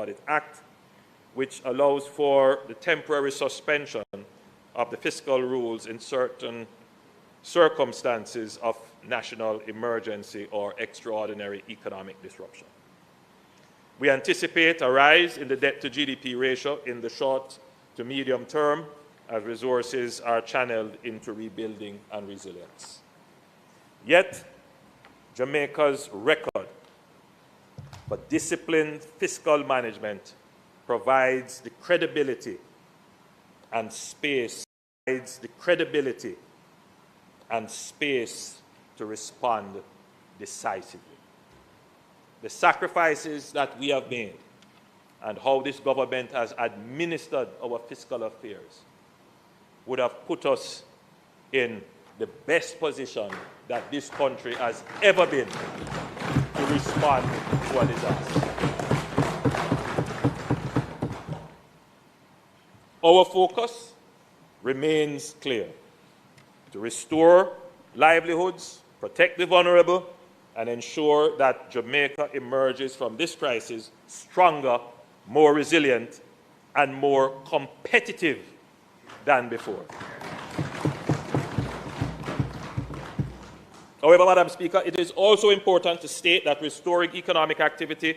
Audit Act, which allows for the temporary suspension of the fiscal rules in certain circumstances of national emergency or extraordinary economic disruption. We anticipate a rise in the debt-to-GDP ratio in the short to medium term as resources are channeled into rebuilding and resilience. Yet, Jamaica's record for disciplined fiscal management provides the credibility and space to respond decisively. The sacrifices that we have made and how this government has administered our fiscal affairs would have put us in the best position that this country has ever been to respond to a disaster. Our focus remains clear: to restore livelihoods, protect the vulnerable, and ensure that Jamaica emerges from this crisis stronger, more resilient, and more competitive than before. However, Madam Speaker, it is also important to state that restoring economic activity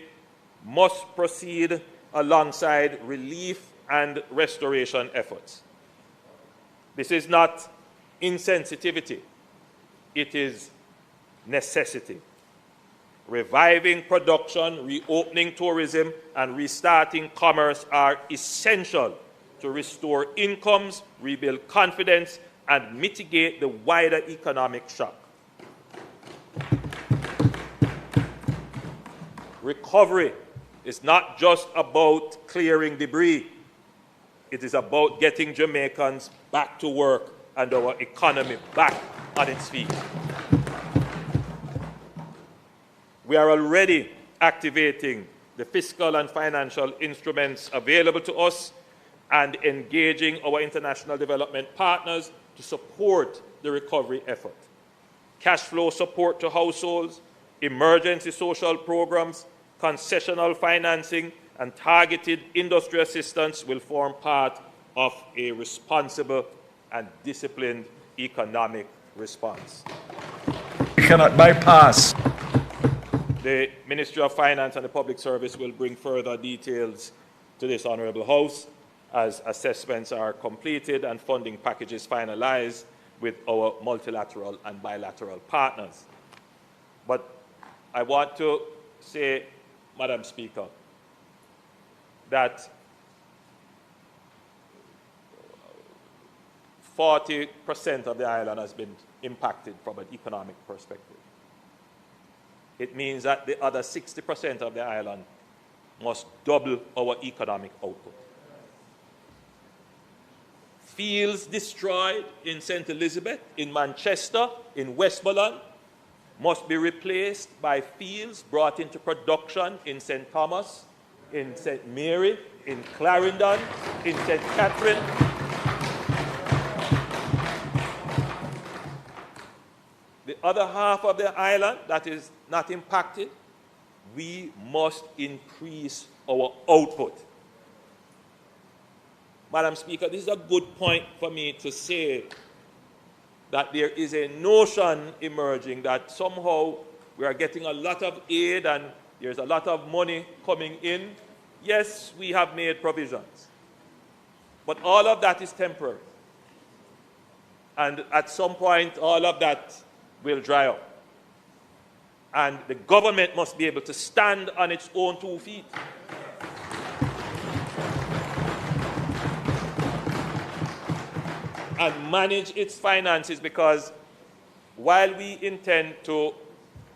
must proceed alongside relief and restoration efforts. This is not insensitivity, it is necessity. Reviving production, reopening tourism, and restarting commerce are essential to restore incomes, rebuild confidence, and mitigate the wider economic shock. Recovery is not just about clearing debris. It is about getting Jamaicans back to work and our economy back on its feet. We are already activating the fiscal and financial instruments available to us and engaging our international development partners to support the recovery effort. Cash flow support to households, emergency social programs, concessional financing, and targeted industry assistance will form part of a responsible and disciplined economic response. We cannot bypass. The Ministry of Finance and the Public Service will bring further details to this Honourable House as assessments are completed and funding packages finalized with our multilateral and bilateral partners. But I want to say, Madam Speaker, that 40% of the island has been impacted from an economic perspective. It means that the other 60% of the island must double our economic output. Fields destroyed in St. Elizabeth, in Manchester, in Westmoreland must be replaced by fields brought into production in St. Thomas, in St. Mary, in Clarendon, in St. Catherine. The other half of the island that is not impacted, we must increase our output. Madam Speaker, this is a good point for me to say that there is a notion emerging that somehow we are getting a lot of aid and there's a lot of money coming in. Yes, we have made provisions, but all of that is temporary. And at some point, all of that will dry up. And the government must be able to stand on its own 2 feet. And manage its finances, because while we intend to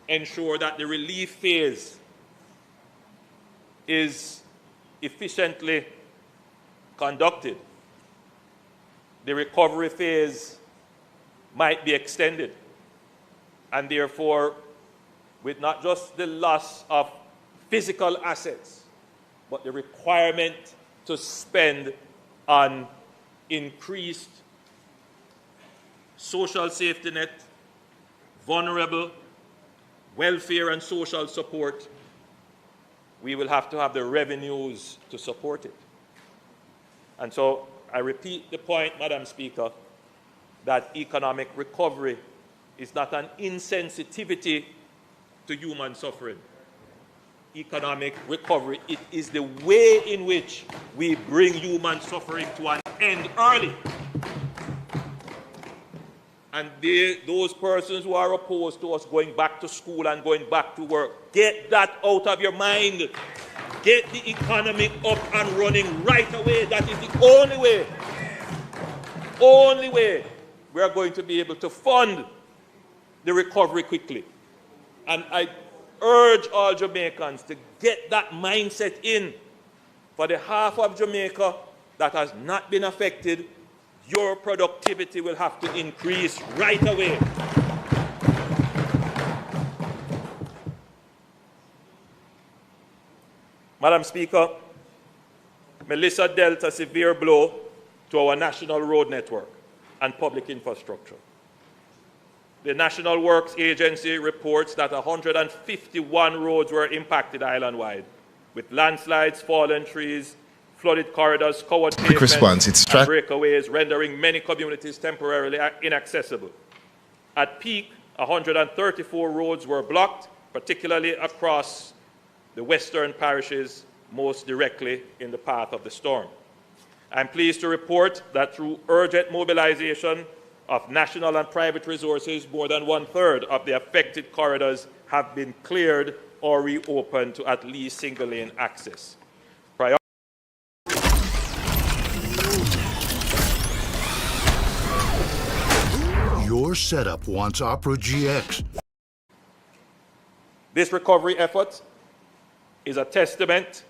ensure that the relief phase is efficiently conducted, the recovery phase might be extended. And therefore, with not just the loss of physical assets, but the requirement to spend on increased social safety net, vulnerable, welfare and social support, we will have to have the revenues to support it. And so I repeat the point, Madam Speaker, that economic recovery is not an insensitivity to human suffering. Economic recovery, it is the way in which we bring human suffering to an end early. And those persons who are opposed to us going back to school and going back to work, get that out of your mind. Get the economy up and running right away. That is the only way we are going to be able to fund the recovery quickly. And I urge all Jamaicans to get that mindset in. For the half of Jamaica that has not been affected, your productivity will have to increase right away. Madam Speaker, Melissa dealt a severe blow to our national road network and public infrastructure. The National Works Agency reports that 151 roads were impacted island-wide, with landslides, fallen trees, flooded corridors, covered pavements, and breakaways, rendering many communities temporarily inaccessible. At peak, 134 roads were blocked, particularly across the western parishes most directly in the path of the storm. I'm pleased to report that through urgent mobilization of national and private resources, more than 1/3 of the affected corridors have been cleared or reopened to at least single-lane access. Your setup wants Opera GX. This recovery effort is a testament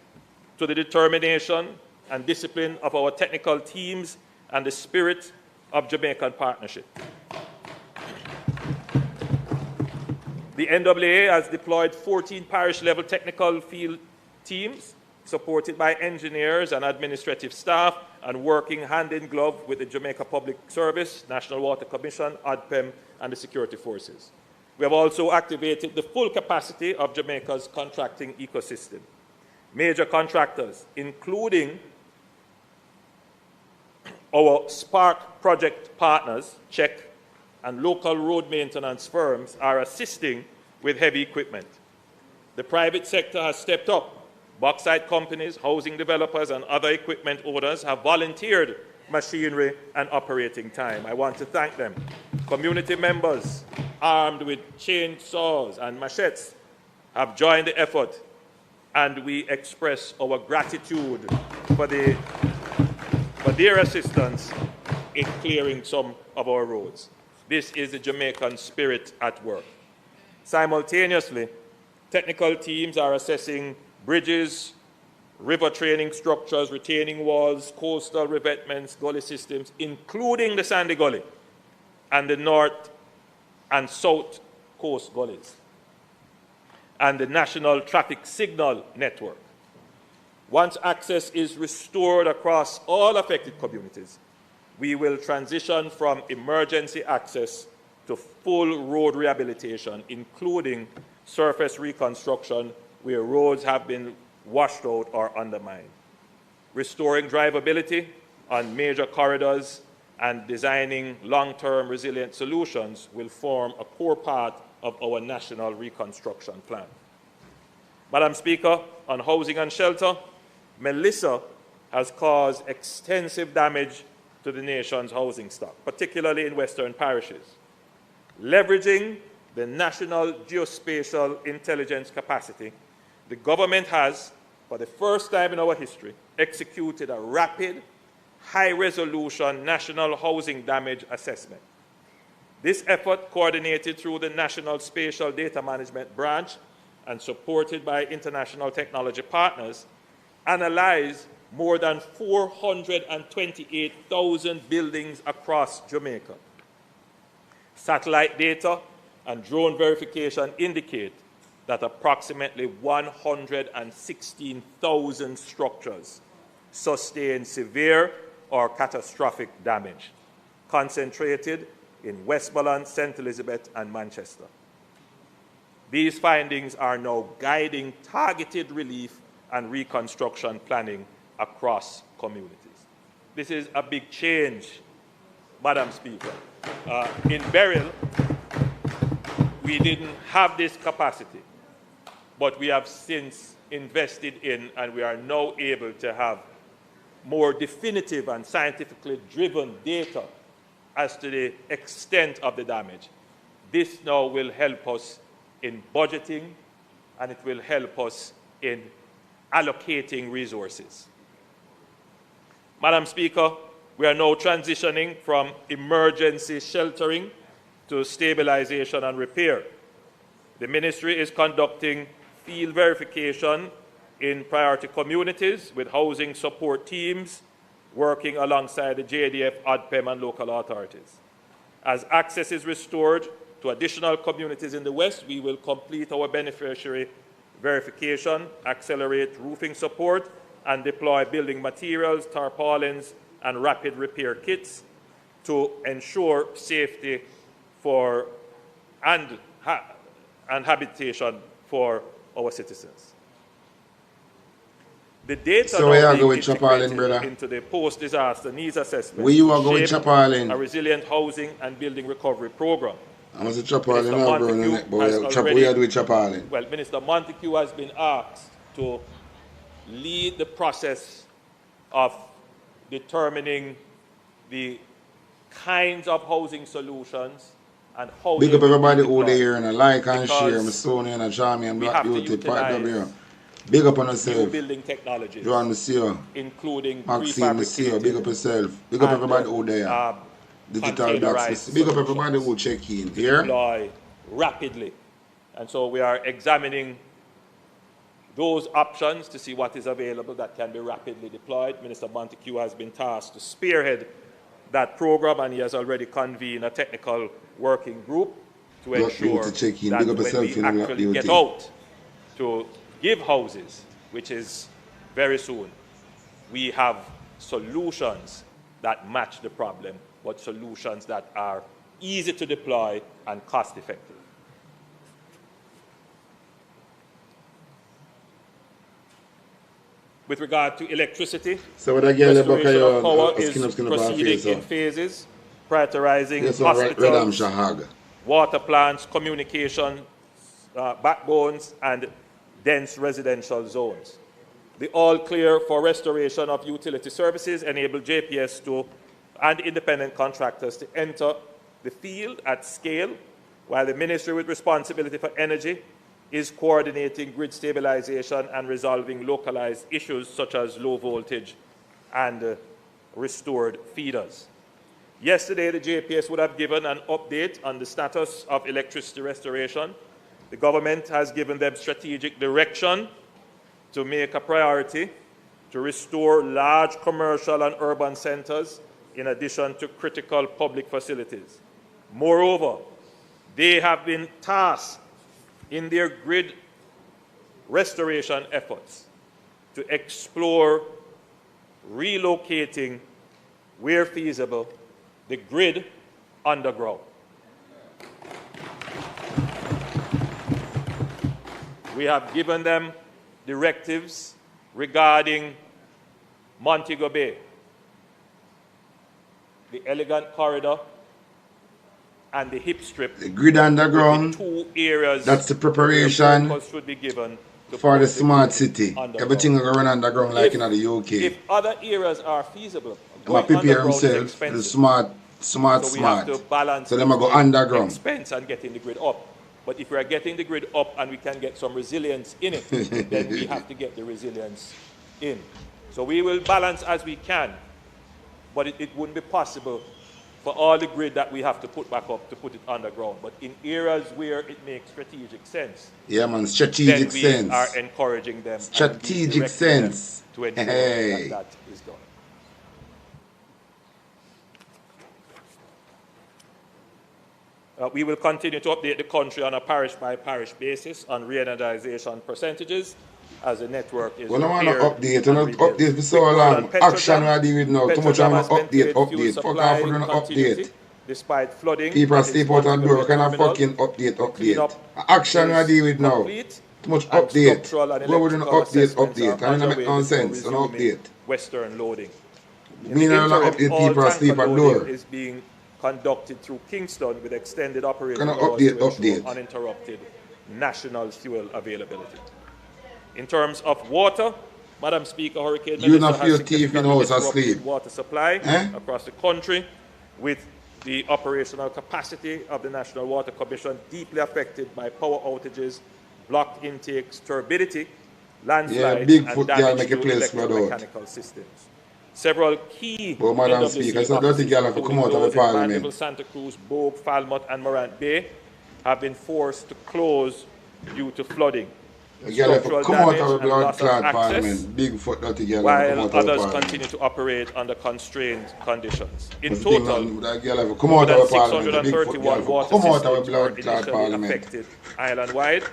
to the determination and discipline of our technical teams and the spirit of Jamaican partnership. The NAA has deployed 14 parish-level technical field teams supported by engineers and administrative staff and working hand in glove with the Jamaica Public Service, National Water Commission, ODPEM, and the security forces. We have also activated the full capacity of Jamaica's contracting ecosystem. Major contractors, including our Spark project partners, Czech, and local road maintenance firms are assisting with heavy equipment. The private sector has stepped up. Bauxite companies, housing developers, and other equipment owners have volunteered machinery and operating time. I want to thank them. Community members armed with chainsaws and machetes have joined the effort, and we express our gratitude for their assistance in clearing some of our roads. This is the Jamaican spirit at work. Simultaneously, technical teams are assessing bridges, river training structures, retaining walls, coastal revetments, gully systems, including the Sandy Gully and the north and south coast gullies, and the National Traffic Signal Network. Once access is restored across all affected communities, we will transition from emergency access to full road rehabilitation, including surface reconstruction where roads have been washed out or undermined. Restoring drivability on major corridors and designing long-term resilient solutions will form a core part of our national reconstruction plan. Madam Speaker, on housing and shelter, Melissa has caused extensive damage to the nation's housing stock, particularly in western parishes. Leveraging the national geospatial intelligence capacity, the government has, for the first time in our history, executed a rapid, high-resolution national housing damage assessment. This effort, coordinated through the National Spatial Data Management Branch and supported by international technology partners, analyzed more than 428,000 buildings across Jamaica. Satellite data and drone verification indicate that approximately 116,000 structures sustained severe or catastrophic damage, concentrated in Westmoreland, St. Elizabeth, and Manchester. These findings are now guiding targeted relief and reconstruction planning across communities. This is a big change, Madam Speaker. In Beryl, we didn't have this capacity, but we have since invested in, and we are now able to have more definitive and scientifically driven data as to the extent of the damage. This now will help us in budgeting, and it will help us in allocating resources. Madam Speaker, we are now transitioning from emergency sheltering to stabilization and repair. The Ministry is conducting field verification in priority communities with housing support teams working alongside the JDF, ODPEM and local authorities. As access is restored to additional communities in the West, we will complete our beneficiary verification, accelerate roofing support, and deploy building materials, tarpaulins, and rapid repair kits to ensure safety for and habitation for our citizens. The data so where you go with integrated Chapalin, brother? into the post-disaster needs assessment Where you are going with shape Chapalin? a resilient housing and building recovery program. I must say Chapalin Minister now, bro, Montague innit? But has where already- you do with Chapalin? Well, Minister Montague has been asked to lead the process of determining the kinds of housing solutions and how Big they up will be everybody who deployed. there and like and Because share. My Sony and Jamie and we Black have to Beauty, part of utilize here. Big up on New yourself. building technologies, Joan, Monsieur. including Maxine, Monsieur. Big up prefabricated yourself. Big up and, everybody who there. Digital blocks. containerized Big up everybody who solutions check in. to Here. deploy rapidly. And so we are examining those options to see what is available that can be rapidly deployed. Minister Montague has been tasked to spearhead that program, and he has already convened a technical working group to Black ensure Beauty check in. that Big up when yourself we in Black actually Beauty. get out to give houses, which is very soon, we have solutions that match the problem, but solutions that are easy to deploy and cost effective. With regard to electricity, So what I get the book restoration of power of is skin up proceeding face. in phases, prioritizing Yes, Red Am hospitals, Shahag. water plants, communication backbones, and dense residential zones. The all clear for restoration of utility services enable JPS and independent contractors to enter the field at scale, while the Ministry with responsibility for energy is coordinating grid stabilization and resolving localized issues such as low voltage and restored feeders. Yesterday, the JPS would have given an update on the status of electricity restoration. The government has given them strategic direction to make a priority to restore large commercial and urban centers in addition to critical public facilities. Moreover, they have been tasked in their grid restoration efforts to explore relocating, where feasible, the grid underground. We have given them directives regarding Montego Bay, the Elegant Corridor, and the hip strip. The grid underground. The two areas That's the preparation where focus should be given to for put the smart grid city. underground. Everything will run underground like in the UK. If other areas are feasible, I'm going to prepare underground is himself expensive. the smart. So we have to balance So them go between underground. expense and getting the grid up. But if we are getting the grid up and we can get some resilience in it, then we have to get the resilience in. So we will balance as we can, but it wouldn't be possible for all the grid that we have to put back up to put it underground. But in areas where it makes strategic sense, Yeah, man, strategic then we sense. are encouraging them. and Strategic directing them sense. to ensure Hey. that is done. We will continue to update the country on a parish-by-parish basis on re-energization percentages as the network is Well, I want to repaired update. and And rebuilt. update for so Quick word long. on Petrojam. Action we are dealing with now. Too much I Petrojam want has to update. maintained fuel Fuck supply off, we're going to continuity update. despite flooding. People at its sleep out and Montgomery door. What kind of terminal. fucking update? Cleanup Action I is deal with now. complete, Too much and update. structural and Where would you electrical assessments update? are I don't make underway no before sense. An resuming update. western loading. In Me the not interim, update all people asleep tanker at loading door. is being conducted through Kingston with extended operating Kind of hours to ensure update. uninterrupted national fuel availability. In terms of water, Madam Speaker, Hurricane You Melissa not feel has thief in significantly house disrupted asleep. water supply Eh? across the country, with the operational capacity of the National Water Commission deeply affected by power outages, blocked intakes, turbidity, landslides, big and foot girl damage make a to place spread out. electromechanical systems. Several key But Madam NWC Speaker, it's a dirty offices, girl have to come including out of the those in parliament. Mandeville, Santa Cruz, Bogue, Falmouth, and Morant Bay, have been forced to close due to flooding, The girl have to structural come out damage, of the and blood loss of clot access, parliament. Big foot dirty girl have to come while out of the others parliament. continue to operate under constrained conditions. In That's the thing, total, man, that girl have to come more out than of the parliament. The big foot 631 girl have to water come out of the systems were blood clot initially parliament. affected island-wide,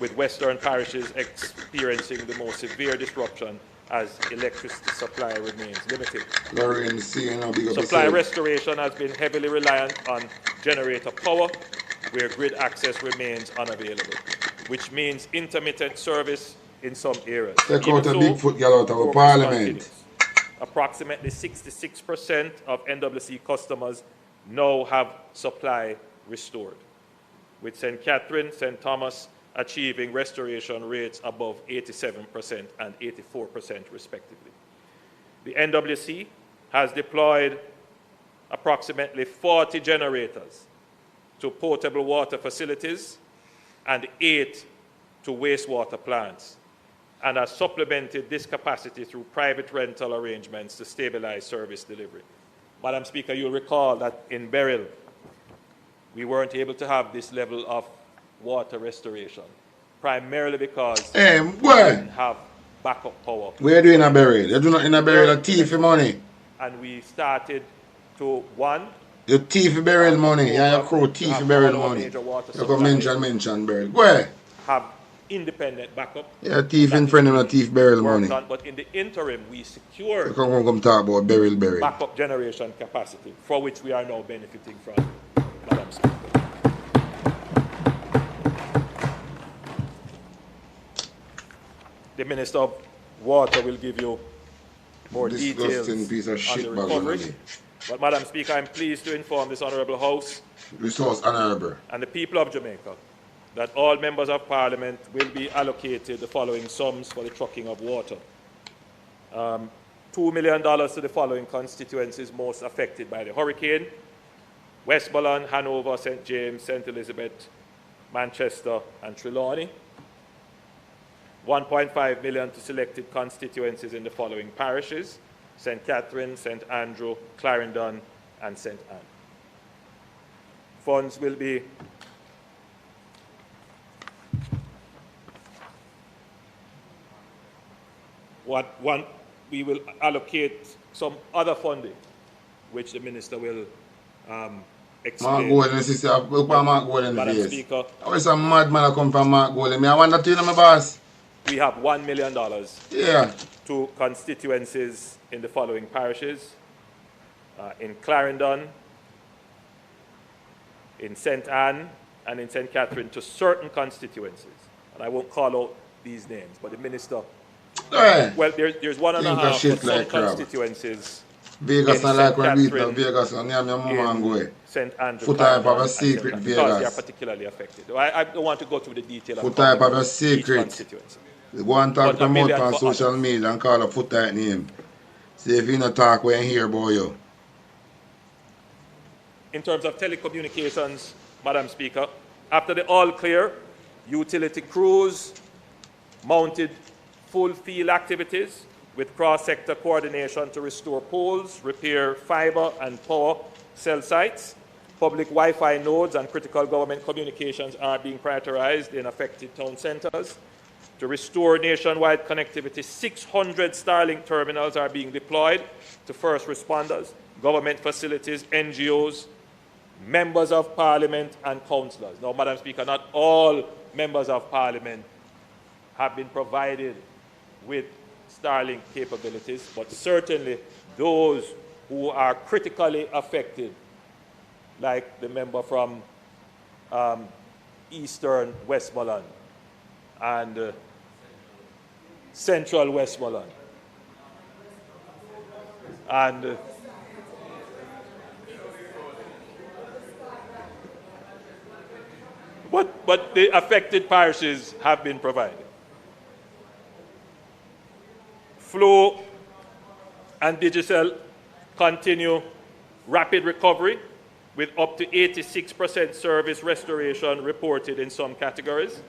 with western parishes experiencing the most severe disruption as electricity supply remains limited. Lorraine, see, you know, big up Supply yourself. restoration has been heavily reliant on generator power, where grid access remains unavailable, which means intermittent service in some areas. Take Even out a so, big foot girl out of the progress parliament. continues. Approximately 66% of NWC customers now have supply restored, with St. Catherine, St. Thomas achieving restoration rates above 87% and 84% respectively. The NWC has deployed approximately 40 generators to potable water facilities and 8 to wastewater plants, and has supplemented this capacity through private rental arrangements to stabilize service delivery. Madam Speaker, you'll recall that in Beryl, we weren't able to have this level of water restoration, primarily because Hey, we boy, didn't have backup power. where are you in a burial? You do not in a burial a thief for money. And we started to, one, You thief burial money. Yeah, you crew to thief have burial all our money. major water You go supplies mention burial. Where? have independent backup. Yeah, thief That in is front of being a thief burial worked money. on. But in the interim, we You secured come talk about burial. backup generation capacity, for which we are now benefiting from, Madam Speaker. The Minister of Water will give you more details Disgusting piece of on shit the bag recovery. money. But, Madam Speaker, I'm pleased to inform this Honourable House Resource honorable. and the people of Jamaica that all members of Parliament will be allocated the following sums for the trucking of water. $2 million to the following constituencies most affected by the hurricane: Westmoreland, Hanover, St. James, St. Elizabeth, Manchester, and Trelawney. $1.5 million to selected constituencies in the following parishes: St. Catherine, St. Andrew, Clarendon, and St. Anne. Funds will be we will allocate some other funding, which the Minister will explain. Mark Golden, sister, look at Mark Golden Madam face. Speaker, I wish some madman come from Mark Golden. Me, I want that to you, my boss. we have $1 million Yeah. to constituencies in the following parishes: in Clarendon, in St. Anne, and in St. Catherine, to certain constituencies. And I won't call out these names, but the Minister, Hey. well, there's one and a Think of half for shit some like crap. constituencies Vegas in and like St. when we Catherine, Vegas and near my mama and go. in St. Andrew, Foot type of Clarendon, a and secret St. Anne, because they are Vegas. particularly affected. I don't want to go through the detail of Foot type of a each secret. constituency. Go and talk But to $1 promote million on for social others. media and call a foot type name. See if you not talk when hear about you. In terms of telecommunications, Madam Speaker, after the all clear, utility crews mounted full field activities with cross-sector coordination to restore poles, repair fiber and power cell sites. Public Wi-Fi nodes and critical government communications are being prioritized in affected town centers. To restore nationwide connectivity, 600 Starlink terminals are being deployed to first responders, government facilities, NGOs, members of Parliament, and councillors. Now, Madam Speaker, not all members of Parliament have been provided with Starlink capabilities, but certainly those who are critically affected like the member from Eastern Westmoreland and Central Westmoreland. And but the affected parishes have been provided. Flow and Digicel continue rapid recovery with up to 86% service restoration reported in some categories.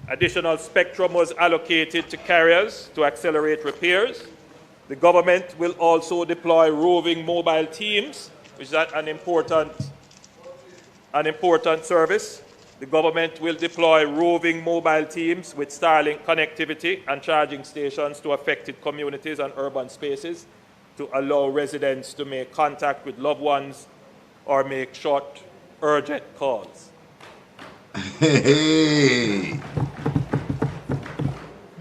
Additional spectrum was allocated to carriers to accelerate repairs. The government will also deploy roving mobile teams, which is an important service. The government will deploy roving mobile teams with Starlink connectivity and charging stations to affected communities and urban spaces to allow residents to make contact with loved ones or make short, urgent calls. Hey.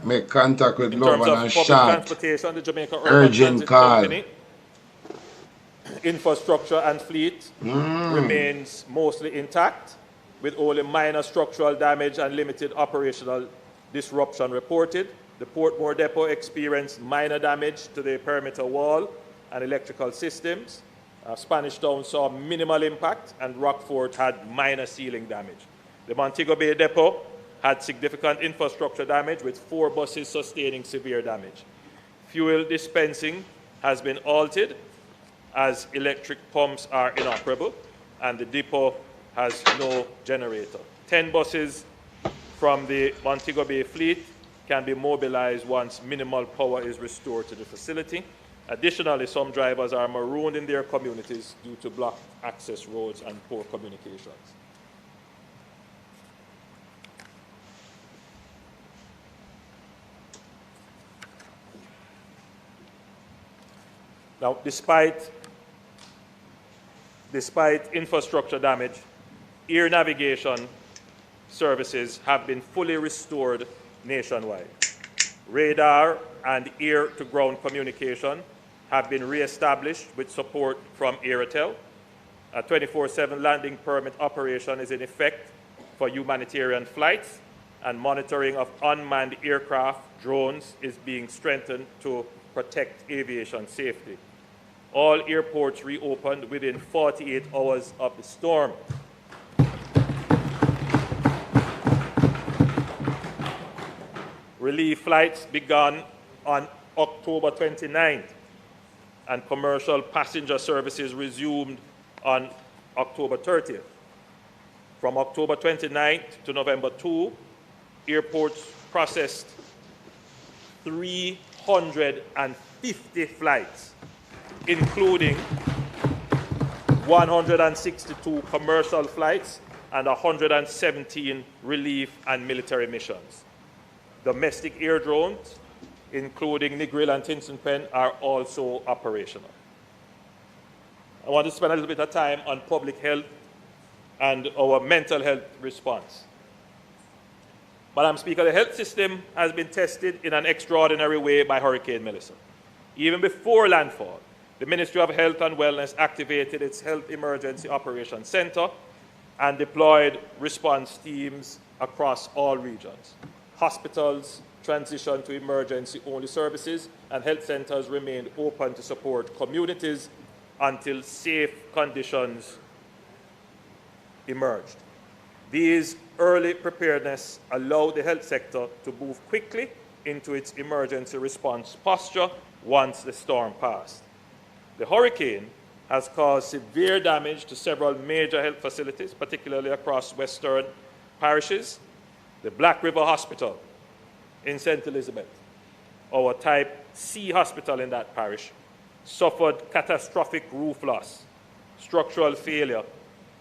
Make contact with loved one and In terms of public short, transportation, the Jamaica Urban urgent Transit call. Company infrastructure and fleet remains mostly intact, with only minor structural damage and limited operational disruption reported. The Portmore Depot experienced minor damage to the perimeter wall and electrical systems. Spanish Town saw minimal impact, and Rockford had minor ceiling damage. The Montego Bay Depot had significant infrastructure damage, with 4 buses sustaining severe damage. Fuel dispensing has been altered as electric pumps are inoperable, and the depot has no generator. 10 buses from the Montego Bay fleet can be mobilized once minimal power is restored to the facility. Additionally, some drivers are marooned in their communities due to blocked access roads and poor communications. Now, despite infrastructure damage, air navigation services have been fully restored nationwide. Radar and air-to-ground communication have been re-established with support from Airtel. A 24/7 landing permit operation is in effect for humanitarian flights, and monitoring of unmanned aircraft, drones, is being strengthened to protect aviation safety. All airports reopened within 48 hours of the storm. Relief flights began on October 29th, and commercial passenger services resumed on October 30th. From October 29th to November 2, airports processed 350 flights, including 162 commercial flights and 117 relief and military missions. Domestic air drones, including Negril and Tinson Pen, are also operational. I want to spend a little bit of time on public health and our mental health response. Madam Speaker, the health system has been tested in an extraordinary way by Hurricane Melissa. Even before landfall, the Ministry of Health and Wellness activated its Health Emergency Operations Center and deployed response teams across all regions. Hospitals transitioned to emergency-only services, and health centers remained open to support communities until safe conditions emerged. These early preparedness allowed the health sector to move quickly into its emergency response posture once the storm passed. The hurricane has caused severe damage to several major health facilities, particularly across western parishes. The Black River Hospital in St. Elizabeth, our type C hospital in that parish, suffered catastrophic roof loss, structural failure,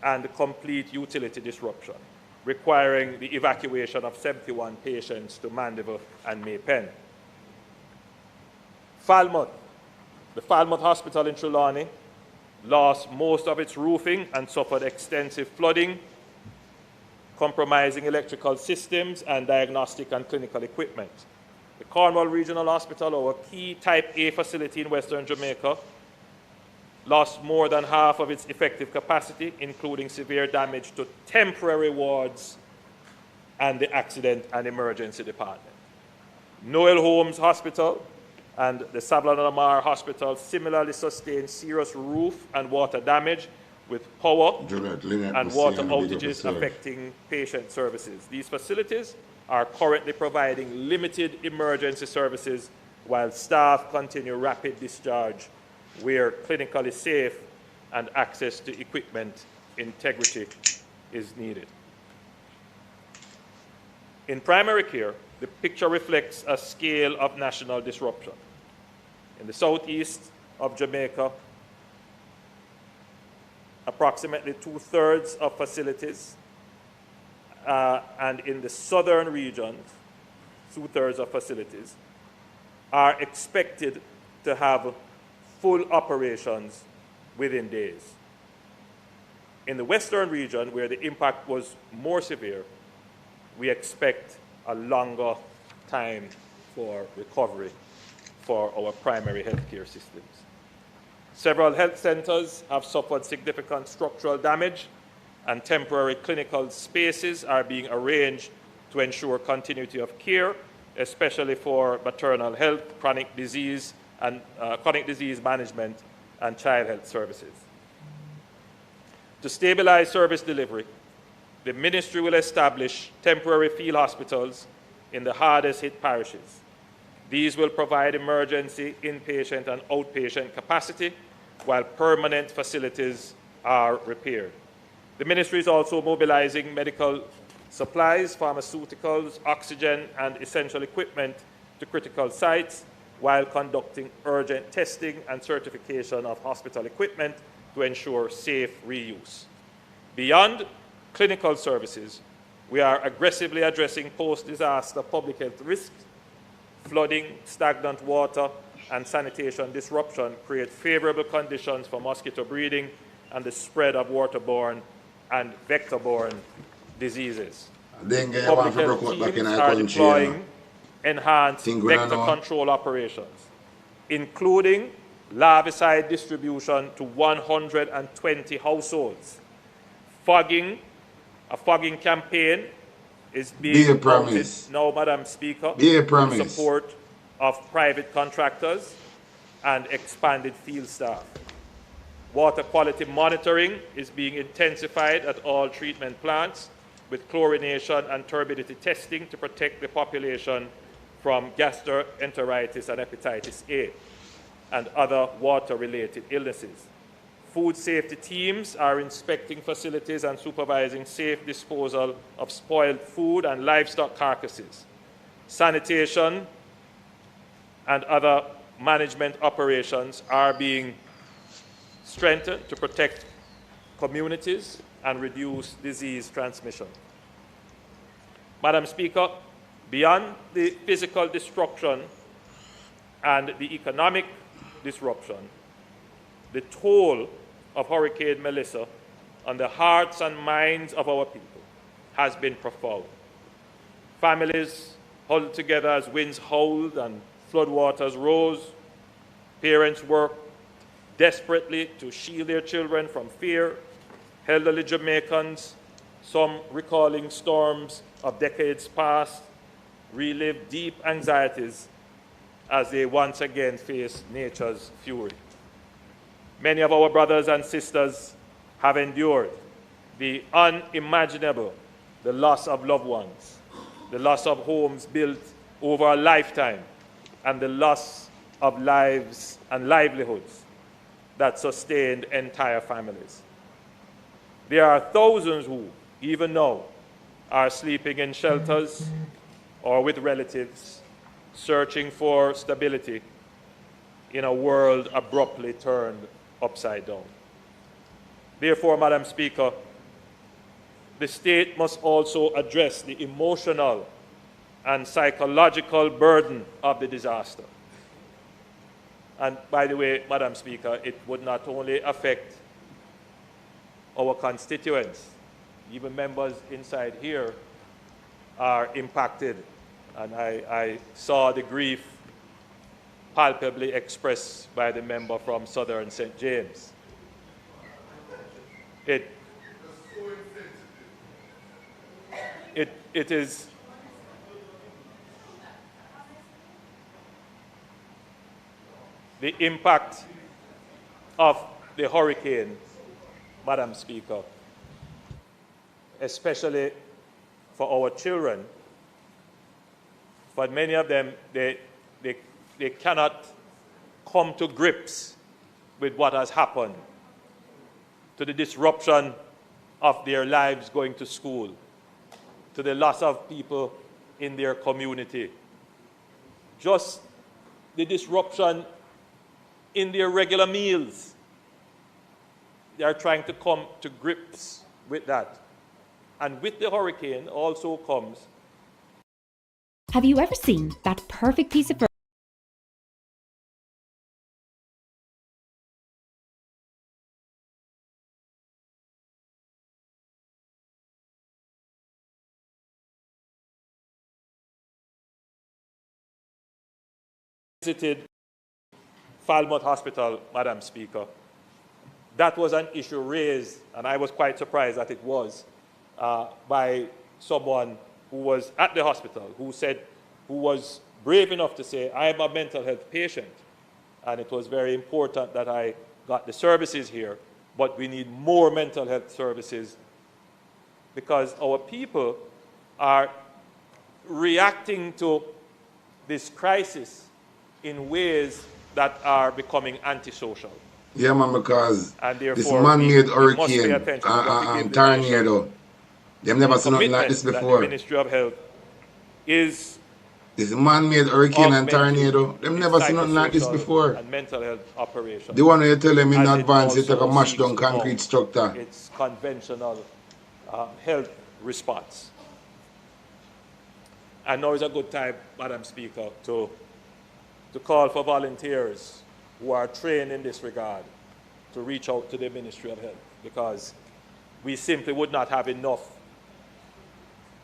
and complete utility disruption, requiring the evacuation of 71 patients to Mandeville and May Pen. Falmouth, the Falmouth Hospital in Trelawney, lost most of its roofing and suffered extensive flooding, compromising electrical systems and diagnostic and clinical equipment. The Cornwall Regional Hospital, our key Type A facility in Western Jamaica, lost more than half of its effective capacity, including severe damage to temporary wards and the accident and emergency department. Noel Holmes Hospital and the Savlon Lamar Hospital similarly sustained serious roof and water damage with power and water outages affecting patient services. These facilities are currently providing limited emergency services while staff continue rapid discharge where clinically safe and access to equipment integrity is needed. In primary care, the picture reflects a scale of national disruption. In the southeast of Jamaica, approximately 2/3 of facilities, and in the southern regions, 2/3 of facilities, are expected to have full operations within days. In the western region, where the impact was more severe, we expect a longer time for recovery for our primary healthcare systems. Several health centers have suffered significant structural damage, and temporary clinical spaces are being arranged to ensure continuity of care, especially for maternal health, chronic disease management, and child health services. To stabilize service delivery, the ministry will establish temporary field hospitals in the hardest hit parishes. These will provide emergency, inpatient, and outpatient capacity while permanent facilities are repaired. The ministry is also mobilizing medical supplies, pharmaceuticals, oxygen, and essential equipment to critical sites while conducting urgent testing and certification of hospital equipment to ensure safe reuse. Beyond clinical services, we are aggressively addressing post-disaster public health risks. Flooding, stagnant water, and sanitation disruption create favorable conditions for mosquito breeding and the spread of waterborne and vector-borne diseases. Public health teams are deploying enhanced vector control operations, including larvicide distribution to 120 households. A fogging campaign is being promoted now, Madam Speaker, with support of private contractors and expanded field staff. Water quality monitoring is being intensified at all treatment plants with chlorination and turbidity testing to protect the population from gastroenteritis and hepatitis A and other water-related illnesses. Food safety teams are inspecting facilities and supervising safe disposal of spoiled food and livestock carcasses. Sanitation and other management operations are being strengthened to protect communities and reduce disease transmission. Madam Speaker, beyond the physical destruction and the economic disruption, the toll of Hurricane Melissa on the hearts and minds of our people has been profound. Families huddled together as winds howled and floodwaters rose. Parents worked desperately to shield their children from fear. Elderly Jamaicans, some recalling storms of decades past, relived deep anxieties as they once again faced nature's fury. Many of our brothers and sisters have endured the unimaginable, the loss of loved ones, the loss of homes built over a lifetime, and the loss of lives and livelihoods that sustained entire families. There are thousands who, even now, are sleeping in shelters or with relatives, searching for stability in a world abruptly turned upside down. Therefore, Madam Speaker, the state must also address the emotional and psychological burden of the disaster. And by the way, Madam Speaker, it would not only affect our constituents, even members inside here are impacted. And I saw the grief palpably expressed by the member from Southern St. James. It is the impact of the hurricane, Madam Speaker, especially for our children. For many of them, they cannot come to grips with what has happened, to the disruption of their lives going to school, to the loss of people in their community, just the disruption in their regular meals. They are trying to come to grips with that. And with the hurricane also comes. Have you ever seen that perfect piece of Visited Falmouth Hospital, Madam Speaker. That was an issue raised, and I was quite surprised that it was, by someone who was at the hospital, who was brave enough to say, I am a mental health patient, and it was very important that I got the services here, but we need more mental health services because our people are reacting to this crisis in ways that are becoming antisocial. Yeah, man, because and this therefore man-made we must pay hurricane attention to what we give the tornado, they've never seen nothing like this commitment that before. the Ministry of Health is This man-made hurricane and augmenting tornado, they've never seen nothing like this psychosocial before. and mental health operations. The one you tell them in as it advance, you take a also mash seeks down to concrete mount structure. its conventional health response. And now is a good time, Madam Speaker, to call for volunteers who are trained in this regard to reach out to the Ministry of Health, because we simply would not have enough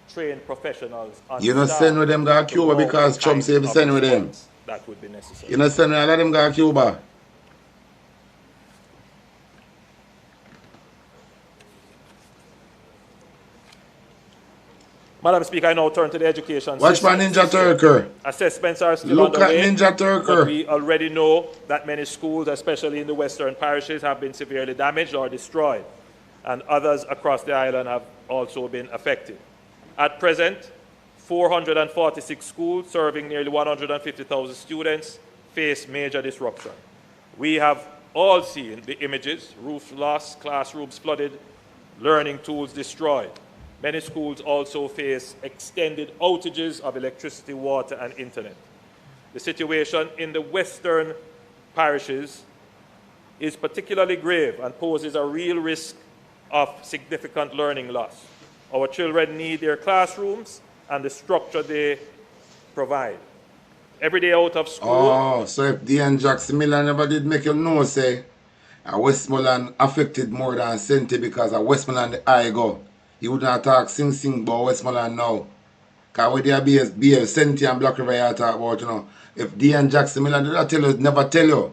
trained professionals on You know, staff send with them go to to Cuba mount because the Trump kind said of send with them. response that would be necessary. You know, send with them go to Cuba. Madam Speaker, I now turn to the education Watch my system. Ninja Turker. Assessments are still Look at underway, Ninja but Turker. we already know that many schools, especially in the western parishes, have been severely damaged or destroyed, and others across the island have also been affected. At present, 446 schools serving nearly 150,000 students face major disruption. We have all seen the images: roofs lost, classrooms flooded, learning tools destroyed. Many schools also face extended outages of electricity, water, and internet. The situation in the western parishes is particularly grave and poses a real risk of significant learning loss. Our children need their classrooms and the structure they provide. Every day out of school. Oh, so if D.N. Jackson Miller never did make you know, say, Westmoreland affected more than Sente because Westmoreland the eye go. He would not talk sing about Westmoreland now. Because with their BS, Sente and Black River you talk about, you know. If D.N. Jackson Miller did not tell you, never tell you.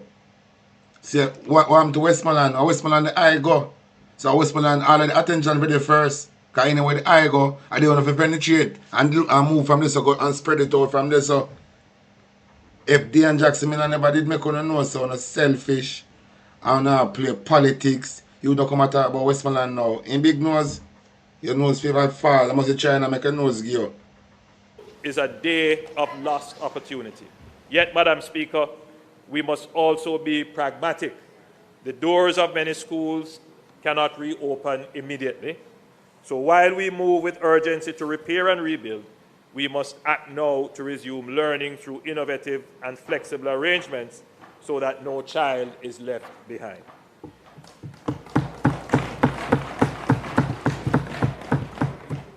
Say, what happened to Westmoreland? Westmoreland the eye go. So Westmoreland all of the attention for the first. Because anyway the eye go, and they want to penetrate and move from this so go and spread it out from this so. If D.N. Jackson Miller never did make you know so selfish and play politics, you would not come and talk about Westmoreland now. In big nose, your nose favorite fall. I must try and make a nose give you. Is a day of lost opportunity. Yet, Madam Speaker, we must also be pragmatic. The doors of many schools cannot reopen immediately. So while we move with urgency to repair and rebuild, we must act now to resume learning through innovative and flexible arrangements so that no child is left behind.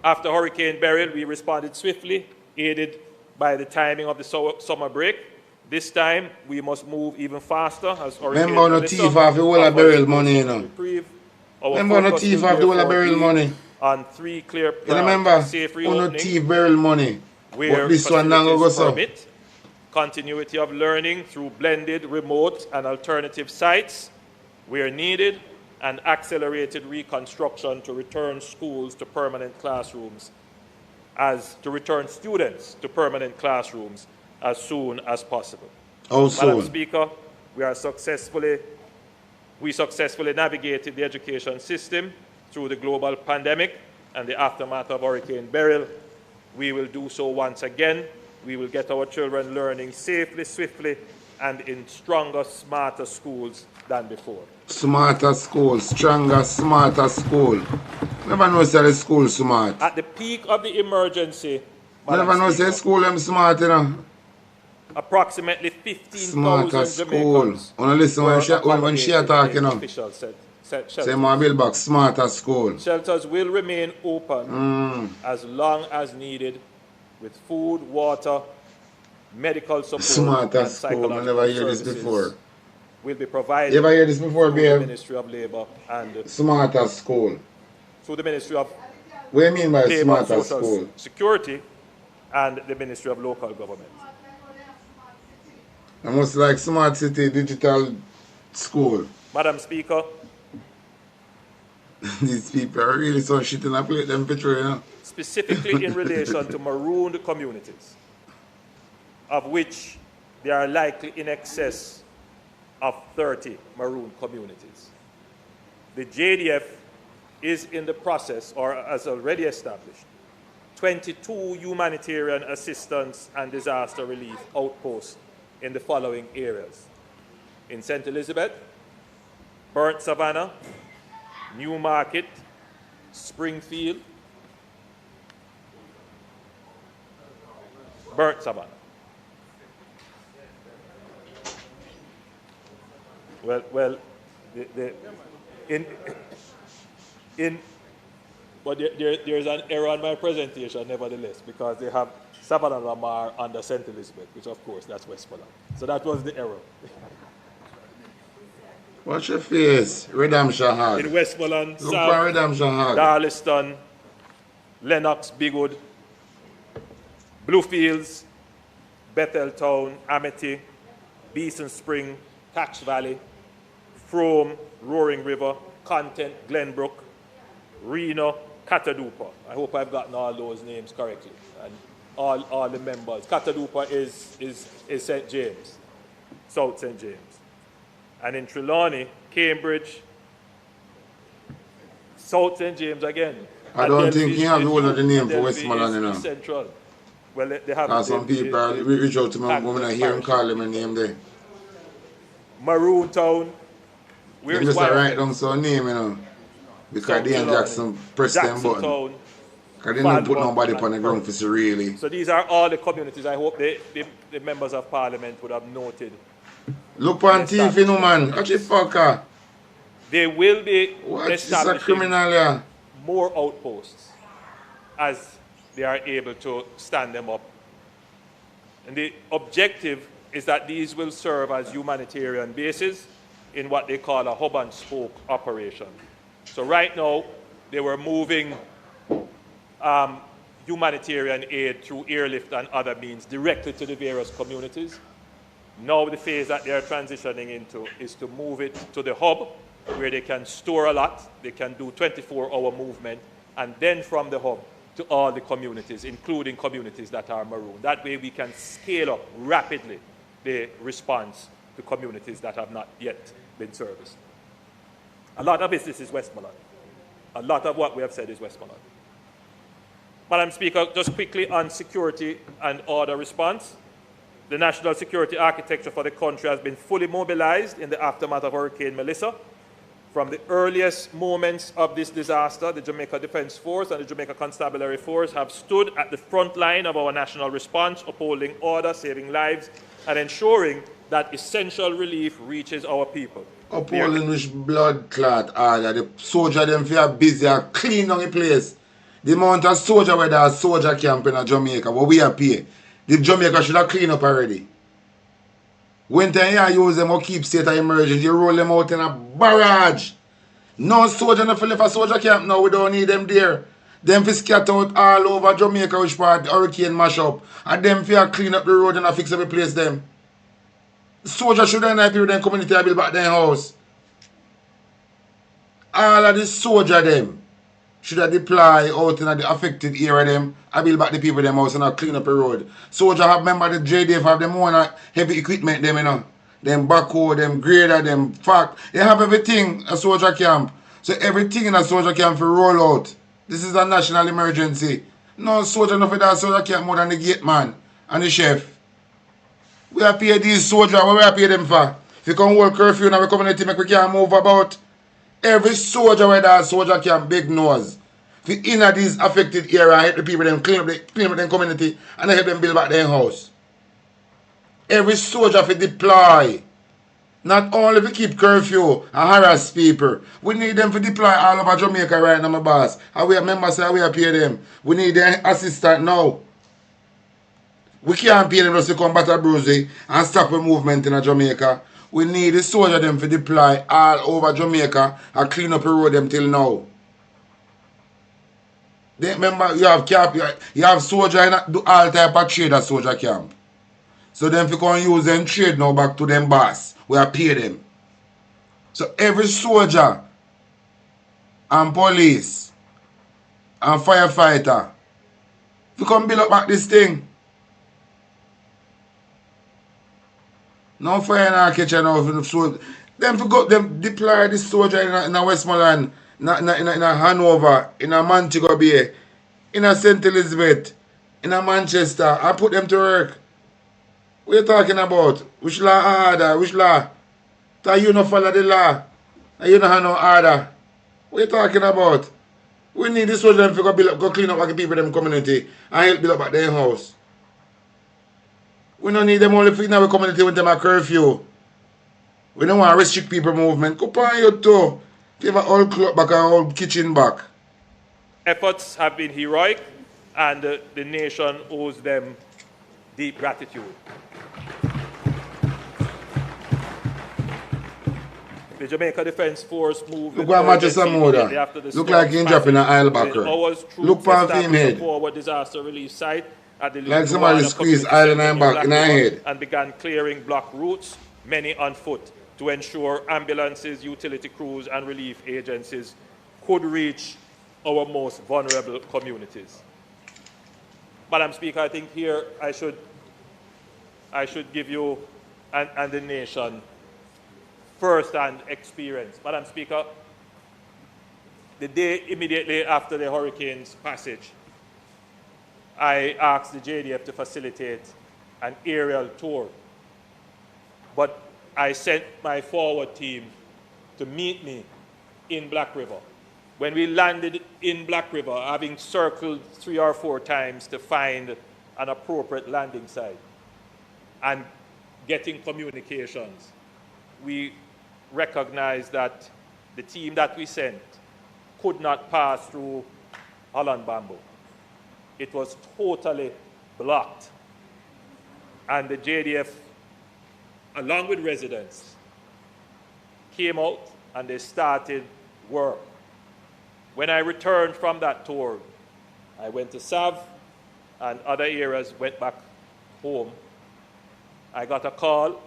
After Hurricane Beryl, we responded swiftly, aided by the timing of the summer break. This time, we must move even faster as Hurricane Remember no thief off the whole of Beryl money, you know. Remember no thief off the whole of Beryl money. On 3 clear You remember? safe No reopening, thief Beryl money. where But this one now go so. permit, continuity of learning through blended, remote, and alternative sites where needed, and accelerated reconstruction to return schools to permanent classrooms to return students to permanent classrooms as soon as possible. How Madam soon? Speaker, we successfully navigated the education system through the global pandemic and the aftermath of Hurricane Beryl. We will do so once again. We will get our children learning safely, swiftly, and in stronger, smarter schools than before. Smarter school, stronger, smarter school. Never know say the school smart. At the peak of the emergency, Never Madam know say Speaker, school them smart, you know. approximately Smarter 15,000 school. Jamaicans Wanna listen were when she talking, you know. official shelters. Say my bill back, smarter school. Shelters will remain open as long as needed with food, water, medical support, Smarter and school. I psychological never hear this services before. will be provided You ever hear this before, through the babe? Ministry of Labour and Smarter school. through the Ministry of What do you mean by Labour and smarter Social school? Security and the Ministry of Local Government. I must like smart city digital school. Madam Speaker, These people are really so shit in a plate them picture, you know. specifically in relation to marooned communities, of which there are likely in excess of 30 marooned communities. The JDF is in the process, or has already established, 22 humanitarian assistance and disaster relief outposts in the following areas: in St. Elizabeth, Burnt Savannah, Newmarket, Springfield, Burnt Savannah. Well, but there's an error on my presentation, nevertheless, because they have Savannah Lamar under St. Elizabeth, which of course that's Westmoreland. So that was the error. Watch your face, Redemption Hall. In Westmoreland, Look for South, Redemption Hall. Darliston, Lennox, Bigwood, Bluefields, Betheltown, Amity, Beeson Spring, Cache Valley, Frome, Roaring River, Content, Glenbrook, Reno, Catadupa. I hope I've gotten all those names correctly. And all the members. Catadupa is St. James, South St. James. And in Trelawney, Cambridge, South St. James again. I don't think you have the whole of the name for Adelphi Westmoreland, you know. is Central. Well, they have Some people reach out to me when I hear him call them a name there. Maroon Town. They just write down some name, you know. Because Dean Jackson pressed them button. Town. Because they don't put nobody on the ground for see really. So these are all the communities. I hope the members of parliament would have noted. Look on TV, you know, man. Watch it, fucker. They will be What? This is a establishing criminal, yeah. more outposts as they are able to stand them up. And the objective is that these will serve as humanitarian bases in what they call a hub and spoke operation. So right now, they were moving humanitarian aid through airlift and other means directly to the various communities. Now the phase that they are transitioning into is to move it to the hub, where they can store a lot, they can do 24-hour movement, and then from the hub to all the communities, including communities that are marooned. That way we can scale up rapidly the response to communities that have not yet been serviced. A lot of this is Westmoreland. A lot of what we have said is Westmoreland. Madam Speaker, just quickly on security and order response. The national security architecture for the country has been fully mobilized in the aftermath of Hurricane Melissa. From the earliest moments of this disaster, the Jamaica Defense Force and the Jamaica Constabulary Force have stood at the front line of our national response, upholding order, saving lives, and ensuring that essential relief reaches our people. Upholding which blood clot order. The soldier them feel busy and clean on the place. The amount of soldier where there are soldier camp in Jamaica, what we are paying. The Jamaica should have cleaned up already. When you use them or keep state of emergency, you roll them out in a barrage. No soldier, no for soldier camp now, we don't need them there. Them fi scatter out all over Jamaica which part hurricane mash up. And them fi clean up the road and fix every place them. Soldiers should have people them community build back their house. All of the soldier them should have deploy out in the affected area them. I build back the people them house and I clean up the road. Soldier have member the JDF have them own heavy equipment them, you know. Them backhoe, them grader, them fact. They have everything a soldier camp. So everything in a soldier camp for roll out. This is a national emergency. No soldier enough for that soldier camp more than the gate man and the chef. We are pay these soldiers, what we are pay them for? If you come hold curfew in our community, make we can't move about. Every soldier where that soldier camp big nose. If you in these affected area, help the people them clean up the community and help them build back their house. Every soldier fi deploy. Not only to keep curfew and harass people. We need them to deploy all over Jamaica right now, my boss. And we are members say we are pay them. We need their assistance now. We can't pay them just to come back to Brucey and stop the movement in Jamaica. We need the soldier them to deploy all over Jamaica and clean up the road them till now. They, remember, you have soldier in do all type of trade at soldier camp. So them if you can use them trade now back to them boss. We are pay them. So every soldier and police and firefighter, if you come build up back this thing. No fire in our kitchen now. So them to go them deploy this soldier in a Westmoreland, in a Hanover, in a Montego Bay, in a St. Elizabeth, in a Manchester, and put them to work. What are you talking about? Which law order? Which law? That you not follow the law. And you don't have no order. What are you talking about? We need this soldier to go clean up like the people in the community and help build up at their house. We don't need them only in our community with them a curfew. We don't want to restrict people movement. Go on you too. Give a whole clock back and whole kitchen back. Efforts have been heroic and the nation owes them deep gratitude. The Jamaica Defence Force moved look what Manchester Moda. Look like he's dropping an aisle backer. Look for him head. Forward disaster relief site at the like somebody squeezed island and back in our head. And began clearing block routes, many on foot, to ensure ambulances, utility crews, and relief agencies could reach our most vulnerable communities. Madam Speaker, I think here I should give you and the nation first-hand experience. Madam Speaker, the day immediately after the hurricane's passage, I asked the JDF to facilitate an aerial tour, but I sent my forward team to meet me in Black River. When we landed in Black River, having circled 3 or 4 times to find an appropriate landing site and getting communications, we recognized that the team that we sent could not pass through Holland Bamboo. It was totally blocked. And the JDF, along with residents, came out and they started work. When I returned from that tour, I went to Sav and other areas, went back home. I got a call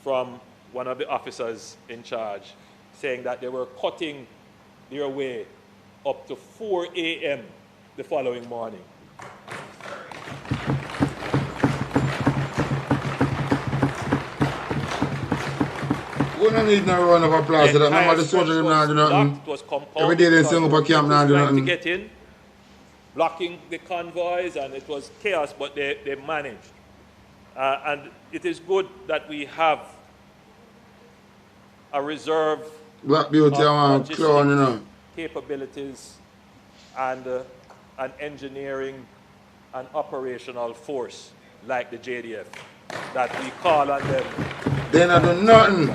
from one of the officers in charge saying that they were cutting their way up to 4 a.m. the following morning. We don't need no round of applause to that. Remember the soldiers now do nothing. Every day they sing up a camp now do nothing. To get in, blocking the convoys, and it was chaos, but they managed. And it is good that we have a reserve Black Beauty of clown, you know. capabilities and an engineering and operational force like the JDF that we call on them. They not do nothing.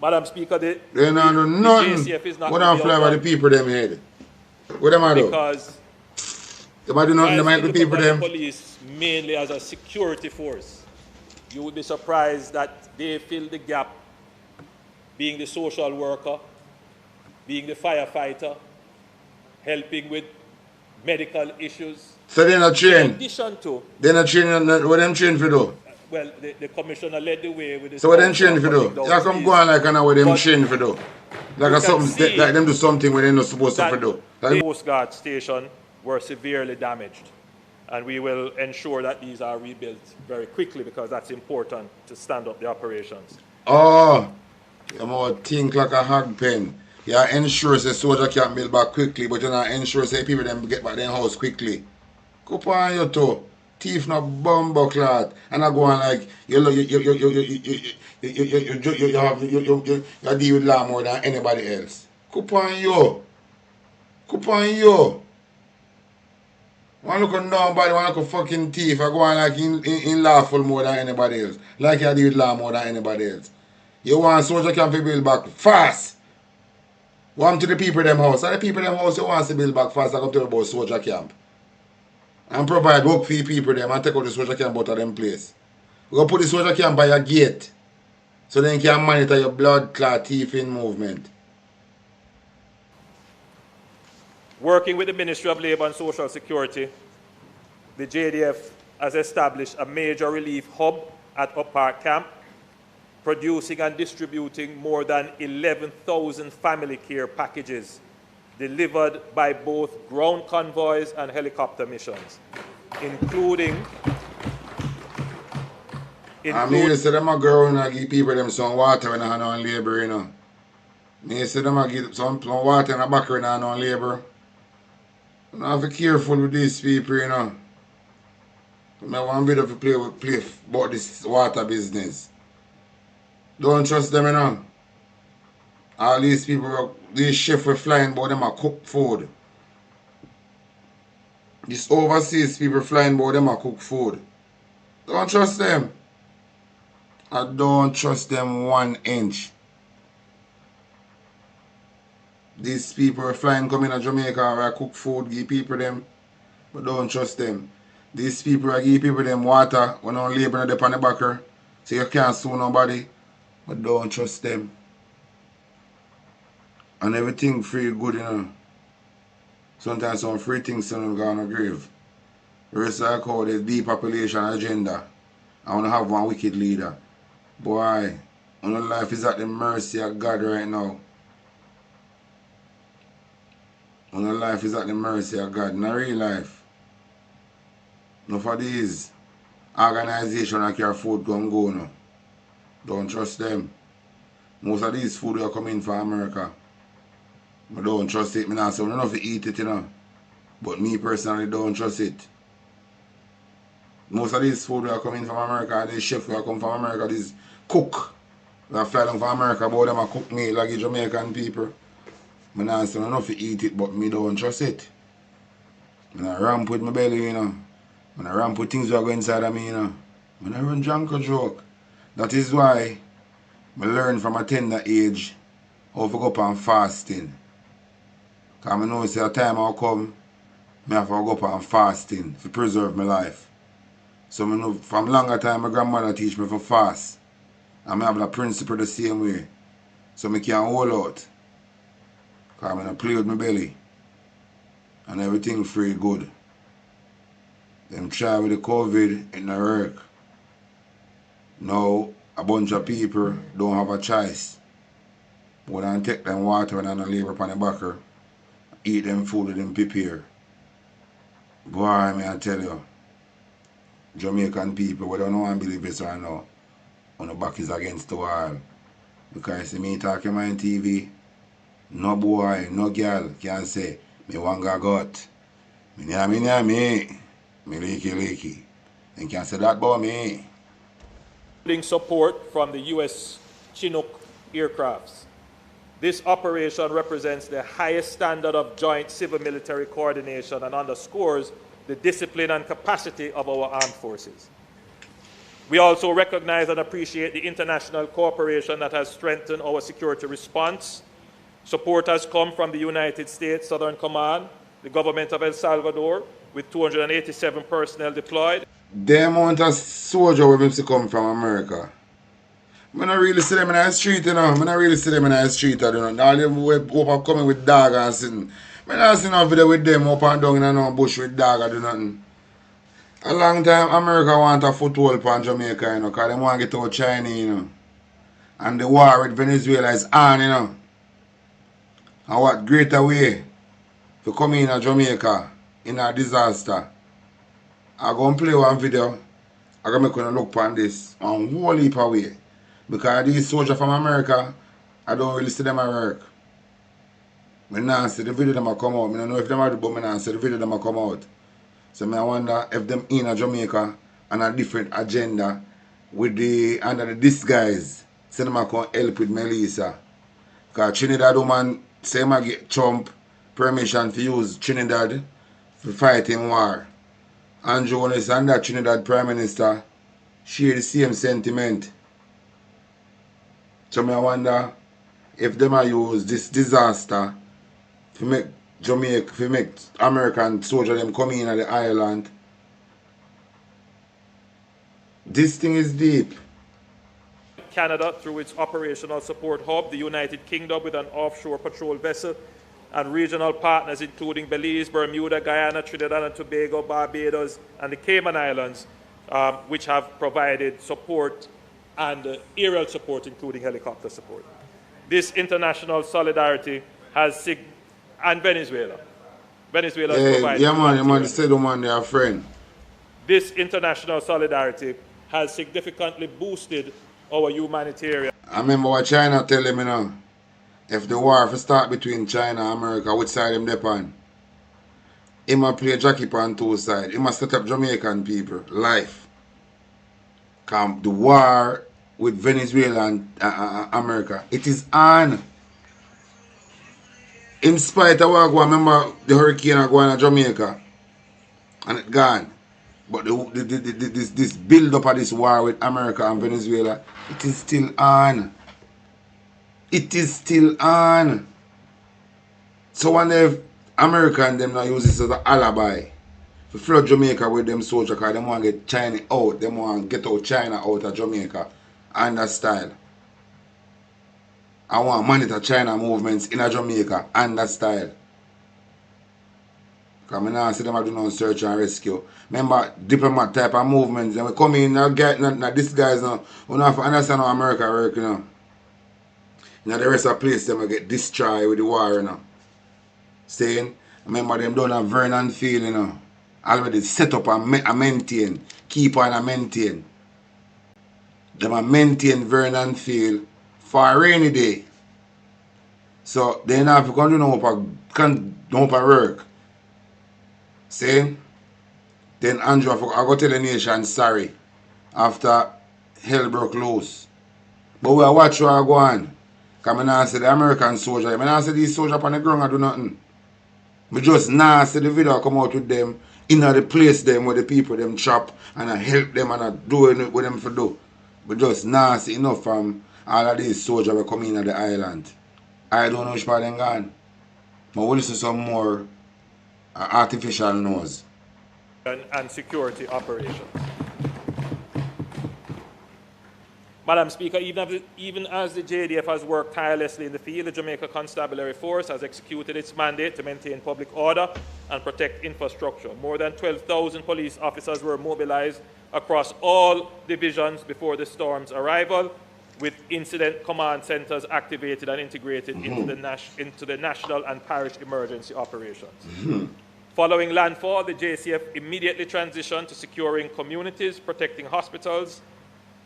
Madam Speaker, they not do nothing. The JCF is not what don't fly by the people them head. What them do? Because they might do nothing, they might the people them. Police mainly as a security force. You would be surprised that they fill the gap being the social worker, being the firefighter, helping with medical issues. So they're not In trained. addition to, They're not trained. What them trained for do? well, the commissioner led the way with this So what them council trained for cutting do? down Yeah, come go fees. on like I know what them But trained for do. Like you a can something, see like them do something when they're not supposed to that for do. the Like, Coast Guard station were severely damaged. And we will ensure that these are rebuilt very quickly because that's important to stand up the operations. oh, you more think like a hog pen. You ensure the soldier can build back quickly, but you not ensure say people them get back their house quickly. Go on you too. Thief no bumbo clot. And I go on like you deal with law more than anybody else. Go on you. Go on you. One look at nobody, one look at fucking thief. I go on like in lawful more than anybody else. Like you deal with law more than anybody else. You want soldier camp to build back fast. Want to the people them house. And the people them house you want to build back fast. I come to about soldier camp. And provide work for the people them and take out the soldier camp out of them place. We go put the soldier camp by your gate. So then you can monitor your blood clot thieving movement. Working with the Ministry of Labour and Social Security, the JDF has established a major relief hub at Up Park Camp, producing and distributing more than 11,000 family care packages delivered by both ground convoys and helicopter missions, including I mean, say them a girl and give people them some water when they have on labor, you know. Me say them a give some water in the back when they have on labor. You have to be careful with these people, you know. I want bit of play about this water business. Don't trust them, you know. All these people, these chefs were flying about them a cook food. These overseas people flying about them a cook food. Don't trust them. I don't trust them 1 inch. These people are flying coming to Jamaica where I cook food, give people them, but don't trust them. These people are give people them water when on labor on the backer, so you can't sue nobody, but don't trust them. And everything free good, you know. Sometimes some free things don't go on the grave. The rest of the call is depopulation agenda. I want to have one wicked leader. Boy, our life is at the mercy of God right now. Our life is at the mercy of God. In real life. Not for these organizations that carry food come go now. Don't trust them. Most of these food are coming from America. I don't trust it. I not say I don't know if you eat it, you know. But me personally don't trust it. Most of these food are coming from America. These chefs who are come from America, these cook that fly down from America, about them a cook meal like the Jamaican people. I not say I don't know if you eat it, but me don't trust it. I not ramp with my belly, you know. I not ramp with things that go inside of me, you know. I not run drunk or joke. That is why I learn from a tender age how to go up on fasting. Because I know it's a time will come, I have to go up on fasting to preserve my life. So I know from longer time my grandmother teach me to fast. And I have the principle the same way. So I can hold out. Because I play with my belly. And everything free good. Them try with the COVID, it not work. Now a bunch of people don't have a choice. But then take them water and then labor upon the backer. Eat them food and them prepare. Boy, may I tell you, Jamaican people, we don't know and believe this right now, on the back is against the wall. Because see me talking on TV, no boy, no girl can say, me want go got. Me leaky. And can say that about me. Including support from the U.S. Chinook aircrafts. This operation represents the highest standard of joint civil-military coordination and underscores the discipline and capacity of our armed forces. We also recognize and appreciate the international cooperation that has strengthened our security response. Support has come from the United States Southern Command, the government of El Salvador, with 287 personnel deployed. The amount of soldier will come from America. I don't really see them in the street, you know. I don't really see them in the street, you know. All them who are coming with dog and sitting. I don't see no video with them up and down in no bush with dog or do nothing. A long time America want a foothold upon Jamaica, you know, because they want to get out China, you know. And the war with Venezuela is on, you know. And what greater way to come in Jamaica in a disaster. I go and play one video. I go make you look upon this on whole heap of way. Because these soldiers from America, I don't really see them at work. I don't see the video them come out. I don't know if them are, but I don't see the video them come out. So I wonder if them in Jamaica on a different agenda with the under the disguise. So them come help with Melissa. Because Trinidad woman say I get Trump permission to use Trinidad for fighting war. And Jonas and that Trinidad Prime Minister share the same sentiment. So I wonder if them use this disaster to make Jamaica, to make American soldiers them come in at the island. This thing is deep. Canada through its operational support hub, the United Kingdom with an offshore patrol vessel, and regional partners including Belize, Bermuda, Guyana, Trinidad and Tobago, Barbados, and the Cayman Islands, which have provided support and aerial support, including helicopter support. This international solidarity has and Venezuela. Venezuela has provided. Yeah, man, you man said the man they are friend. This international solidarity has significantly boosted our humanitarian. I remember what China tell them, you know, if the war if start between China and America, which side him depend? He must play jockey on two sides. He must set up Jamaican people, life. Come the war with Venezuela and America, it is on. In spite of what I remember the hurricane going to Jamaica and it gone. But this build up of this war with America and Venezuela, it is still on. It is still on. So when if America and them now use this as an alibi to flood Jamaica with them soldiers because they want to get China out, they want to get out China out of Jamaica and that style. I want to monitor China movements in Jamaica and that style. Because I now see them do no search and rescue. Remember, diplomat type of movements, and we come in and get this guys now, we don't have to understand how America work, you know. Now the rest of the place them will get destroyed with the war, you know. Saying, remember them done a Vernon Field, you know. Already set up and maintain, keep on and maintain. Them a maintain Vernon Field for a rainy day. So they now have to do no work. Saying, then Andrew, I go tell the nation sorry after hell broke loose. But we watch where I go on. Because I not see the American soldier. I not see these soldiers on the ground and do nothing. I just now see the video come out with them in the place them where the people them chop and I help them and I do what them for do. But just now see enough from all of these soldiers who come in at the island. I don't know which part them gone. But we'll listen to some more artificial nose. And security operations. Madam Speaker, even as the JDF has worked tirelessly in the field, the Jamaica Constabulary Force has executed its mandate to maintain public order and protect infrastructure. More than 12,000 police officers were mobilized across all divisions before the storm's arrival, with incident command centers activated and integrated into the national and parish emergency operations. Following landfall, the JCF immediately transitioned to securing communities, protecting hospitals,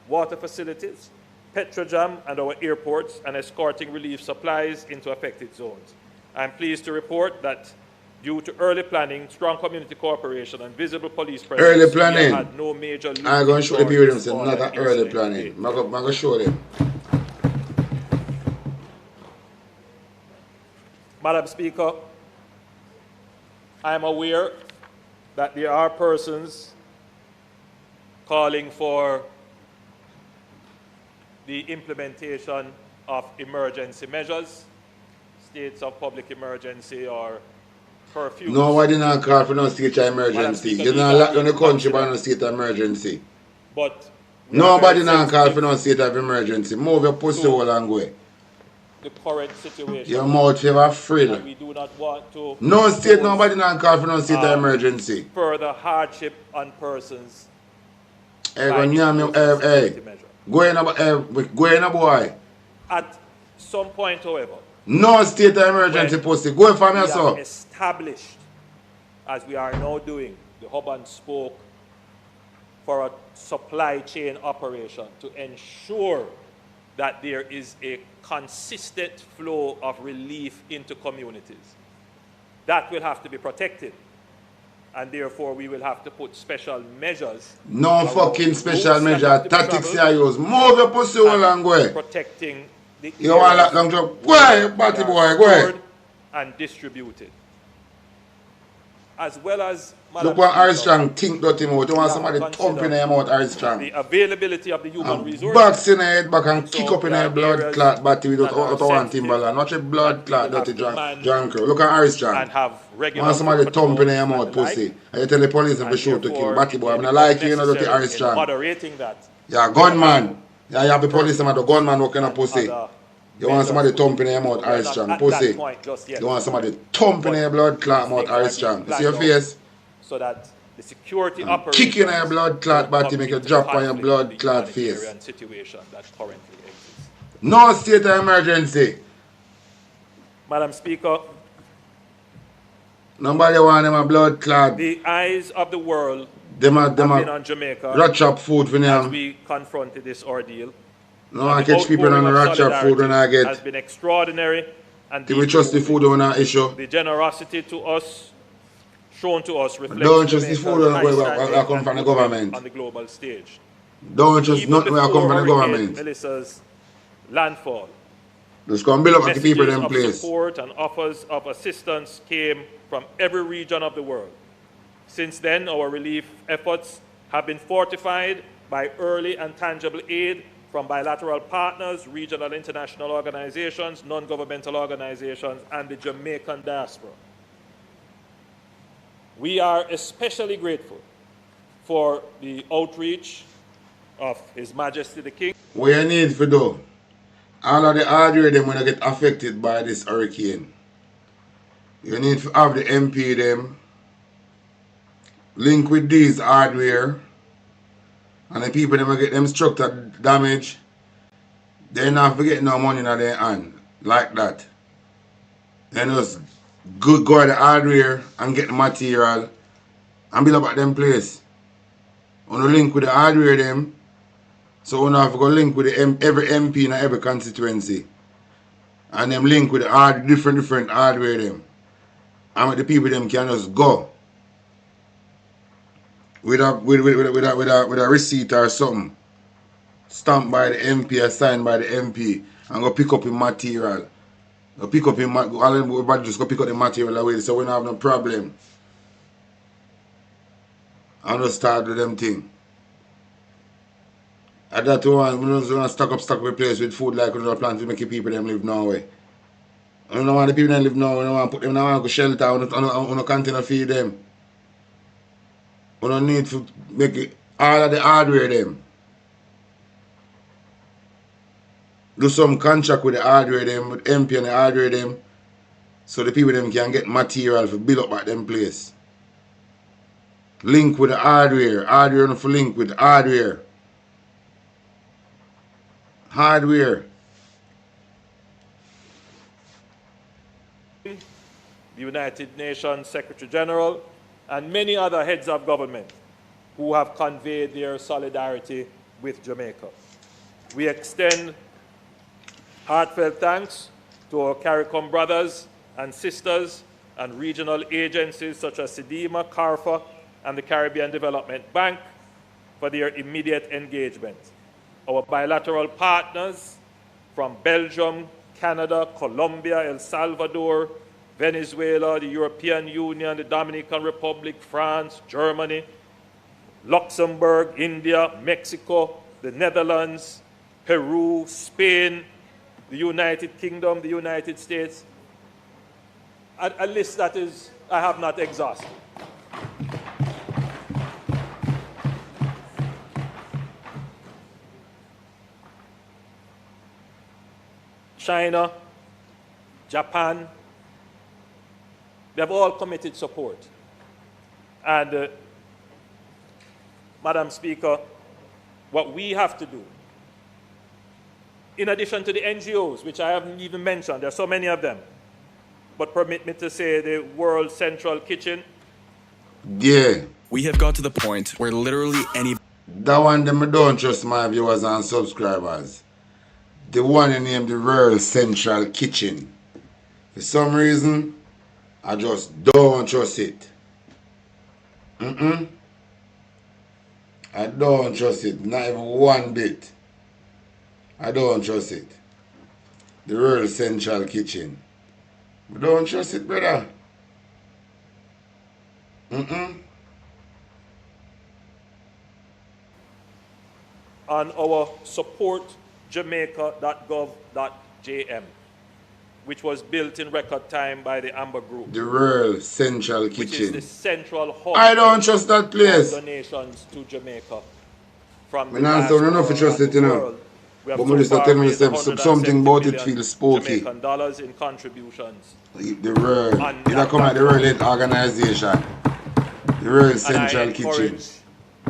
water facilities, petrojam and our airports, and escorting relief supplies into affected zones. I am pleased to report that due to early planning, strong community cooperation, and visible police presence, early planning. we had no major. I'm going to show the people them not an early planning. I'm going to show them. Madam Speaker, I am aware that there are persons calling for the implementation of emergency measures, states of public emergency or curfew. Nobody not call for no state of emergency. You're not locked down the country by no state of emergency. But nobody not call for no state of emergency. Move your pussy hole and go. the current situation. Your mouth ever frill. And we do not want to No state, impose, nobody not call for no state of emergency. further hardship on persons Hey, by go nyam imposing a security measure. Go in a boy. At some point, however, No state of emergency when pussy. Go for me, we have sir. established, as we are now doing, the hub and spoke for a supply chain operation to ensure that there is a consistent flow of relief into communities. That will have to be protected. And therefore, we will have to put special measures. No fucking special routes that measure. have to be Tactics you traveled use. Move your pussy hole and go. protecting the You want areas that long job? Go where ahead, batty they boy, are go ahead. stored and distributed. As well as, Look what Armstrong think dirty mouth. You want somebody thumping in your mouth, Armstrong. the availability of the human resources. Box in the head back and So kick up in there the are blood areas clot batty with that are out one sensitive Timberland. Watch a blood that clot we will dirty have to man John Crow. Look at Armstrong. and have regular Want somebody foot thumping in patrols your and mouth, the like. pussy. And you tell the police if they And shoot to kill. therefore, Batty it boy, will I'm not become like you know dirty necessary in Armstrong. moderating that. Yeah, gunman. Yeah, you have the police man, the gunman working on pussy. You want somebody thumping in your mouth, Armstrong, pussy. You want somebody thumping in your blood clot mouth, Armstrong. You see your face? So that the security And operations kicking in your blood clot don't body come make you into drop on your conflict blood with the clot face. humanitarian situation that currently exists. No state of emergency. Madam Speaker, Nobody want them a blood clot. the eyes of the world Them have been a on Jamaica rat chop food for as them. we confronted this ordeal. No, I And the catch people on the outpouring of rat chop food when I solidarity has get. been extraordinary and Do we trust the deeply food on our issue? the generosity to us, shown to us, reflects Don't trust the Jamaica's food on high where standing I come from the and goodwill government. on the global stage. Don't trust Even nothing where I come before from the Hurricane government. Melissa's landfall, Just come build up the people messages in of place. support and offers of assistance came from every region of the world. Since then, our relief efforts have been fortified by early and tangible aid from bilateral partners, regional and international organizations, non-governmental organizations, and the Jamaican diaspora. We are especially grateful for the outreach of His Majesty the King. What you need to do, all of the hardware them when they get affected by this hurricane, you need to have the MP them link with these hardware, and the people them will get them structure damage, they not forget no money in their hand like that. Then just go to the hardware and get the material and build up at them place. On the link with the hardware them, so we have to go link with the every MP in every constituency. And them link with the different hardware them. And with the people them can just go. With a receipt or something. Stamped by the MP or signed by the MP. And go pick up the material. Go pick up everybody just go pick up the material away so we don't have no problem. And just start with them thing. At that one, we don't want to stock up replace with food like we don't plan to make the people them live now way. We don't want the people them live now, we don't want to put them in a shelter, we don't continue to feed them. We don't need to make it all of the hardware them. Do some contract with the hardware them, with MP and the hardware them, so the people them can get material to build up at them place. Link with the hardware not for link with hardware. Hardware. The United Nations Secretary General, and many other heads of government who have conveyed their solidarity with Jamaica. We extend heartfelt thanks to our CARICOM brothers and sisters and regional agencies such as SEDIMA, CARFA, and the Caribbean Development Bank for their immediate engagement. Our bilateral partners from Belgium, Canada, Colombia, El Salvador, Venezuela, the European Union, the Dominican Republic, France, Germany, Luxembourg, India, Mexico, the Netherlands, Peru, Spain, the United Kingdom, the United States. A list that is, I have not exhausted. China, Japan, they have all committed support. And, Madam Speaker, what we have to do, in addition to the NGOs, which I haven't even mentioned, there are so many of them, but permit me to say the World Central Kitchen. Yeah. We have got to the point where literally any... That one them I don't trust my viewers and subscribers. The one you name the World Central Kitchen. For some reason, I just don't trust it. I don't trust it, not even one bit. I don't trust it. The World Central Kitchen. I don't trust it, brother. On our supportjamaica.gov.jm, which was built in record time by the Amber Group. The World Central Kitchen. Which is the central hub. I don't trust that place. Donations to Jamaica from the I don't know if I trust it, you know. But I just tell me something about it feels spooky. Jamaican dollars in contributions. The World, it come at the World Health Organization. The World Central Kitchen.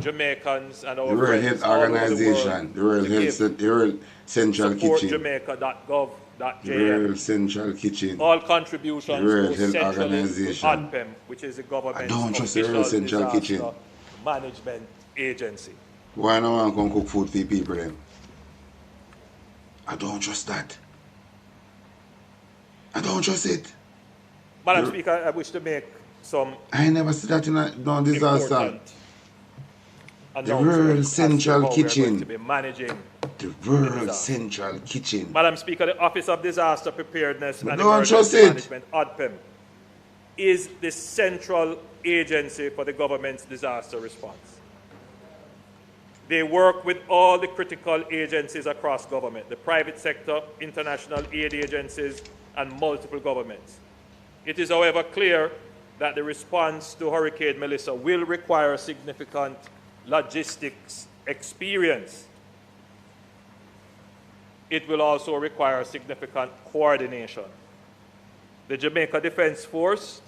Jamaicans and our the World Health Organization. The World Central Kitchen. Jamaica.gov.jm. The World Central Kitchen. All contributions the World go Health Organization. to ODPEM, which is the government's official disaster management agency. Why no one can cook food for people then? I don't trust that. I don't trust it. Madam Speaker, I wish to make some... I never see that in a disaster. The World Central Kitchen. To be managing the World Central Kitchen. Madam Speaker, the Office of Disaster Preparedness and Emergency Management, ODPEM, is the central agency for the government's disaster response. They work with all the critical agencies across government, the private sector, international aid agencies, and multiple governments. It is, however, clear that the response to Hurricane Melissa will require significant logistics experience. It will also require significant coordination. The Jamaica Defense Force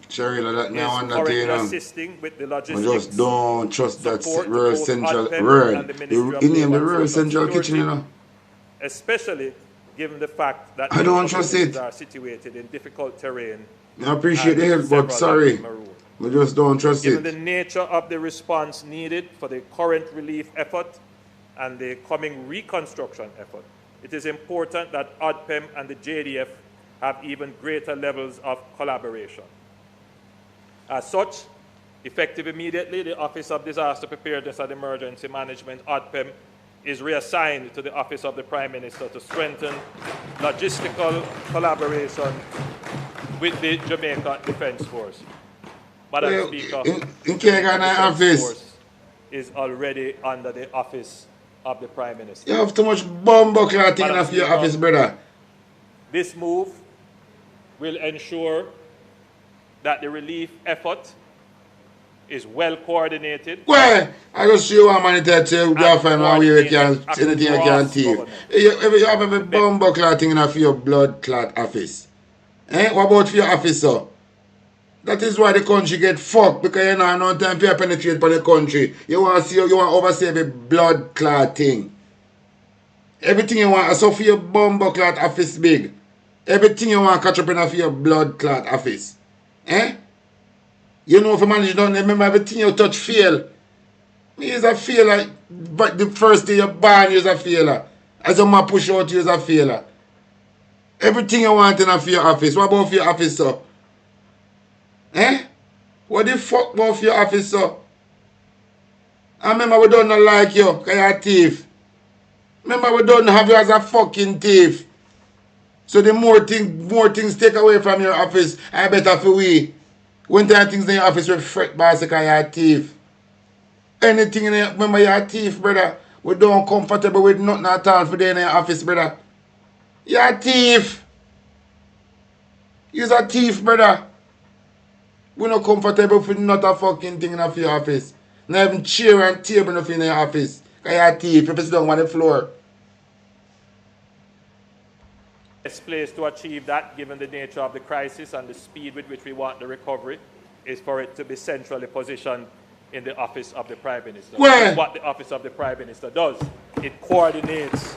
is currently assisting with the logistics. I just don't trust that World Central World. You name the World Central Kitchen, you know. Especially given the fact that I don't trust it. Are situated in difficult terrain. I appreciate the help, but sorry. I just don't trust it. Given the nature of the response needed for the current relief effort and the coming reconstruction effort, it is important that ODPEM and the JDF have even greater levels of collaboration. As such, effective immediately, the Office of Disaster Preparedness and Emergency Management, ODPEM, is reassigned to the Office of the Prime Minister to strengthen logistical collaboration with the Jamaica Defense Force. Madam Speaker, the Defense Force is already under the Office of the Prime Minister. You have too much bomb clotting in your office, brother. This move will ensure that the relief effort is well coordinated. Well, I just show you one man tell you find one way you can anything you can take. You have a bomb clotting in your blood clot office. What about for your officer? That is why the country get fucked, because you know no time for you penetrate for the country. You want to see, you want to oversee the blood clot thing. Everything you want, so for your bomb clot office big. Everything you want to catch up in for your blood clot office. You know if you manage down, remember everything you touch fail. Me is a failure, but the first day you're born you is a failure. As a man push out you is a failure. Everything you want in for your office. What about for your officer? What the fuck about for your officer? I remember we don't like you, because you're a thief. Remember we don't have you as a fucking thief. So the more things take away from your office, I better for we. When time things in your office we fret because you're a thief. Anything in your, remember you're a thief, brother. We don't comfortable with nothing at all for in your office, brother. You're a thief. You're a thief, brother. We're not comfortable with not a fucking thing in your office. Not even chair and table in your office. Because you're a thief. You sit down on the floor. best place to achieve that, given the nature of the crisis and the speed with which we want the recovery, is for it to be centrally positioned in the office of the Prime Minister. Where? Which is what the office of the Prime Minister does. It coordinates.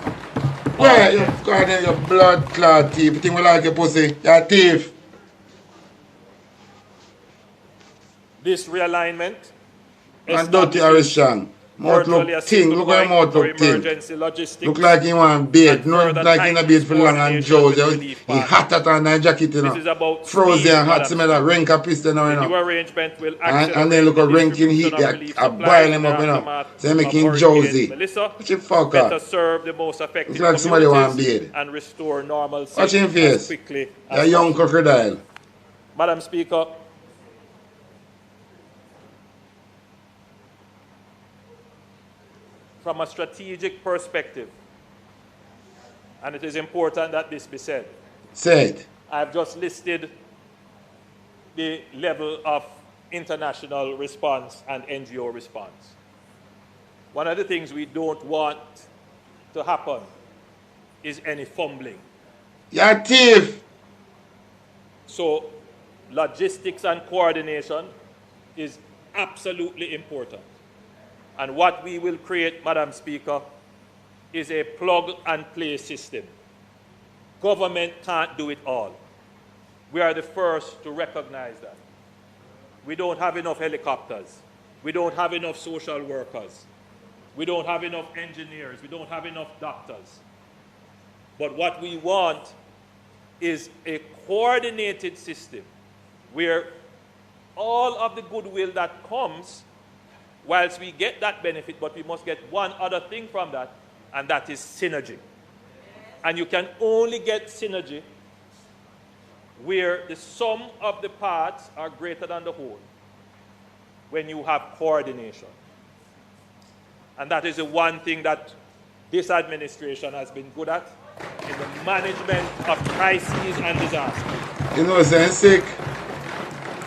Where? You coordinate your blood clot thief. You think we like your pussy? You're a thief. This realignment And dirty Harrison. Mouth look ting. Look how your mouth look ting. Look like you want beard. No, like you in a beard for long and Joe's. He hot at on that jacket, you know. Frozen and hot, some of that rank a piston now, you know. And then look a rank in heat. I boil him up, you know. So make him Josie. What you fuck up? Look like somebody want beard. And restore normalcy. Watch him face. You're a young crocodile. Madam Speaker, from a strategic perspective, and it is important that this be said. Say it. I've just listed the level of international response and NGO response. One of the things we don't want to happen is any fumbling. You're a thief. So logistics and coordination is absolutely important. And what we will create, Madam Speaker, is a plug-and-play system. Government can't do it all. We are the first to recognize that. We don't have enough helicopters. We don't have enough social workers. We don't have enough engineers. We don't have enough doctors. But what we want is a coordinated system where all of the goodwill that comes, whilst we get that benefit, but we must get one other thing from that, and that is synergy. And you can only get synergy where the sum of the parts are greater than the whole, when you have coordination. And that is the one thing that this administration has been good at in the management of crises and disasters. You know, saying sick.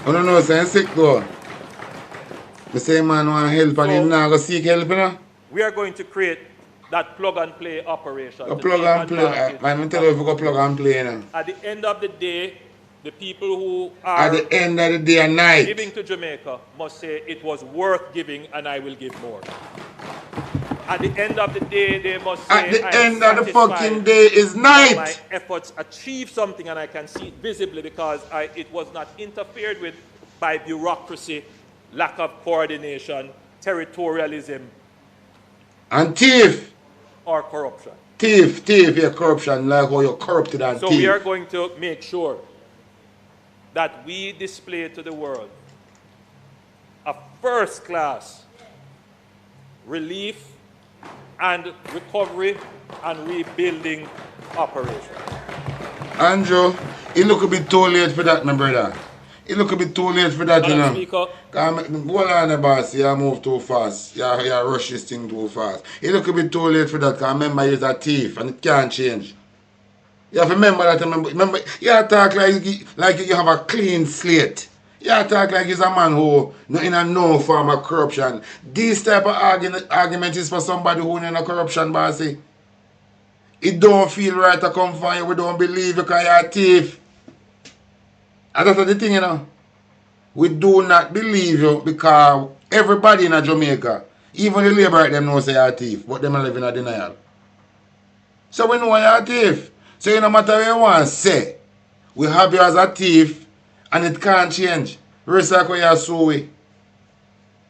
You don't know, saying sick though. The same man want help and he's not going to seek help, you know? We are going to create that plug-and-play operation. A plug and play. I'm tell you if you go plug and play, you know. At the end of the day, the people who are at the end of the day and night giving to Jamaica must say it was worth giving and I will give more. At the end of the day, they must say at the end of the fucking day is night. My efforts achieve something and I can see it visibly because it was not interfered with by bureaucracy, lack of coordination, territorialism, and thief. Or corruption. Thief, yeah, corruption, like how you're corrupted and so thief. We are going to make sure that we display to the world a first-class relief and recovery and rebuilding operation. Andrew, it look a bit too late for that, my brother. It look a bit too late for that, Madam you Speaker, know. Go on, boss. You move too fast. You rush this thing too fast. It look a bit too late for that, because remember you're a thief and it can't change. You have to remember that. Remember, you talk like you have a clean slate. You talk like you're a man who in a no form of corruption. This type of argument is for somebody who in a corruption, bossy. It don't feel right to come from you. We don't believe you because you're a thief. And that's the thing, you know. We do not believe you because everybody in Jamaica, even the labor, them know say you're a thief, but them are living in denial. So we know you're a thief. So no matter what you want to say, we have you as a thief and it can't change. Recycle your soul.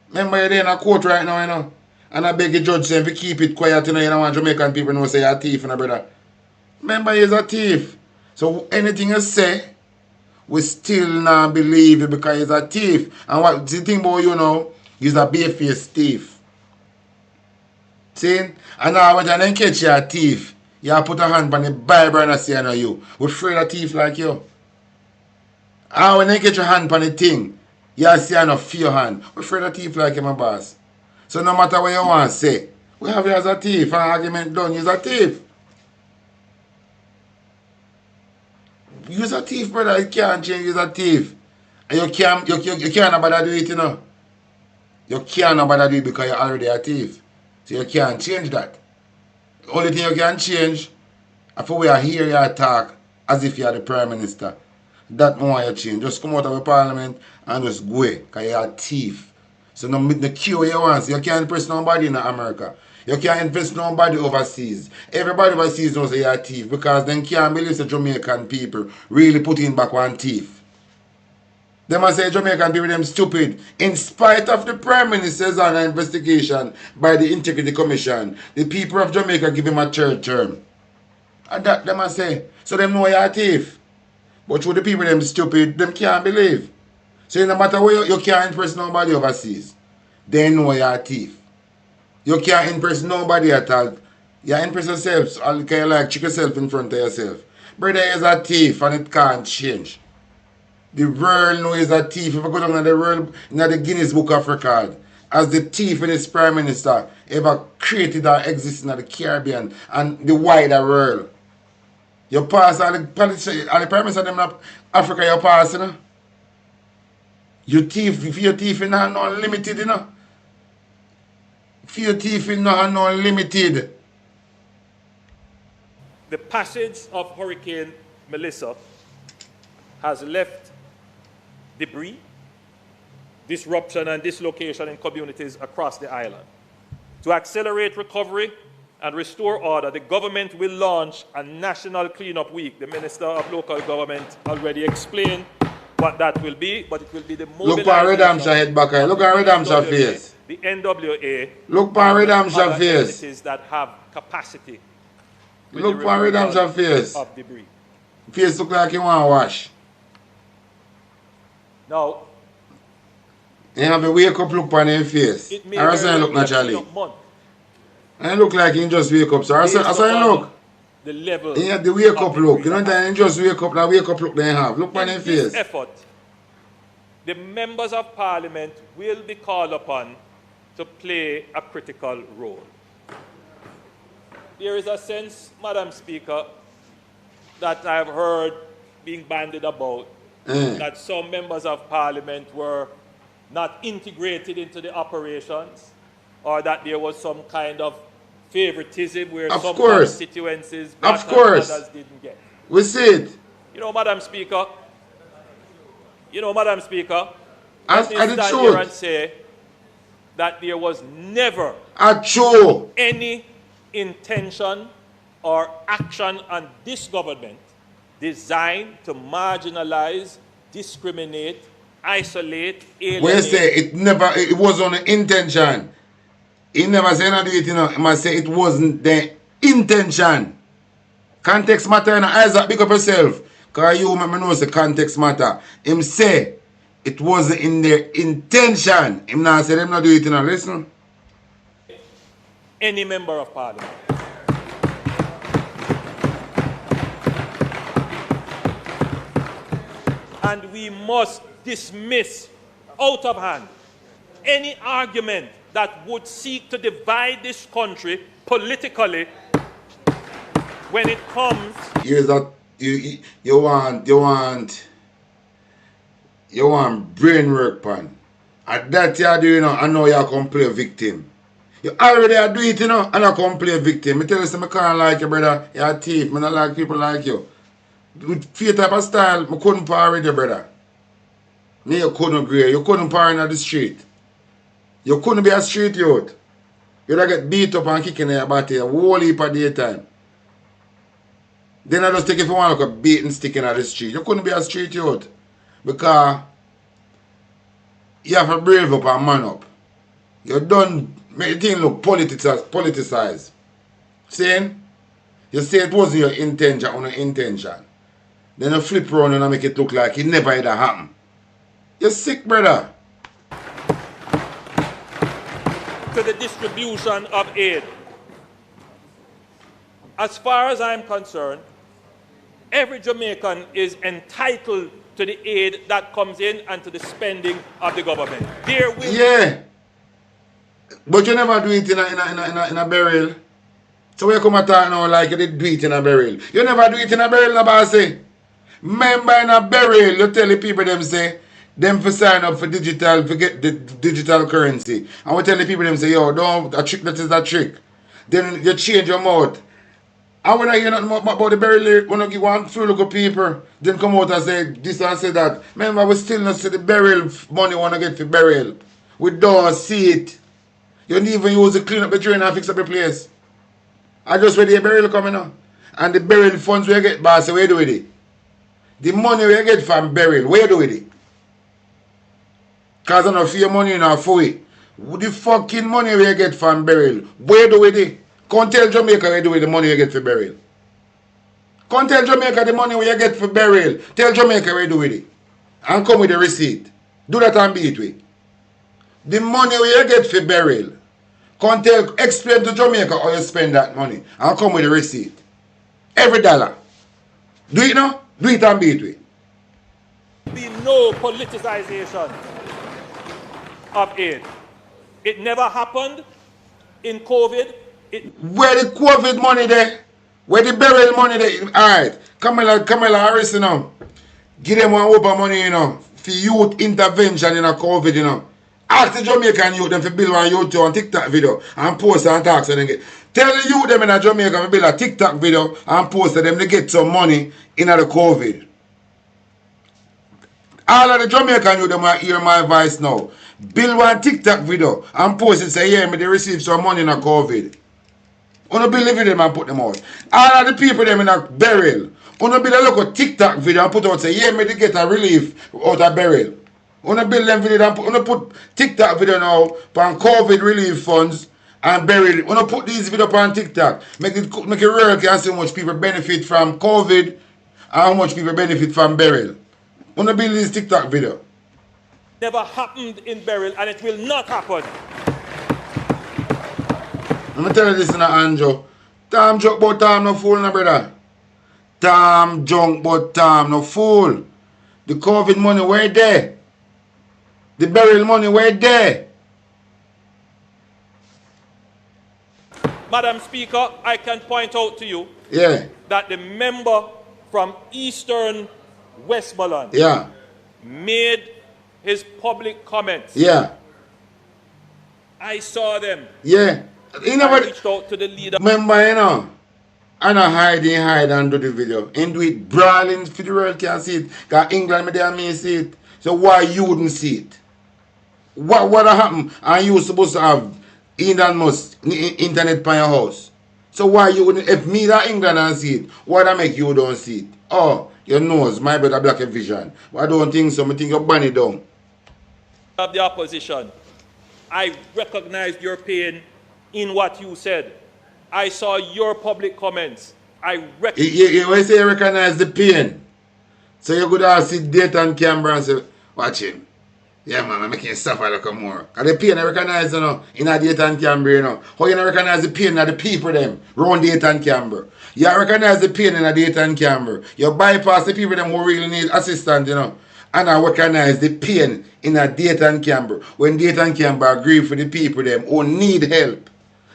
Remember you're there in a court right now, you know. And I beg the judge saying if you keep it quiet, you know, you don't want Jamaican people to know say you're a thief, you know, brother. Remember you're a thief. So anything you say, we still not believe you because he's a thief. And what the thing about you now, he's a bare-faced thief. See? And now when you catch you a thief, you put a hand on the Bible and say, I know you. We're afraid of a thief like you. And when you get your hand on the thing, you say, I know fear your hand. We're afraid of a thief like you, my boss. So no matter what you want to say, we have you as a thief. And argument done, you're a thief. You're a thief, brother. You can't change. You're a thief. And you can't nobody do it, you know. You can't nobody do it because you're already a thief. So you can't change that. The only thing you can change, after we are here, you talk as if you're the Prime Minister. That more you change. Just come out of the Parliament and just go away, because you're a thief. So no cure you want. You can't impress nobody in America. You can't invest nobody overseas. Everybody overseas knows you're a thief, because they can't believe the Jamaican people really put in back one thief. They must say Jamaican people them stupid. In spite of the Prime Minister's on an investigation by the Integrity Commission, the people of Jamaica give him a third term. And that they must say. So them know you're a thief. But through the people them stupid, them can't believe. So no matter where you can't impress nobody overseas. They know you're a thief. You can't impress nobody at all. You impress yourself. All you like check yourself in front of yourself. Brother is a thief and it can't change. The world knows a thief. If I go down in the world, in the Guinness Book of Record, as the thief and his Prime Minister ever created or existed in the Caribbean and the wider world. You pass all the politicians, all the Prime Minister them in Africa, you pass, you know. You thief, if you're thieving, you're not unlimited, you know. If you're thieving, you're not unlimited. The passage of Hurricane Melissa has left debris, disruption and dislocation in communities across the island. To accelerate recovery and restore order, the government will launch a national cleanup week. The Minister of Local Government already explained what that will be, but it will be the mobilization. Look at Redemption head back here. Look at Redemption face. The NWA. Look at Redemption face. Entities that have capacity. Look at Redemption face. Of debris. Face look like you want to wash. Now, you have a wake up look on your face. It may I say look naturally. And look like you just wake up. So I say look. The level. You have the wake up look. You know that you just wake up. That wake up look they have. Look on your face. In this effort, the members of Parliament will be called upon to play a critical role. There is a sense, Madam Speaker, that I've heard being bandied about that some members of Parliament were not integrated into the operations, or that there was some kind of favoritism where some constituencies got and others didn't get. We see it. You know, Madam Speaker, I stand here and say that there was never any intention or action on this government designed to marginalize, discriminate, isolate, alienate. When you say it was on the intention. He never say not do it, you know. He must say it wasn't the intention. Context matter, and Isaac, big up yourself. Because you make me know the context matter. Him say it wasn't in their intention. Him not say them not do it, you know. Listen. Any member of Parliament. And we must dismiss out of hand any argument that would seek to divide this country politically when it comes. Here's that you want brain work, pan. And that you do, you know, I know you come play a victim. You already do it, you know, and I come play a victim. I tell you something, I can't like you, brother. You're a thief. I don't like people like you. With fear type of style, I couldn't par with you, brother. Me, you couldn't agree. You couldn't par in the street. You couldn't be a street youth. You'd get beat up and kicking in your body a whole heap of daytime. Then I just take if you want like a beat and stick in the street. You couldn't be a street youth. Because you have to brave up and man up. You don't make the thing look politicized. Saying? You say it wasn't your intention or no intention. Then you flip around and make it look like it never ever happened. You're sick, brother. To the distribution of aid. As far as I'm concerned, every Jamaican is entitled to the aid that comes in and to the spending of the government. Yeah. But you never do it in a burial. So when you come and talk now like you did do it in a burial. You never do it in a burial, no bossy. Remember in a burial, you tell the people them say, them for sign up for digital, forget the digital currency. And we tell the people them say, yo, don't, a trick that is a trick. Then you change your mouth. And when I hear nothing about the burial lyric, when I give one few little people, then come out and say this and say that. Remember, we still not see the burial money when I get for burial. We don't see it. You don't even use to clean up the drain and fix up the place. I just where the burial coming now. And the burial funds we get, boss, where you do with it? The money we get from burial, where you do with it? Because I don't feel money in our for it. The fucking money we get from burial, where you do with it? Come tell Jamaica where you do with the money you get for burial. Come tell Jamaica the money you get for burial. Tell Jamaica where you do with it. And come with the receipt. Do that and beat with. The money you get for burial. Come tell, explain to Jamaica how you spend that money. And come with the receipt. Every dollar. Do it now. Do it and beat with. Be no politicization of aid. It never happened in COVID. Where the COVID money there? Where the burial money there? Alright. Kamala Harris, you know. Give them one open money, you know. For youth intervention in a COVID, you know. Ask the Jamaican youth them to build one YouTube and TikTok video and post and talk so they get. Tell the youth them in a Jamaica to build a TikTok video and post to them to get some money in the COVID. All of the Jamaican youth them hear my voice now. Build one TikTok video and post it say, yeah, me they receive some money in a COVID. Wanna believe in them and put them out. All of the people them in a burial. Wanna build a local TikTok video and put out say, yeah, me they get a relief out of burial. Wanna build them video and wanna put TikTok video now on COVID relief funds and burial. Wanna put these video on TikTok. Make it real can see how much people benefit from COVID and how much people benefit from burial. Wanna build this TikTok video. Never happened in burial and it will not happen. Let me tell you this now, Andrew. Tom joke but Tom no fool, no brother. Tom junk but Tom no fool. The COVID money where there? The burial money where there? Madam Speaker, I can point out to you that the member from Eastern Westmoreland made his public comments. I saw them. You know what? I reached out to the leader. Remember, you know, I don't hide and do the video. And do it brawling for the world can see it. Because England, me there, me see it. So why you wouldn't see it? What happened? And you were supposed to have Elon Musk internet by your house. So why you wouldn't, if me that England and see it, why that make you don't see it? Oh, your nose, my brother black vision. But I don't think so, I think you're bunny down. Of the opposition, I recognized your pain in what you said. I saw your public comments. When you say you recognize the pain, so you could have sit data on camera and say, watch him. Yeah, man, I'm making you suffer like a more. And the pain I recognize, you know, in a data on camera, you know. How you recognize the pain of the people, them, around data on camera. You recognize the pain in a data on camera. You bypass the people, them, who really need assistance, you know. And I recognize the pain in a data on camera. When data on camera agree for the people, them, who need help.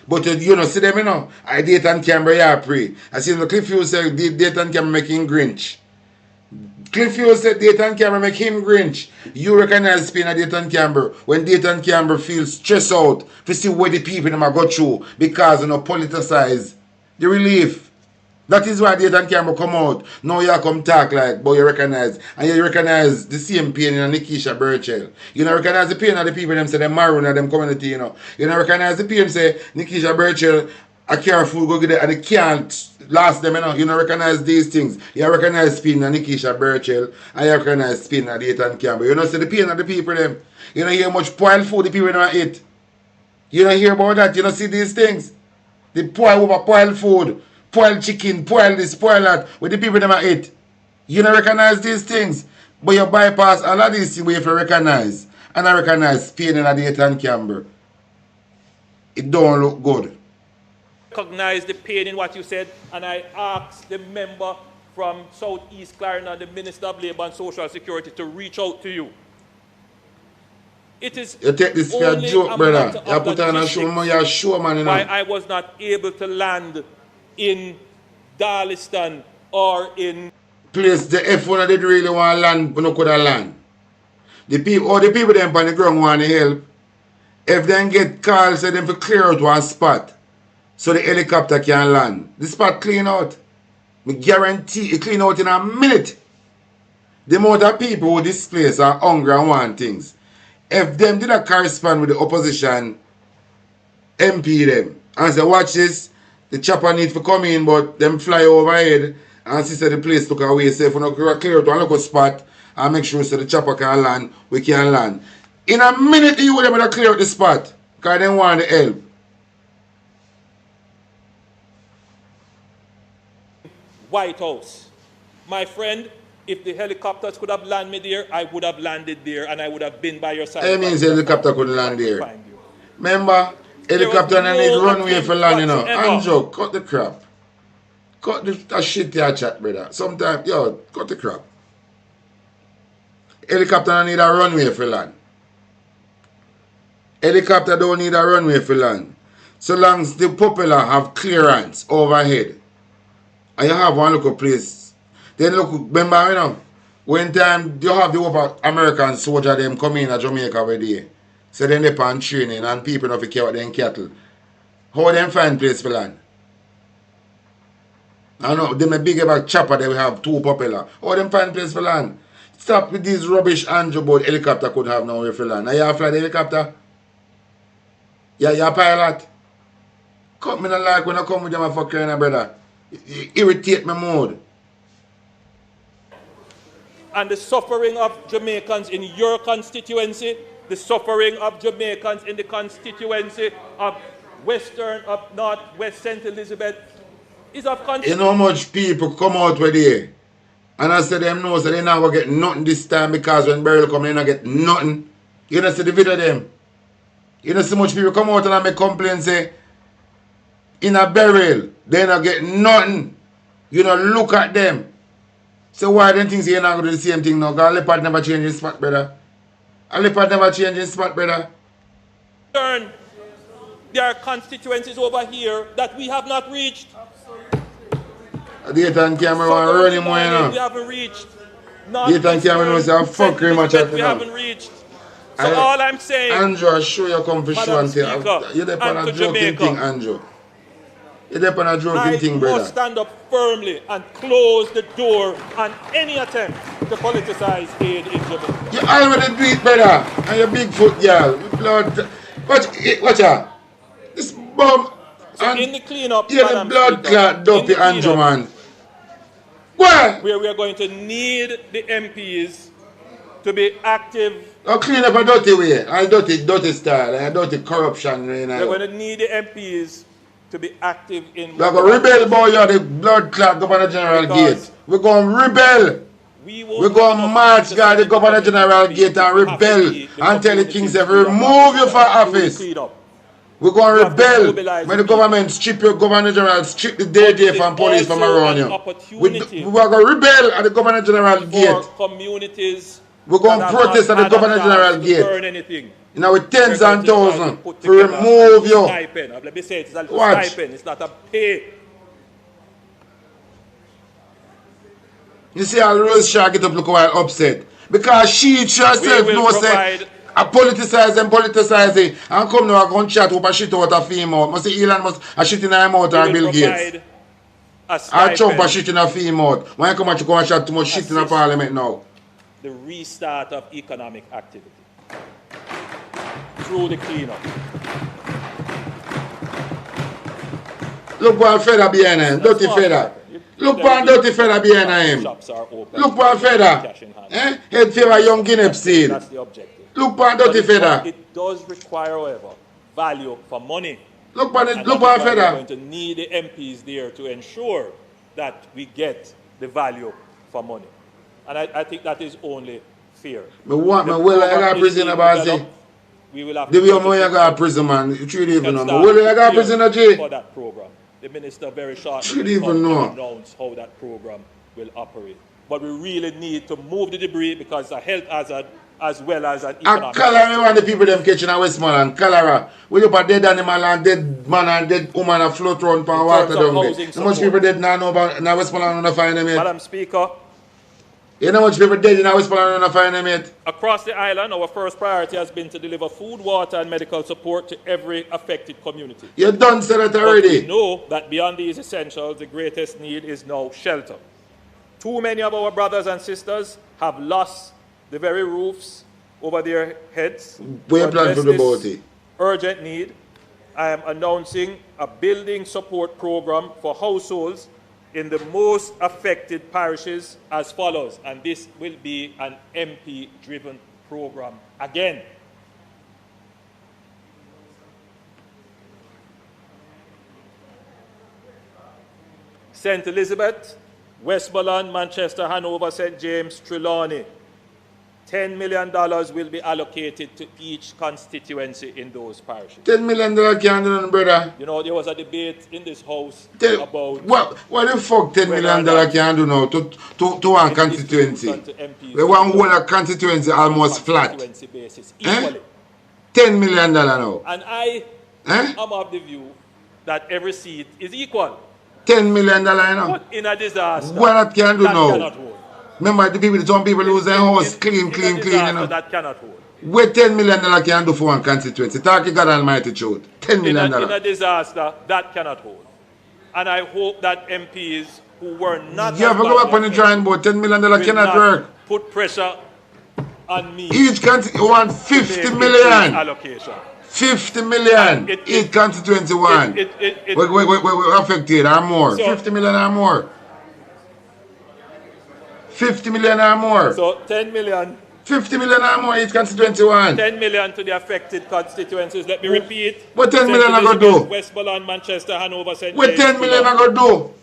But you know, see them, you know, I date on camera, yeah, pray. I see the Cliff said date on camera make him Grinch. Cliff said date on camera make him Grinch. You recognize pain at date on camera when date on camera feels stressed out to see what the people them are go through because you know politicize the relief. That is why date on camera come out. Now you come talk like, but you recognize. And you recognize the same pain in Nikisha Burchell. You know recognize the pain of the people them say them maroon in them community, you know. You know recognize the pain say Nikisha Burchell a car food go get it and they can't last them, you know. You know recognize these things. You recognize pain in Nikisha Burchell and you recognize pain in date on camera. You know see the pain of the people them. You know hear much spoiled food the people don't eat. You don't hear about that. You don't see these things. The spoiled food. Spoil chicken, spoil this, spoil that, with the people them are eat. You don't recognize these things, but you bypass all of these things where you have to recognize. And I recognize pain in a date and camera. It don't look good. Recognize the pain in what you said, and I asked the member from Southeast Clarendon, the Minister of Labour and Social Security, to reach out to you. It is you take this for a joke, brother. You put on a show, man, you're a showman, you know. Why I was not able to land in Darliston or in place the F1 did really want to land, but no could have land. The people them on the ground want to help. If they get calls, say them to clear out one spot. so the helicopter can land. The spot clean out. Me guarantee it clean out in a minute. The amount of people who this place are hungry and want things. If them did not correspond with the opposition MP them and say, watch this, the chopper need to come in, but them fly overhead and see say the place took away. So if we not clear out one local spot and make sure so the chopper can land, we can land. In a minute you would have to clear out the spot because they want the help. White House. My friend, if the helicopters could have landed me there, I would have landed there and I would have been by your side. That means the helicopter couldn't land there. Remember, helicopter and need runway for land, you know. Andrew, cut the crap. Cut the shit you chat, brother. Sometimes, yo, cut the crap. Helicopter don't need a runway for land. Helicopter don't need a runway for land. So long as the propeller have clearance overhead. And you have one local place. Then look, remember, you know, when time you have the American soldier them come in Jamaica every day. So then they pan training and people don't care about them cattle. How them find place for land? I know, them a big about chopper they will have 2 propeller. How them find place for land? Stop with these rubbish Andrew boat helicopter could have nowhere for land. Now you fly the helicopter? Yeah, you're a pilot. Come me not like when I come with them a fucking brother. You irritate my mood. And the suffering of Jamaicans in your constituency, the suffering of Jamaicans in the constituency of Western, of North, West St. Elizabeth, is of concern. You know how much people come out with here? And I say them know so they not going to get nothing this time because when burial come, they not get nothing. You know see the video of them. You know so much people come out and make complaints say, in a burial, they not get nothing. You know, look at them. So why them things you're not going to do the same thing now? Because a leopard never change his spot, brother. A leopard never change his spot, brother. There are constituencies over here that we have not reached. Date and camera want to run him more, you know. We haven't reached. Date and camera knows say fuck him much at We now. haven't reached. So all I'm saying, Andrew, show you come for show and Speaker, tell. You're there on a joking Jamaica, thing, Andrew. You're there on a joking thing, I brother. must stand up firmly and close the door on any attempt to politicize aid in Jamaica. You already do it, brother. And your big foot, girl. Blood. Watch out. This bum. So in the cleanup, you're the blood clot, dopey Andrew, man. What? Where we are going to need the MPs to be active. Oh, clean up a dirty way. A dirty style. A dirty corruption. You know. We're going to need the MPs to be active in... We're going to rebel, boy. You're the blood clot Governor General Gate. We're going to rebel. We're going to march, guard the Governor General Gate and rebel and tell the kings ever remove you from office. We're going to rebel when the government strip your Governor General, strip the DD from police from around you. We're going to rebel at the Governor General Gate. Communities we're going to protest at the Governor General Gate. You know, with tens and thousands to remove you. Watch. It's not a pay. You see how Rose Shaw get up look while upset. Because she herself knows say I politicize it and come now and chat up a shit out of female. Must say Elon must a shit in her mouth or Bill Gates. I chop a shit in a female. When you come and chat too much shit in a parliament now. The restart of economic activity through the cleanup. Look one feather behind him, dirty feather. Look one dirty feather behind him. Look one feather. Head feather young Guinea seed. That's the objective. Look one dirty feather. It does require, however, value for money. Look one feather. We're going to need the MPs there to ensure that we get the value for money. And I think that is only fair. Me want me well I got prison about it. We will have the way I got prison man, you should even know. Well I got prison for that program. The minister very shortly should even know announce how that program will operate. But we really need to move the debris because it's a health hazard as well as an economic. Cholera, one of the people them catching in Westmoreland, cholera. We look at dead animal and dead man and dead woman and float around for water down there. How much people dead now know about now Westmoreland don't find them yet. Madam Speaker, You know how much people dead in our Westmoreland and not find them yet? Across the island, our first priority has been to deliver food, water, and medical support to every affected community. You done said that But we already. know that beyond these essentials, the greatest need is now shelter. Too many of our brothers and sisters have lost the very roofs over their heads. We To plan address for the this boaty. urgent need, I am announcing a building support program for households in the most affected parishes as follows, and this will be an MP-driven program again. St. Elizabeth, Westmoreland, Manchester, Hanover, St. James, Trelawney. $10 million will be allocated to each constituency in those parishes. $10 million can't do nothing, brother. You know, there was a debate in this house Tell, about what the fuck $10 million can do now to one constituency? We want whole constituency almost flat. constituency basis equally. $10 million now. And I am of the view that every seat is equal. $10 million now. But in a disaster, What that can do that now? cannot hold. Remember the people, some people lose their house clean, In a you disaster, know. that cannot hold. What $10 million can do for one constituency? Talk to God Almighty truth. $10 In million. a disaster, that cannot hold. And I hope that MPs who were not... You have to go back on the drawing board. $10 million will cannot not work. put pressure on me. Each constituency want to 50 make million. allocation. 50 million. Each constituency want. We affected or more. So- 50 million or more. 50 million or more. So 10 million, 50 million or more each constituency want. 10 million to the affected constituencies. Let me repeat. What 10 St. million I gonna Elizabeth, do? Westmoreland, Manchester, Hanover, St. What James, 10 million I Trelawney. gonna do?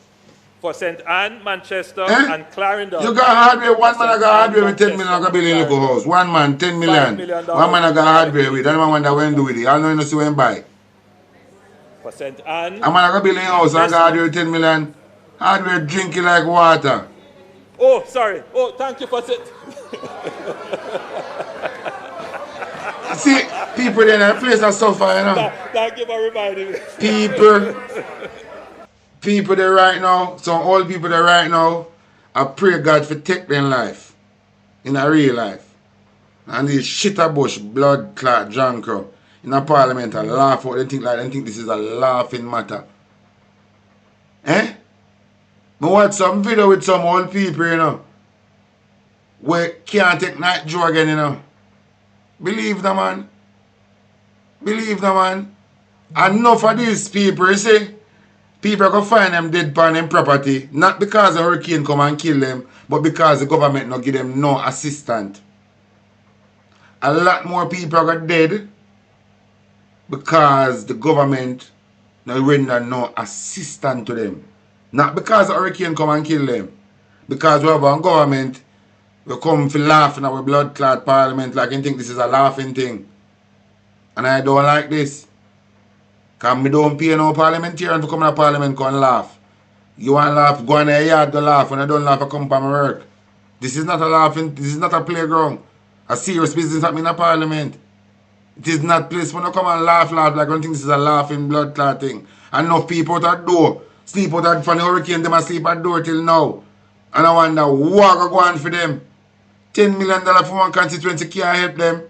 For St. Anne, Manchester, Eh? and Clarendon. You got hardware, one man I got hardware with 10 million I got build in local house. One man, 10 million. $5 million. One man I got hardware with. That man wonder when do with it. I don't know see when buy. For St. Anne. A man I got build in house I got hardware with 10 million. Hardware drinking like water. Oh, sorry. Oh, thank you for it. See, people in that place are suffer, you know. Thank you for reminding me. People there right now, some old people there right now, I pray God for take their life in a real life. And these shitterbush, blood clot, drunk in a parliament and laugh out, they think this is a laughing matter. I watch some video with some old people, you know, where can't take night drug again, you know. Believe the man. Believe the man. Enough of these people, you see, people are going to find them dead on them property, not because a hurricane come and kill them, but because the government not give them no assistance. A lot more people are dead because the government not render no assistance to them. Not because a hurricane come and kill them. Because we have a government, we come for laughing at our blood clot parliament like you think this is a laughing thing. And I don't like this. Because we don't pay no parliamentarian to come to parliament and laugh. You want to laugh, go in the yard to laugh. When I don't laugh, I come from my work. This is not a laughing, this is not a playground. A serious business happening in parliament. It is not place when I come and laugh like I don't think this is a laughing blood clot thing. And enough people out at door. Sleep out at from the hurricane, them sleep at door till now. And I wonder what I go on for them. $10 million for one constituency can't help them.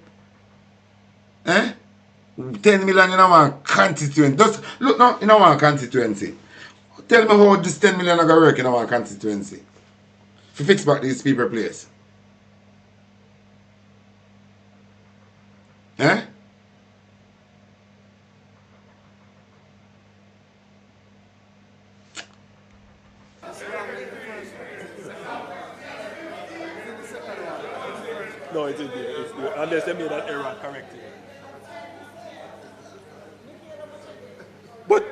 10 million in one constituency. Just look now in one constituency. Tell me how this 10 million are going to work in one constituency. To fix back these people place. No, it's in there. It's there. Unless they made an error and corrected it.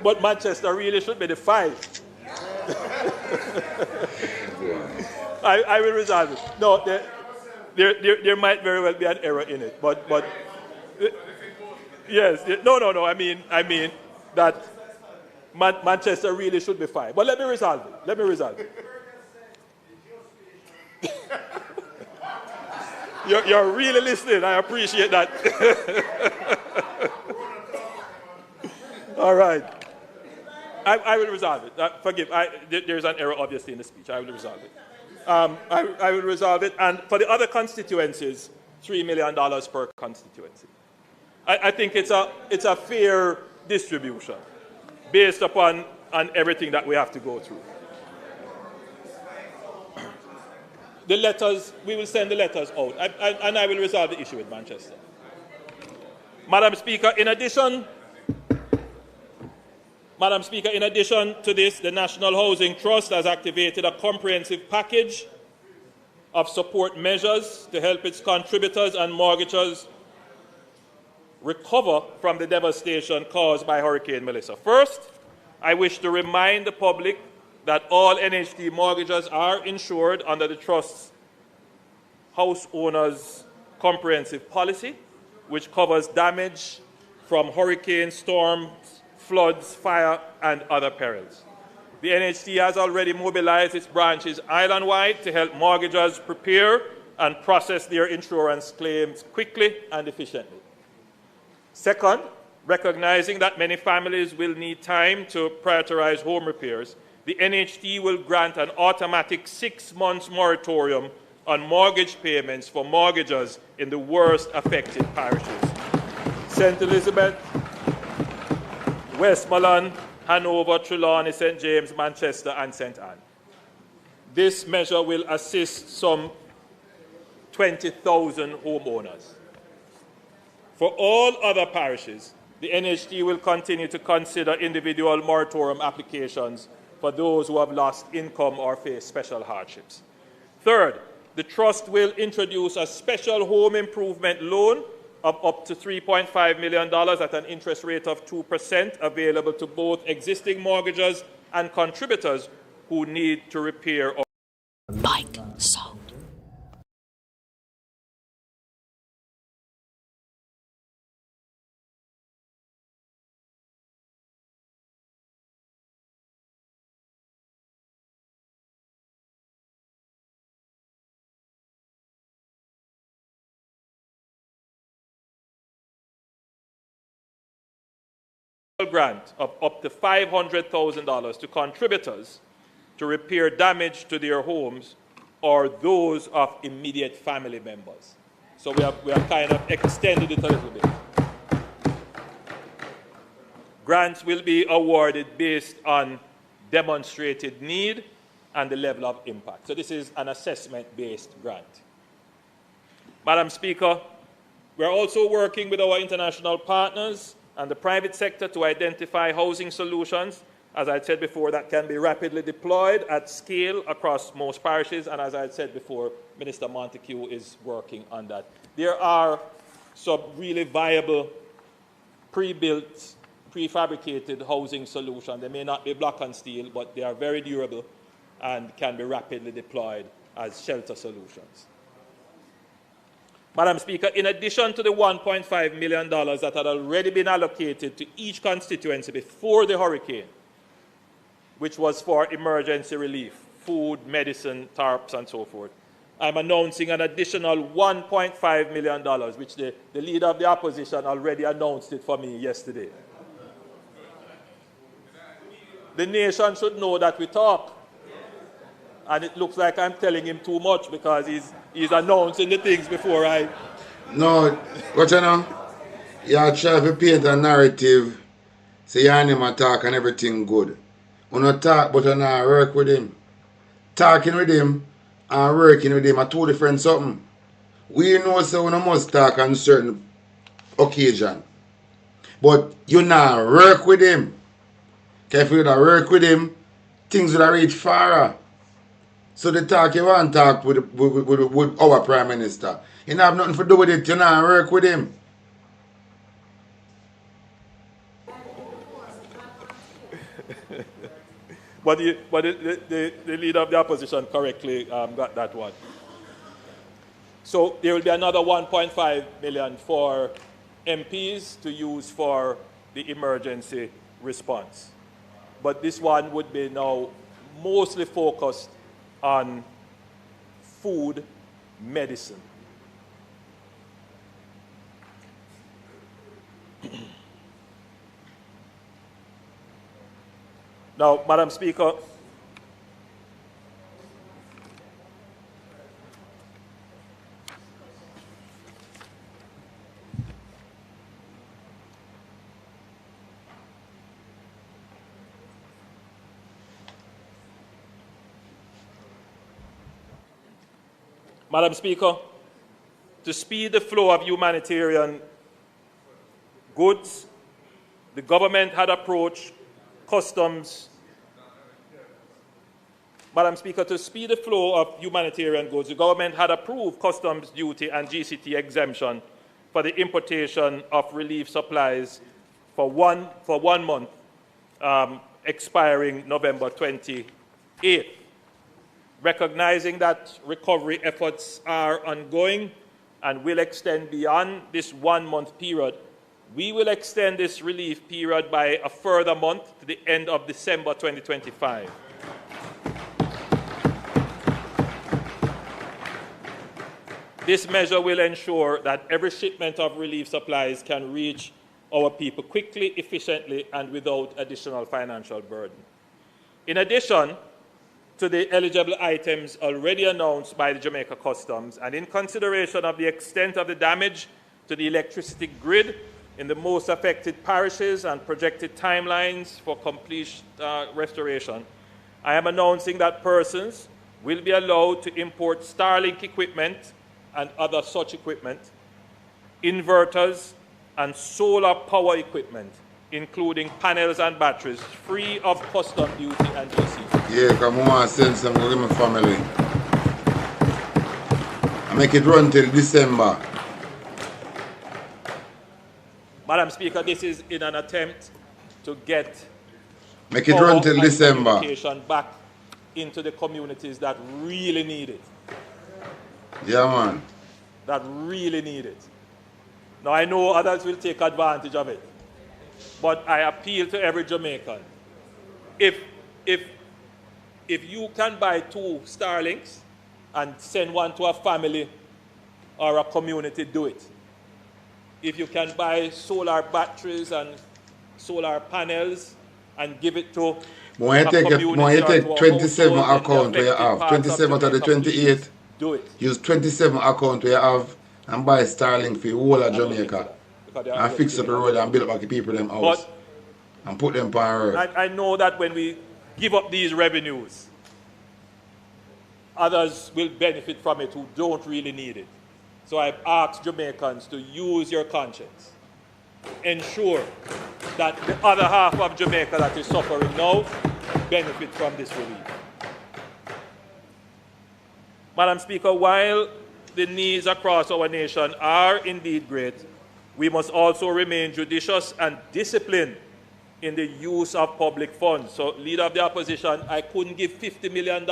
But Manchester really should be the 5. I will resolve it. No, there might very well be an error in it, but yes, no. I mean that Manchester really should be 5. But let me resolve it. You're really listening. I appreciate that. All right. I will resolve it. Forgive. There's an error, obviously, in the speech. I will resolve it. I will resolve it. And for the other constituencies, $3 million per constituency. I think it's a fair distribution based upon everything that we have to go through. The letters, we will send the letters out, and I will resolve the issue with Manchester. Madam Speaker, in addition to this, the National Housing Trust has activated a comprehensive package of support measures to help its contributors and mortgagors recover from the devastation caused by Hurricane Melissa. First, I wish to remind the public that all NHT mortgages are insured under the Trust's House Owners Comprehensive Policy, which covers damage from hurricanes, storms, floods, fire, and other perils. The NHT has already mobilized its branches island-wide to help mortgagors prepare and process their insurance claims quickly and efficiently. Second, recognizing that many families will need time to prioritize home repairs, the NHT will grant an automatic 6-month moratorium on mortgage payments for mortgagors in the worst affected parishes: St. Elizabeth, Westmoreland, Hanover, Trelawney, St. James, Manchester, and St. Anne. This measure will assist some 20,000 homeowners. For all other parishes, the NHT will continue to consider individual moratorium applications for those who have lost income or face special hardships. Third, the Trust will introduce a special home improvement loan of up to $3.5 million at an interest rate of 2% available to both existing mortgagors and contributors who need to repair or Bike sound. grant of up to $500,000 to contributors to repair damage to their homes or those of immediate family members. So we have kind of extended it a little bit. Grants will be awarded based on demonstrated need and the level of impact. So this is an assessment-based grant. Madam Speaker, we're also working with our international partners and the private sector to identify housing solutions, as I said before, that can be rapidly deployed at scale across most parishes. And as I said before, Minister Montague is working on that. There are some really viable, pre-built, prefabricated housing solutions. They may not be block and steel, but they are very durable and can be rapidly deployed as shelter solutions. Madam Speaker, in addition to the $1.5 million that had already been allocated to each constituency before the hurricane, which was for emergency relief, food, medicine, tarps, and so forth, I'm announcing an additional $1.5 million, which the leader of the opposition already announced it for me yesterday. The nation should know that we talk. And it looks like I'm telling him too much because he's announcing the things before I... No, but you know, you try to paint a narrative, say your name talk and everything good. You not talk, but you not work with him. Talking with him and working with him are two different something. We know so we must talk on certain occasion. But you not work with him. Because if you not work with him, things will reach far. So the talk you want to talk with our Prime Minister. You don't have nothing to do with it, you not work with him. But the leader of the opposition correctly got that one. So there will be another $1.5 million for MPs to use for the emergency response. But this one would be now mostly focused on food, medicine. Now, Madam Speaker, Madam Speaker, to speed the flow of humanitarian goods, the government had approached customs. Madam Speaker, to speed the flow of humanitarian goods, the government had approved customs duty and GCT exemption for the importation of relief supplies for one month, expiring November 28th. Recognizing that recovery efforts are ongoing and will extend beyond this 1 month period, we will extend this relief period by a further month to the end of December 2025. This measure will ensure that every shipment of relief supplies can reach our people quickly, efficiently, and without additional financial burden. In addition to the eligible items already announced by the Jamaica Customs, and in consideration of the extent of the damage to the electricity grid in the most affected parishes and projected timelines for complete restoration, I am announcing that persons will be allowed to import Starlink equipment and other such equipment, inverters, and solar power equipment, including panels and batteries, free of custom duty and GCT. Yeah, come on, send some to my family. I make it run till December. Madam Speaker, this is in an attempt to get Make it run till December. Communication back into the communities that really need it. Yeah, man. That really need it. Now, I know others will take advantage of it, but I appeal to every Jamaican. If you can buy 2 Starlinks and send one to a family or a community, do it. If you can buy solar batteries and solar panels and give it to When you take 27 account where you have, 27 to the 28, do it. use 27 account where you have and buy Starlink for the whole of Jamaica and fix up the road and build up the people them house and put them on road. I know that when we give up these revenues, others will benefit from it who don't really need it. So I've asked Jamaicans to use your conscience. Ensure that the other half of Jamaica that is suffering now benefit from this relief. Madam Speaker, while the needs across our nation are indeed great, we must also remain judicious and disciplined in the use of public funds. So, Leader of the Opposition, I couldn't give $50 million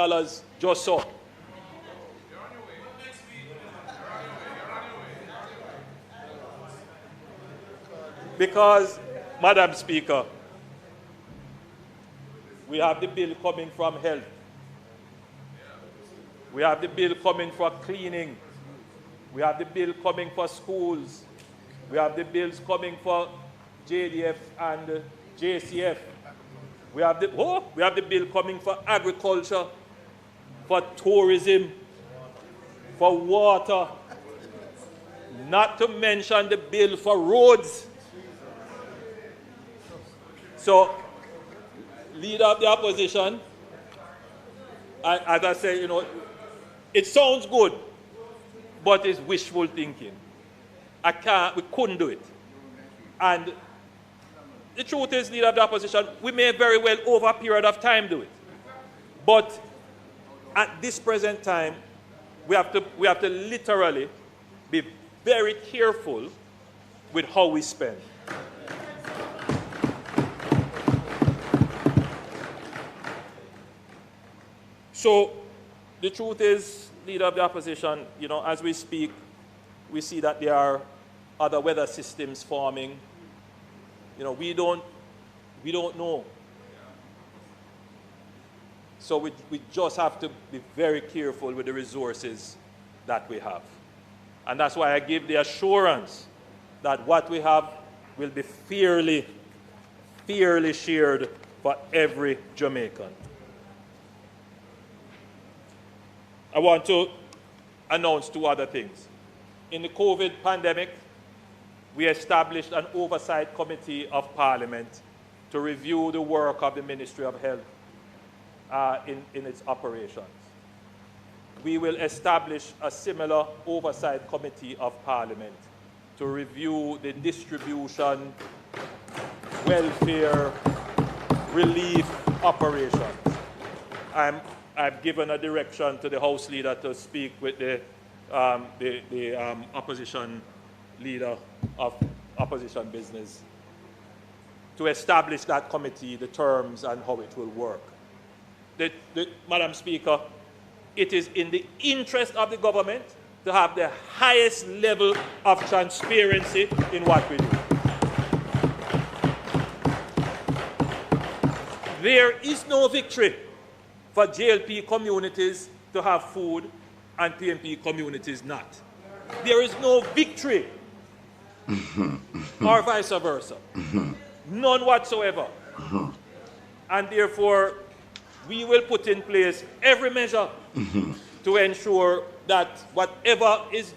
just so. Because, Madam Speaker, we have the bill coming from health. We have the bill coming for cleaning. We have the bill coming for schools. We have the bills coming for JDF and JCF. We have the bill coming for agriculture, for tourism, for water, not to mention the bill for roads. So, Leader of the Opposition, as I say, it sounds good, but it's wishful thinking. We couldn't do it. And the truth is, Leader of the Opposition, we may very well over a period of time do it. But at this present time, we have to literally be very careful with how we spend. So the truth is, Leader of the Opposition, as we speak, we see that there are other weather systems forming. We don't know. So we just have to be very careful with the resources that we have. And that's why I give the assurance that what we have will be fairly shared for every Jamaican. I want to announce 2 other things. In the COVID pandemic, we established an oversight committee of Parliament to review the work of the Ministry of Health in its operations. we will establish a similar oversight committee of Parliament to review the distribution, welfare, relief operations. I've given a direction to the House Leader to speak with the opposition leader of opposition business to establish that committee, the terms and how it will work. Madam Speaker, it is in the interest of the government to have the highest level of transparency in what we do. There is no victory for JLP communities to have food and PMP communities not. There is no victory or vice versa. None whatsoever. And therefore, we will put in place every measure to ensure that whatever is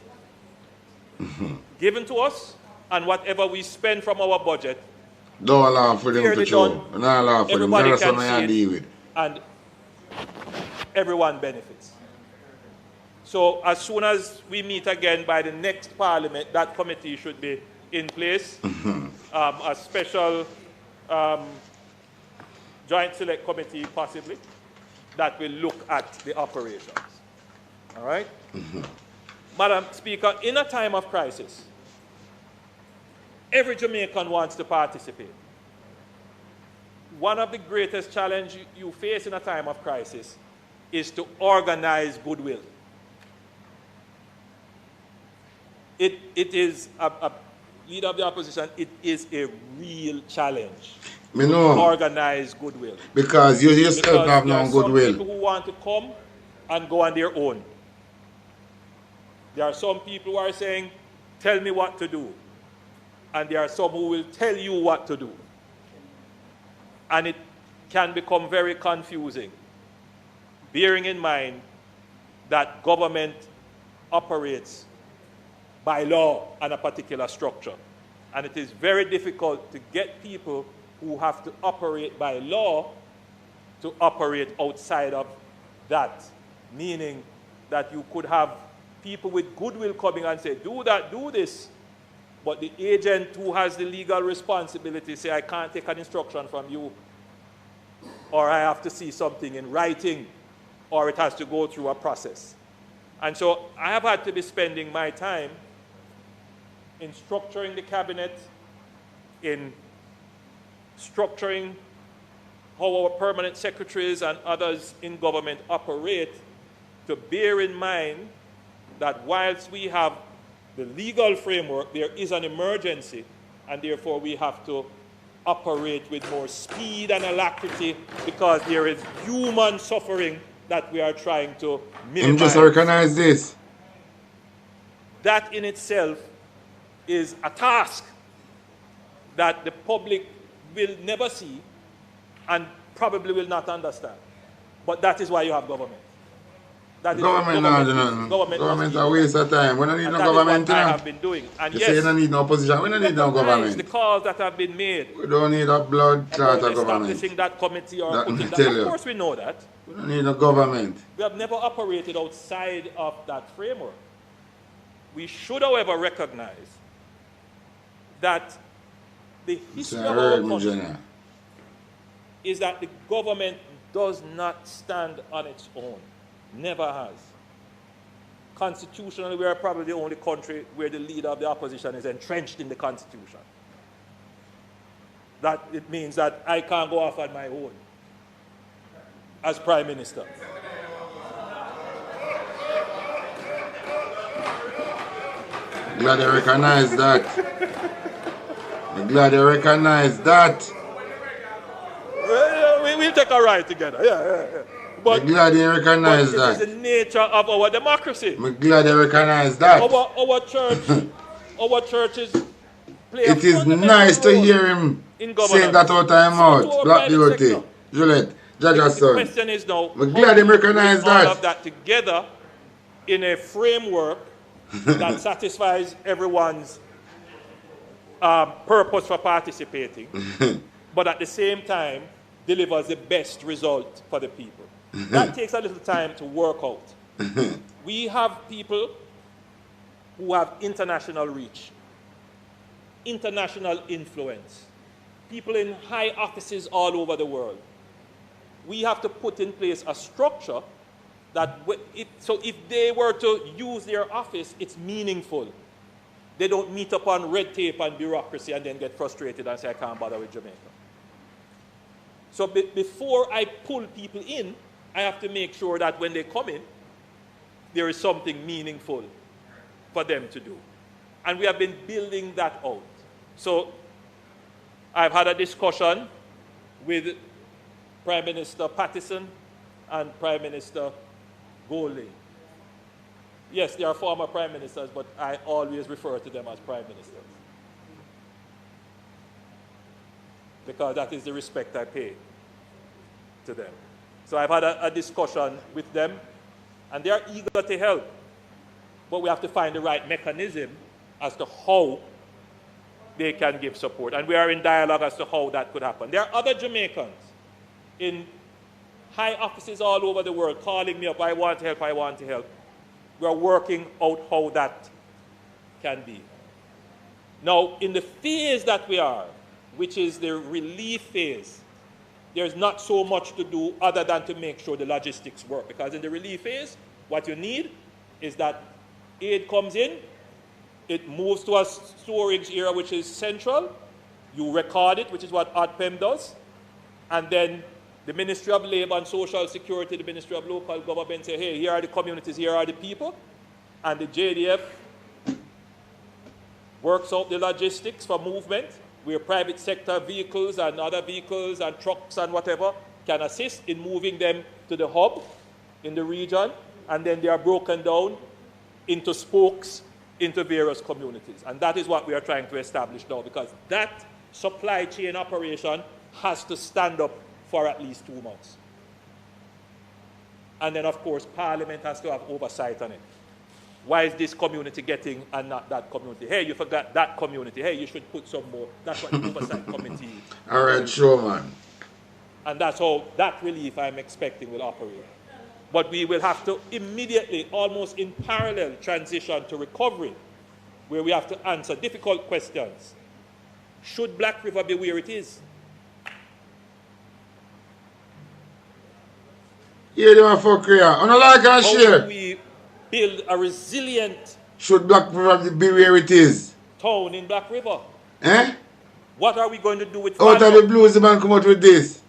given to us and whatever we spend from our budget, don't allow for them to show. Don't allow for them. That's what I deal with. And everyone benefits. So as soon as we meet again by the next Parliament, that committee should be in place. A special joint select committee possibly that will look at the operations. All right? Madam Speaker, in a time of crisis, every Jamaican wants to participate. One of the greatest challenges you face in a time of crisis is to organize goodwill. It is a leader of the opposition, it is a real challenge. Me know. To organize goodwill. Because you yourself have no goodwill. There are some people who want to come and go on their own. There are some people who are saying, tell me what to do. And there are some who will tell you what to do. And it can become very confusing, bearing in mind that government operates by law and a particular structure. And it is very difficult to get people who have to operate by law to operate outside of that, meaning that you could have people with goodwill coming and say, do that, do this, but the agent who has the legal responsibility say, I can't take an instruction from you, or I have to see something in writing, or it has to go through a process. And so I have had to be spending my time in structuring the cabinet, in structuring how our permanent secretaries and others in government operate, to bear in mind that whilst we have the legal framework, there is an emergency, and therefore we have to operate with more speed and alacrity because there is human suffering that we are trying to minimize. Just recognize this. That in itself is a task that the public will never see and probably will not understand. But that is why you have government. That is government is a waste of time. We don't need no government. I have been doing. And you yes, say you don't need no opposition. We don't need no government. The calls that have been made. We don't need a blood clot of government. Establishing that committee or that putting that. Of course we know that. We don't need no government. We have never operated outside of that framework. We should, however, recognize that the history of our country is that the government does not stand on its own. Never has. Constitutionally, we are probably the only country where the leader of the opposition is entrenched in the Constitution. That it means that I can't go off on my own as Prime Minister. Glad you recognize that. I'm glad you recognize that. We'll take a ride together. Yeah. But, I'm glad you recognize that. It is the nature of our democracy. I'm glad you recognize that. Our churches play it is nice to hear him saying that out of him out. Black beauty. Juliet, Jaja's son. The question is now, I'm glad you recognize that. All of that together in a framework that satisfies everyone's purpose for participating, but at the same time delivers the best result for the people. That takes a little time to work out. We have people who have international reach, international influence, people in high offices all over the world. We have to put in place a structure that, so if they were to use their office, it's meaningful. They don't meet up on red tape and bureaucracy and then get frustrated and say, I can't bother with Jamaica. So before I pull people in, I have to make sure that when they come in, there is something meaningful for them to do. And we have been building that out. So I've had a discussion with Prime Minister Pattison and Prime Minister Goley. Yes, they are former prime ministers, but I always refer to them as prime ministers, because that is the respect I pay to them. So I've had a discussion with them, and they are eager to help, but we have to find the right mechanism as to how they can give support. And we are in dialogue as to how that could happen. There are other Jamaicans in high offices all over the world calling me up, I want to help, I want to help. We are working out how that can be. Now, in the phase that we are, which is the relief phase, there's not so much to do other than to make sure the logistics work. Because in the relief phase, what you need is that aid comes in, it moves to a storage area which is central, you record it, which is what ODPEM does, and then the Ministry of Labour and Social Security, the Ministry of Local Government say, hey, here are the communities, here are the people. And the JDF works out the logistics for movement, where private sector vehicles and other vehicles and trucks and whatever can assist in moving them to the hub in the region. And then they are broken down into spokes into various communities. And that is what we are trying to establish now, because that supply chain operation has to stand up for at least 2 months. And then, of course, Parliament has to have oversight on it. Why is this community getting and not that community? Hey, you forgot that community. Hey, you should put some more. That's what the oversight committee is. All right, sure, man. And that's how that relief I'm expecting will operate. But we will have to immediately, almost in parallel, transition to recovery, where we have to answer difficult questions. Should Black River be where it is? Yeah, they want fuck here. On a like and How share. do we build a resilient Should Black River be where it is? town in Black River? Eh? What are we going to do with Out of Fano? the blues, the man come out with this.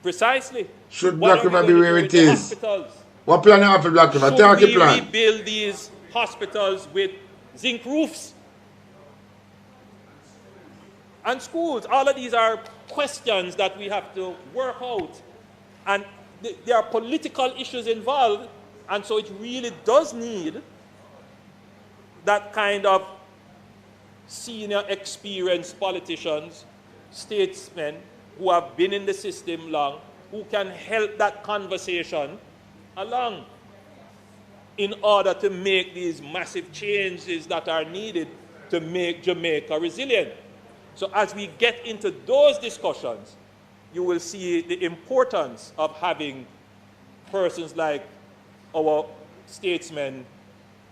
Precisely. Should What Black are we River going be to where do it with the is? hospitals? What plan you have for Black River? Should Talk your we plan. rebuild these hospitals with zinc roofs? And schools. All of these are questions that we have to work out. And there are political issues involved, and so it really does need that kind of senior experienced politicians, statesmen who have been in the system long, who can help that conversation along in order to make these massive changes that are needed to make Jamaica resilient. So as we get into those discussions, you will see the importance of having persons like our statesmen,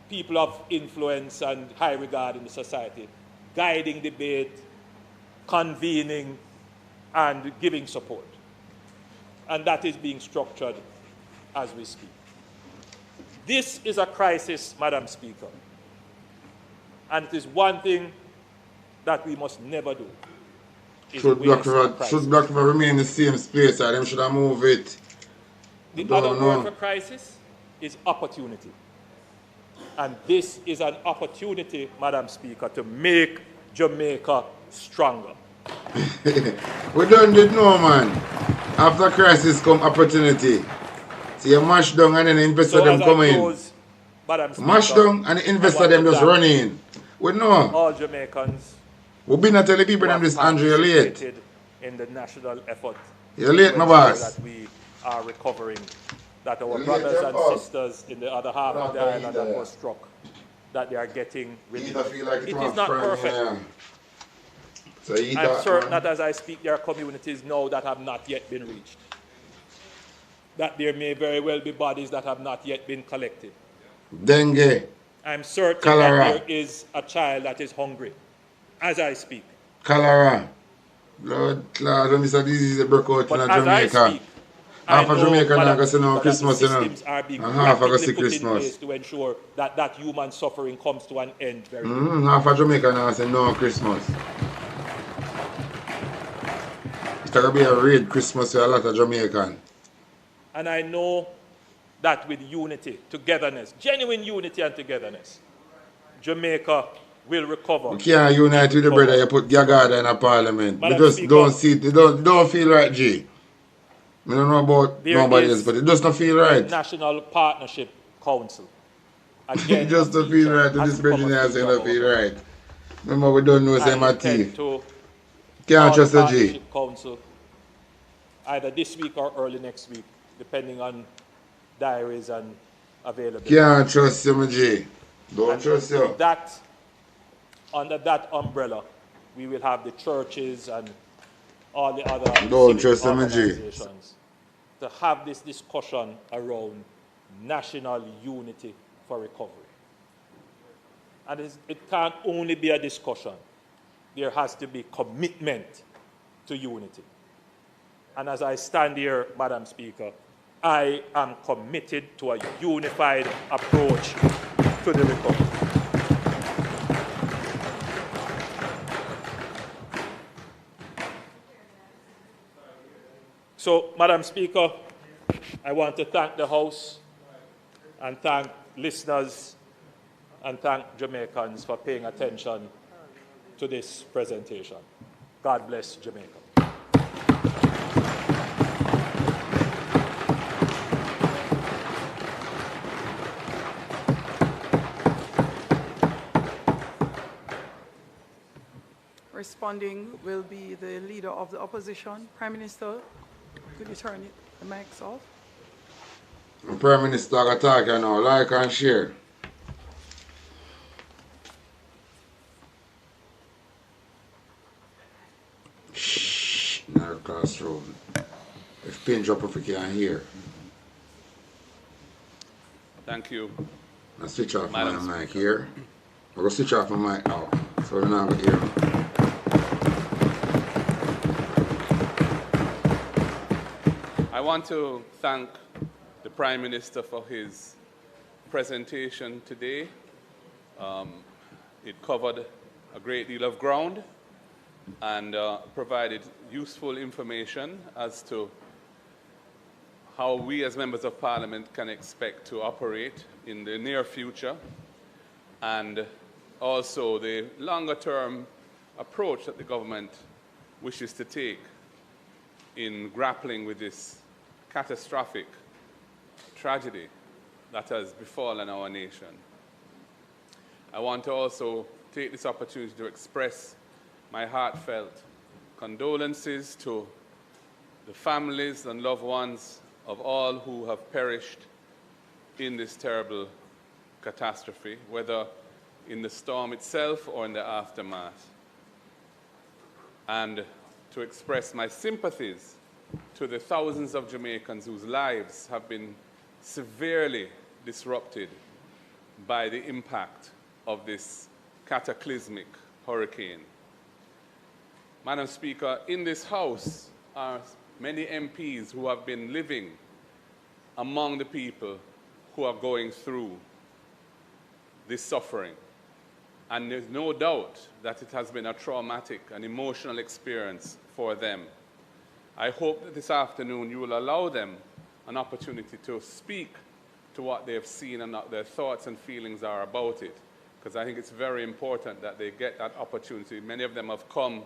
people of influence and high regard in the society, guiding debate, convening, and giving support. And that is being structured as we speak. This is a crisis, Madam Speaker. And it is one thing that we must never do. Should Black River remain in the same space, or them should have moved it? The other word for crisis is opportunity. And this is an opportunity, Madam Speaker, to make Jamaica stronger. We don't do no, man. After crisis come opportunity. So you mash down and then the investor So them come in. Madam Speaker, Mash down and the investor them just run in. We know. all Jamaicans We be not telling people them this, Andrew, you're late. participated in the national effort You're late, to my ensure boss. that we are recovering, that our You're late, brothers you're and boss. sisters in the other half of the Not island that either. were struck, that they are getting relief. Either feel like It was is not friend, perfect. yeah. So I'm certain that as I speak, there are communities now that have not yet been reached. that there may very well be bodies that have not yet been collected. Dengue, I'm certain cholera, that there is a child that is hungry as I speak. cholera. Lord, Lord, when this disease broke out But in as I Jamaica, speak, I half of know, Jamaica now Madam go see no Speaker, that the Christmas, you know, systems are being and half of go rapidly see put in place Christmas. to ensure that that human suffering comes to an end very quickly. Half of Jamaica now say no Christmas. It's going to be a raid Christmas for a lot of Jamaican. And I know that with unity, togetherness, genuine unity and togetherness, Jamaica will recover. We can't unite with the brother, you put Gagada in a parliament. We Madam just Speaker, don't see it, don't feel right, G. I don't know about there nobody else, is but it just don't feel a right. National Partnership Council. Again, It just don't feel right to this brother has to not feel right. Remember, we don't know I him at intend to Can't call the trust the G. Partnership Council either this week or early next week, depending on diaries and availability. Can't trust you, my G. Don't And trust you. that, under that umbrella, we will have the churches and all the other Don't civic trust them, G. organizations to have this discussion around national unity for recovery. And it can't only be a discussion. There has to be commitment to unity. And as I stand here, Madam Speaker, I am committed to a unified approach to the recovery. So, Madam Speaker, I want to thank the House and thank listeners and thank Jamaicans for paying attention to this presentation. God bless Jamaica. Responding will be the Leader of the Opposition. Prime Minister, could you turn the mics off? The Prime Minister got talking now, like and share. Shh, in our classroom. If pin drop if you can hear. Thank you. I switch off Madam my mic Speaker. here. I'm going to switch off my mic now, so we're not going to hear me. I want to thank the Prime Minister for his presentation today. It covered a great deal of ground and provided useful information as to how we as members of Parliament can expect to operate in the near future, and also the longer-term approach that the government wishes to take in grappling with this catastrophic tragedy that has befallen our nation. I want to also take this opportunity to express my heartfelt condolences to the families and loved ones of all who have perished in this terrible catastrophe, whether in the storm itself or in the aftermath, and to express my sympathies to the thousands of Jamaicans whose lives have been severely disrupted by the impact of this cataclysmic hurricane. Madam Speaker, in this House are many MPs who have been living among the people who are going through this suffering. And there's no doubt that it has been a traumatic and emotional experience for them. I hope that this afternoon you will allow them an opportunity to speak to what they have seen and what their thoughts and feelings are about it, because I think it's very important that they get that opportunity. Many of them have come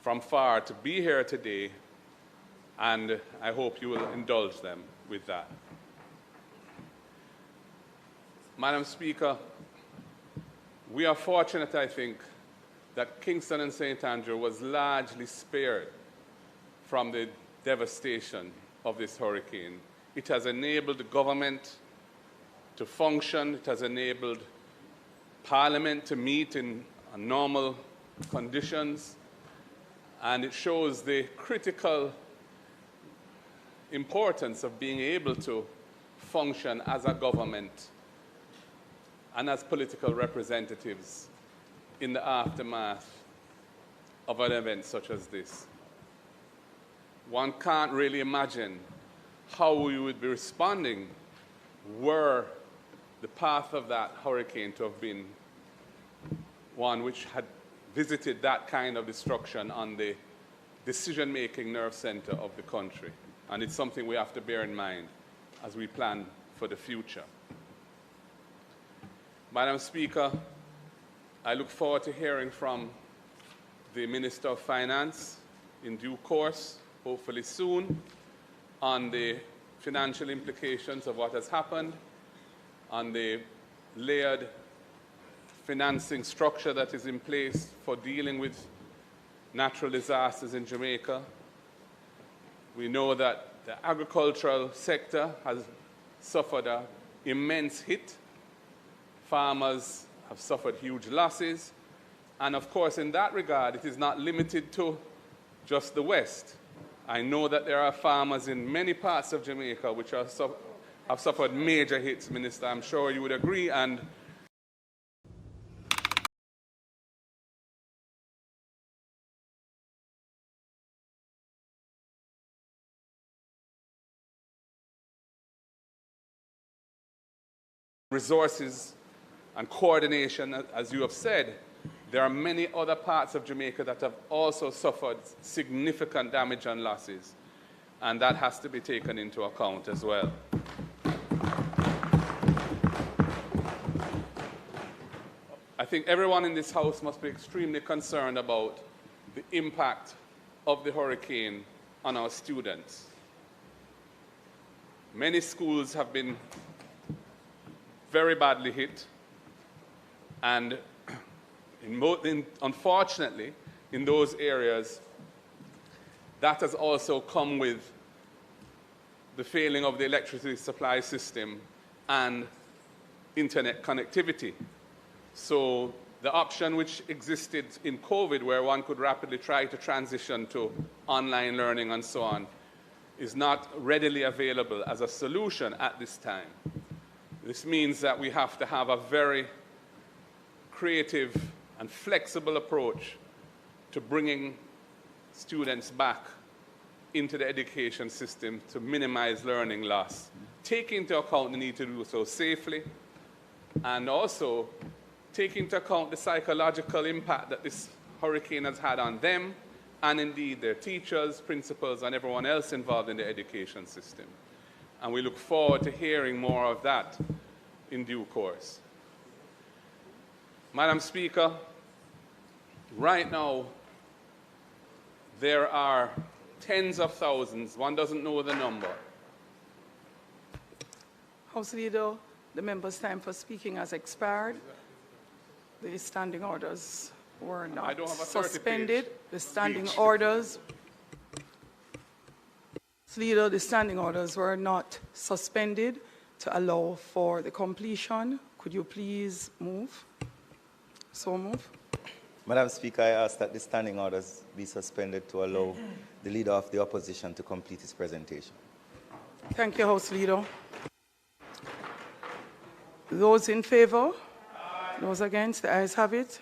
from far to be here today, and I hope you will indulge them with that. Madam Speaker, we are fortunate, I think, that Kingston and St. Andrew was largely spared from the devastation of this hurricane. It has enabled the government to function. It has enabled Parliament to meet in normal conditions. And it shows the critical importance of being able to function as a government and as political representatives in the aftermath of an event such as this. One can't really imagine how we would be responding were the path of that hurricane to have been one which had visited that kind of destruction on the decision-making nerve center of the country. And it's something we have to bear in mind as we plan for the future. Madam Speaker, I look forward to hearing from the Minister of Finance in due course, hopefully soon, on the financial implications of what has happened, on the layered financing structure that is in place for dealing with natural disasters in Jamaica. We know that the agricultural sector has suffered an immense hit. Farmers have suffered huge losses. And of course, in that regard, it is not limited to just the West. I know that there are farmers in many parts of Jamaica which have suffered major hits, Minister. I'm sure you would agree. And resources and coordination, as you have said, there are many other parts of Jamaica that have also suffered significant damage and losses, and that has to be taken into account as well. I think everyone in this House must be extremely concerned about the impact of the hurricane on our students. Many schools have been very badly hit, and unfortunately, in those areas, that has also come with the failing of the electricity supply system and internet connectivity. So the option which existed in COVID, where one could rapidly try to transition to online learning and so on, is not readily available as a solution at this time. This means that we have to have a very creative and flexible approach to bringing students back into the education system to minimize learning loss, take into account the need to do so safely, and also take into account the psychological impact that this hurricane has had on them, and indeed their teachers, principals, and everyone else involved in the education system. And we look forward to hearing more of that in due course. Madam Speaker, right now, there are tens of thousands, one doesn't know the number. House Leader, the member's time for speaking has expired. The standing orders were not suspended. The standing orders, Leader, the standing orders were not suspended to allow for the completion. Could you please move? So move. Madam Speaker, I ask that the standing orders be suspended to allow the Leader of the Opposition to complete his presentation. Thank you, House Leader. Those in favor? Those against? The ayes have it.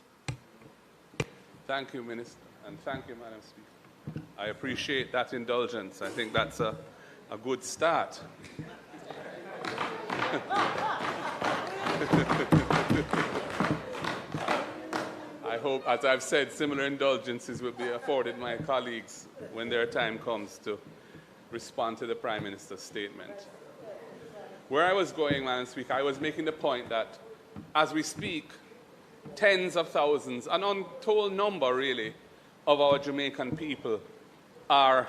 Thank you, Minister, and thank you, Madam Speaker. I appreciate that indulgence. I think that's a good start. I hope, as I've said, similar indulgences will be afforded my colleagues when their time comes to respond to the Prime Minister's statement. Where I was going, Madam Speaker, I was making the point that as we speak, tens of thousands, an untold number really, of our Jamaican people are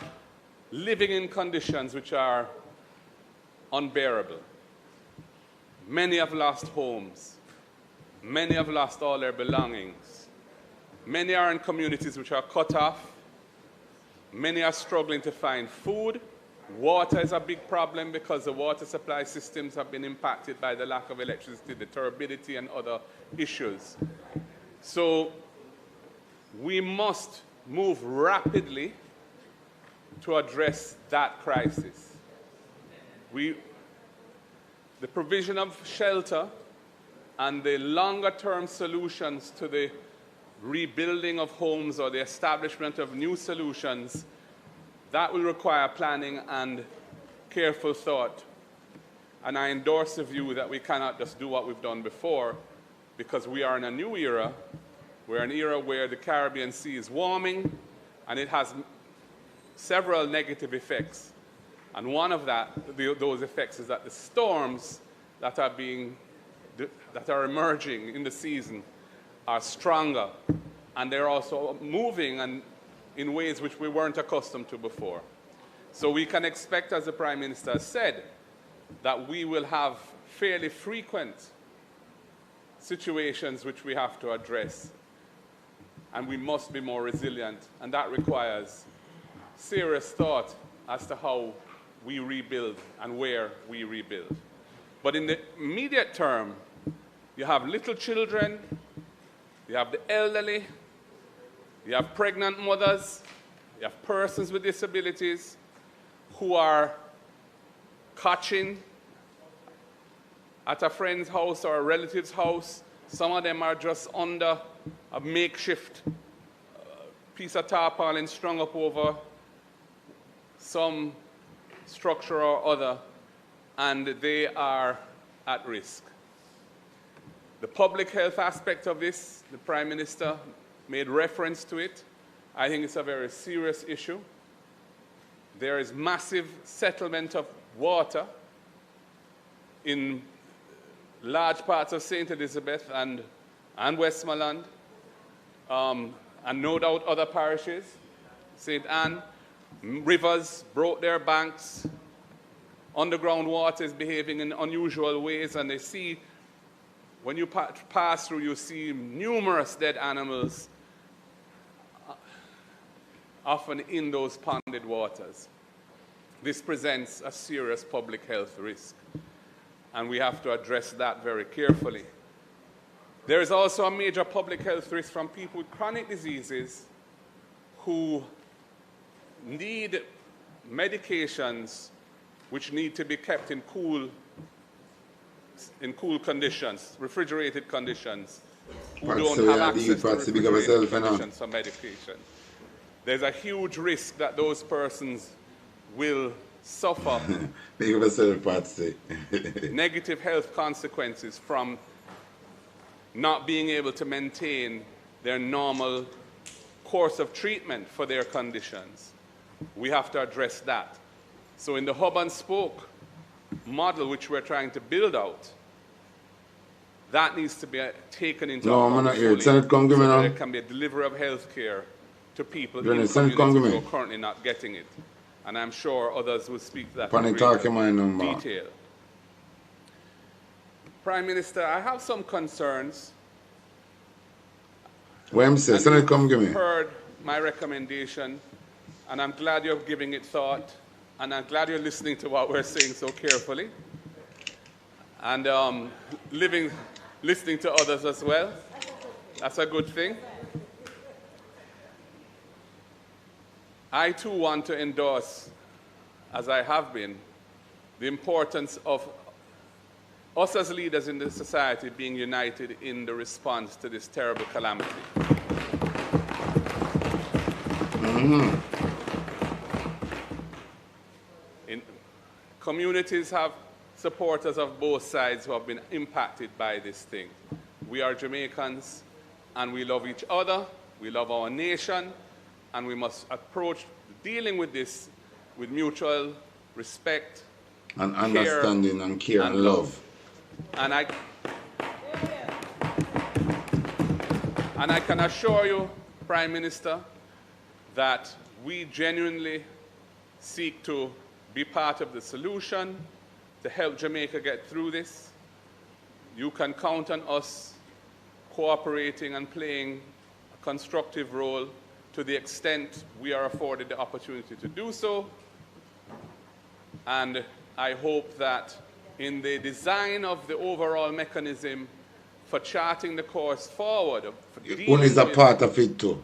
living in conditions which are unbearable. Many have lost homes. Many have lost all their belongings. Many are in communities which are cut off. Many are struggling to find food. Water is a big problem because the water supply systems have been impacted by the lack of electricity, the turbidity, and other issues. So we must move rapidly to address that crisis. the provision of shelter and the longer-term solutions to the rebuilding of homes or the establishment of new solutions, that will require planning and careful thought. And I endorse the view that we cannot just do what we've done before, because we are in a new era. We're in an era where the Caribbean Sea is warming, and it has several negative effects. And one of those effects is that the storms that are emerging in the season are stronger, and they're also moving in ways which we weren't accustomed to before. So we can expect, as the Prime Minister said, that we will have fairly frequent situations which we have to address, and we must be more resilient, and that requires serious thought as to how we rebuild and where we rebuild. But in the immediate term, you have little children, you have the elderly, you have pregnant mothers, you have persons with disabilities who are catching at a friend's house or a relative's house. Some of them are just under a makeshift piece of tarpaulin strung up over some structure or other, and they are at risk. The public health aspect of this, the Prime Minister made reference to it. I think it's a very serious issue. There is massive settlement of water in large parts of St. Elizabeth and Westmoreland, and no doubt other parishes. St. Anne, rivers broke their banks, underground water is behaving in unusual ways, and they see, when you pass through, you see numerous dead animals, often in those ponded waters. This presents a serious public health risk, and we have to address that very carefully. There is also a major public health risk from people with chronic diseases who need medications which need to be kept in cool conditions, refrigerated conditions, who don't have access to refrigerated conditions for medication. There's a huge risk that those persons will suffer negative health consequences from not being able to maintain their normal course of treatment for their conditions. We have to address that. So in the hub and spoke model which we're trying to build out, that needs to be taken into account fully, so that there can be a delivery of health care to people in communities who are currently not getting it. And I'm sure others will speak to that in greater detail. Prime Minister, I have some concerns. You've heard my recommendation, and I'm glad you're giving it thought, and I'm glad you're listening to what we're saying so carefully, and listening to others as well. That's a good thing. I too want to endorse, as I have been, the importance of us as leaders in this society being united in the response to this terrible calamity. Communities have supporters of both sides who have been impacted by this thing. We are Jamaicans, and we love each other, we love our nation, and we must approach dealing with this with mutual respect, and understanding, and care and love. And I can assure you, Prime Minister, that we genuinely seek to be part of the solution to help Jamaica get through this. You can count on us cooperating and playing a constructive role to the extent we are afforded the opportunity to do so. And I hope that in the design of the overall mechanism for charting the course forward, one is a part of it too.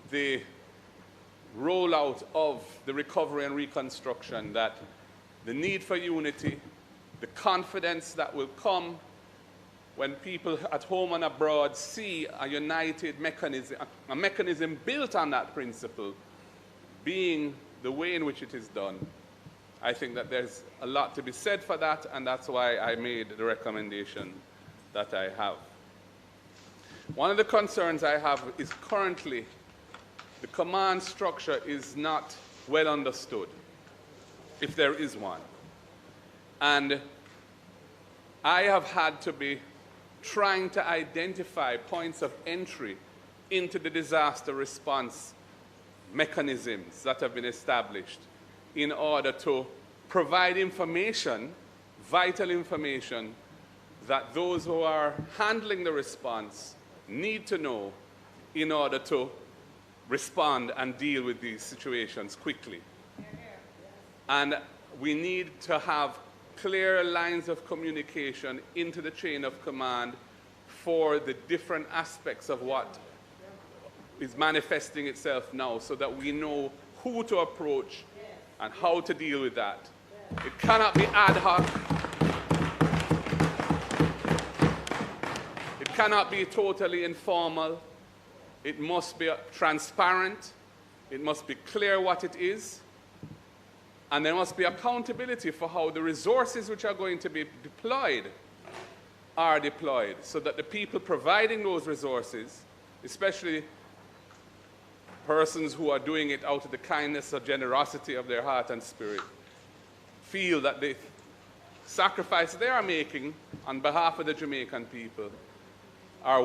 The rollout of the recovery and reconstruction, that the need for unity, the confidence that will come when people at home and abroad see a united mechanism, a mechanism built on that principle being the way in which it is done. I think that there's a lot to be said for that, and that's why I made the recommendation that I have. One of the concerns I have is currently the command structure is not well understood, if there is one. And I have had to be trying to identify points of entry into the disaster response mechanisms that have been established in order to provide information, vital information, that those who are handling the response need to know in order to respond and deal with these situations quickly. And we need to have clear lines of communication into the chain of command for the different aspects of what is manifesting itself now, so that we know who to approach and how to deal with that. It cannot be ad hoc. It cannot be totally informal. It must be transparent. It must be clear what it is. And there must be accountability for how the resources which are going to be deployed are deployed, so that the people providing those resources, especially persons who are doing it out of the kindness or generosity of their heart and spirit, feel that the sacrifice they are making on behalf of the Jamaican people are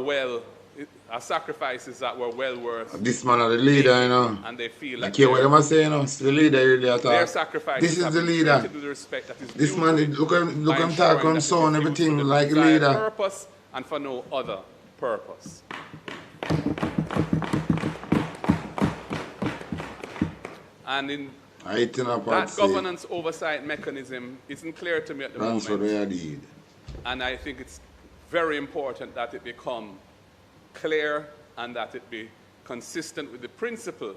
sacrifices that were well worth. This man is the leader, you know. And they feel like I care what they must say, you know. It's the leader really at all. Their sacrifices this is have the been leader. treated with the respect that is This due man, to it, look him by talk, ensuring him that sound, it is everything used for the like a desired leader. purpose and for no other purpose. And in that governance oversight mechanism isn't clear to me at the moment. And I think it's very important that it become clear and that it be consistent with the principle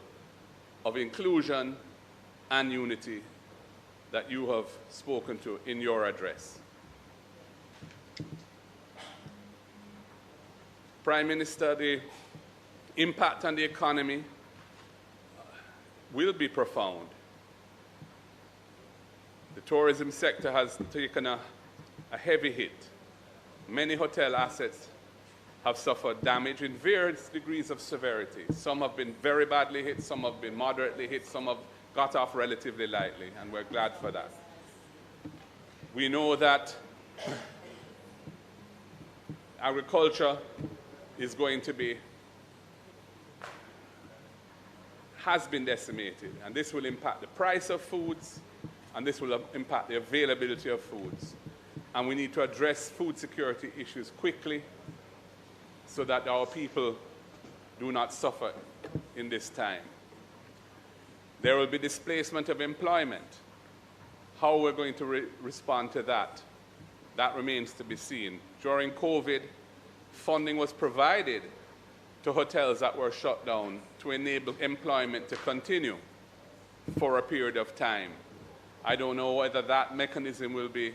of inclusion and unity that you have spoken to in your address. Prime Minister, the impact on the economy will be profound. The tourism sector has taken a heavy hit. Many hotel assets have suffered damage in various degrees of severity. Some have been very badly hit, some have been moderately hit, some have got off relatively lightly, and we're glad for that. We know that agriculture is going to be, has been decimated, and this will impact the price of foods, and this will impact the availability of foods. And we need to address food security issues quickly so that our people do not suffer in this time. There will be displacement of employment. How we're going to respond to that, that remains to be seen. During COVID, funding was provided to hotels that were shut down to enable employment to continue for a period of time. I don't know whether that mechanism will be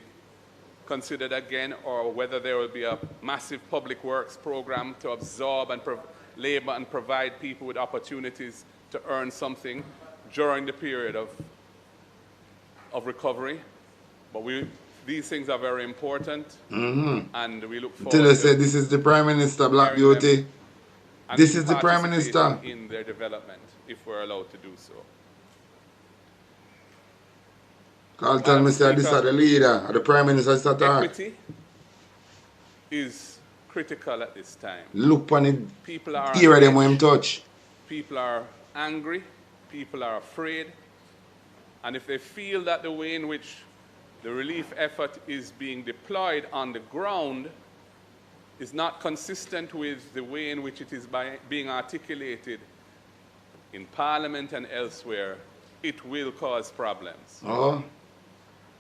considered again, or whether there will be a massive public works program to absorb and labor and provide people with opportunities to earn something during the period of recovery. But these things are very important, and we look forward to say this is the Prime Minister, Black Beauty. This is the Prime Minister. In their development, if we're allowed to do so. I'll tell me, sir, this is the leader, the Prime Minister. Equity is critical at this time. Look on it, people are hear them when touch. People are angry, people are afraid, and if they feel that the way in which the relief effort is being deployed on the ground is not consistent with the way in which it is being articulated in Parliament and elsewhere, it will cause problems. Oh.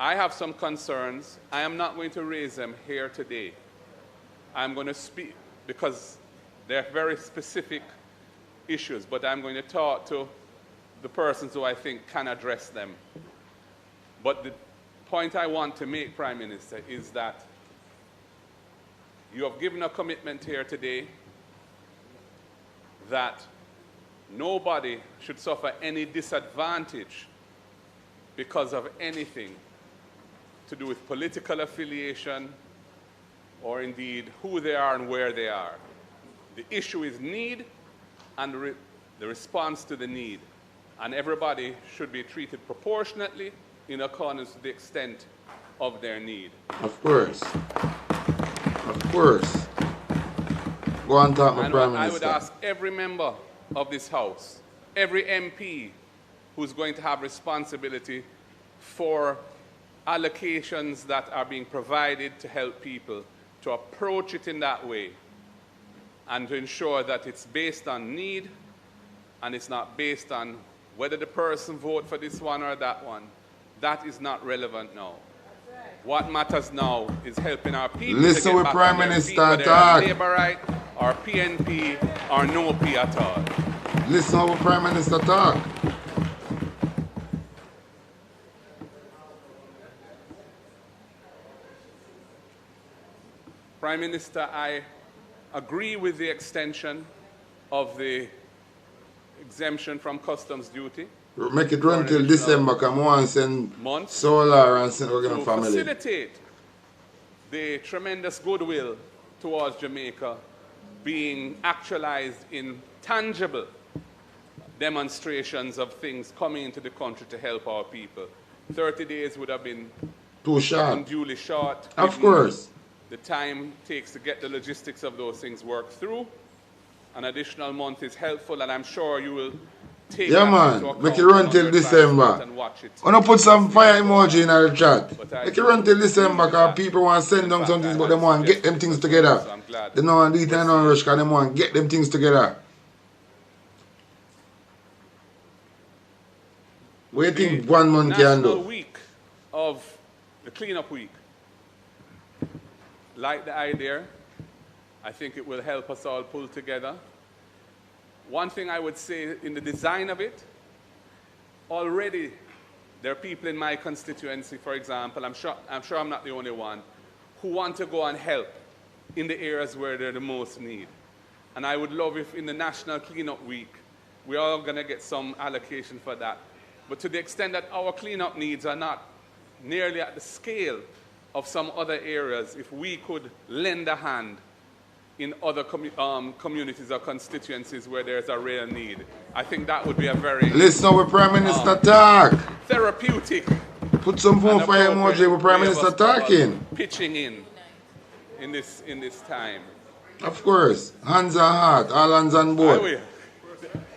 I have some concerns. I am not going to raise them here today. I'm going to speak because they're very specific issues, but I'm going to talk to the persons who I think can address them. But the point I want to make, Prime Minister, is that you have given a commitment here today that nobody should suffer any disadvantage because of anything to do with political affiliation or indeed who they are and where they are. The issue is need and the response to the need. And everybody should be treated proportionately in accordance to the extent of their need. Of course. Of course. Go on top, my Prime Minister. I would ask every member of this House, every MP who's going to have responsibility for allocations that are being provided to help people to approach it in that way and to ensure that it's based on need and it's not based on whether the person vote for this one or that one. That is not relevant now. What matters now is helping our people Listen to get with back Prime on their Minister feet, whether talk. they're Labourite or PNP or no P at all. Listen with Prime Minister talk. Prime Minister, I agree with the extension of the exemption from customs duty. Make it run till December, because I want to send solar and send organ to family. facilitate the tremendous goodwill towards Jamaica being actualized in tangible demonstrations of things coming into the country to help our people. 30 days would have been too short. Unduly short. Of course. The time takes to get the logistics of those things worked through. An additional month is helpful, and I'm sure you will take that into account. Make it run till December. And watch it. I'm going to put some fire emoji in the chat. Make it run till December, because people want to send them some things, but they want to get them things together. They don't want to do it in no rush, because they want to get them things together. What do you think 1 month can do? National week of the cleanup week. Like the idea. I think it will help us all pull together. One thing I would say in the design of it, already there are people in my constituency, for example, I'm sure I'm not the only one, who want to go and help in the areas where they're the most need. And I would love if in the National Cleanup Week, we're all going to get some allocation for that. But to the extent that our cleanup needs are not nearly at the scale of some other areas, if we could lend a hand in other communities or constituencies where there's a real need, I think that would be a very... Listen with Prime Minister talk. Therapeutic. Put some phone fire emoji with Prime Minister talking. Pitching in this time. Of course. Hands on heart. All hands on board.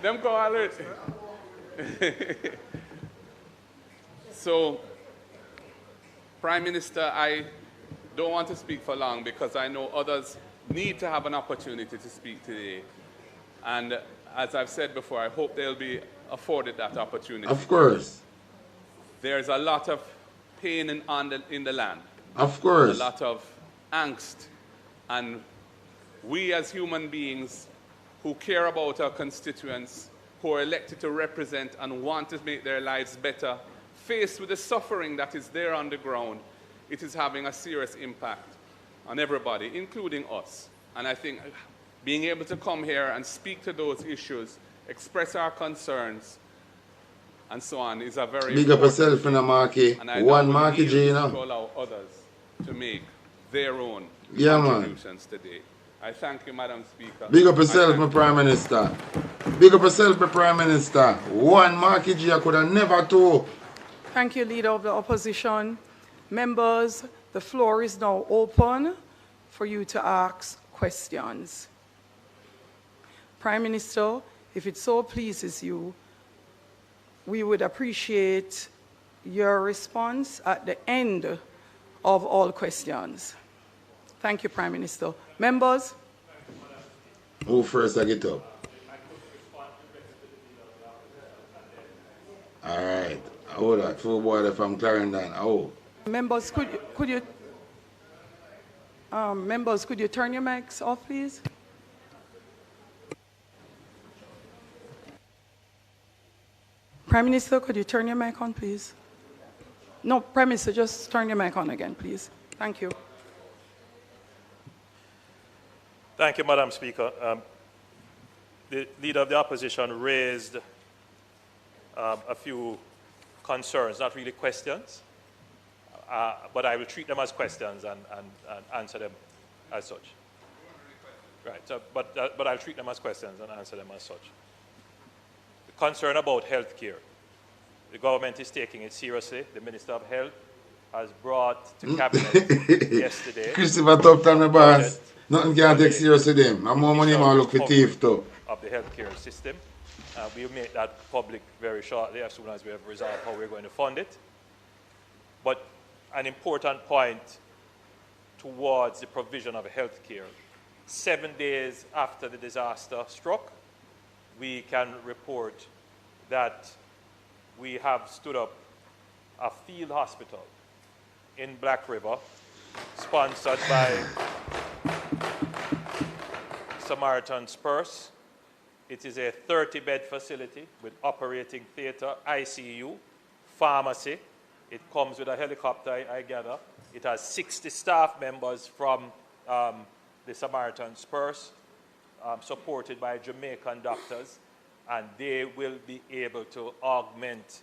Them go alert. So, Prime Minister, I don't want to speak for long because I know others need to have an opportunity to speak today. And as I've said before, I hope they'll be afforded that opportunity. Of course. There's a lot of pain in the land. Of course. A lot of angst. And we as human beings who care about our constituents, who are elected to represent and want to make their lives better, faced with the suffering that is there on the ground, it is having a serious impact on everybody, including us. And I think being able to come here and speak to those issues, express our concerns, and so on, is a very big up yourself in the market. One market, G, you know. To allow others to make their own contributions today. I thank you, Madam Speaker. Big up yourself, my Prime Minister. Big up yourself, my Prime Minister. One market, G, I could have never told. Thank you, Leader of the Opposition. Members, the floor is now open for you to ask questions. Prime Minister, if it so pleases you, we would appreciate your response at the end of all questions. Thank you, Prime Minister. Members? Who first I get up? All right. Hold that. Full boy from Clarendon. Oh. Members, could you turn your mics off, please? Prime Minister, could you turn your mic on, please? No, Prime Minister, just turn your mic on again, please. Thank you. Thank you, Madam Speaker. The Leader of the Opposition raised a few concerns, not really questions, but I will treat them as questions and answer them as such. Right, so, but I'll treat them as questions and answer them as such. The concern about health care. The government is taking it seriously. The Minister of Health has brought to Cabinet yesterday Christopher top time my boss. Nothing can take seriously them. I'm more money I look for thief too. Of the healthcare system. We'll make that public very shortly as soon as we have resolved how we're going to fund it. But an important point towards the provision of health care. 7 days after the disaster struck, we can report that we have stood up a field hospital in Black River, sponsored by Samaritan's Purse. It is a 30-bed facility with operating theater, ICU, pharmacy. It comes with a helicopter, I gather. It has 60 staff members from the Samaritan's Purse, supported by Jamaican doctors, and they will be able to augment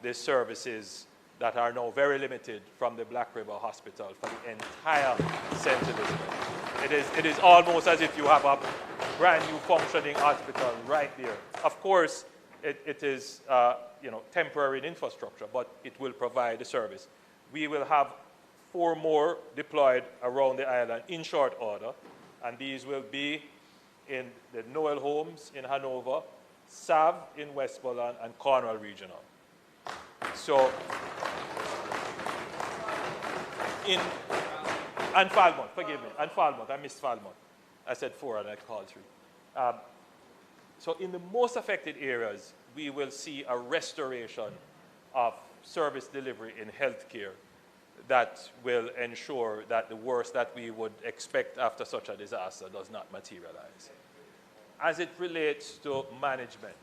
the services that are now very limited from the Black River Hospital for the entire St. Elizabeth. It is almost as if you have a brand new functioning hospital right there. Of course, it is temporary in infrastructure, but it will provide the service. We will have 4 more deployed around the island in short order, and these will be in the Noel Homes in Hanover, SAV in Westmoreland, and Cornwall Regional. So, and Falmouth, forgive me, and Falmouth, I missed Falmouth. I said 4 and I called 3. So in the most affected areas, we will see a restoration of service delivery in healthcare that will ensure that the worst that we would expect after such a disaster does not materialize. As it relates to management,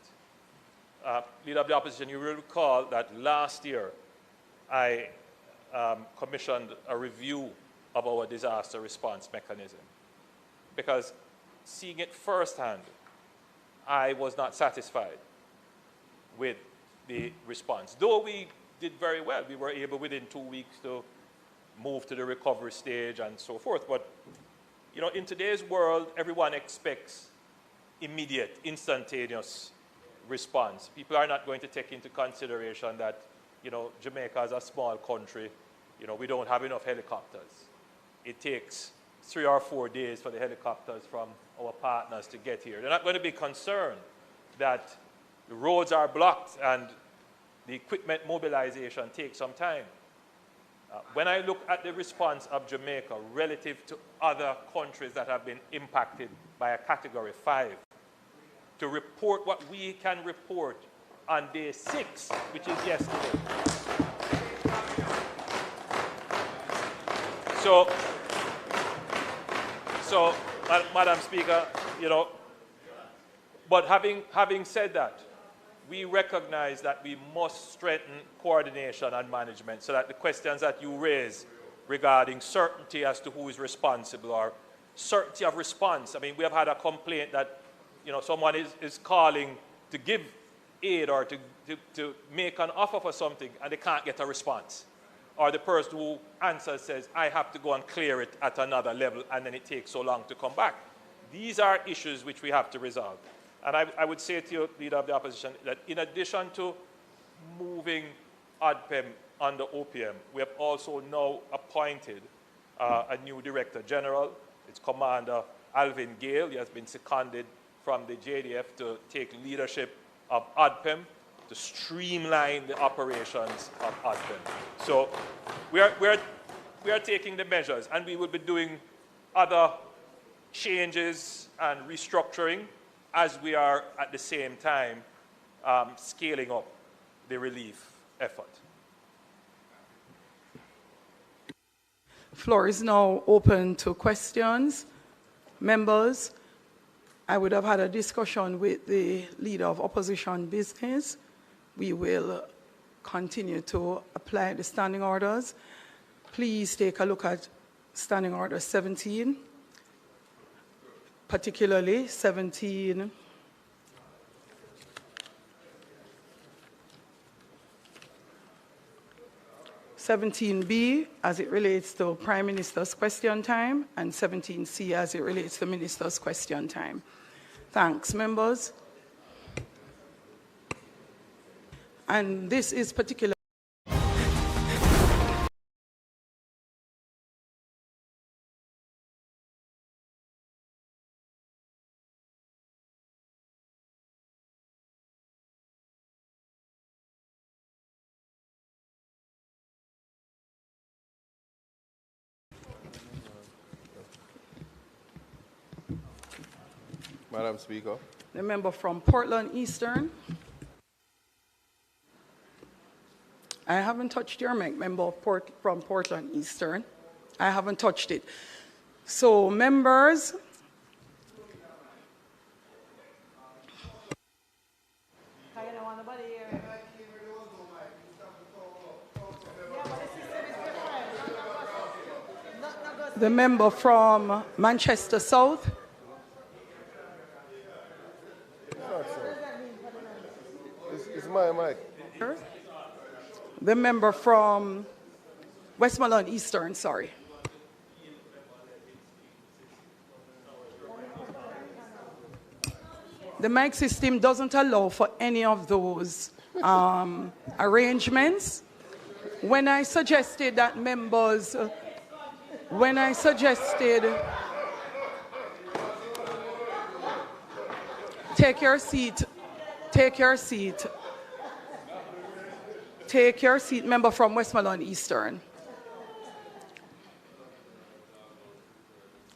Leader of the Opposition, you will recall that last year I commissioned a review of our disaster response mechanism, because seeing it firsthand, I was not satisfied with the response. Though we did very well, we were able within 2 weeks to move to the recovery stage and so forth. But in today's world, everyone expects immediate, instantaneous response. People are not going to take into consideration that Jamaica is a small country. We don't have enough helicopters. It takes 3 or 4 days for the helicopters from our partners to get here. They're not going to be concerned that the roads are blocked and the equipment mobilization takes some time. When I look at the response of Jamaica relative to other countries that have been impacted by a Category 5, to report what we can report on day 6, which is yesterday. So, Madam Speaker, but having said that, we recognize that we must strengthen coordination and management so that the questions that you raise regarding certainty as to who is responsible or certainty of response. I mean, we have had a complaint that someone is calling to give aid or to make an offer for something and they can't get a response. Or the person who answers says, I have to go and clear it at another level, and then it takes so long to come back. These are issues which we have to resolve. And I would say to you, Leader of the Opposition, that in addition to moving ODPEM under OPM, we have also now appointed a new Director General. It's Commander Alvin Gale. He has been seconded from the JDF to take leadership of ODPEM, to streamline the operations of ODPEM. So we are taking the measures, and we will be doing other changes and restructuring as we are at the same time scaling up the relief effort. Floor is now open to questions. Members, I would have had a discussion with the Leader of Opposition Business. We will continue to apply the standing orders, please take a look at Standing Order 17, particularly 17B as it relates to Prime Minister's question time, and 17C as it relates to Minister's question time. Thanks, members. And this is particular. Madam Speaker. The member from Portland Eastern. I haven't touched your mic, member from Portland Eastern. I haven't touched it. So, members. The member from Manchester South. It's my mic. The member from Westmoreland Eastern, sorry. The mic system doesn't allow for any of those arrangements. When I suggested that members, take your seat. Take your seat. Take your seat, member from Westmoreland Eastern.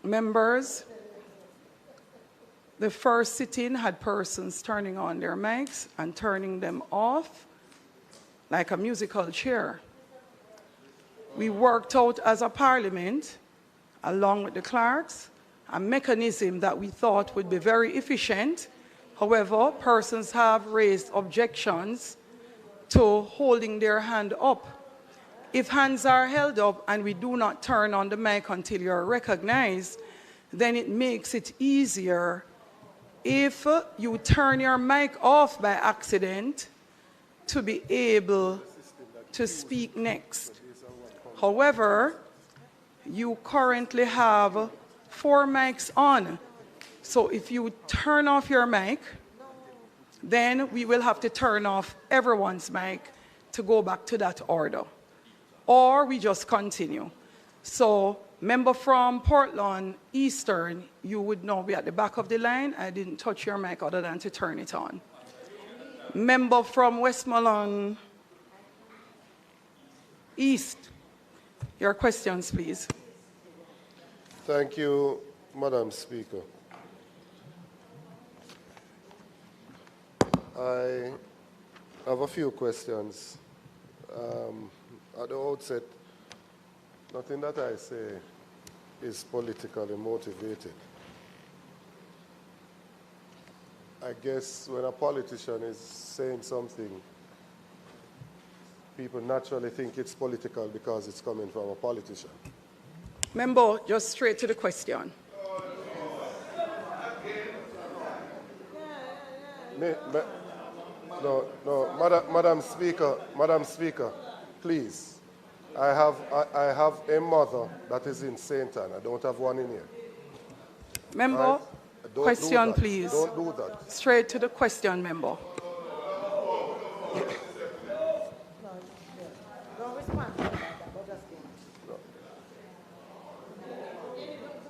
Members, the first sitting had persons turning on their mics and turning them off like a musical chair. We worked out as a parliament, along with the clerks, a mechanism that we thought would be very efficient. However, persons have raised objections to holding their hand up. If hands are held up and we do not turn on the mic until you're recognized, then it makes it easier if you turn your mic off by accident to be able to speak next. However, you currently have 4 mics on. So if you turn off your mic, then we will have to turn off everyone's mic to go back to that order. Or we just continue. So, member from Portland Eastern, you would now be at the back of the line. I didn't touch your mic other than to turn it on. Member from Westmoreland East, your questions, please. Thank you, Madam Speaker. I have a few questions. At the outset, nothing that I say is politically motivated. I guess when a politician is saying something, people naturally think it's political because it's coming from a politician. Member, just straight to the question. No, Madam Speaker, please. I have a mother that is in St. Anne. I don't have one in here. Member, right? question, please. Don't do that. Straight to the question, member.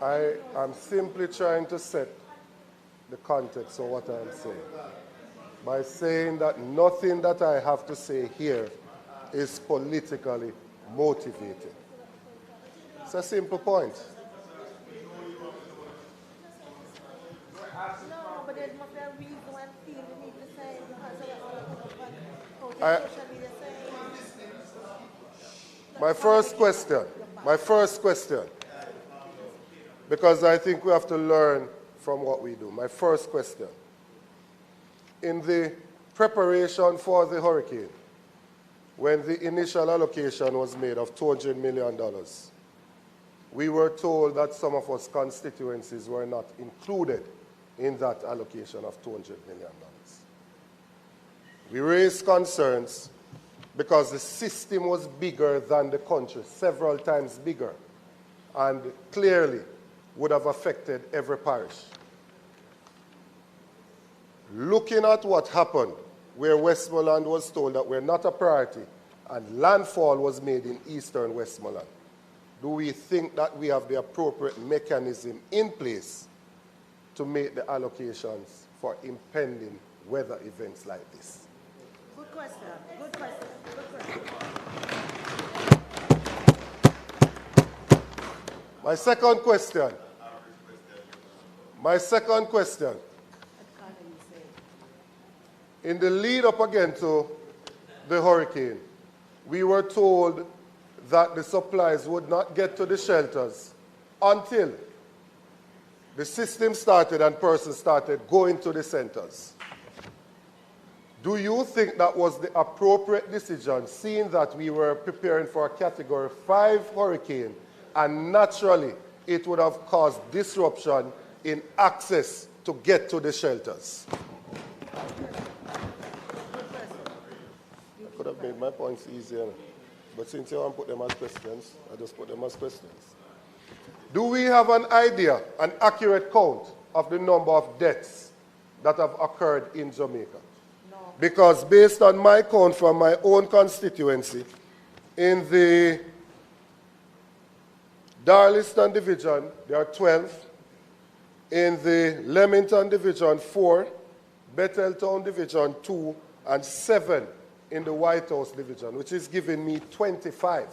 I am simply trying to set the context of what I'm saying by saying that nothing that I have to say here is politically motivated. It's a simple point. No, but there must be a reason why I feel the need to say because of social media saying. My first question, because I think we have to learn from what we do. My first question. In the preparation for the hurricane, when the initial allocation was made of $200 million, we were told that some of us constituencies were not included in that allocation of $200 million. We raised concerns because the system was bigger than the country, several times bigger, and clearly would have affected every parish. Looking at what happened, where Westmoreland was told that we're not a priority, and landfall was made in eastern Westmoreland, do we think that we have the appropriate mechanism in place to make the allocations for impending weather events like this? Good question. Good question. Good question. My second question. In the lead up again to the hurricane, we were told that the supplies would not get to the shelters until the system started and persons started going to the centers. Do you think that was the appropriate decision, seeing that we were preparing for a Category 5 hurricane, and naturally it would have caused disruption in access to get to the shelters? I could have made my points easier, but since you want to put them as questions, I just put them as questions. Do we have an idea, an accurate count of the number of deaths that have occurred in Jamaica? No. Because based on my count from my own constituency, in the Darliston division, there are 12. In the Leamington division, 4. Betheltown division, 2. And 7 in the White House division, which is giving me 25.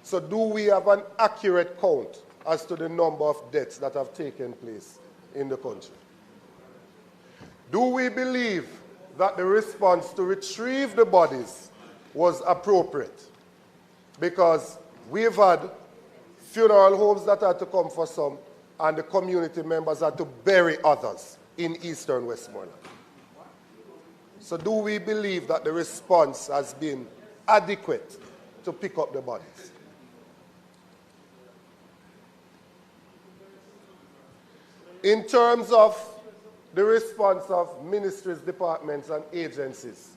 So do we have an accurate count as to the number of deaths that have taken place in the country? Do we believe that the response to retrieve the bodies was appropriate? Because we've had funeral homes that had to come for some, and the community members had to bury others in eastern Westmoreland. So do we believe that the response has been adequate to pick up the bodies? In terms of the response of ministries, departments, and agencies,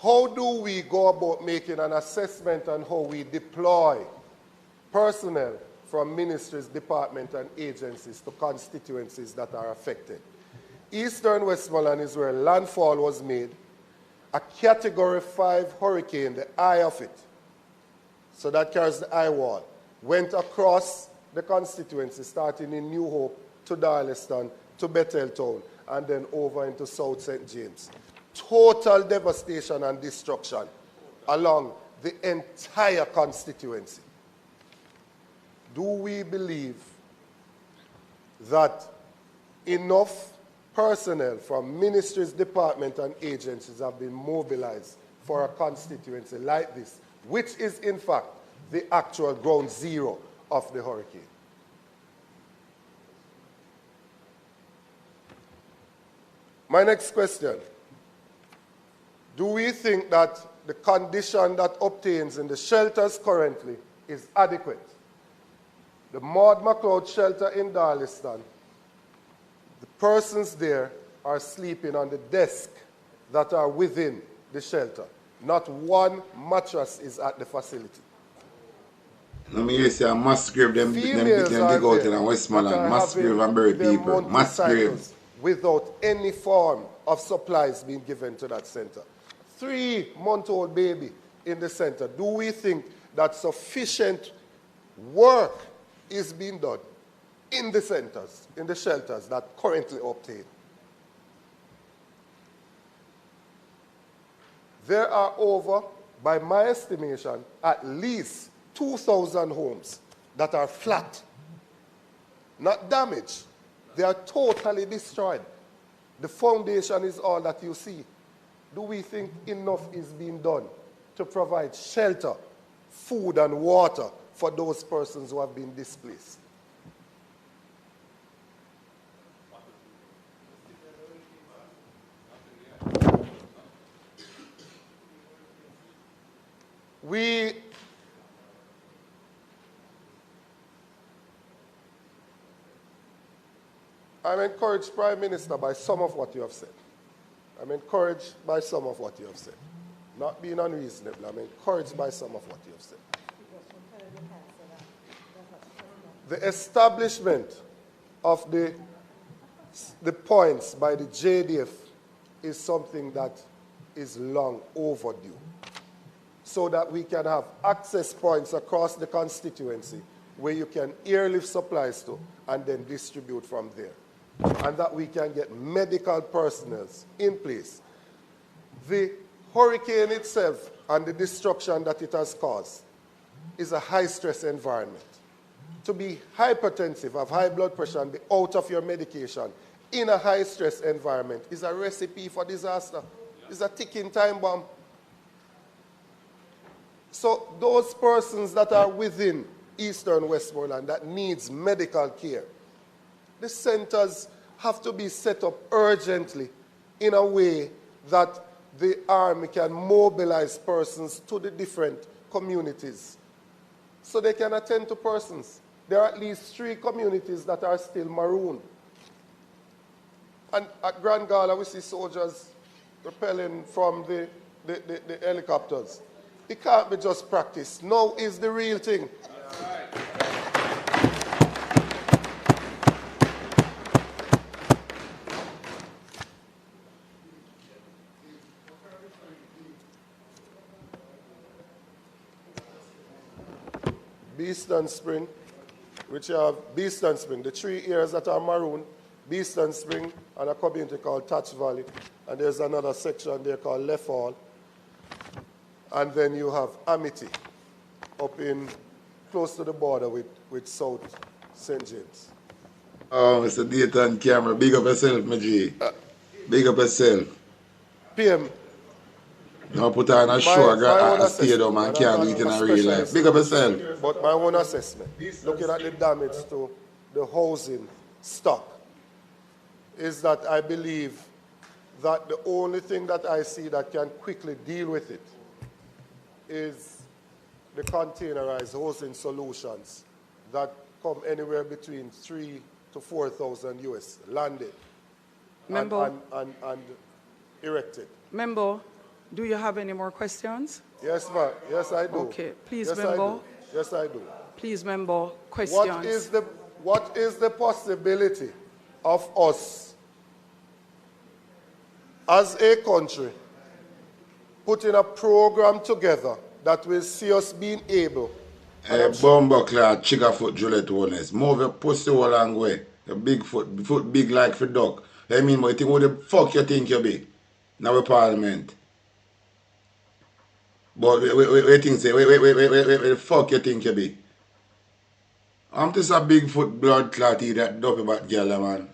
how do we go about making an assessment on how we deploy personnel from ministries, departments, and agencies to constituencies that are affected? Eastern Westmoreland is where landfall was made. A Category 5 hurricane, the eye of it, so that carries the eye wall, went across the constituency, starting in New Hope to Darliston to Betheltown, and then over into South St. James. Total devastation and destruction along the entire constituency. Do we believe that enough personnel from ministries, departments, and agencies have been mobilized for a constituency like this, which is in fact the actual ground zero of the hurricane? My next question: do we think that the condition that obtains in the shelters currently is adequate? The Maud MacLeod shelter in Darliston, the persons there are sleeping on the desk that are within the shelter. Not one mattress is at the facility. Let me say a mass grave, them dig out in Westmoreland, mass grave and bury people, mass grave. Without any form of supplies being given to that center. 3-month-old baby in the center. Do we think that sufficient work is being done in the centers, in the shelters that currently obtain? There are over, by my estimation, at least 2,000 homes that are flat, not damaged. They are totally destroyed. The foundation is all that you see. Do we think enough is being done to provide shelter, food, and water for those persons who have been displaced? I'm encouraged, Prime Minister, by some of what you have said. I'm encouraged by some of what you have said. Not being unreasonable, I'm encouraged by some of what you have said. The establishment of the points by the JDF is something that is long overdue, so that we can have access points across the constituency where you can airlift supplies to and then distribute from there, and that we can get medical personnel in place. The hurricane itself and the destruction that it has caused is a high-stress environment. To be hypertensive, have high blood pressure, and be out of your medication in a high-stress environment is a recipe for disaster. It's a ticking time bomb. So those persons that are within Eastern Westmoreland that needs medical care, the centers have to be set up urgently in a way that the army can mobilize persons to the different communities so they can attend to persons. There are at least 3 communities that are still marooned. And at Grand Gala, we see soldiers rappelling from the helicopters. It can't be just practice. Now is the real thing. Beeston Spring, which have Beeston Spring, the 3 areas that are maroon, Beeston Spring and a community called Touch Valley, and there's another section there called Left Hall, and then you have Amity up in close to the border with South St. James. Oh, Mr. Dayton Camera, big up yourself, my G. Big up yourself. PM. Now put on a show, a stadium and can't do it in a real life. Big up yourself. But my own assessment, looking at the damage to the housing stock, is that I believe that the only thing that I see that can quickly deal with it is the containerized housing solutions that come anywhere between 3,000 to 4,000 US landed and erected. Member, do you have any more questions? Yes, ma'am. Yes, I do. Okay, please, yes, member. Yes, I do. Please, member, questions. What is the possibility of us, as a country, putting a program together that will see us being able? Bumbuckler, chickerfoot, Juliet Wellness. Move your pussy all and way. Your big foot big like for duck. I mean, what the fuck you think you be? Now parliament. But wait, think say, wait, the fuck you think you be? I'm just a big foot blood clotty that dopey bad girl, man.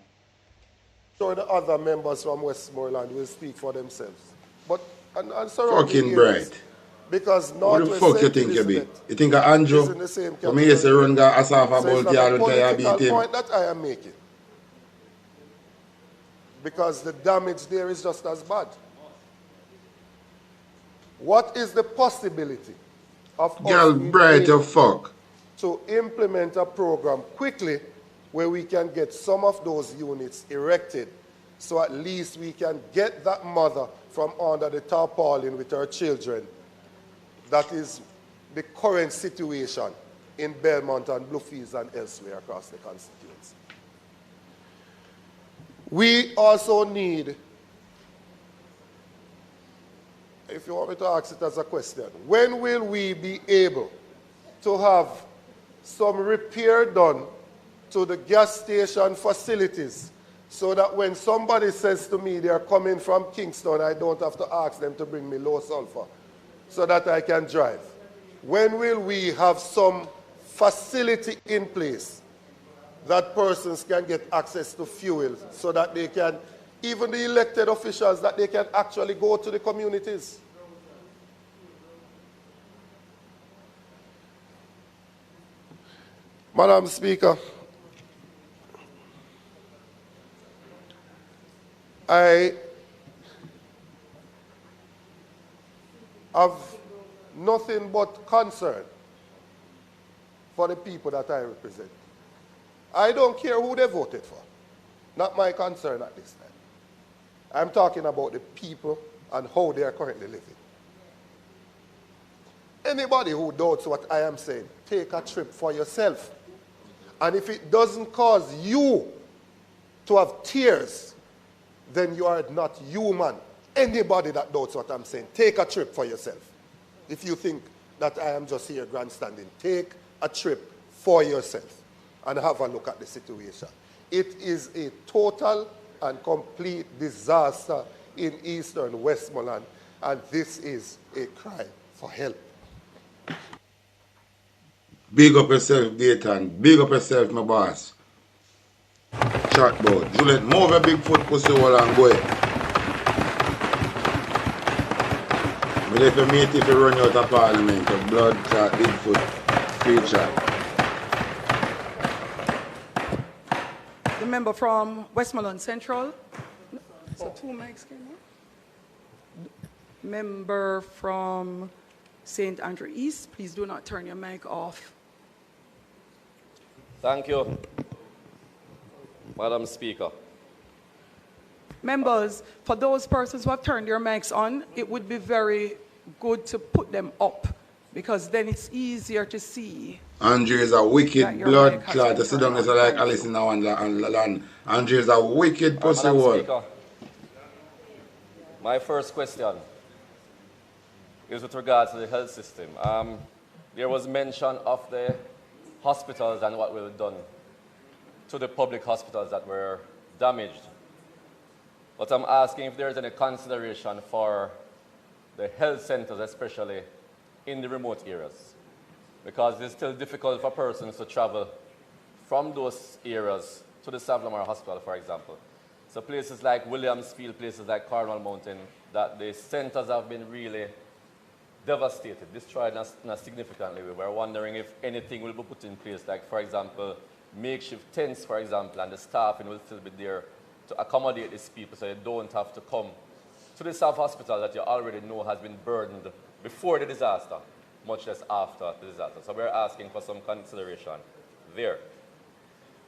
Sure, the other members from Westmoreland will speak for themselves. But and fucking bright. Because what the fuck you think you be? You think of Andrew? From here to run the Asafa about y'all and tell you beat him? Point that I am making. Because the damage there is just as bad. What is the possibility of girl bright your fuck to implement a program quickly where we can get some of those units erected so at least we can get that mother from under the tarpaulin with her children? That is the current situation in Belmont and Bluefields and elsewhere across the constituency. We also need, if you want me to ask it as a question, when will we be able to have some repair done to the gas station facilities so that when somebody says to me they're coming from Kingston, I don't have to ask them to bring me low sulfur so that I can drive? When will we have some facility in place that persons can get access to fuel so that they can, even the elected officials, that they can actually go to the communities? Madam Speaker, I have nothing but concern for the people that I represent. I don't care who they voted for. Not my concern at this time. I'm talking about the people and how they are currently living. Anybody who doubts what I am saying, take a trip for yourself. And if it doesn't cause you to have tears, then you are not human. Anybody that doubts what I'm saying, take a trip for yourself. If you think that I am just here grandstanding, take a trip for yourself and have a look at the situation. It is a total and complete disaster in eastern Westmoreland, and this is a cry for help. Big up yourself, Dayton. Big up yourself, my boss. Chatbot. Juliet, move a big foot pussy hole and go ahead. But if you meet if you run out of parliament, a blood clot, big foot, free chat. The member from Westmoreland Central. So 2 mics came on. Member from St. Andrew East, please do not turn your mic off. Thank you, Madam Speaker. Members, for those persons who have turned their mics on, it would be very good to put them up because then it's easier to see. Andrew is a wicked blood clot. To sit down is like Alice in Wonderland. Andrew is a wicked pussy Madam hole. Speaker, my first question is with regards to the health system. There was mention of the hospitals and what we've done to the public hospitals that were damaged. But I'm asking if there's any consideration for the health centers, especially in the remote areas, because it's still difficult for persons to travel from those areas to the Savlamar Hospital, for example. So places like Williamsfield, places like Cornwall Mountain, that the centers have been really devastated, destroyed in a significant way. We're wondering if anything will be put in place, like, for example, makeshift tents, for example, and the staffing will still be there to accommodate these people so they don't have to come to the South Hospital that you already know has been burdened before the disaster, much less after the disaster. So we're asking for some consideration there.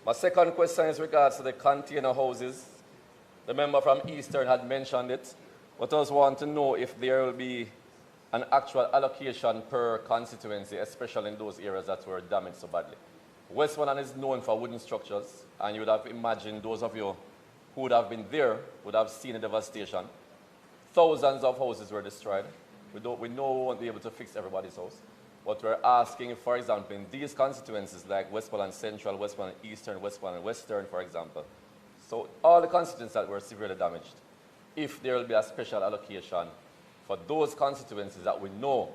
My second question is regards to the container houses. The member from Eastern had mentioned it, but I just want to know if there will be an actual allocation per constituency, especially in those areas that were damaged so badly. Westmoreland is known for wooden structures, and you would have imagined those of you who would have been there would have seen the devastation. Thousands of houses were destroyed. We know we won't be able to fix everybody's house, but we're asking, for example, in these constituencies like Westmoreland Central, Westmoreland Eastern, Westmoreland Western, for example, so all the constituencies that were severely damaged, if there will be a special allocation for those constituencies that we know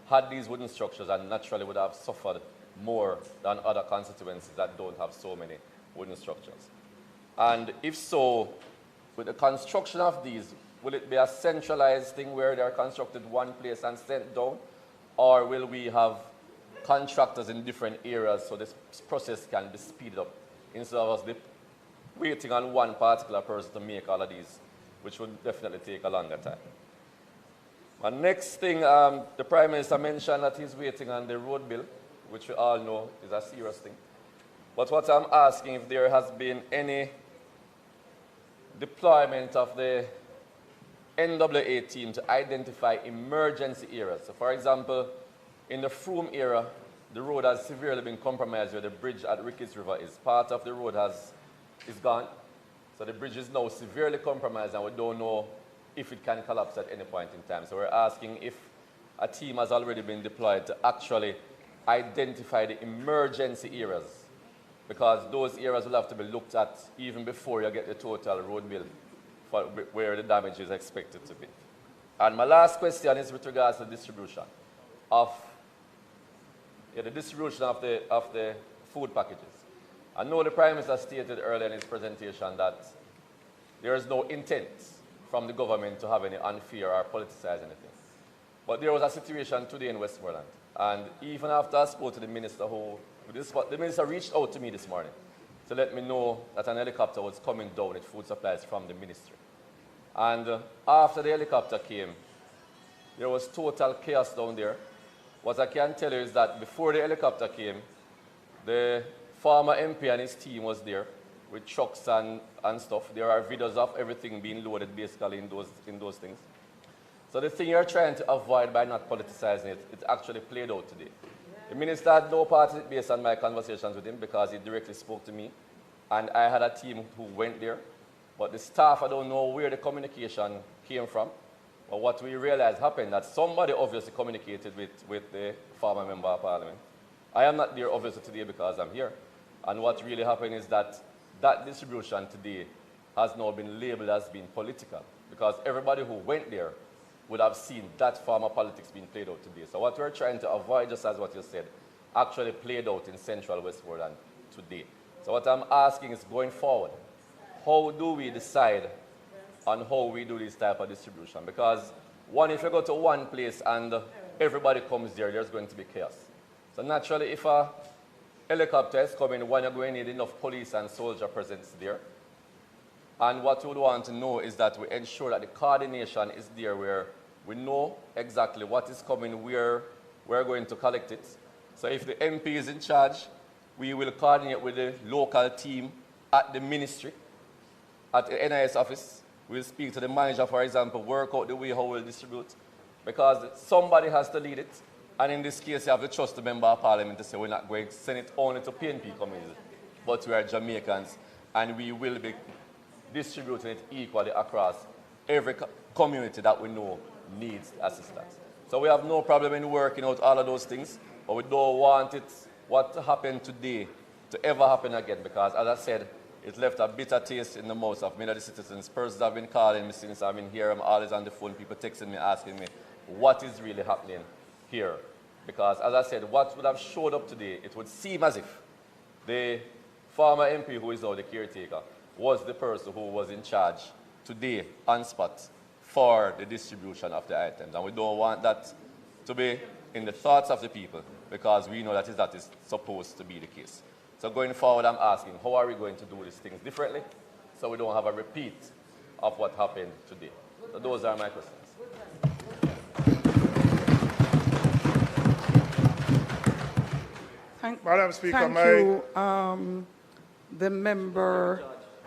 had these wooden structures and naturally would have suffered more than other constituencies that don't have so many wooden structures. And if so, with the construction of these, will it be a centralized thing where they are constructed one place and sent down? Or will we have contractors in different areas so this process can be speeded up instead of us waiting on one particular person to make all of these, which would definitely take a longer time. My next thing, the Prime Minister mentioned that he's waiting on the road bill, which we all know is a serious thing. But what I'm asking, if there has been any deployment of the NWA team to identify emergency areas. So for example, in the Froome area, the road has severely been compromised where the bridge at Ricketts River is. Part of the road is gone. So the bridge is now severely compromised and we don't know if it can collapse at any point in time. So we're asking if a team has already been deployed to actually identify the emergency areas, because those areas will have to be looked at even before you get the total road bill for where the damage is expected to be. And my last question is with regards to the distribution of the food packages. I know the Prime Minister stated earlier in his presentation that there is no intent from the government to have any unfair or politicize anything. But there was a situation today in Westmoreland, and even after I spoke to the minister, the minister reached out to me this morning to let me know that an helicopter was coming down with food supplies from the ministry. And after the helicopter came, there was total chaos down there. What I can tell you is that before the helicopter came, the former MP and his team was there with trucks and stuff. There are videos of everything being loaded basically in those things. So the thing you're trying to avoid by not politicizing it, it actually played out today. The minister had no part in it based on my conversations with him because he directly spoke to me. And I had a team who went there. But the staff, I don't know where the communication came from. But what we realized happened that somebody obviously communicated with the former member of parliament. I am not there obviously today because I'm here. And what really happened is that that distribution today has now been labeled as being political because everybody who went there would have seen that former politics being played out today. So what we're trying to avoid, just as what you said, actually played out in central Westmoreland today. So what I'm asking is going forward, how do we decide on how we do this type of distribution? Because one, if you go to one place and everybody comes there, there's going to be chaos. So naturally, if a helicopter is coming, one, you're going to need enough police and soldier presence there. And what we would want to know is that we ensure that the coordination is there where we know exactly what is coming, where we're going to collect it. So if the MP is in charge, we will coordinate with the local team at the ministry, at the NIS office. We'll speak to the manager, for example, work out the way how we'll distribute. Because somebody has to lead it. And in this case, you have to trust the member of parliament to say we're not going to send it only to PNP communities, but we are Jamaicans, and we will be distributing it equally across every community that we know needs assistance. So we have no problem in working out all of those things, but we don't want it, what happened today, to ever happen again, because as I said, it left a bitter taste in the mouths of many of the citizens. Persons have been calling me since I've been here. I'm always on the phone, people texting me, asking me, what is really happening here? Because as I said, what would have showed up today, it would seem as if the former MP, who is now the caretaker, was the person who was in charge today on spot for the distribution of the items. And we don't want that to be in the thoughts of the people because we know that is supposed to be the case. So going forward, I'm asking, how are we going to do these things differently so we don't have a repeat of what happened today? So those are my questions. Madam Speaker, thank you, the member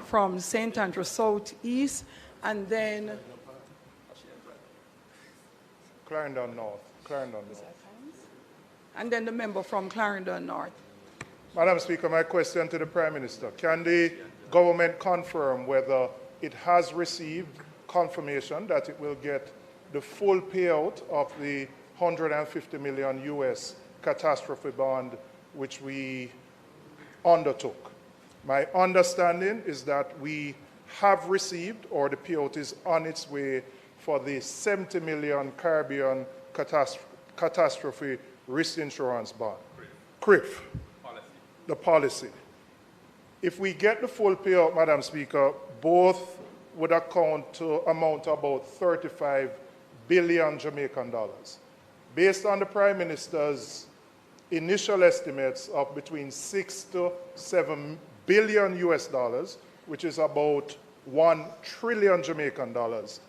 from St. Andrew South East, and then Clarendon North. And then the member from Clarendon North. Madam Speaker, my question to the Prime Minister. Can the government confirm whether it has received confirmation that it will get the full payout of the $150 million US catastrophe bond which we undertook? My understanding is that we have received, or the payout is on its way for the $70 million Caribbean catastrophe risk insurance bond. CRIF. The policy. If we get the full payout, Madam Speaker, both would amount to about 35 billion Jamaican dollars. Based on the Prime Minister's initial estimates of between 6 to 7 billion US dollars, which is about 1 trillion Jamaican dollars,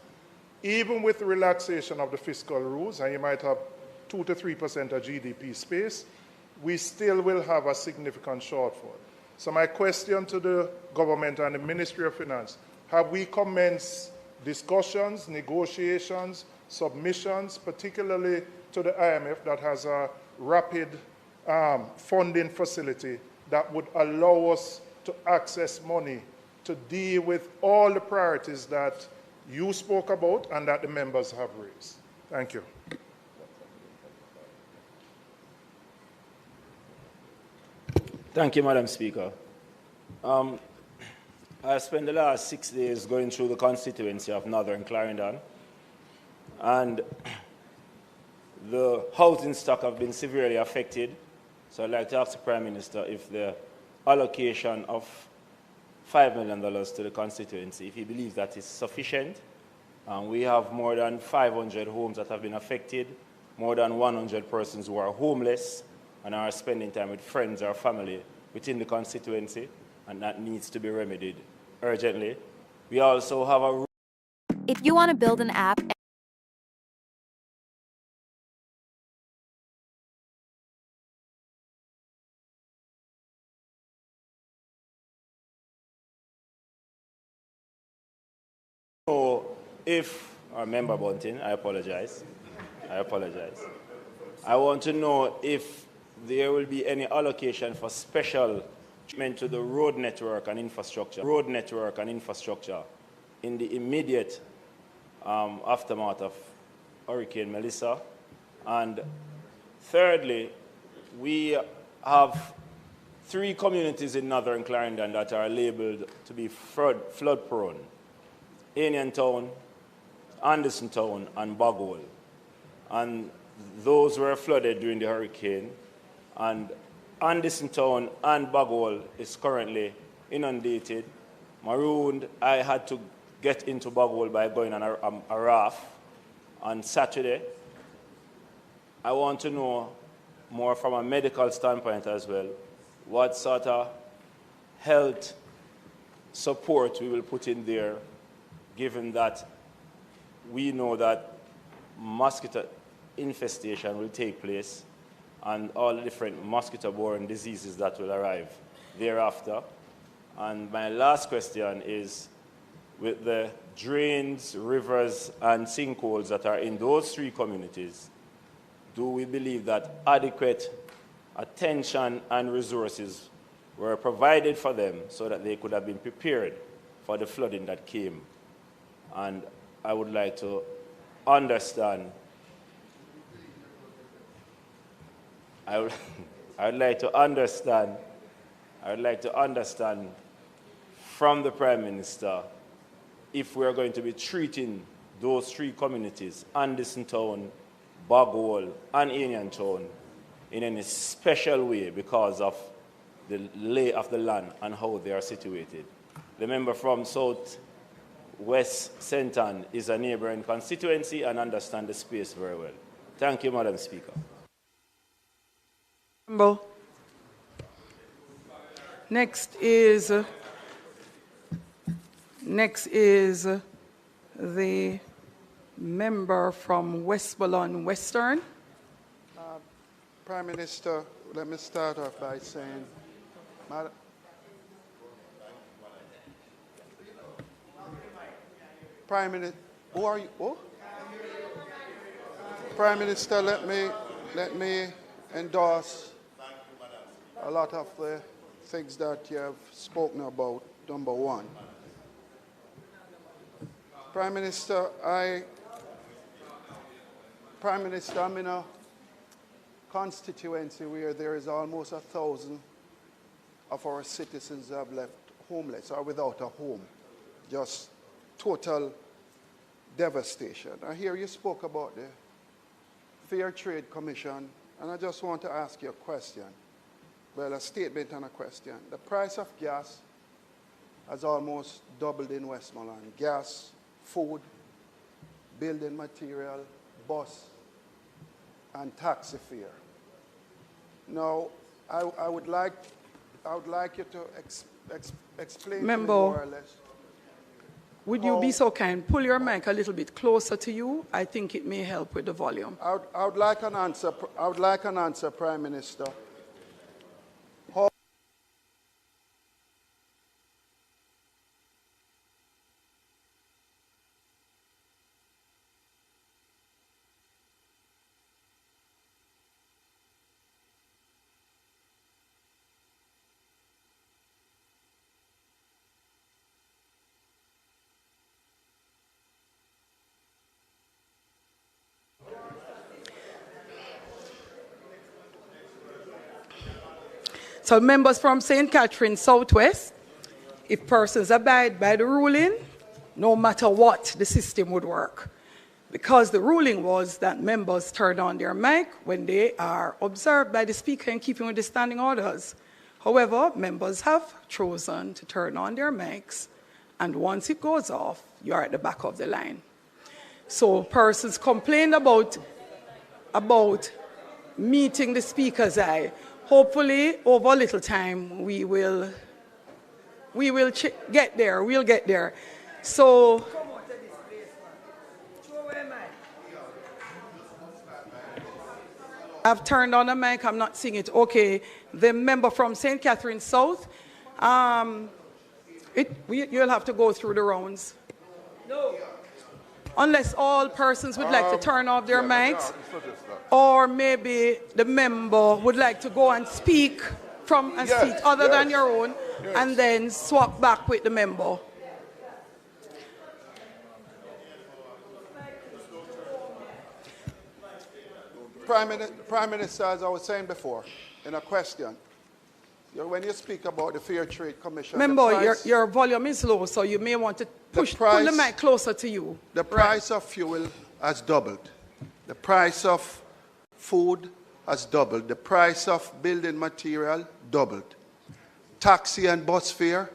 even with the relaxation of the fiscal rules, and you might have 2 to 3% of GDP space, we still will have a significant shortfall. So my question to the government and the Ministry of Finance, have we commenced discussions, negotiations, submissions, particularly to the IMF that has a rapid funding facility that would allow us to access money to deal with all the priorities that you spoke about and that the members have raised? Thank you. Thank you, Madam Speaker. I spent the last 6 days going through the constituency of Northern Clarendon, and the housing stock have been severely affected. So I'd like to ask the Prime Minister if the allocation of $5 million to the constituency, if he believes that is sufficient. We have more than 500 homes that have been affected, more than 100 persons who are homeless and are spending time with friends or family within the constituency, and that needs to be remedied urgently. We also have a... If you want to build an app know if, or Member Bunting, I apologize. I want to know if there will be any allocation for special treatment to the road network and infrastructure in the immediate aftermath of Hurricane Melissa. And thirdly, we have 3 communities in northern Clarendon that are labeled to be flood prone: Anion Town, Anderson Town, and Bagwell. And those were flooded during the hurricane. And Anderson Town and Bagwell is currently inundated, marooned. I had to get into Bagwell by going on a raft on Saturday. I want to know more from a medical standpoint as well, what sort of health support we will put in there, given that we know that mosquito infestation will take place and all the different mosquito-borne diseases that will arrive thereafter. And my last question is, with the drains, rivers, and sinkholes that are in those 3 communities, do we believe that adequate attention and resources were provided for them so that they could have been prepared for the flooding that came? And I would like to understand, I would like to understand from the Prime Minister if we are going to be treating those 3 communities, Anderson Town, Bagwell, and Anion Town, in any special way because of the lay of the land and how they are situated. The member from South West Senton is a neighboring constituency and understands the space very well. Thank you, Madam Speaker. Next is the member from Westmoreland Western. Prime Minister, let me start off by saying, Prime Minister, who are you? Oh? Prime Minister, let me endorse a lot of the things that you have spoken about. Number 1, Prime Minister, I'm in a constituency where there is almost 1,000 of our citizens who have left homeless or without a home. Just total devastation. I hear you spoke about the Fair Trade Commission, and I just want to ask you a question. Well, a statement and a question. The price of gas has almost doubled in Westmoreland. Gas, food, building material, bus, and taxi fare. Now, I would like you to explain to me more or less. Would you be so kind? Pull your mic a little bit closer to you. I think it may help with the volume. I would like an answer, Prime Minister. So members from St. Catherine Southwest, if persons abide by the ruling, no matter what, the system would work. Because the ruling was that members turn on their mic when they are observed by the speaker in keeping with the standing orders. However, members have chosen to turn on their mics, and once it goes off, you're at the back of the line. So persons complain about meeting the speaker's eye. Hopefully, over a little time, we will get there. We'll get there. So, I've turned on the mic. I'm not seeing it. Okay, the member from St. Catherine South. You'll have to go through the rounds. Unless all persons would like to turn off their mics, or maybe the member would like to go and speak from a seat other than your own, and then swap back with the member. Prime Minister, as I was saying before, in a question, when you speak about the Fair Trade Commission... Member, your volume is low, so you may want to pull the mic closer to you. The price of fuel has doubled. The price of food has doubled. The price of building material doubled. Taxi and bus fare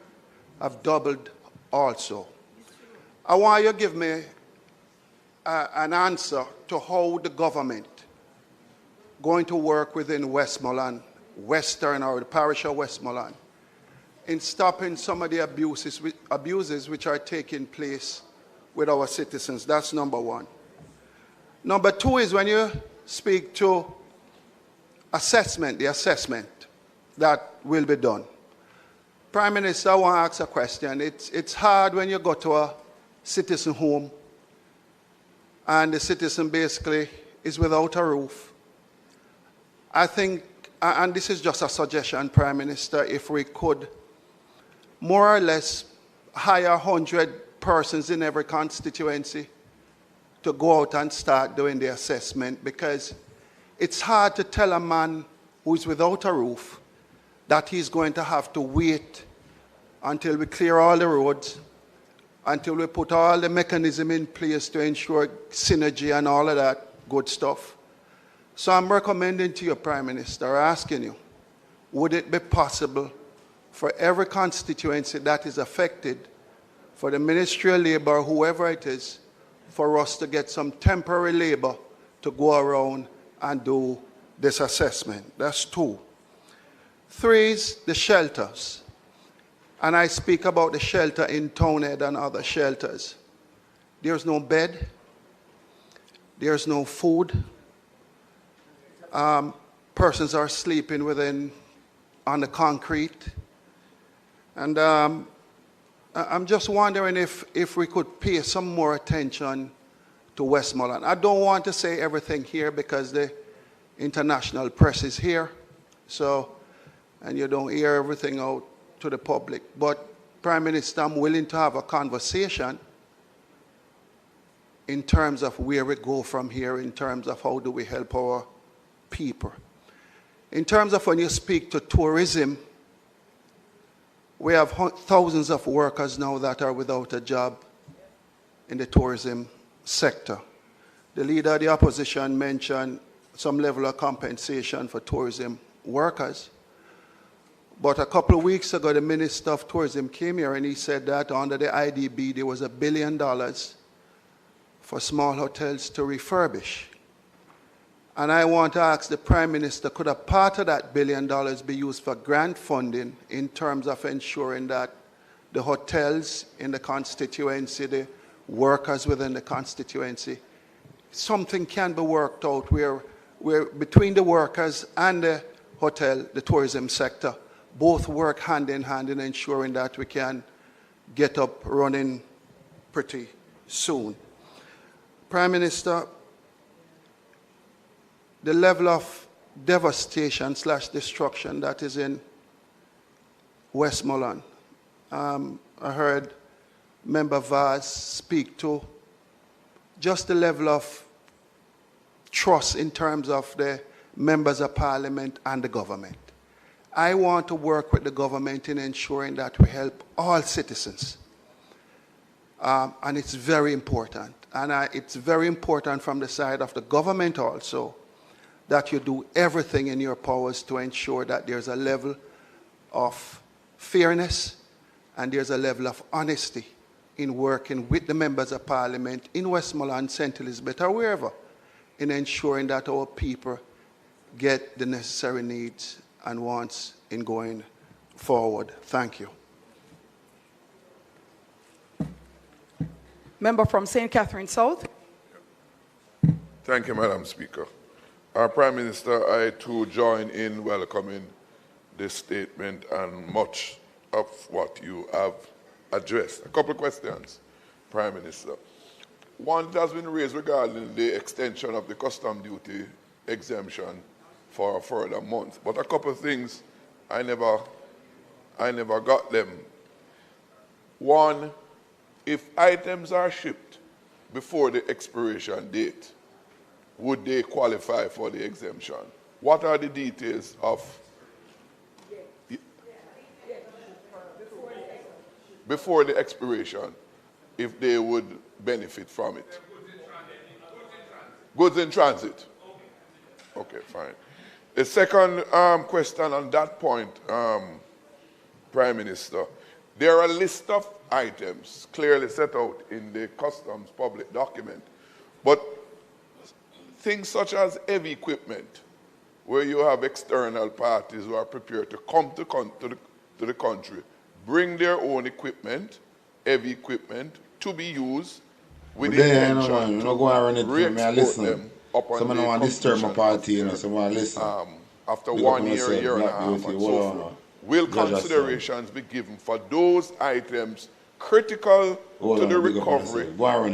have doubled also. I want you to give me an answer to how the government going to work within Westmoreland, Western or the parish of Westmoreland, in stopping some of the abuses which are taking place with our citizens. That's number one. Number two is when you speak to the assessment that will be done. Prime Minister, I want to ask a question. It's hard when you go to a citizen home and the citizen basically is without a roof. I think, and this is just a suggestion, Prime Minister, if we could more or less hire 100 persons in every constituency to go out and start doing the assessment, because it's hard to tell a man who is without a roof that he's going to have to wait until we clear all the roads, until we put all the mechanism in place to ensure synergy and all of that good stuff. So I'm recommending to you, Prime Minister, asking you, would it be possible for every constituency that is affected, for the Ministry of Labour, or whoever it is, for us to get some temporary labour to go around and do this assessment? That's two. Three is the shelters. And I speak about the shelter in Townhead and other shelters. There's no bed. There's no food. Persons are sleeping on the concrete. And I'm just wondering if we could pay some more attention to Westmoreland. I don't want to say everything here because the international press is here, and you don't hear everything out to the public. But Prime Minister, I'm willing to have a conversation in terms of where we go from here, in terms of how do we help our people. In terms of when you speak to tourism, we have thousands of workers now that are without a job in the tourism sector. The leader of the opposition mentioned some level of compensation for tourism workers. But a couple of weeks ago, the Minister of Tourism came here and he said that under the IDB, there was $1 billion for small hotels to refurbish. And I want to ask the Prime Minister, could a part of that $1 billion be used for grant funding in terms of ensuring that the hotels in the constituency, the workers within the constituency, something can be worked out where between the workers and the hotel, the tourism sector, both work hand in hand in ensuring that we can get up running pretty soon. Prime Minister, the level of devastation / destruction that is in Westmoreland. I heard Member Vaz speak to just the level of trust in terms of the members of Parliament and the government. I want to work with the government in ensuring that we help all citizens. And it's very important. And it's very important from the side of the government also that you do everything in your powers to ensure that there's a level of fairness and there's a level of honesty in working with the members of Parliament in Westmoreland, St. Elizabeth, or wherever, in ensuring that our people get the necessary needs and wants in going forward. Thank you. Member from St. Catherine South. Thank you, Madam Speaker. Our Prime Minister, I too join in welcoming this statement and much of what you have addressed. A couple of questions. Prime Minister. One that has been raised regarding the extension of the custom duty exemption for a further month. But a couple of things, I never got them. One, if items are shipped before the expiration date, would they qualify for the exemption? What are the details of before the expiration, if they would benefit from it? Goods in transit. Okay, fine. The second question on that point, Prime Minister, there are a list of items clearly set out in the customs public document, but things such as heavy equipment, where you have external parties who are prepared to come to the country, bring their own equipment, heavy equipment, to be used with the intention to re-export them upon the completion of their, after 1 year, year and a half, and so forth. Will considerations be given for those items critical to the recovery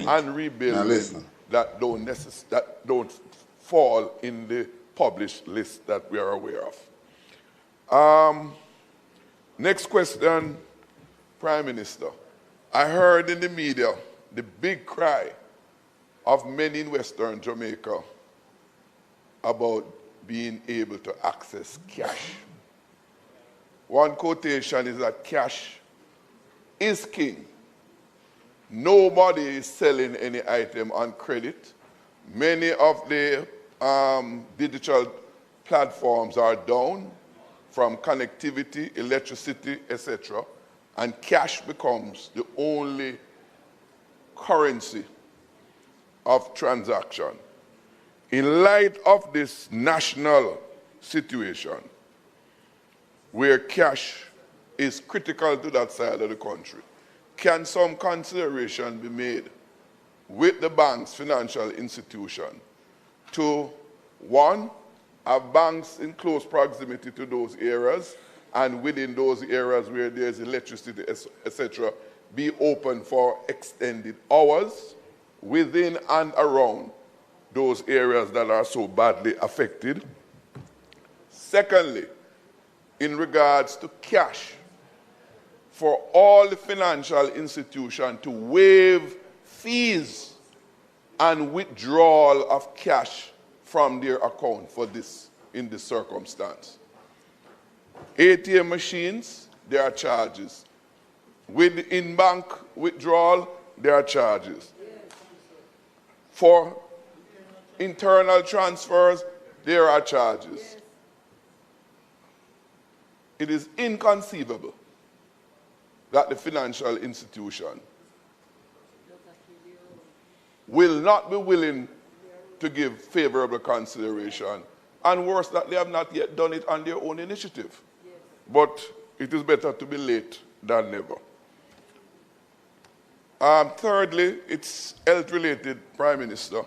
and rebuilding that don't fall in the published list that we are aware of? Next question, Prime Minister. I heard in the media the big cry of many in Western Jamaica about being able to access cash. One quotation is that cash is king. Nobody is selling any item on credit. Many of the digital platforms are down, from connectivity, electricity, etc., and cash becomes the only currency of transaction. In light of this national situation, where cash is critical to that side of the country, can some consideration be made with the bank's financial institution to, one, have banks in close proximity to those areas, and within those areas where there's electricity, etc., be open for extended hours within and around those areas that are so badly affected? Secondly, in regards to cash, for all the financial institutions to waive fees and withdrawal of cash from their account for this, in this circumstance. ATM machines, there are charges. With in-bank withdrawal, there are charges. For internal transfers, there are charges. It is inconceivable that the financial institution will not be willing to give favorable consideration, and worse, that they have not yet done it on their own initiative. But it is better to be late than never. Thirdly, it's health-related, Prime Minister.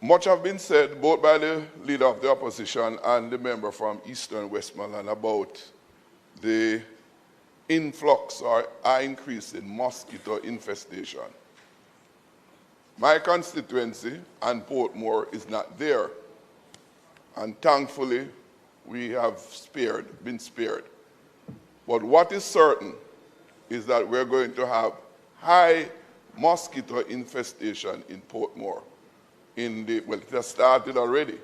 Much have been said, both by the leader of the opposition and the member from Eastern Westmoreland, about the influx or increase in mosquito infestation. My constituency and Portmore is not there, and thankfully we have been spared. But what is certain is that we're going to have high mosquito infestation in Portmore. Well, it has started already.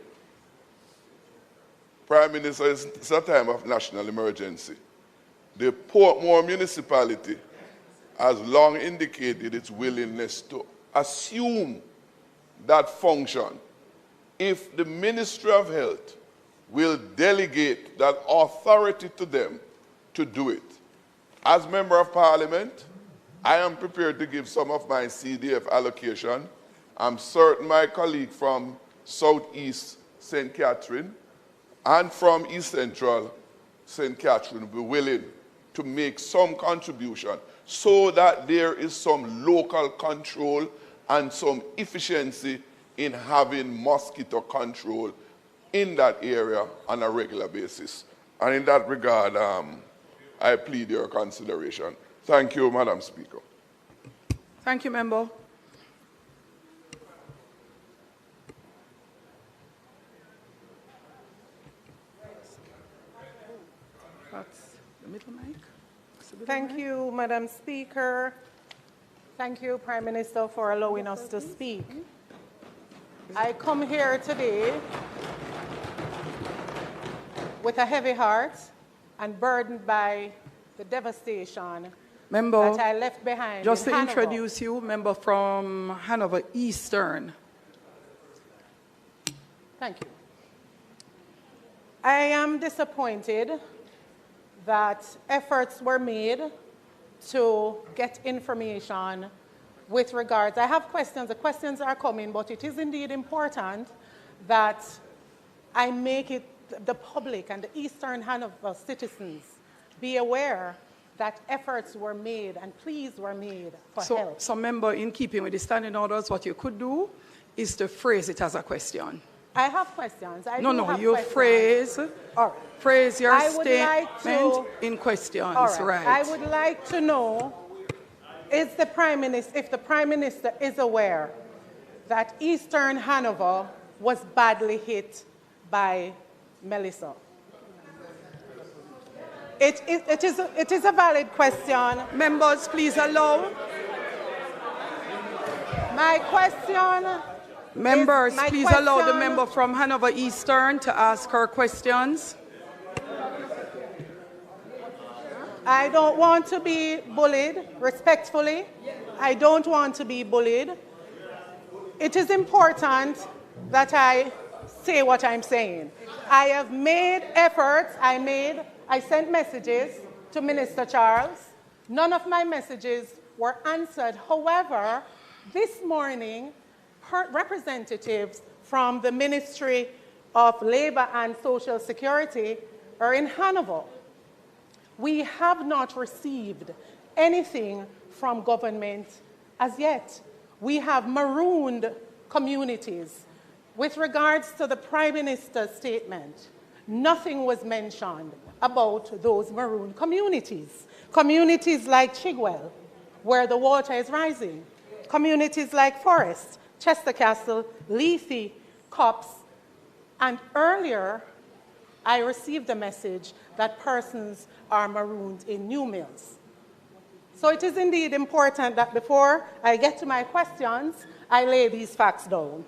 Prime Minister, it's a time of national emergency. The Portmore municipality has long indicated its willingness to assume that function if the Ministry of Health will delegate that authority to them to do it. As Member of Parliament, I am prepared to give some of my CDF allocation. I'm certain my colleague from Southeast St. Catherine and from East Central St. Catherine will be willing to make some contribution so that there is some local control and some efficiency in having mosquito control in that area on a regular basis. And in that regard, I plead your consideration. Thank you, Madam Speaker. Thank you, member. That's the middle mic. Thank you, Madam Speaker. Thank you, Prime Minister, for allowing us to speak. I come here today with a heavy heart and burdened by the devastation Member, that I left behind. just in to Hanover. introduce you, member from Hanover Eastern. Thank you. I am disappointed that efforts were made to get information with regards. I have questions. The questions are coming, but it is indeed important that I make it the public and the Eastern Hanover citizens be aware that efforts were made and pleas were made for help. So, member, in keeping with the standing orders, what you could do is to phrase it as a question. I have questions. You phrase your I would statement like to, in questions, all right? I would like to know if the Prime Minister is aware that Eastern Hanover was badly hit by Melissa. It is a valid question. Members, please allow. My question. Members, please allow the member from Hanover Eastern to ask her questions. I don't want to be bullied, respectfully. I don't want to be bullied. It is important that I say what I'm saying. I have made efforts. I sent messages to Minister Charles. None of my messages were answered. However, this morning, representatives from the Ministry of Labor and Social Security are in Hanover. We have not received anything from government as yet. We have marooned communities. With regards to the Prime Minister's statement, nothing was mentioned about those marooned communities. Communities like Chigwell, where the water is rising. Communities like Forest, Chester Castle, Lethe, Cops, and earlier I received a message that persons are marooned in New Mills. So it is indeed important that before I get to my questions, I lay these facts down.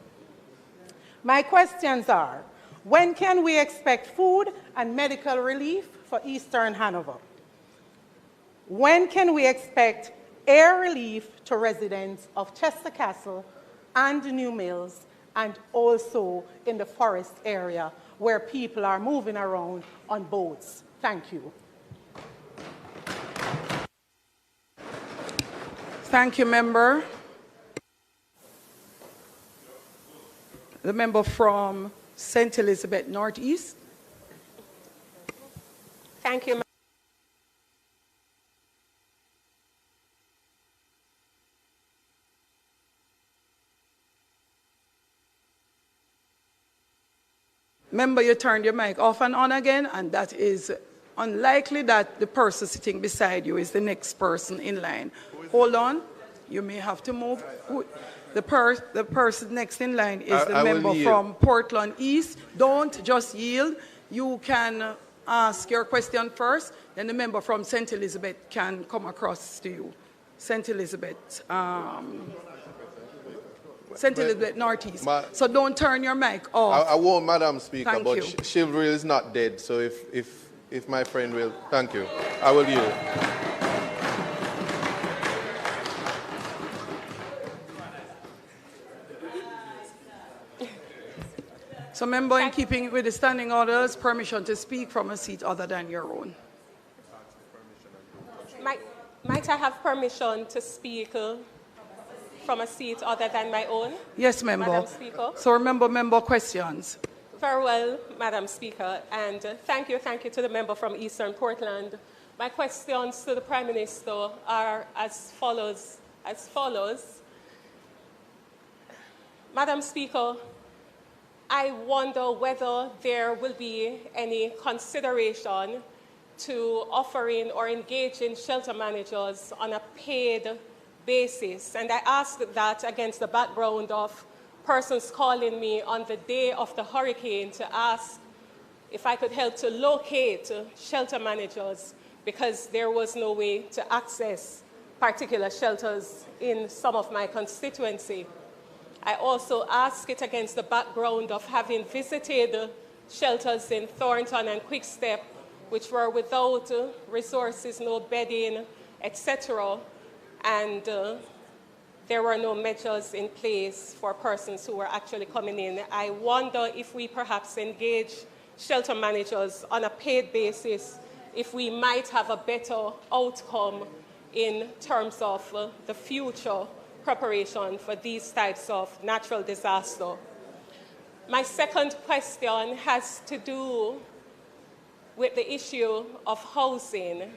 My questions are, when can we expect food and medical relief for Eastern Hanover? When can we expect air relief to residents of Chester Castle and New Mills, and also in the Forest area where people are moving around on boats? Thank you. Thank you, member. The member from St. Elizabeth Northeast. Thank you. Member, you turned your mic off and on again, and that is unlikely that the person sitting beside you is the next person in line. Hold on. You may have to move. The person next in line is the member from Portland East. Don't just yield. You can ask your question first, then the member from St. Elizabeth can come across to you. St. Elizabeth. St. Elizabeth Northeast. So don't turn your mic off. I won't, Madam Speaker, Thank but you. chivalry is not dead. So if my friend will, thank you. I will yield. So, member, in keeping with the standing orders, permission to speak from a seat other than your own. Might I have permission to speak from a seat other than my own? Yes, member. Madam Speaker. So remember, member questions. Very well, Madam Speaker, and thank you to the member from Eastern Portland. My questions to the Prime Minister are as follows. Madam Speaker, I wonder whether there will be any consideration to offering or engaging shelter managers on a paid basis. And I ask that against the background of persons calling me on the day of the hurricane to ask if I could help to locate shelter managers because there was no way to access particular shelters in some of my constituency. I also ask it against the background of having visited shelters in Thornton and Quickstep, which were without resources, no bedding, etc. And there were no measures in place for persons who were actually coming in. I wonder if we perhaps engage shelter managers on a paid basis, if we might have a better outcome in terms of the future preparation for these types of natural disaster. My second question has to do with the issue of housing.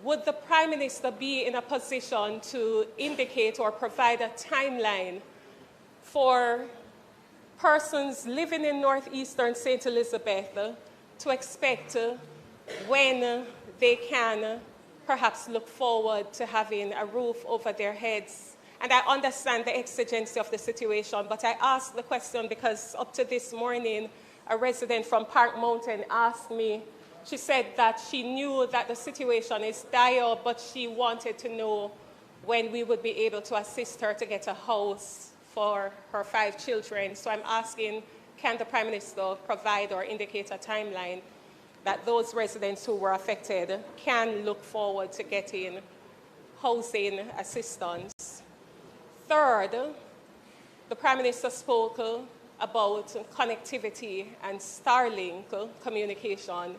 Would the Prime Minister be in a position to indicate or provide a timeline for persons living in northeastern St. Elizabeth to expect when they can perhaps look forward to having a roof over their heads? And I understand the exigency of the situation, but I ask the question because up to this morning, a resident from Park Mountain asked me, she said that she knew that the situation is dire, but she wanted to know when we would be able to assist her to get a house for her 5 children. So I'm asking, can the Prime Minister provide or indicate a timeline that those residents who were affected can look forward to getting housing assistance? Third, the Prime Minister spoke about connectivity and Starlink communication.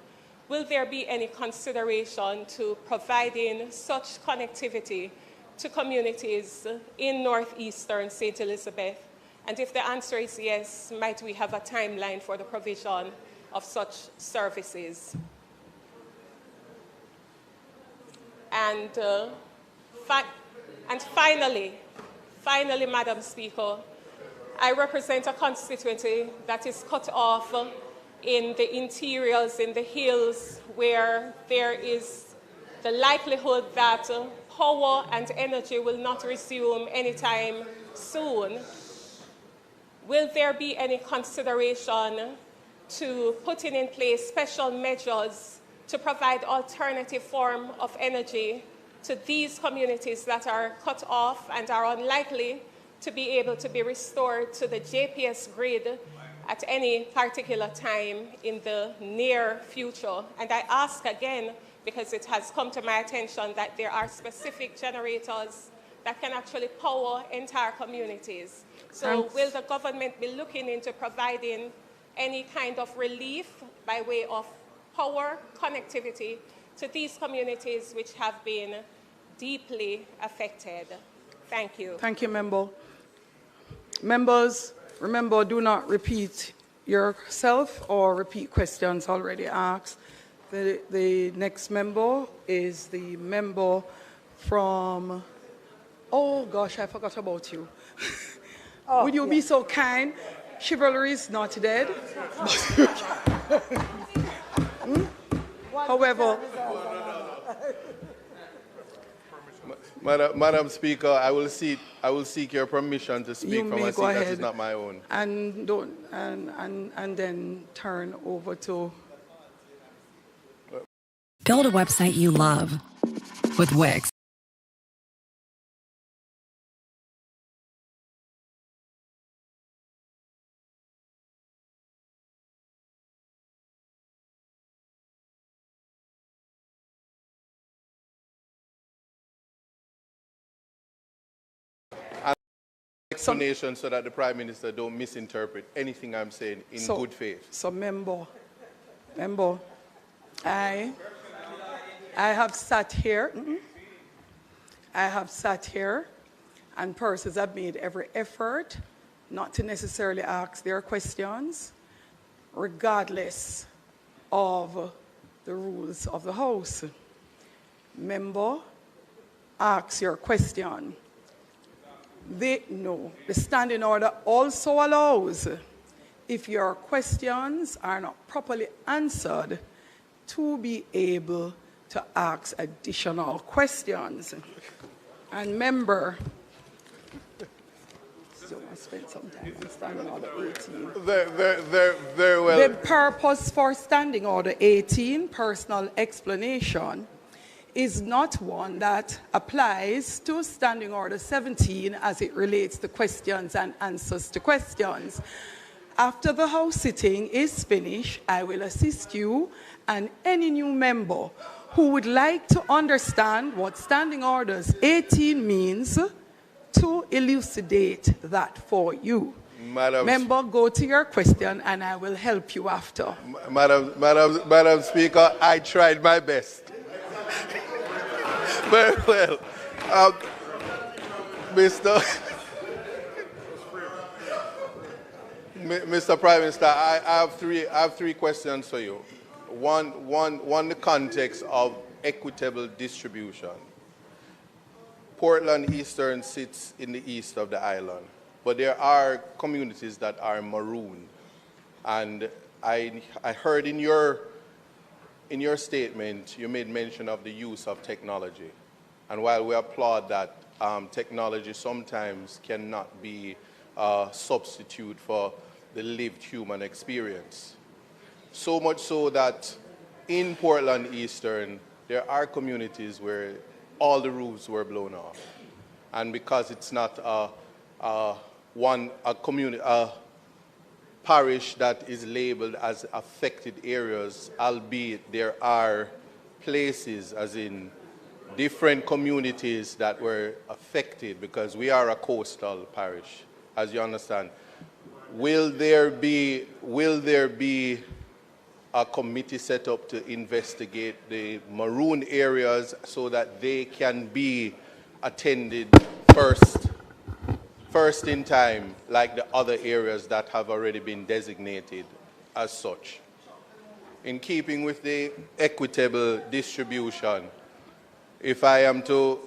Will there be any consideration to providing such connectivity to communities in northeastern St. Elizabeth? And if the answer is yes, might we have a timeline for the provision of such services? And finally, Madam Speaker, I represent a constituency that is cut off in the interiors, in the hills, where there is the likelihood that power and energy will not resume anytime soon. Will there be any consideration to putting in place special measures to provide alternative form of energy to these communities that are cut off and are unlikely to be able to be restored to the JPS grid at any particular time in the near future? And I ask again, because it has come to my attention that there are specific generators that can actually power entire communities. So will the government be looking into providing any kind of relief by way of power connectivity to these communities which have been deeply affected? Thank you. Thank you, Member. Members, remember, do not repeat yourself or repeat questions already asked. The next member is the member from, oh gosh, I forgot about you. Oh, Would you be so kind? Chivalry is not dead. However, Madam Speaker, I will seek your permission to speak from a seat that is not my own. And then turn over to. Build a website you love with Wix. Explanation so that the Prime Minister don't misinterpret anything I'm saying in good faith. So, member, I have sat here. I have sat here, and persons have made every effort not to necessarily ask their questions, regardless of the rules of the House. Member, ask your question. The standing order also allows, if your questions are not properly answered, to be able to ask additional questions. And member, so I spent some time on Standing Order 18. Very well. The purpose for Standing Order 18, personal explanation, is not one that applies to Standing Order 17 as it relates to questions and answers to questions. After the House sitting is finished, I will assist you and any new member who would like to understand what Standing Orders 18 means to elucidate that for you. Member, go to your question and I will help you after. Madam Speaker, I tried my best. Very well. Mr. Prime Minister, I have three questions for you. One, the context of equitable distribution. Portland Eastern sits in the east of the island, but there are communities that are marooned. And I heard in your statement, you made mention of the use of technology. And while we applaud that, technology sometimes cannot be a substitute for the lived human experience. So much so that in Portland Eastern, there are communities where all the roofs were blown off. And because it's not a parish that is labeled as affected areas, albeit there are places, as in different communities that were affected, because we are a coastal parish, as you understand. Will there be a committee set up to investigate the maroon areas so that they can be attended first in time, like the other areas that have already been designated as such? In keeping with the equitable distribution, if I am to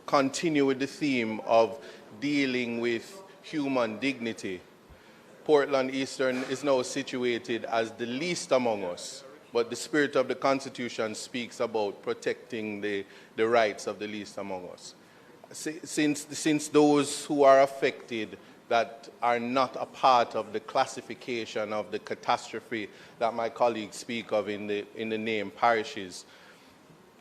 continue with the theme of dealing with human dignity, Portland Eastern is now situated as the least among us, but the spirit of the Constitution speaks about protecting the rights of the least among us. Since those who are affected that are not a part of the classification of the catastrophe that my colleagues speak of in the name parishes,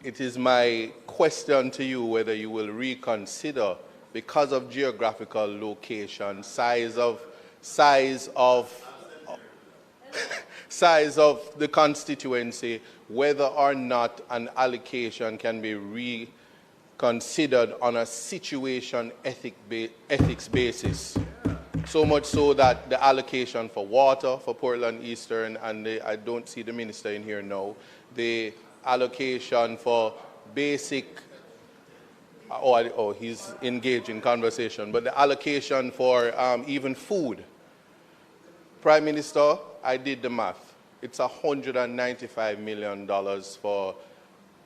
it is my question to you whether you will reconsider, because of geographical location, size of the constituency, whether or not an allocation can be reconsidered on a situation ethics basis. So much so that the allocation for water for Portland Eastern, and I don't see the minister in here now, the allocation for basic, he's engaged in conversation, but the allocation for even food. Prime Minister, I did the math. It's $195 million for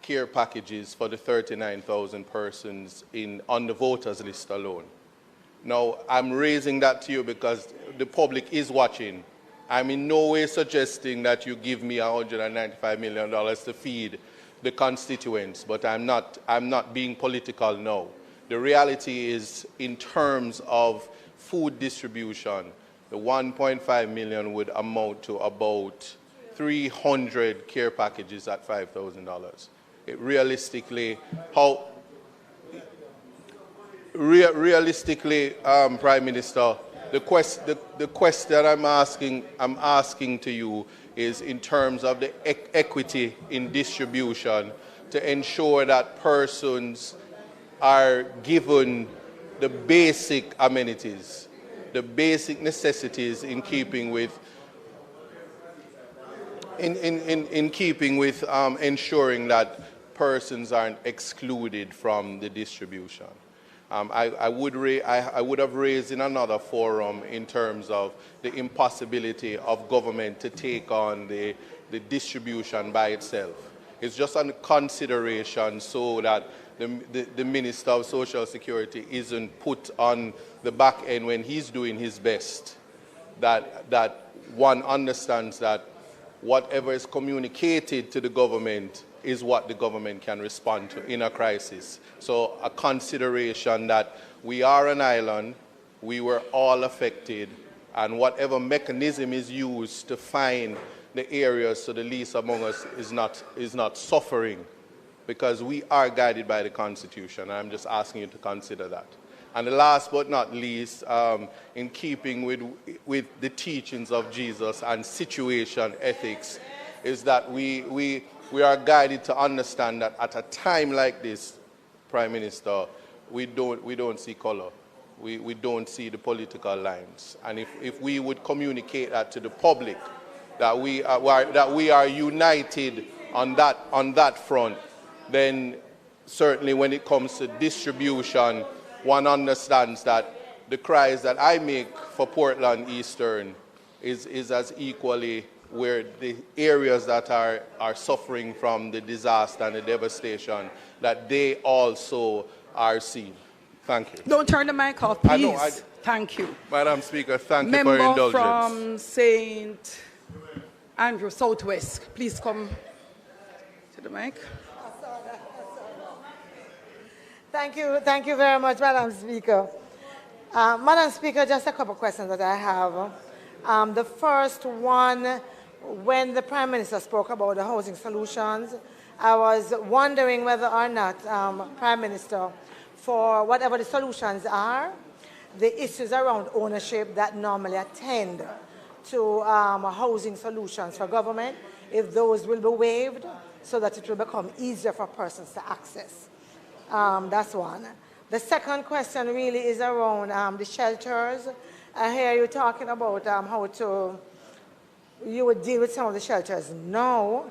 care packages for the 39,000 persons on the voters list alone. Now, I'm raising that to you because the public is watching. I'm in no way suggesting that you give me $195 million to feed the constituents, but I'm not being political now. The reality is, in terms of food distribution, the 1.5 million would amount to about 300 care packages at $5,000. Realistically, Prime Minister, the question I'm asking to you is in terms of the equity in distribution, to ensure that persons are given the basic amenities, the basic necessities in keeping with ensuring that persons aren't excluded from the distribution. I would have raised in another forum in terms of the impossibility of government to take on the distribution by itself. It's just a consideration so that the Minister of Social Security isn't put on the back end when he's doing his best, that one understands that whatever is communicated to the government is what the government can respond to in a crisis. So a consideration that we are an island, we were all affected, and whatever mechanism is used to find the areas so the least among us is not suffering, because we are guided by the Constitution. I'm just asking you to consider that. And the last but not least, in keeping with the teachings of Jesus and situation ethics, is that we are guided to understand that at a time like this, Prime Minister, we don't see color. We don't see the political lines. And if we would communicate that to the public, that we are united on that front, then certainly when it comes to distribution, one understands that the cries that I make for Portland Eastern is as equally where the areas that are suffering from the disaster and the devastation, that they also are seen. Thank you. Don't turn the mic off, please. I know, thank you. Madam Speaker, thank you for your Member indulgence. from St. Andrew, Southwest, please come to the mic. Thank you very much, Madam Speaker. Madam Speaker, just a couple of questions that I have. The first one, when the Prime Minister spoke about the housing solutions, I was wondering whether or not, Prime Minister, for whatever the solutions are, the issues around ownership that normally attend to housing solutions for government, if those will be waived so that it will become easier for persons to access. That's one. The second question really is around the shelters. I hear you talking about how you would deal with some of the shelters now.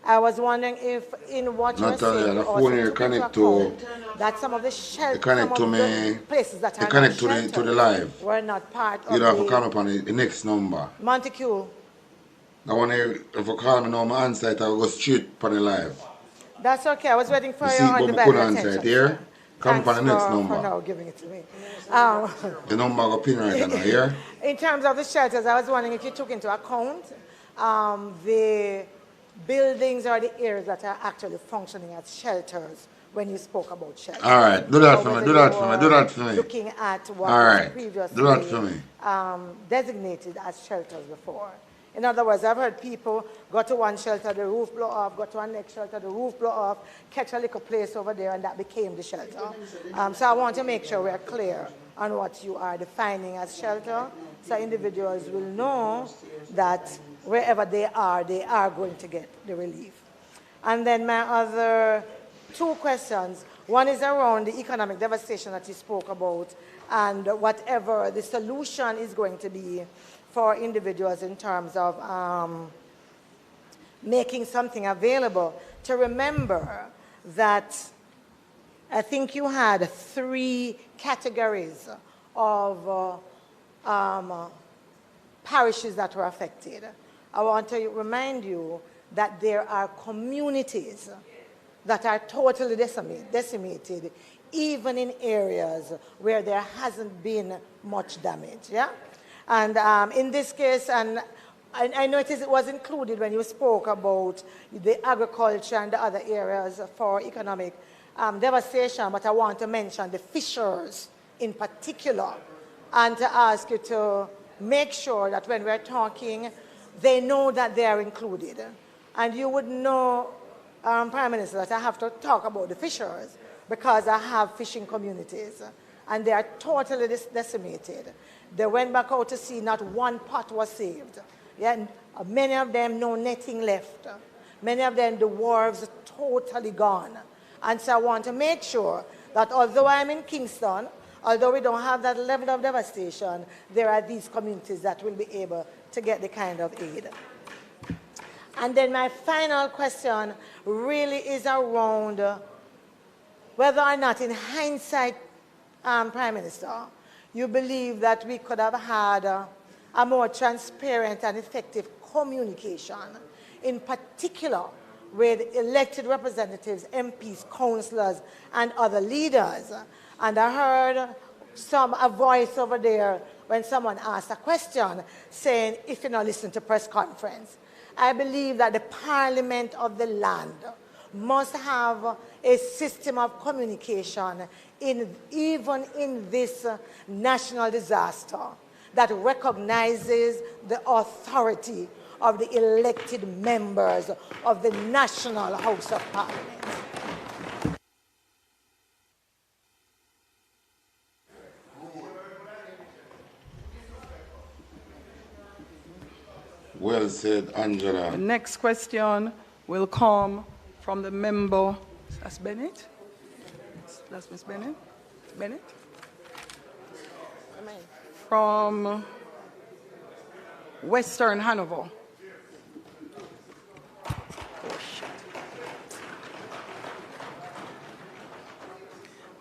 I was wondering if in what you're saying, the phone here connect to that some of the shelters, connect to me, places that are connect not to the live. were not part You of have to the call up on the next number. Montague. I want to, if you call me now, my answer it, I'll go straight on the live. That's okay. I was waiting for You your see, but I undivided couldn't answer attention. it here. Come up on the next For number. now giving it to me. The number I'll pin right now, here. In terms of the shelters, I was wondering if you took into account the buildings or the areas that are actually functioning as shelters when you spoke about shelters. All right, do that for me, do that for me, do that for me. Looking at what All was right, previously do that for me. designated as shelters before. In other words, I've heard people go to one shelter, the roof blow off, go to one next shelter, the roof blow off, catch a little place over there, and that became the shelter. So I want to make sure we're clear on what you are defining as shelter, so individuals will know that wherever they are going to get the relief. And then my other two questions. One is around the economic devastation that you spoke about and whatever the solution is going to be for individuals in terms of making something available. To remember that I think you had 3 categories of parishes that were affected. I want to remind you that there are communities that are totally decimated, even in areas where there hasn't been much damage. Yeah? And in this case, and I noticed it was included when you spoke about the agriculture and the other areas for economic devastation, but I want to mention the fishers in particular, and to ask you to make sure that when we're talking, they know that they are included. And you would know, Prime Minister, that I have to talk about the fishers because I have fishing communities, and they are totally decimated. They went back out to sea, not one pot was saved. Yeah, many of them, no netting left. Many of them, the wharves are totally gone. And so I want to make sure that although I'm in Kingston, although we don't have that level of devastation, there are these communities that will be able to get the kind of aid. And then my final question really is around whether or not, in hindsight, Prime Minister, you believe that we could have had a more transparent and effective communication, in particular with elected representatives, MPs, councillors, and other leaders. And I heard a voice over there when someone asked a question saying, if you're not listening to press conference. I believe that the Parliament of the land must have a system of communication even in this national disaster that recognizes the authority of the elected members of the National House of Parliament. Well said, Angela. The next question will come from the member. That's Bennett? That's Ms. Bennett? Bennett? From Western Hanover.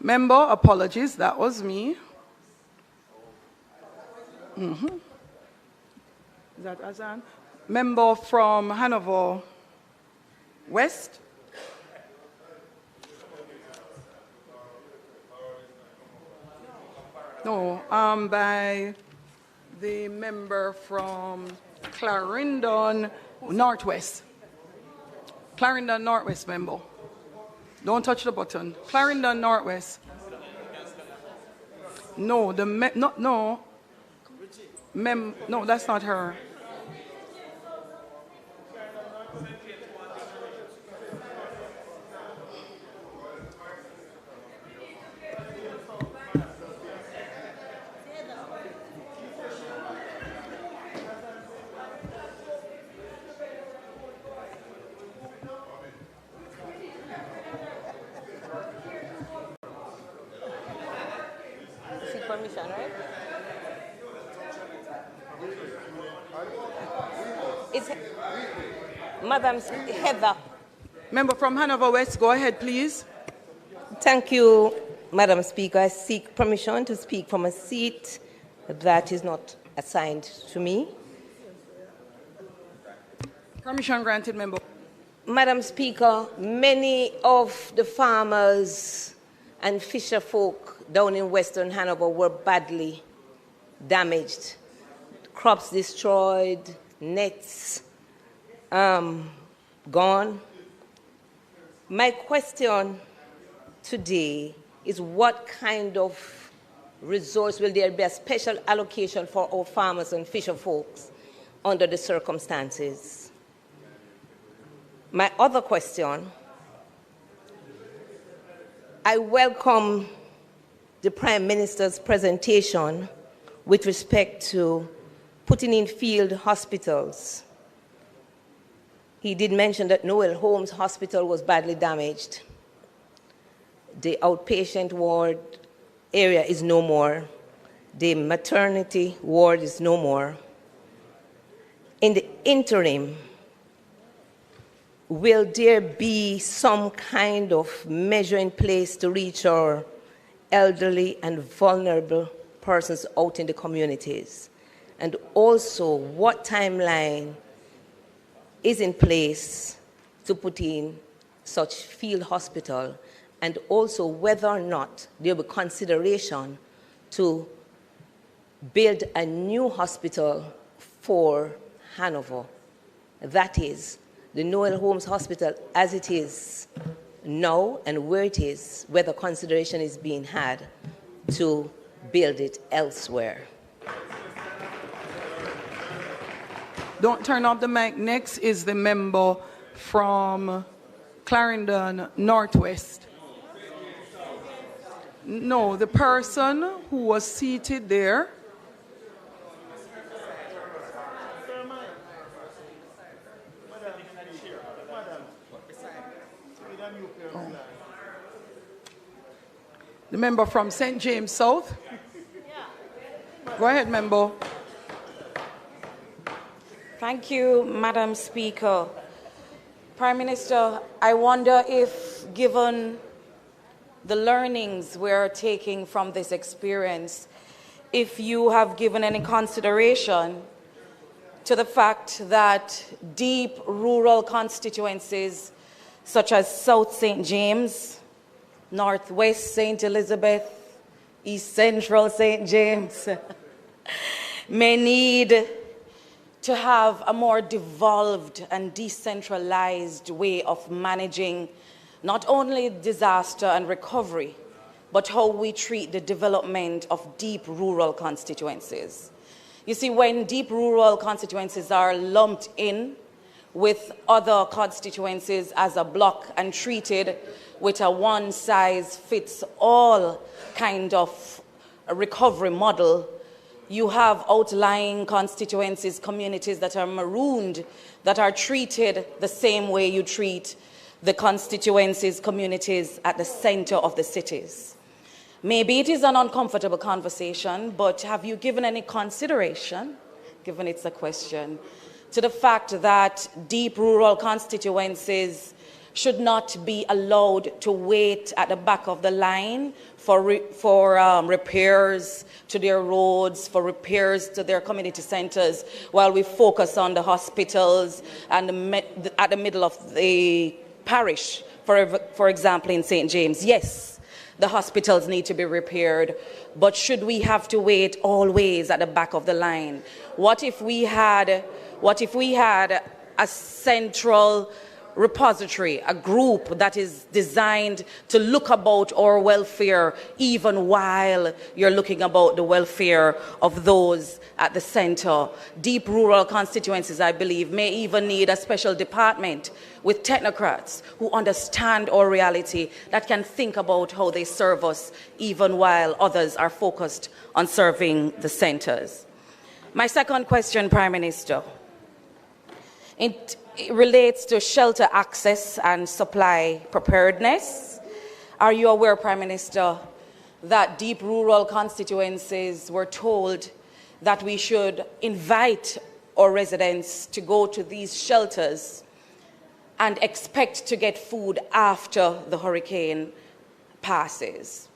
Member, apologies, that was me. Is that Azan? Member from Hanover West. No, by the member from Clarendon Northwest. Clarendon Northwest member. Don't touch the button. Clarendon Northwest. No, no, that's not her. Permission, right? It's Madam Heather. Member from Hanover West, go ahead, please. Thank you, Madam Speaker. I seek permission to speak from a seat that is not assigned to me. Permission granted, member. Madam Speaker, many of the farmers and fisher folk down in Western Hanover were badly damaged. Crops destroyed, nets gone. My question today is what kind of resource will there be a special allocation for our farmers and fisher folks under the circumstances? My other question, I welcome the Prime Minister's presentation with respect to putting in field hospitals. He did mention that Noel Holmes Hospital was badly damaged. The outpatient ward area is no more. The maternity ward is no more. In the interim, will there be some kind of measure in place to reach our elderly and vulnerable persons out in the communities? And also, what timeline is in place to put in such field hospital, and also whether or not there will be consideration to build a new hospital for Hanover. That is, the Noel Holmes Hospital as it is now and where it is, whether consideration is being had to build it elsewhere. Don't turn off the mic. Next is the member from Clarendon Northwest. No, the person who was seated there. The member from St. James South. Go ahead, member. Thank you, Madam Speaker. Prime Minister, I wonder if, given the learnings we're taking from this experience, if you have given any consideration to the fact that deep rural constituencies such as South St. James, Northwest St. Elizabeth, East Central St. James may need to have a more devolved and decentralized way of managing not only disaster and recovery, but how we treat the development of deep rural constituencies. You see, when deep rural constituencies are lumped in with other constituencies as a block and treated with a one-size-fits-all kind of recovery model, you have outlying constituencies, communities that are marooned, that are treated the same way you treat the constituencies, communities at the center of the cities. Maybe it is an uncomfortable conversation, but have you given any consideration, given it's a question, to the fact that deep rural constituencies should not be allowed to wait at the back of the line for repairs to their roads, for repairs to their community centers, while we focus on the hospitals and at the middle of the parish, for example, in St. James? Yes, the hospitals need to be repaired, but should we have to wait always at the back of the line? What if we had a central repository, a group that is designed to look about our welfare even while you're looking about the welfare of those at the center? Deep rural constituencies, I believe, may even need a special department with technocrats who understand our reality, that can think about how they serve us even while others are focused on serving the centers. My second question, Prime Minister, it relates to shelter access and supply preparedness. Are you aware, Prime Minister, that deep rural constituencies were told that we should invite our residents to go to these shelters and expect to get food after the hurricane passes?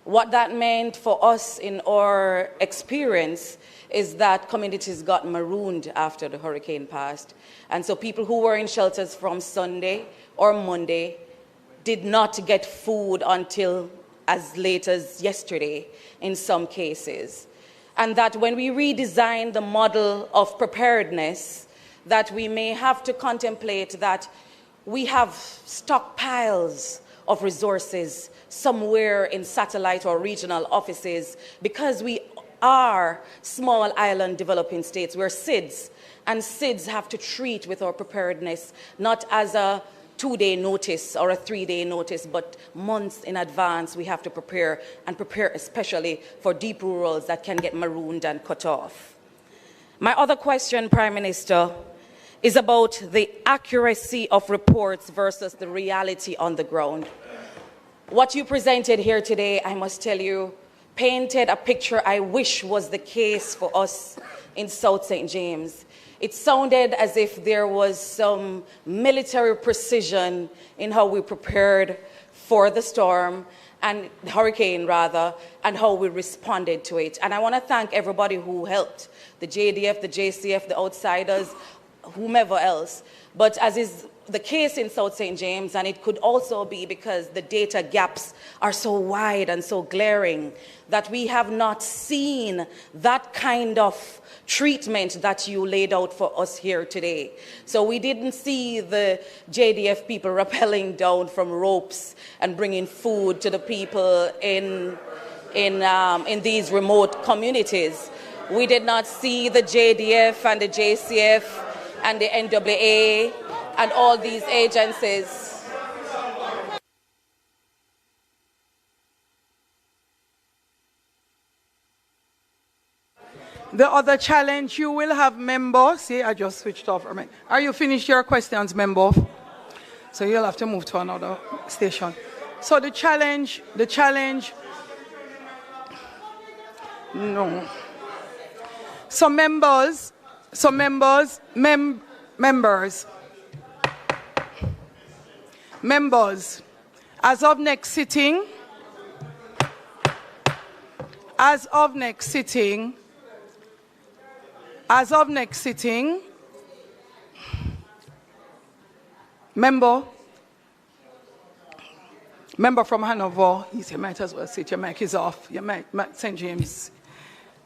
What that meant for us in our experience is that communities got marooned after the hurricane passed. And so people who were in shelters from Sunday or Monday did not get food until as late as yesterday in some cases. And that when we redesign the model of preparedness, that we may have to contemplate that we have stockpiles of resources somewhere in satellite or regional offices, because we are small island developing states. We're SIDS, and SIDS have to treat with our preparedness not as a 2-day notice or a 3-day notice, but months in advance we have to prepare, and prepare especially for deep rurals that can get marooned and cut off. My other question, Prime Minister, is about the accuracy of reports versus the reality on the ground. What you presented here today, I must tell you, painted a picture I wish was the case for us in South St. James. It sounded as if there was some military precision in how we prepared for the storm, and the hurricane rather, and how we responded to it. And I want to thank everybody who helped, the JDF, the JCF, the outsiders, whomever else. But as is the case in South St. James, and it could also be because the data gaps are so wide and so glaring, that we have not seen that kind of treatment that you laid out for us here today. So we didn't see the JDF people rappelling down from ropes and bringing food to the people in these remote communities. We did not see the JDF and the JCF and the NWA and all these agencies. The other challenge, you will have members. See, I just switched off. Are you finished your questions, member? So you'll have to move to another station. So the challenge, no. So members, as of next sitting, member from Hanover, you might as well sit, your mic is off. Your mic, St. James,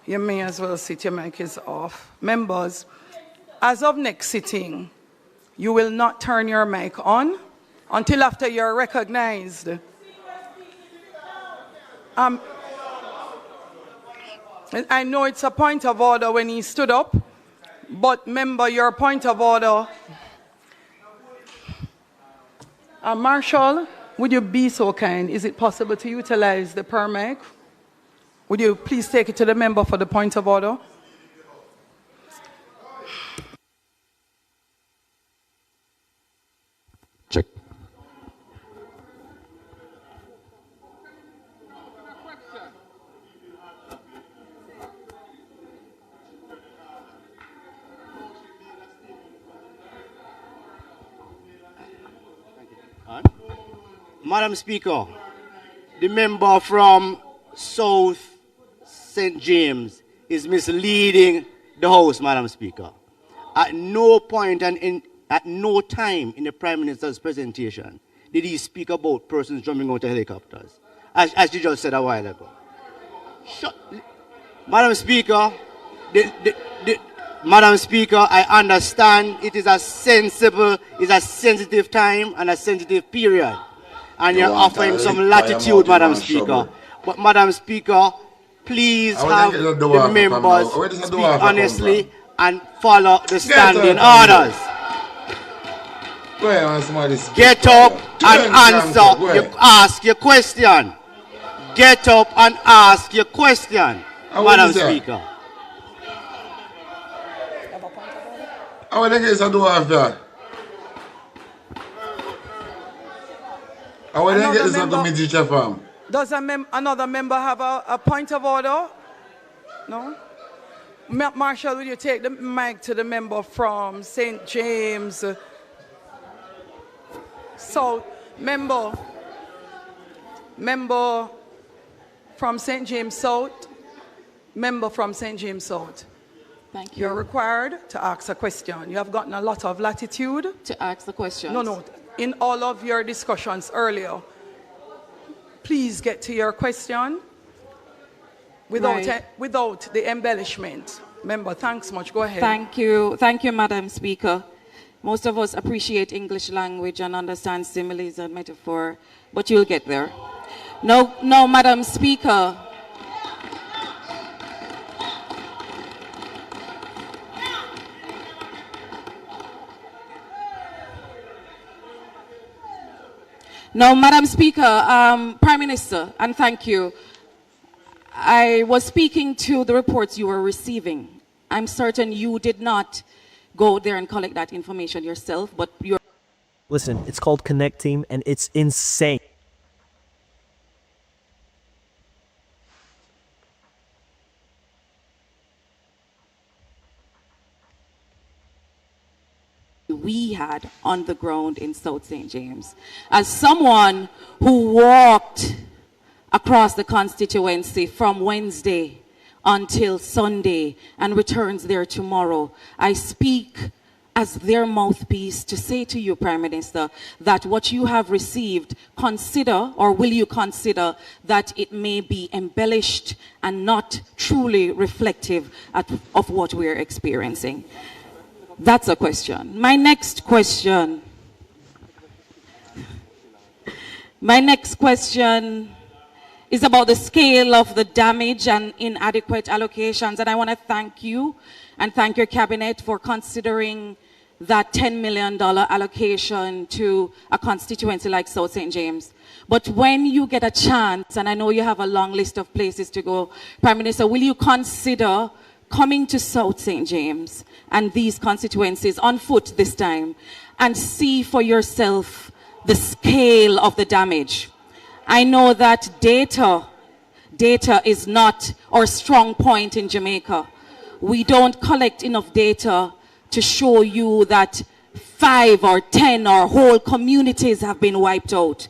you may as well sit, your mic is off. Members, As of next sitting, you will not turn your mic on until after you're recognized. I know it's a point of order when he stood up, but member, your point of order. Marshall, would you be so kind? Is it possible to utilize the per mic? Would you please take it to the member for the point of order? Check. Madam Speaker, the member from South St. James is misleading the House, Madam Speaker. At no point and at no time in the Prime Minister's presentation did he speak about persons jumping out of helicopters, as you just said a while ago. Madam Speaker, Madam Speaker, I understand it is a sensitive time and a sensitive period. And you're offering some latitude, Madam Speaker. But, Madam Speaker, please have the members speak honestly and follow the standing orders. Get up and answer. Ask your question. Get up and ask your question, Madam Speaker. I want to get some do after. I want to get some to me teacher from. Does another member have a point of order? No? Marshall, will you take the mic to the member from St. James? So, member from St. James South, member from St. James South. Thank you. You're required to ask a question. You have gotten a lot of latitude. To ask the question. No. In all of your discussions earlier, please get to your question without the embellishment. Member, thanks much. Go ahead. Thank you, Madam Speaker. Most of us appreciate English language and understand similes and metaphor, but you'll get there. No, Madam Speaker. No, Madam Speaker, Prime Minister, and thank you. I was speaking to the reports you were receiving. I'm certain you did not go there and collect that information yourself, but you're... Listen, it's called Connect Team, and it's insane. We had on the ground in South St. James. As someone who walked across the constituency from Wednesday until Sunday and returns there tomorrow, I speak as their mouthpiece to say to you, Prime Minister, that what you have received, consider, or will you consider, that it may be embellished and not truly reflective of what we're experiencing. That's a question. My next question is about the scale of the damage and inadequate allocations. And I want to thank you and thank your cabinet for considering that $10 million allocation to a constituency like South St. James. But when you get a chance, and I know you have a long list of places to go, Prime Minister, will you consider coming to South St. James and these constituencies on foot this time and see for yourself the scale of the damage? I know that data is not our strong point in Jamaica. We don't collect enough data to show you that 5 or 10 or whole communities have been wiped out.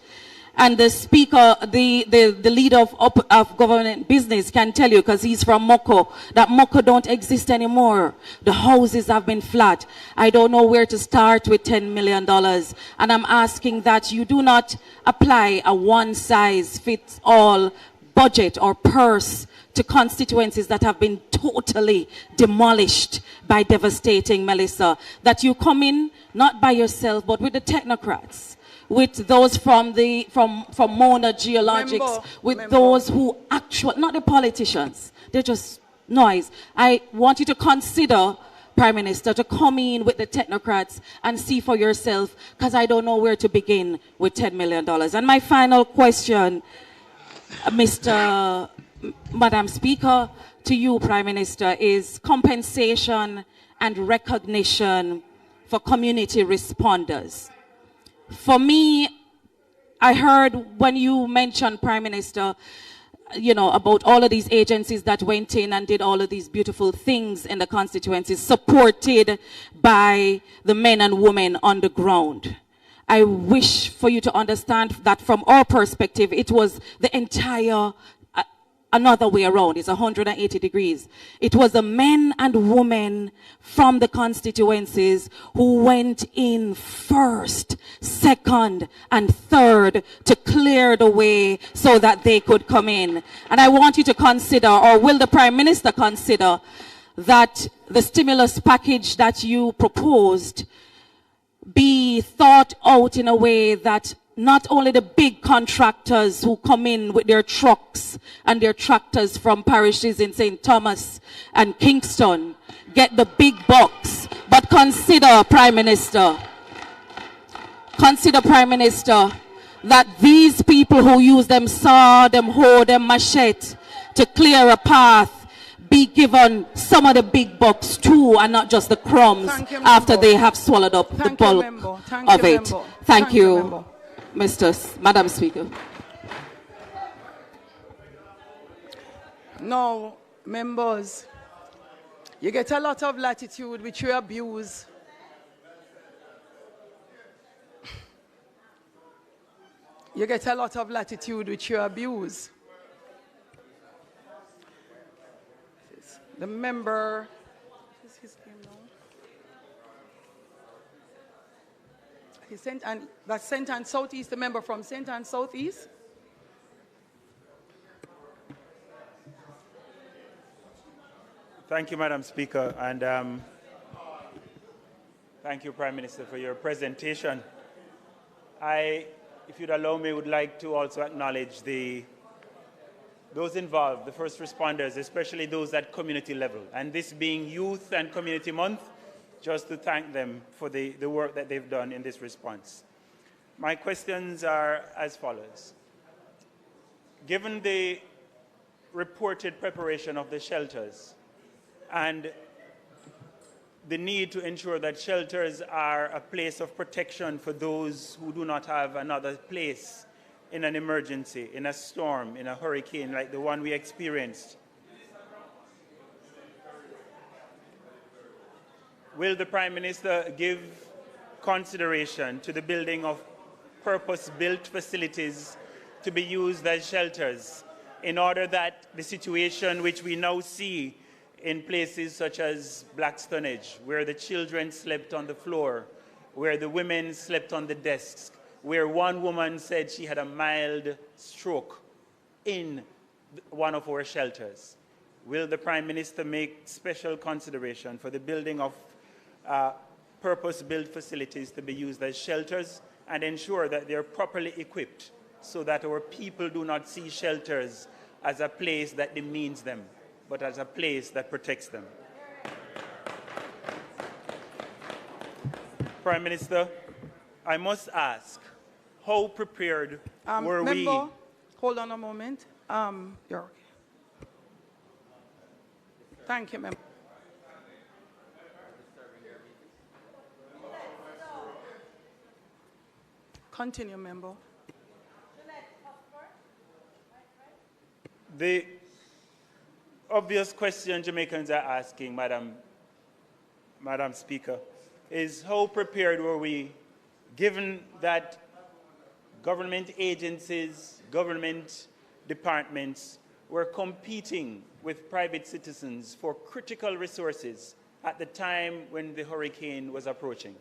And the speaker, the leader of government business can tell you, because he's from Moko, that Moko don't exist anymore. The houses have been flat. I don't know where to start with $10 million. And I'm asking that you do not apply a one-size-fits-all budget or purse to constituencies that have been totally demolished by devastating Melissa, that you come in not by yourself but with the technocrats, with those from Mona Geologics, those who actually, not the politicians, they're just noise. I want you to consider, Prime Minister, to come in with the technocrats and see for yourself, because I don't know where to begin with $10 million. And my final question, Madam Speaker, to you, Prime Minister, is compensation and recognition for community responders. For me, I heard when you mentioned, Prime Minister, you know, about all of these agencies that went in and did all of these beautiful things in the constituencies, supported by the men and women on the ground. I wish for you to understand that from our perspective, it was the entire another way around. It's 180 degrees. It was the men and women from the constituencies who went in first, second, and third to clear the way so that they could come in. And I want you to consider, or will the Prime Minister consider, that the stimulus package that you proposed be thought out in a way that not only the big contractors who come in with their trucks and their tractors from parishes in St. Thomas and Kingston get the big bucks, but consider, Prime Minister, that these people who use them saw, them hoe, them machete to clear a path be given some of the big bucks too, and not just the crumbs after they have swallowed up the bulk of it. Thank you, Madam Speaker. Now, members, you get a lot of latitude which you abuse. You get a lot of latitude which you abuse. The member, what is his name now? He's that's St. Anne Southeast, the member from St. Anne Southeast. Thank you, Madam Speaker, and thank you, Prime Minister, for your presentation. If you'd allow me, would like to also acknowledge those involved, the first responders, especially those at community level. And this being Youth and Community Month, just to thank them for the work that they've done in this response. My questions are as follows. Given the reported preparation of the shelters and the need to ensure that shelters are a place of protection for those who do not have another place in an emergency, in a storm, in a hurricane like the one we experienced, will the Prime Minister give consideration to the building of purpose-built facilities to be used as shelters in order that the situation which we now see in places such as Blackstonnage, where the children slept on the floor, where the women slept on the desks, where one woman said she had a mild stroke in one of our shelters. Will the Prime Minister make special consideration for the building of purpose-built facilities to be used as shelters and ensure that they are properly equipped so that our people do not see shelters as a place that demeans them, but as a place that protects them? Prime Minister, I must ask, how prepared were we? Hold on a moment. You're okay. Thank you, member. Continue, member. The obvious question Jamaicans are asking, Madam Speaker, is how prepared were we, given that government agencies, government departments were competing with private citizens for critical resources at the time when the hurricane was approaching.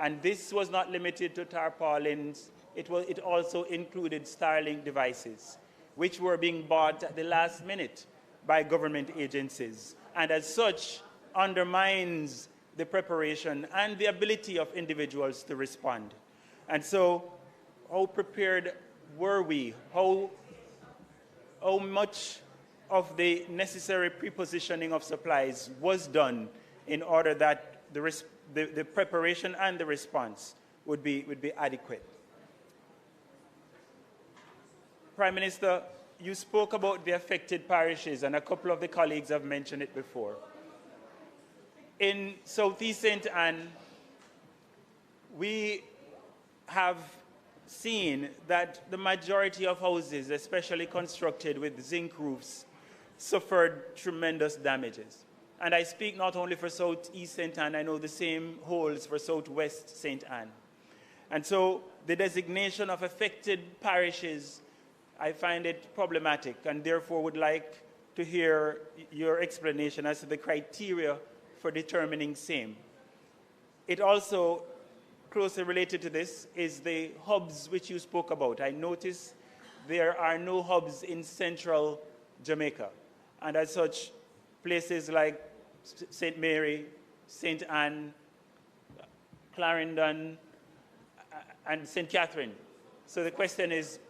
And this was not limited to tarpaulins, it also included Starlink devices. which were being bought at the last minute by government agencies, and as such undermines the preparation and the ability of individuals to respond. And so, how prepared were we? How much of the necessary prepositioning of supplies was done in order that the preparation and the response would be adequate? Prime Minister, you spoke about the affected parishes, and a couple of the colleagues have mentioned it before. In Southeast St. Anne, we have seen that the majority of houses, especially constructed with zinc roofs, suffered tremendous damages. And I speak not only for Southeast St. Anne, I know the same holds for Southwest St. Anne. And so the designation of affected parishes, I find it problematic, and therefore would like to hear your explanation as to the criteria for determining same. It also, closely related to this, is the hubs which you spoke about. I notice there are no hubs in central Jamaica, and as such, places like St. Mary, St. Anne, Clarendon, and St. Catherine. So the question is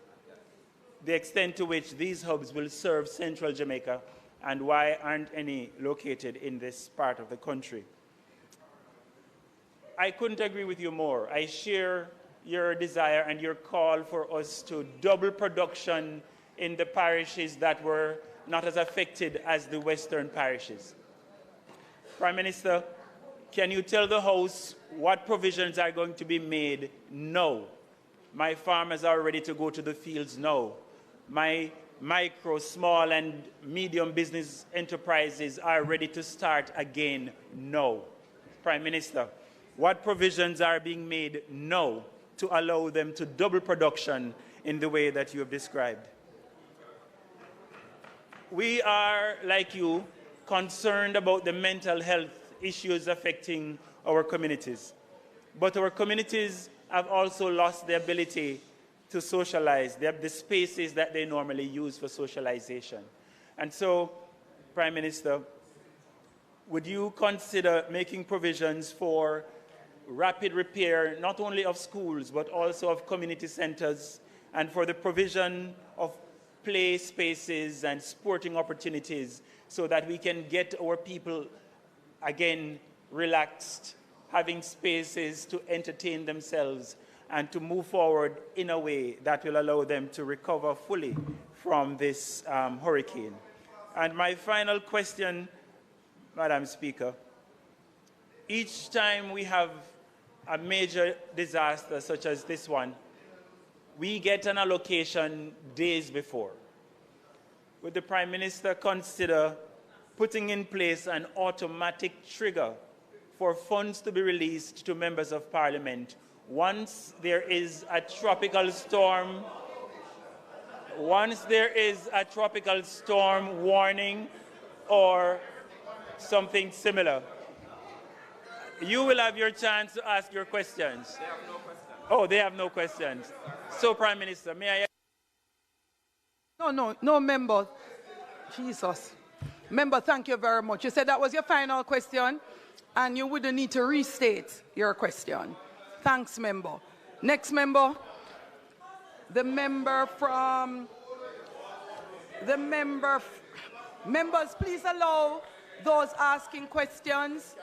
the extent to which these hubs will serve central Jamaica, and why aren't any located in this part of the country? I couldn't agree with you more. I share your desire and your call for us to double production in the parishes that were not as affected as the western parishes. Prime Minister, can you tell the House what provisions are going to be made now? My farmers are ready to go to the fields now. My micro, small, and medium business enterprises are ready to start again now. Prime Minister, what provisions are being made now to allow them to double production in the way that you have described? We are, like you, concerned about the mental health issues affecting our communities. But our communities have also lost the ability to socialize. They have the spaces that they normally use for socialization. And so, Prime Minister, would you consider making provisions for rapid repair, not only of schools, but also of community centers, and for the provision of play spaces and sporting opportunities so that we can get our people, again, relaxed, having spaces to entertain themselves and to move forward in a way that will allow them to recover fully from this hurricane? And my final question, Madam Speaker, each time we have a major disaster such as this one, we get an allocation days before. Would the Prime Minister consider putting in place an automatic trigger for funds to be released to members of Parliament once there is a tropical storm, warning or something similar? You will have your chance to ask your questions. They have no questions. Oh, they have no questions. So, Prime Minister, may I... No, member. Jesus. Member, thank you very much. You said that was your final question, and you wouldn't need to restate your question. Thanks, member. Next member. The member from... Members, please allow those asking questions.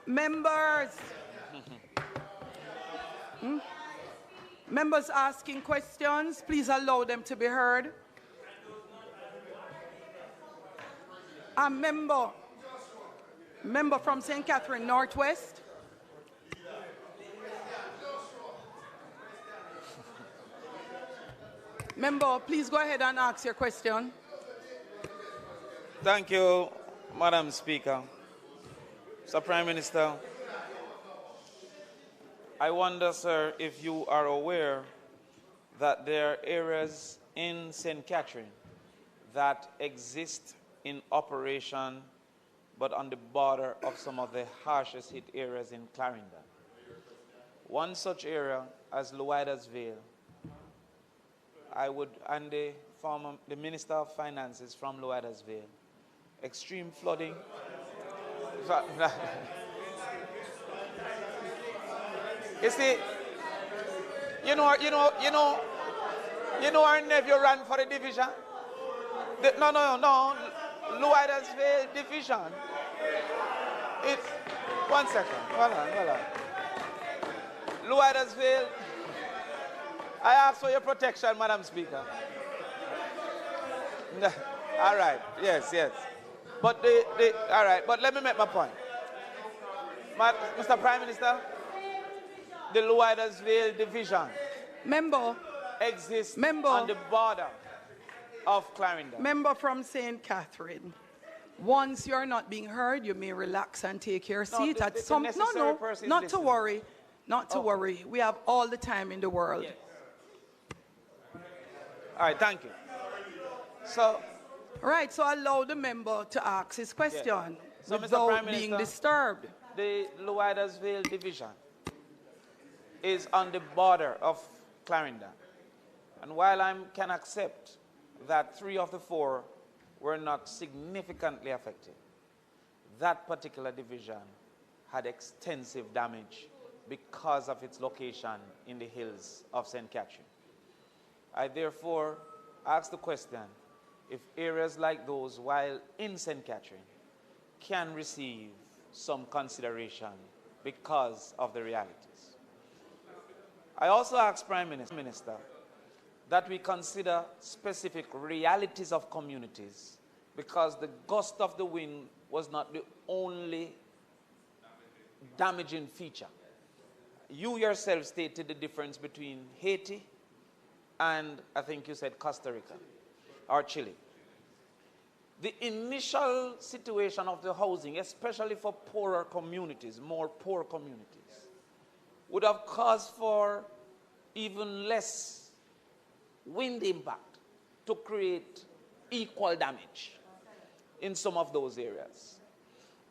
Members. Members asking questions, please allow them to be heard. A member from St. Catherine Northwest. Member, please go ahead and ask your question. Thank you, Madam Speaker. Mr. Prime Minister, I wonder, sir, if you are aware that there are areas in St. Catherine that exist in operation but on the border of some of the harshest hit areas in Clarendon. One such area as Luidas Vale I would, and the Minister of Finances from Lowedersville, extreme flooding. You see, you know our nephew ran for the division. No, Lowedersville division. It's 1 second. Hold on. Lowedersville. I ask for your protection, Madam Speaker. All right. Yes. But all right. But let me make my point. Mr. Prime Minister, the Lowedersville division exists on the border of Clarendon. Member from St. Catherine. Once you're not being heard, you may relax and take your seat at some. No, not to worry. Not to worry. We have all the time in the world. Yes. All right, thank you. So, right, so allow the member to ask his question so, without being disturbed. The Lowedersville division is on the border of Clarendon. And while I can accept that 3 of the 4 were not significantly affected, that particular division had extensive damage because of its location in the hills of St. Catherine. I therefore ask the question if areas like those, while in St. Catherine, can receive some consideration because of the realities. I also ask Prime Minister that we consider specific realities of communities, because the gust of the wind was not the only damaging feature. You yourself stated the difference between Haiti and I think you said Costa Rica or Chile. The initial situation of the housing, especially for poorer communities, more poor communities, would have caused for even less wind impact to create equal damage in some of those areas.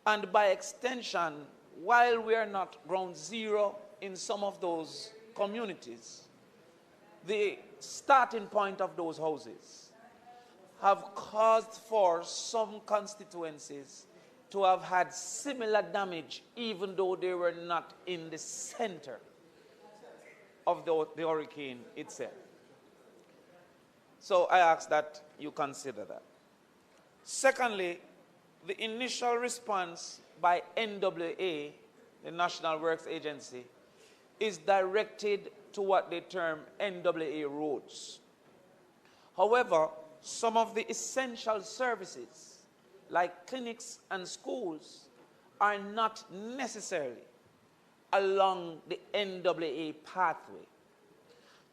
And by extension, while we are not ground zero in some of those communities, the starting point of those houses have caused for some constituencies to have had similar damage, even though they were not in the center of the hurricane itself. So I ask that you consider that. Secondly, the initial response by NWA, the National Works Agency, is directed to what they term NWA roads. However, some of the essential services, like clinics and schools, are not necessarily along the NWA pathway.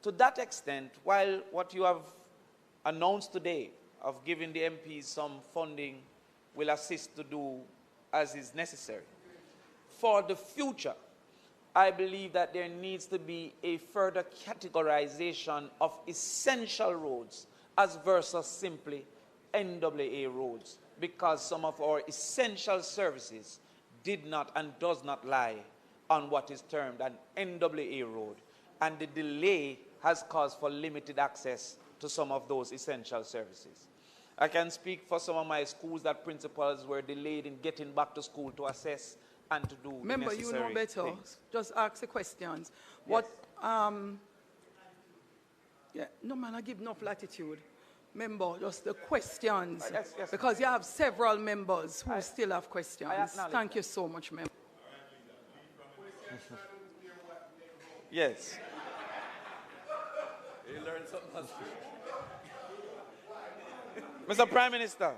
To that extent, while what you have announced today of giving the MPs some funding will assist to do as is necessary, for the future, I believe that there needs to be a further categorization of essential roads as versus simply NWA roads, because some of our essential services did not and does not lie on what is termed an NWA road, and the delay has caused for limited access to some of those essential services. I can speak for some of my schools that principals were delayed in getting back to school to assess and to do Remember, necessary you know better. things. Just ask the questions. Yes. No man, I give enough latitude. Remember, just the questions. Yes. Because you have several members who still have questions. Thank you so much, member. Yes. You learned something. Mr. Prime Minister,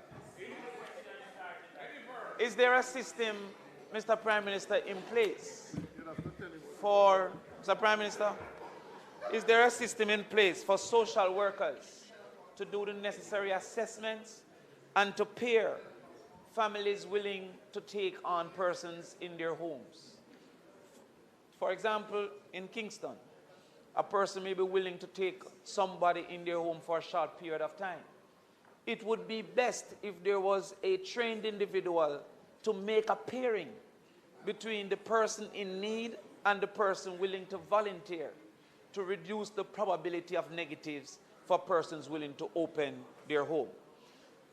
is there a system, Mr. Prime Minister, in place for, Mr. Prime Minister, is there a system in place for social workers to do the necessary assessments and to pair families willing to take on persons in their homes? For example, in Kingston, a person may be willing to take somebody in their home for a short period of time. It would be best if there was a trained individual to make a pairing between the person in need and the person willing to volunteer to reduce the probability of negatives for persons willing to open their home.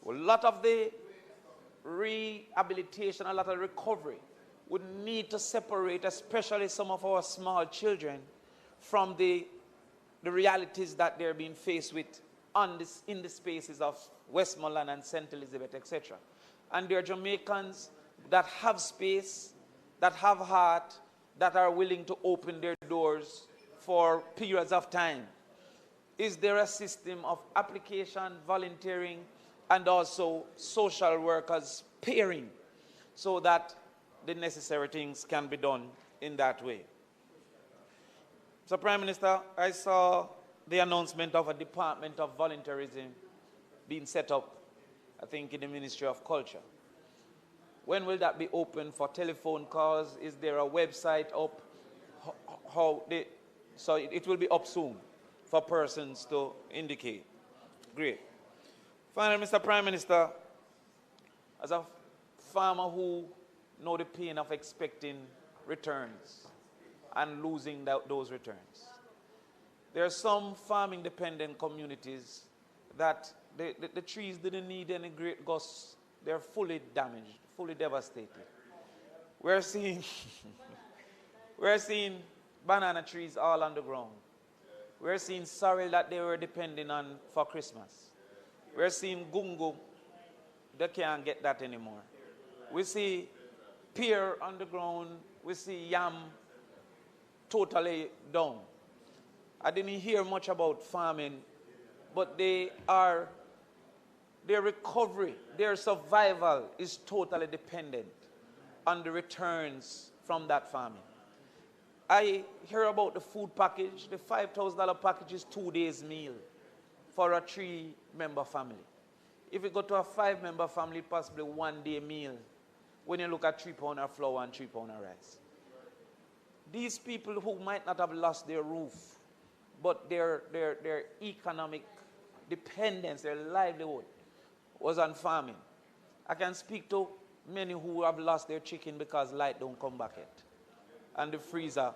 A lot of the rehabilitation, a lot of recovery would need to separate, especially some of our small children, from the realities that they're being faced with in the spaces of Westmoreland and St. Elizabeth, etc. And there are Jamaicans that have space, that have heart, that are willing to open their doors for periods of time. Is there a system of application, volunteering, and also social workers pairing so that the necessary things can be done in that way? So, Prime Minister, I saw the announcement of a Department of Volunteerism being set up, I think, in the Ministry of Culture. When will that be open for telephone calls? Is there a website up? So it will be up soon for persons to indicate. Great. Finally, Mr. Prime Minister, as a farmer who knows the pain of expecting returns and losing those returns, there are some farming-dependent communities that the trees didn't need any great gusts. They're fully damaged, fully devastated. We're seeing, we're seeing banana trees all on the ground. We're seeing sorrel that they were depending on for Christmas. We're seeing gungo. They can't get that anymore. We see pear on the ground. We see yam totally down. I didn't hear much about farming, but their recovery, their survival is totally dependent on the returns from that farming. I hear about the food package. The $5,000 package is 2 days' meal for a 3-member family. If you go to a 5-member family, possibly 1 day meal when you look at 3 pounds of flour and 3 pounds of rice. These people who might not have lost their roof, but their economic dependence, their livelihood was on farming. I can speak to many who have lost their chicken because light don't come back yet, and the freezer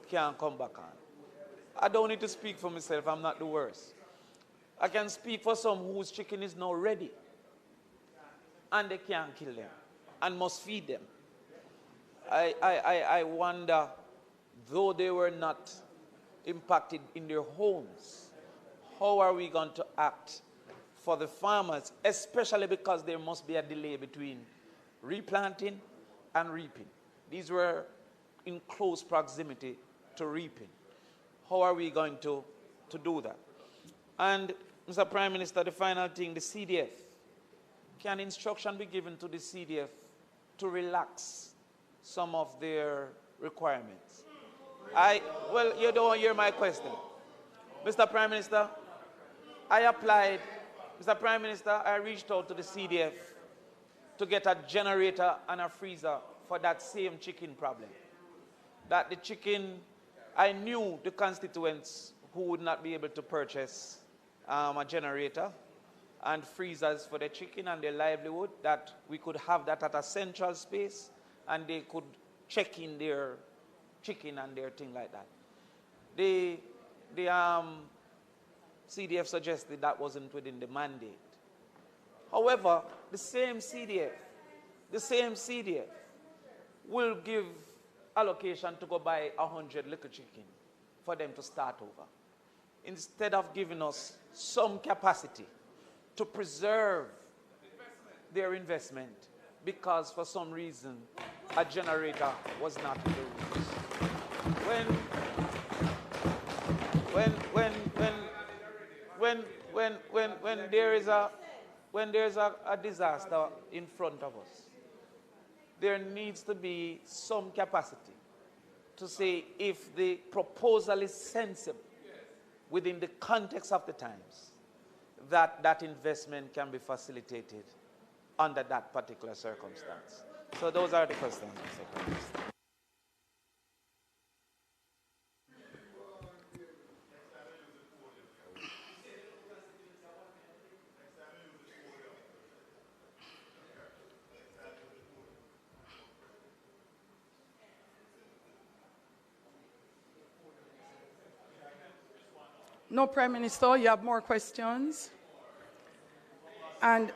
can't come back on. I don't need to speak for myself, I'm not the worst. I can speak for some whose chicken is now ready, and they can't kill them, and must feed them. I wonder, though they were not impacted in their homes, how are we going to act for the farmers, especially because there must be a delay between replanting and reaping. These were in close proximity to reaping. How are we going to do that? And, Mr. Prime Minister, the final thing, the CDF. Can instruction be given to the CDF to relax some of their requirements? Well, you don't hear my question. Mr. Prime Minister, Mr. Prime Minister, I reached out to the CDF to get a generator and a freezer for that same chicken problem. That the chicken, I knew the constituents who would not be able to purchase a generator and freezers for the chicken and their livelihood, that we could have that at a central space and they could check in their chicken and their thing like that. The CDF suggested that wasn't within the mandate. However, the same CDF will give allocation to go buy 100 little chicken for them to start over, instead of giving us some capacity to preserve their investment because for some reason a generator was not in the rules. When there is a disaster in front of us, there needs to be some capacity to say if the proposal is sensible within the context of the times, that investment can be facilitated under that particular circumstance. So those are the questions, Mr. Prime Minister. No, Prime Minister, you have more questions? And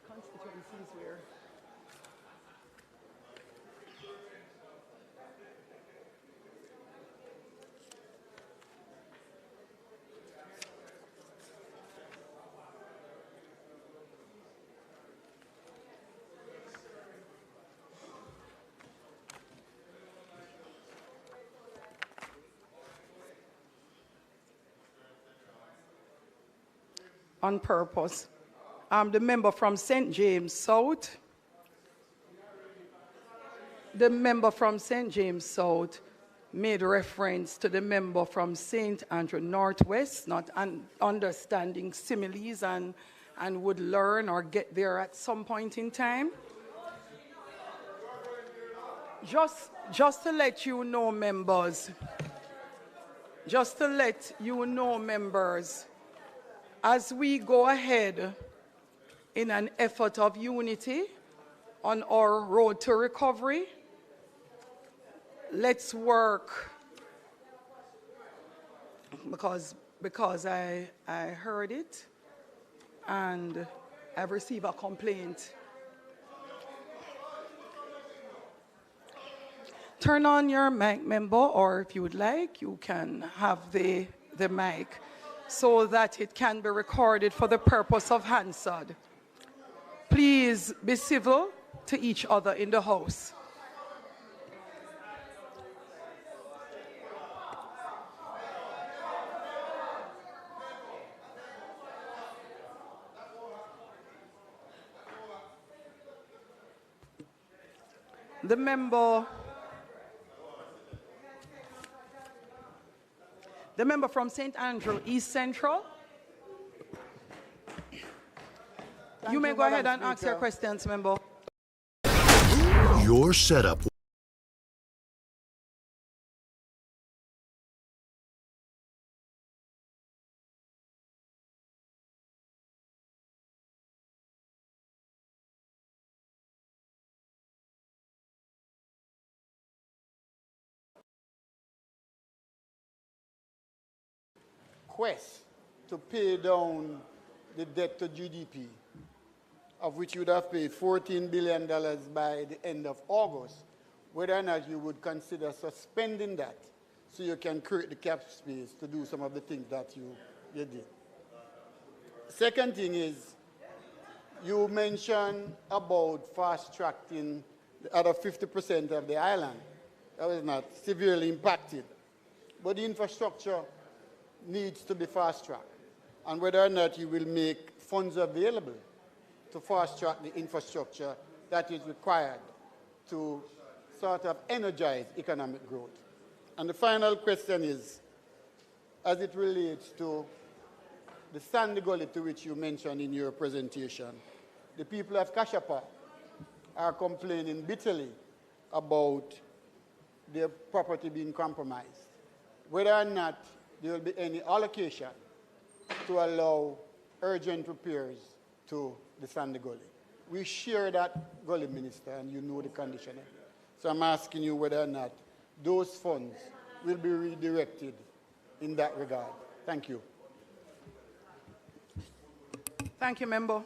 constituencies where on purpose. The member from St. James South. The member from St. James South made reference to the member from St. Andrew Northwest, not understanding similes and would learn or get there at some point in time. Just to let you know, members, as we go ahead in an effort of unity on our road to recovery, let's work, because I heard it and I've received a complaint. Turn on your mic, member, or if you would like, you can have the mic so that it can be recorded for the purpose of Hansard. Please be civil to each other in the House. The member from St. Andrew, East Central. You may go ahead and ask your questions, member. Your setup. Quest to pay down the debt to GDP, of which you would have paid $14 billion by the end of August, whether or not you would consider suspending that so you can create the cap space to do some of the things that you did. Second thing is, you mentioned about fast-tracking the other 50% of the island that was not severely impacted. But the infrastructure needs to be fast-tracked, and whether or not you will make funds available to fast-track the infrastructure that is required to sort of energize economic growth. And the final question is, as it relates to the Sandy Gully to which you mentioned in your presentation, the people of Kashapa are complaining bitterly about their property being compromised. Whether or not there will be any allocation to allow urgent repairs to the Sandy Gully. We share that gully, Minister, and you know the condition of it. So I'm asking you whether or not those funds will be redirected in that regard. Thank you. Thank you, member.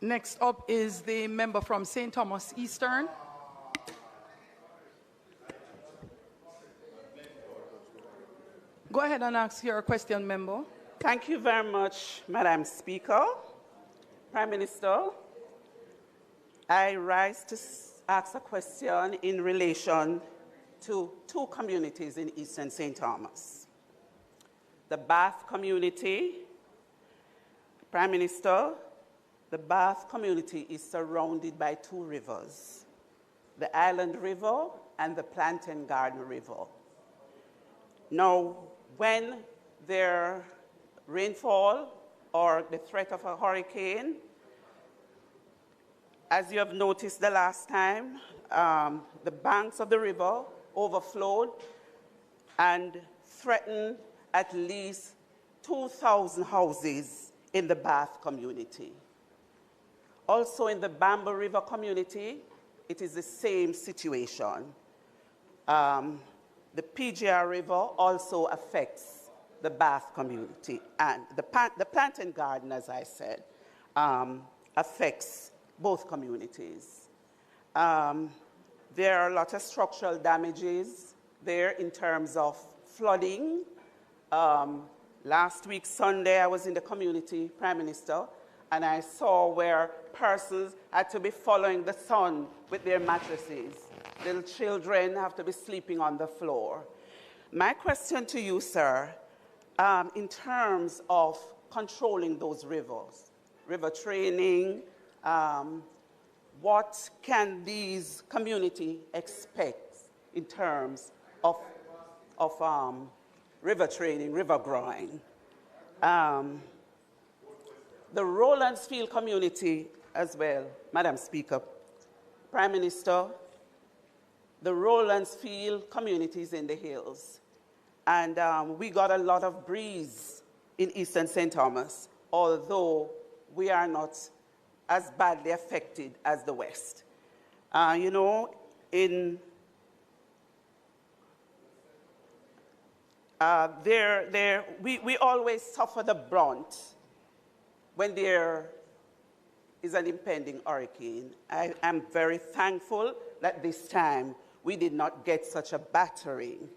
Next up is the member from St. Thomas Eastern. Go ahead and ask your question, member. Thank you very much, Madam Speaker. Prime Minister, I rise to ask a question in relation to two communities in Eastern St. Thomas. The Bath community. Prime Minister, the Bath community is surrounded by two rivers, the Island River and the Plantain Garden River. Now, when there rainfall or the threat of a hurricane, as you have noticed the last time, the banks of the river overflowed and threatened at least 2,000 houses in the Bath community. Also in the Bamboo River community, it is the same situation. The PGR River also affects the Bath community, and the Plantain Garden, as I said, affects both communities. There are a lot of structural damages there in terms of flooding. Last week, Sunday, I was in the community, Prime Minister, and I saw where persons had to be following the sun with their mattresses. Little children have to be sleeping on the floor. My question to you, sir, in terms of controlling those rivers, river training, what can these communities expect in terms of river training, river growing? The Rowlandsfield community as well, Madam Speaker, Prime Minister, the Rowlandsfield community is in the hills. And we got a lot of breeze in Eastern St. Thomas, although we are not as badly affected as the West. You know, we always suffer the brunt when there is an impending hurricane. I am very thankful that this time we did not get such a battering.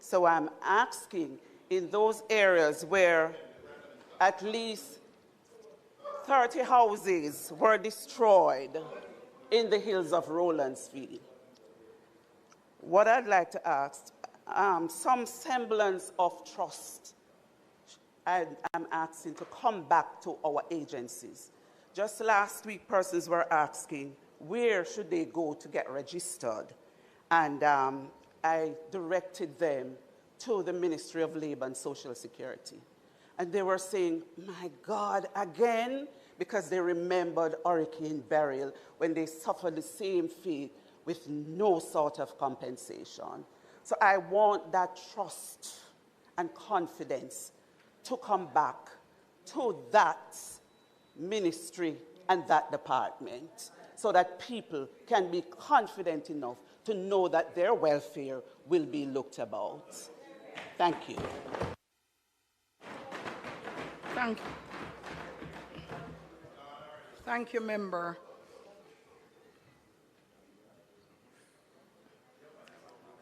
So I'm asking, in those areas where at least 30 houses were destroyed in the hills of Rowlandsfield, what I'd like to ask, some semblance of trust, I'm asking to come back to our agencies. Just last week, persons were asking, where should they go to get registered? And I directed them to the Ministry of Labor and Social Security. And they were saying, my God, again? Because they remembered Hurricane Beryl when they suffered the same fate with no sort of compensation. So I want that trust and confidence to come back to that ministry and that department so that people can be confident enough to know that their welfare will be looked about. Thank you. Thank you. Thank you, member.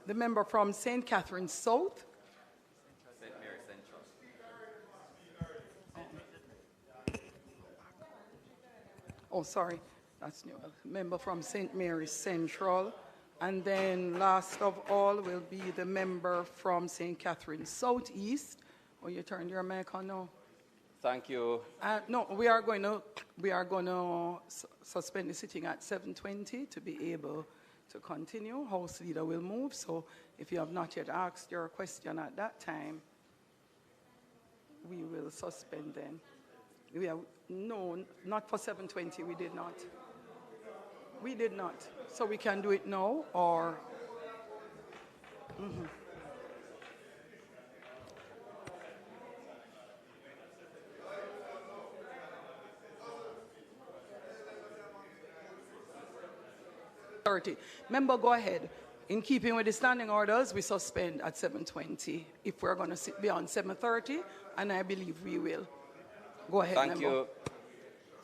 The member from St. Catherine South. St. Mary Central. Oh, sorry, that's new. Member from St. Mary's Central. And then last of all will be the member from St. Catherine Southeast. Oh, you turned your mic on now. Thank you. No, we are going to suspend the sitting at 7:20 to be able to continue. House leader will move. So if you have not yet asked your question at that time, we will suspend then. No, not for 7:20. We did not. We did not. So we can do it now or. Mm-hmm. Member, go ahead. In keeping with the standing orders, we suspend at 7:20. If we're going to sit beyond 7:30, and I believe we will. Go ahead, Thank member. you.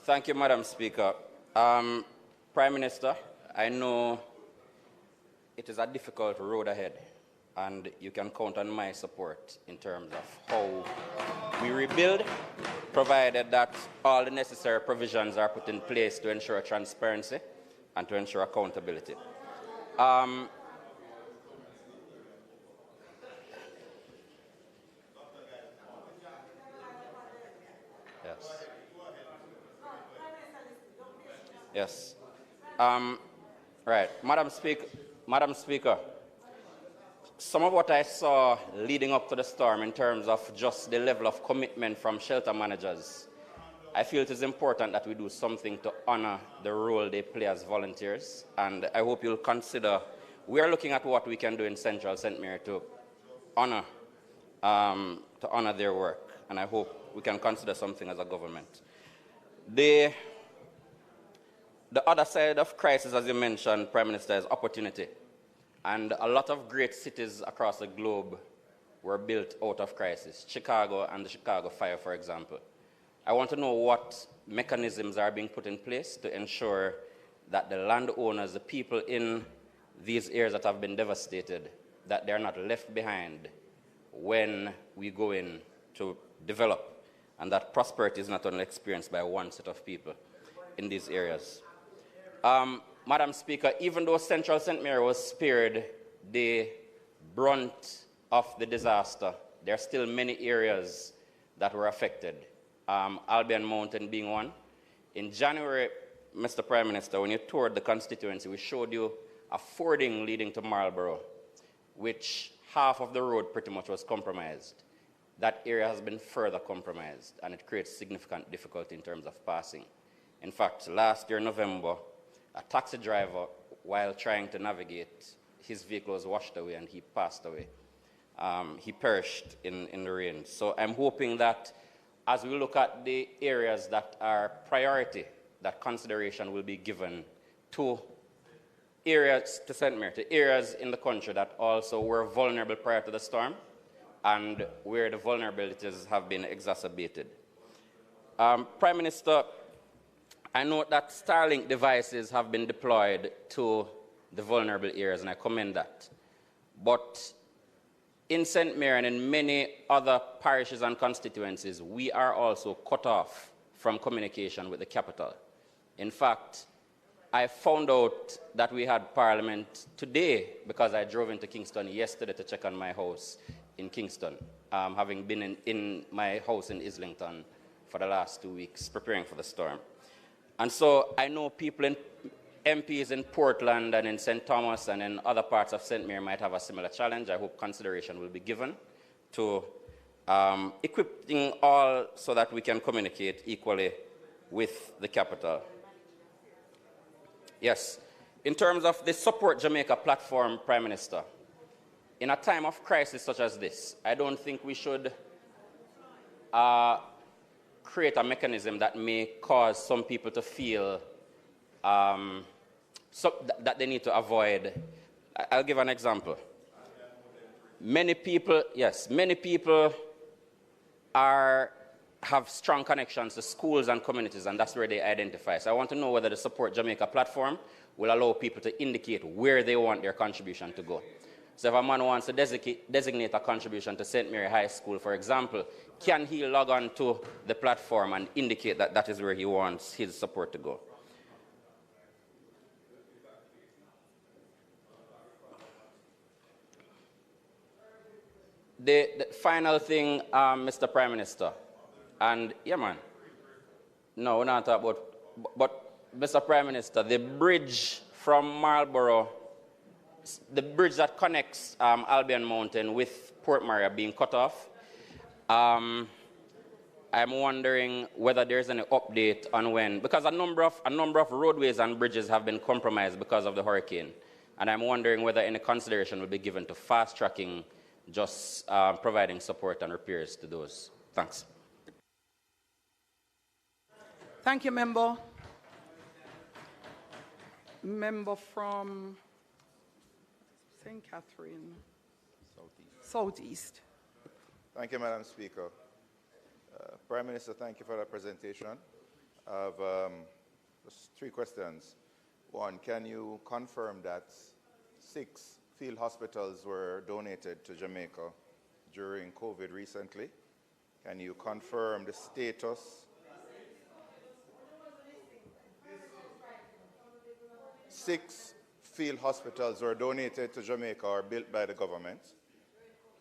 Thank you, Madam Speaker. Prime Minister, I know it is a difficult road ahead, and you can count on my support in terms of how we rebuild, provided that all the necessary provisions are put in place to ensure transparency and to ensure accountability. Yes. Right. Madam Speaker, some of what I saw leading up to the storm in terms of just the level of commitment from shelter managers, I feel it is important that we do something to honor the role they play as volunteers, and I hope you'll consider, we are looking at what we can do in Central St. Mary to honor their work. and I hope we can consider something as a government. The other side of crisis, as you mentioned, Prime Minister, is opportunity. And a lot of great cities across the globe were built out of crisis. Chicago and the Chicago fire, for example. I want to know what mechanisms are being put in place to ensure that the landowners, the people in these areas that have been devastated, that they're not left behind when we go in to develop, and that prosperity is not only experienced by one set of people in these areas. Madam Speaker, even though Central St. Mary was spared the brunt of the disaster, there are still many areas that were affected, Albion Mountain being one. In January, Mr. Prime Minister, when you toured the constituency, we showed you a fording leading to Marlborough, which half of the road pretty much was compromised. That area has been further compromised, and it creates significant difficulty in terms of passing. In fact, last year, November, a taxi driver, while trying to navigate, his vehicle was washed away and he passed away. He perished in the rain. So I'm hoping that as we look at the areas that are priority, that consideration will be given to areas, to St. Mary, to areas in the country that also were vulnerable prior to the storm and where the vulnerabilities have been exacerbated. Prime Minister, I know that Starlink devices have been deployed to the vulnerable areas, and I commend that. But in St. Mary and in many other parishes and constituencies, we are also cut off from communication with the capital. In fact, I found out that we had Parliament today because I drove into Kingston yesterday to check on my house in Kingston, having been in my house in Islington for the last 2 weeks, preparing for the storm. And so I know people in MPs in Portland and in St. Thomas and in other parts of St. Mary might have a similar challenge. I hope consideration will be given to equipping all so that we can communicate equally with the capital. Yes, in terms of the Support Jamaica platform, Prime Minister, in a time of crisis such as this, I don't think we should create a mechanism that may cause some people to feel that they need to avoid. I'll give an example. Many people have strong connections to schools and communities, and that's where they identify. So I want to know whether the Support Jamaica platform will allow people to indicate where they want their contribution to go. So if a man wants to designate a contribution to St. Mary High School, for example, can he log on to the platform and indicate that that is where he wants his support to go? The final thing, Mr. Prime Minister, and yeah, man, no, we're not talking about, but Mr. Prime Minister, the bridge from Marlborough, the bridge that connects Albion Mountain with Port Maria being cut off, I'm wondering whether there's any update on when, because a number of roadways and bridges have been compromised because of the hurricane, and I'm wondering whether any consideration will be given to fast-tracking just providing support and repairs to those. Thanks. Thank you, Member. Member from St. Catherine. Southeast. Thank you, Madam Speaker. Prime Minister, thank you for that presentation. I have just 3 questions. One, can you confirm that 6 field hospitals were donated to Jamaica during COVID recently? Can you confirm the status? 6 field hospitals were donated to Jamaica or built by the government.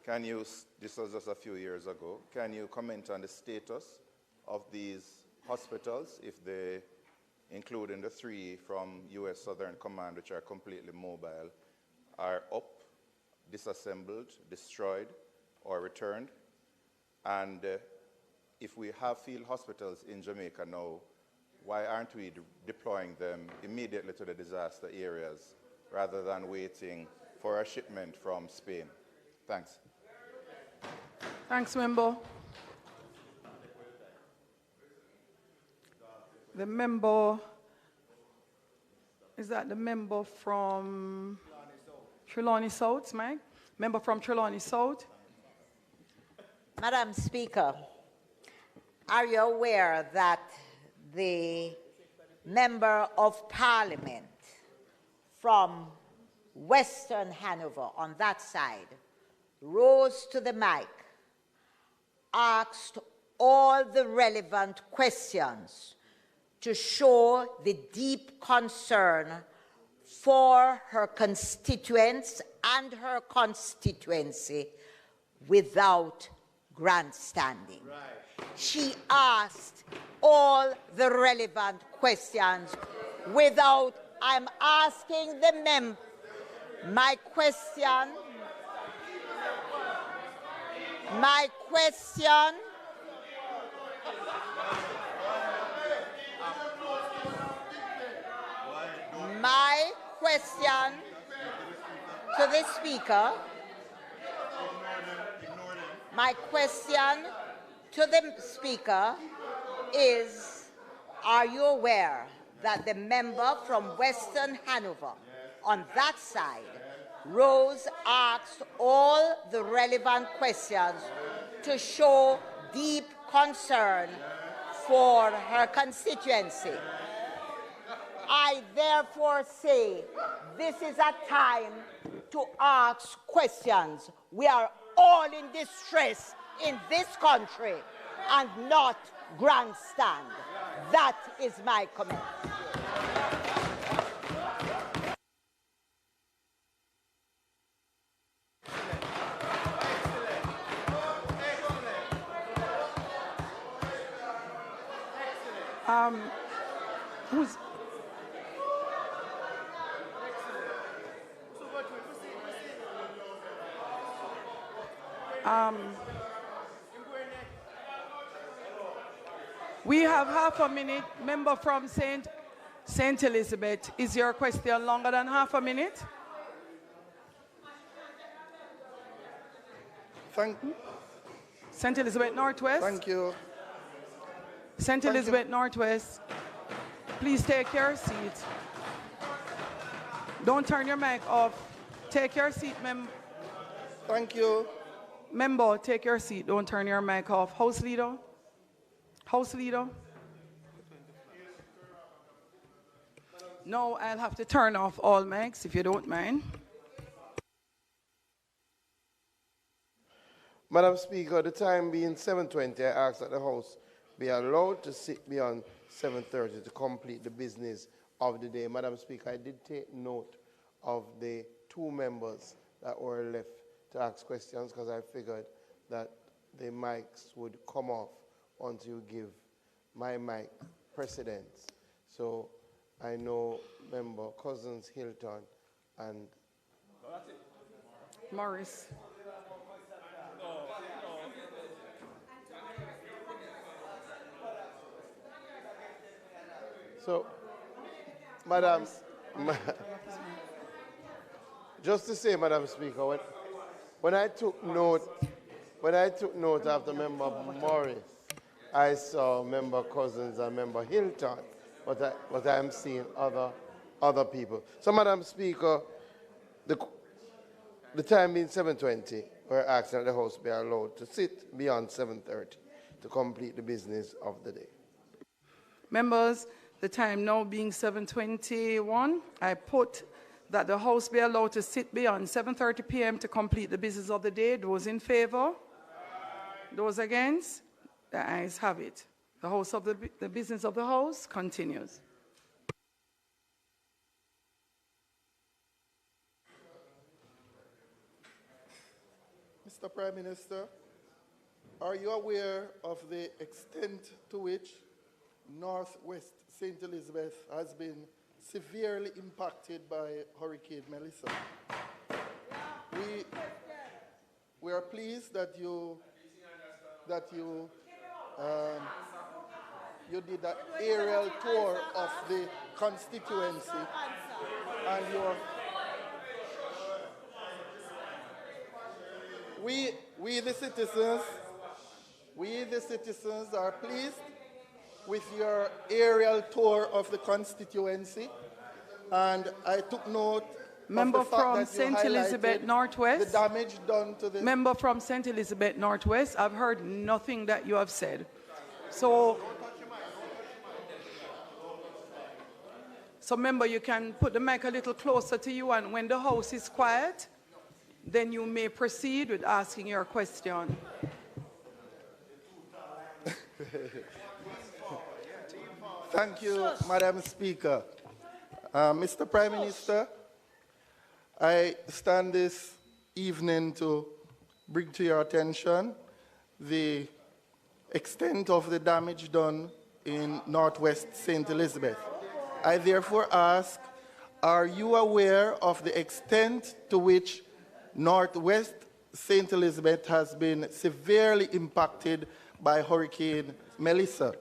Can you, this was just a few years ago, can you comment on the status of these hospitals, if they, including the 3 from U.S. Southern Command, which are completely mobile, are up, disassembled, destroyed, or returned? And if we have field hospitals in Jamaica now, why aren't we deploying them immediately to the disaster areas rather than waiting for a shipment from Spain? Thanks. Thanks, Member. the member, is that the member from Trelawney South, Mike? Member from Trelawney South? Madam Speaker, are you aware that the Member of Parliament from Western Hanover on that side rose to the mic, asked all the relevant questions to show the deep concern for her constituents and her constituency without grandstanding. Right. She asked all the relevant questions without, I'm asking the member, my question, my question to the Speaker, my question to the Speaker is, are you aware that the member from Western Hanover on that side rose, asked all the relevant questions to show deep concern for her constituency? I therefore say this is a time to ask questions. We are all in distress in this country and not grandstand. That is my comment. Who's we have half a minute. Member from St. Elizabeth, is your question longer than half a minute? St. Elizabeth Northwest. Thank you. St. Elizabeth Northwest, please take your seat. Don't turn your mic off. Take your seat, Thank you. Member, take your seat. Don't turn your mic off. House Leader. House Leader. No, I'll have to turn off all mics if you don't mind. Madam Speaker, the time being 7:20, I ask that the House be allowed to sit beyond 7:30 to complete the business of the day. Madam Speaker, I did take note of the two members that were left to ask questions because I figured that the mics would come off once you give my mic precedence. So I know Member Cousins, Hilton, and Morris. So, Madam, just to say, Madam Speaker, when I took note after Member Morris, I saw Member Cousins and Member Hilton, but I'm seeing other people. So, Madam Speaker, the time being 7:20, we're asking that the House be allowed to sit beyond 7:30 to complete the business of the day. Members, the time now being 7:21, I put that the House be allowed to sit beyond 7:30 p.m. to complete the business of the day. Those in favor? Those against? The ayes have it. The business of the House continues. Mr. Prime Minister, are you aware of the extent to which Northwest St. Elizabeth has been severely impacted by Hurricane Melissa? We are pleased that you did an aerial tour of the constituency, and we the citizens are pleased. with your aerial tour of the constituency, and I took note Member of the fact from that you St. Elizabeth highlighted Northwest. the damage done to the... Member from St. Elizabeth Northwest, I've heard nothing that you have said. So member, you can put the mic a little closer to you, and when the House is quiet, then you may proceed with asking your question. Thank you, Madam Speaker. Mr. Prime Minister, I stand this evening to bring to your attention the extent of the damage done in Northwest St. Elizabeth. I therefore ask, are you aware of the extent to which Northwest St. Elizabeth has been severely impacted by Hurricane Melissa?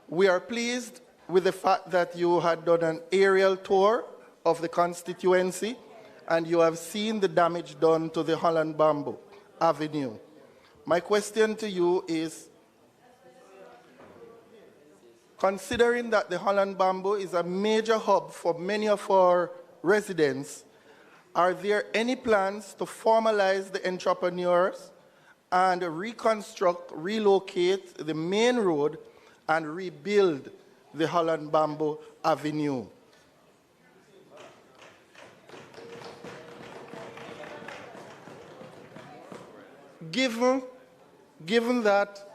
We are pleased with the fact that you had done an aerial tour of the constituency and you have seen the damage done to the Holland Bamboo Avenue. My question to you is, considering that the Holland Bamboo is a major hub for many of our residents, are there any plans to formalize the entrepreneurs and reconstruct, relocate the main road and rebuild the Holland Bamboo Avenue? Given that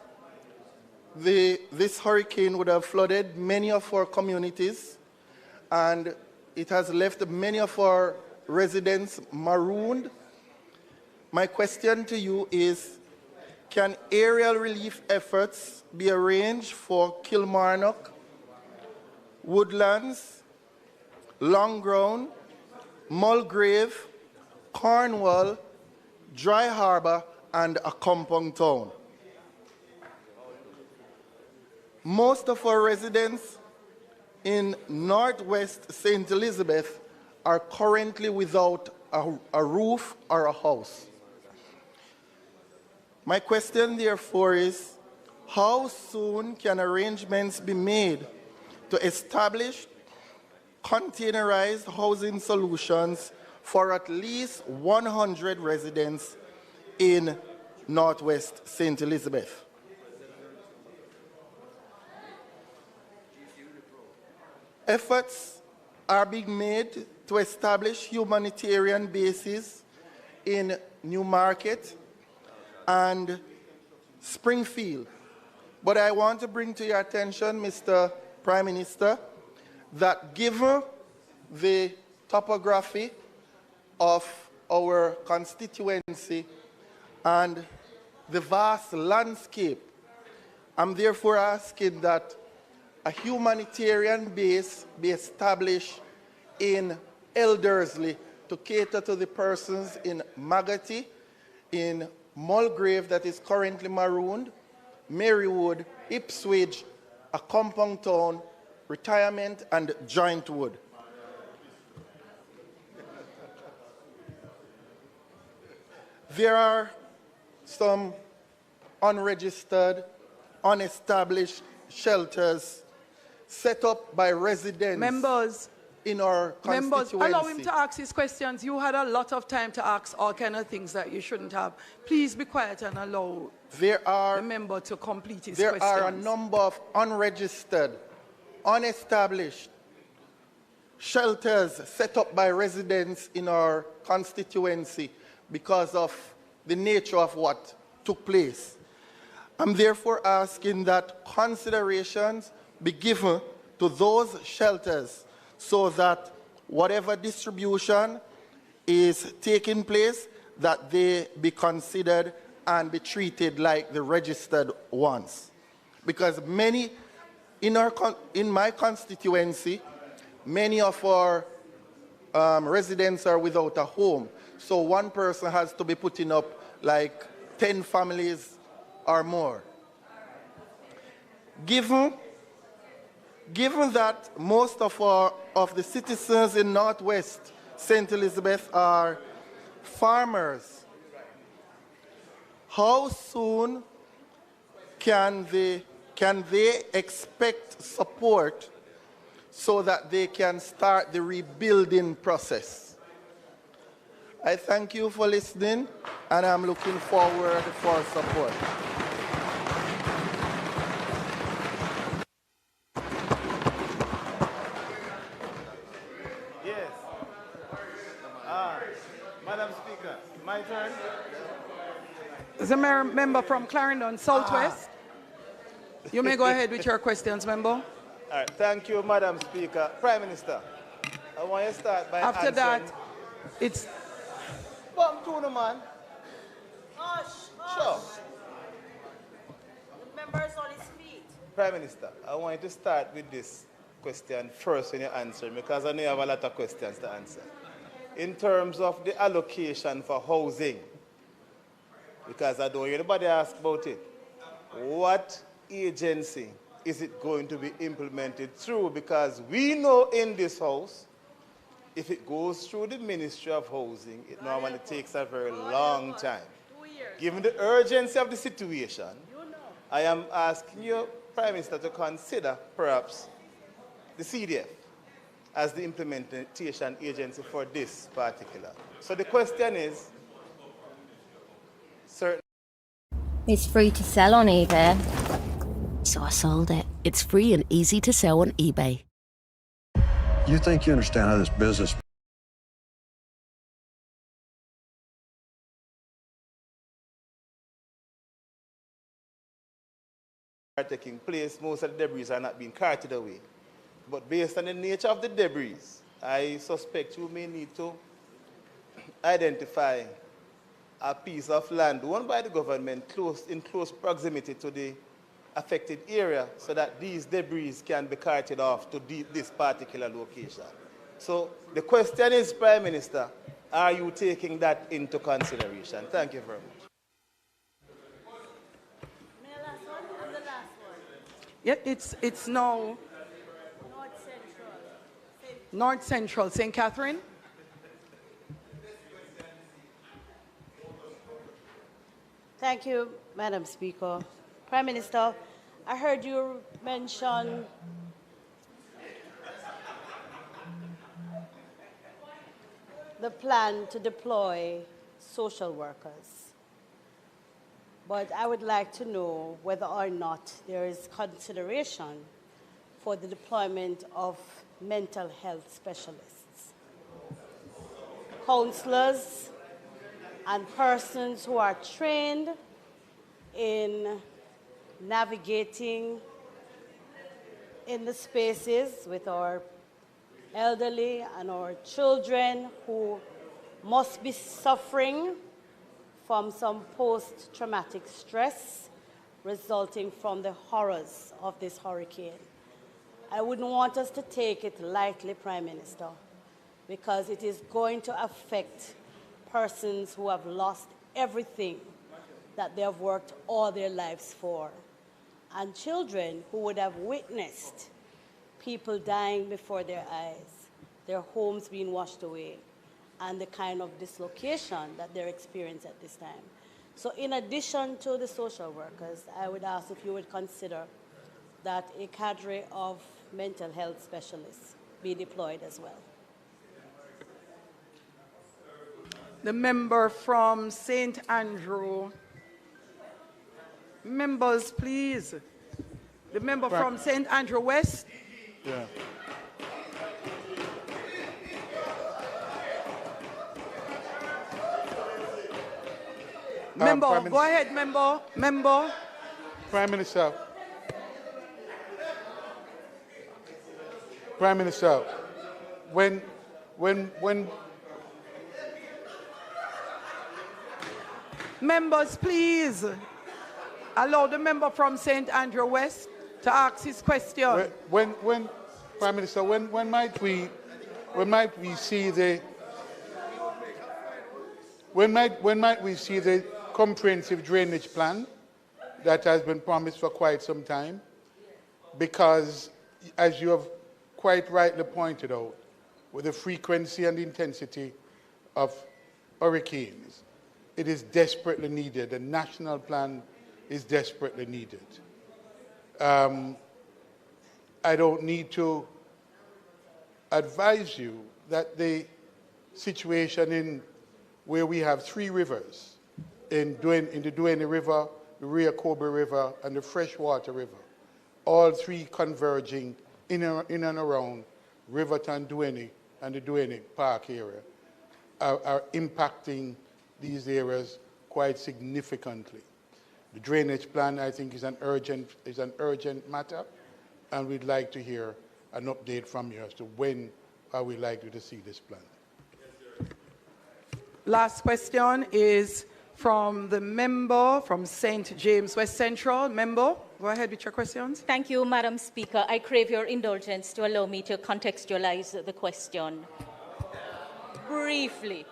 this hurricane would have flooded many of our communities and it has left many of our residents marooned, my question to you is, can aerial relief efforts be arranged for Kilmarnock, Woodlands, Longground, Mulgrave, Cornwall, Dry Harbour, and a compound town? Most of our residents in Northwest St. Elizabeth are currently without a roof or a house. My question, therefore, is, how soon can arrangements be made to establish containerized housing solutions for at least 100 residents in Northwest St. Elizabeth? Efforts are being made to establish humanitarian bases in Newmarket and Springfield. But I want to bring to your attention, Mr. Prime Minister, that given the topography of our constituency and the vast landscape, I'm therefore asking that a humanitarian base be established in Eldersley to cater to the persons in Magotty, in Mulgrave that is currently marooned, Marywood, Ipswich, a compound town, Retirement, and Jointwood. There are some unregistered, unestablished shelters set up by residents in our constituency. Members, allow him to ask his questions. You had a lot of time to ask all kind of things that you shouldn't have. Please be quiet and allow the member to complete his questions. There are a number of unregistered, unestablished shelters set up by residents in our constituency because of the nature of what took place. I'm therefore asking that considerations be given to those shelters so that whatever distribution is taking place, that they be considered and be treated like the registered ones. Because many, in my constituency, many of our residents are without a home. So one person has to be putting up like 10 families or more. Given that most of the citizens in Northwest St. Elizabeth are farmers, how soon can the can they expect support so that they can start the rebuilding process? I thank you for listening, and I'm looking forward for support. Yes. Madam Speaker, my turn. The member from Clarendon Southwest. You may go ahead with your questions, member. All right, thank you, Madam Speaker. Prime Minister, I want you to start by After answering. that, it's... Bum tuna, man. Sure. The member is on his feet. Prime Minister, I want you to start with this question first when you answer, because I know you have a lot of questions to answer. In terms of the allocation for housing, because I don't hear anybody ask about it, what agency is it going to be implemented through? Because we know in this house, if it goes through the Ministry of Housing, it normally takes a very long time. Given the urgency of the situation, I am asking you, Prime Minister, to consider perhaps the CDF as the implementation agency for this particular. So the question is, certain... It's free to sell on eBay. So I sold it. It's free and easy to sell on eBay. You think you understand how this business are taking place, most of the debris are not being carted away. But based on the nature of the debris, I suspect you may need to identify a piece of land owned by the government in close proximity to the affected area so that these debris can be carted off to this particular location. So the question is, Prime Minister, are you taking that into consideration? Thank you very much. Yeah, it's now North Central, St. Catherine. Thank you, Madam Speaker. Prime Minister, I heard you mention the plan to deploy social workers. But I would like to know whether or not there is consideration for the deployment of mental health specialists, counselors, and persons who are trained in navigating in the spaces with our elderly and our children who must be suffering from some post-traumatic stress resulting from the horrors of this hurricane. I wouldn't want us to take it lightly, Prime Minister, because it is going to affect persons who have lost everything that they have worked all their lives for, and children who would have witnessed people dying before their eyes, their homes being washed away, and the kind of dislocation that they're experiencing at this time. So in addition to the social workers, I would ask if you would consider that a cadre of mental health specialists be deployed as well. The member from St. Andrew. Members, please. The member from St. Andrew West. Yeah. Member, go ahead, member. Member. Prime Minister. Prime Minister, when members, please allow the member from St. Andrew West to ask his question. When Prime Minister, when might we see the comprehensive drainage plan that has been promised for quite some time? Because, as you have quite rightly pointed out, with the frequency and intensity of hurricanes, it is desperately needed. A national plan is desperately needed. I don't need to advise you that the situation in where we have 3 rivers, in the Duene River, the Rio Cobre River, and the Freshwater River, all 3 converging in and around Riverton, Duene, and the Duene Park area, are impacting these areas quite significantly. The drainage plan, I think, is an urgent matter, and we'd like to hear an update from you as to when are we likely to see this plan. Last question is from the member from St. James West Central. Member, go ahead with your questions. Thank you, Madam Speaker. I crave your indulgence to allow me to contextualize the question briefly.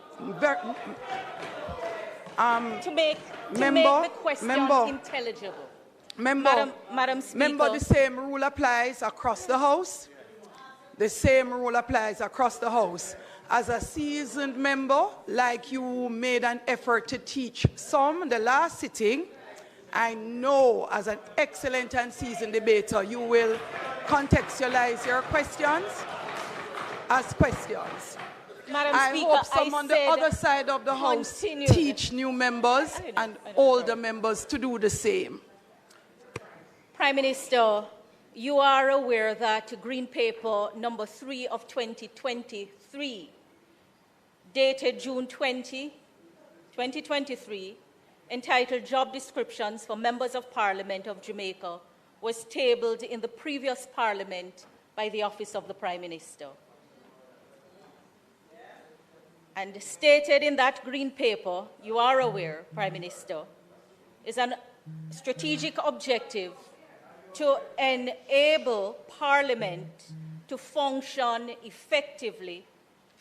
To make the question intelligible. Madam Speaker. Member, the same rule applies across the House. The same rule applies across the House. As a seasoned member, like you made an effort to teach some the last sitting, I know as an excellent and seasoned debater, you will contextualize your questions as questions. Madam I Speaker, hope some on the other side of the House teach new members and older members to do the same. Prime Minister, you are aware that Green Paper number 3 of 2023, dated June 20, 2023, entitled Job Descriptions for Members of Parliament of Jamaica, was tabled in the previous Parliament by the Office of the Prime Minister. And stated in that Green Paper, you are aware, Prime Minister, is a strategic objective to enable Parliament to function effectively.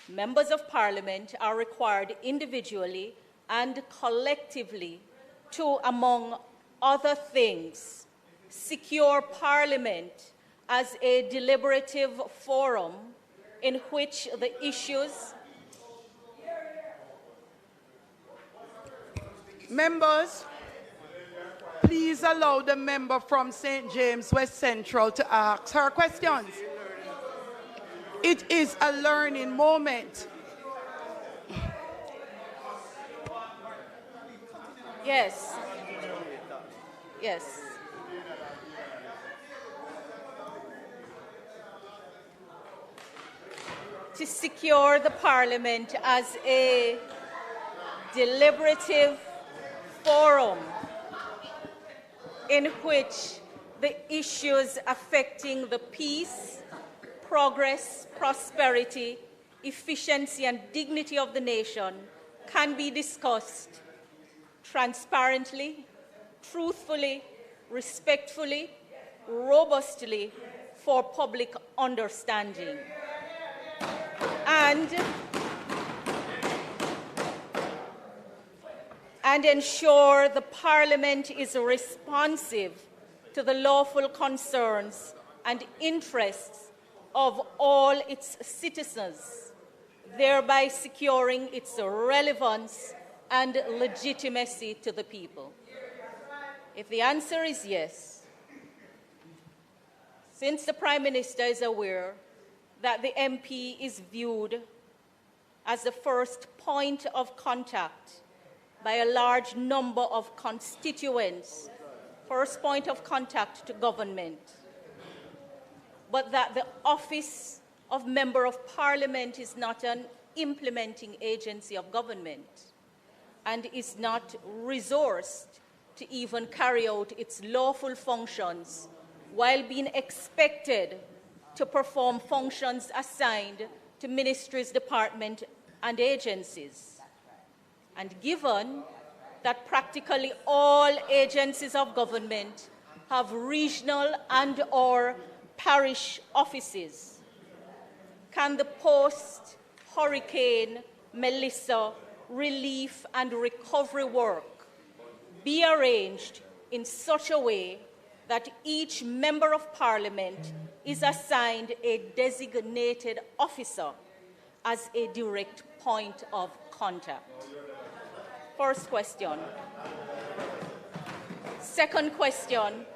Members of Parliament are required individually and collectively to, among other things, secure Parliament as a deliberative forum in which the issues. Members, please allow the member from St. James West Central to ask her questions. It is a learning moment. Yes. Yes. To secure the Parliament as a deliberative forum in which the issues affecting the peace, progress, prosperity, efficiency, and dignity of the nation can be discussed transparently, truthfully, respectfully, robustly for public understanding. And ensure the Parliament is responsive to the lawful concerns and interests of all its citizens, thereby securing its relevance and legitimacy to the people. If the answer is yes, since the Prime Minister is aware that the MP is viewed as the first point of contact by a large number of constituents, first point of contact to government, but that the Office of Member of Parliament is not an implementing agency of government and is not resourced to even carry out its lawful functions while being expected to perform functions assigned to ministries, departments, and agencies. And given that practically all agencies of government have regional and/or parish offices, can the post-Hurricane Melissa relief and recovery work be arranged in such a way that each member of Parliament is assigned a designated officer as a direct point of contact? First question. Second question.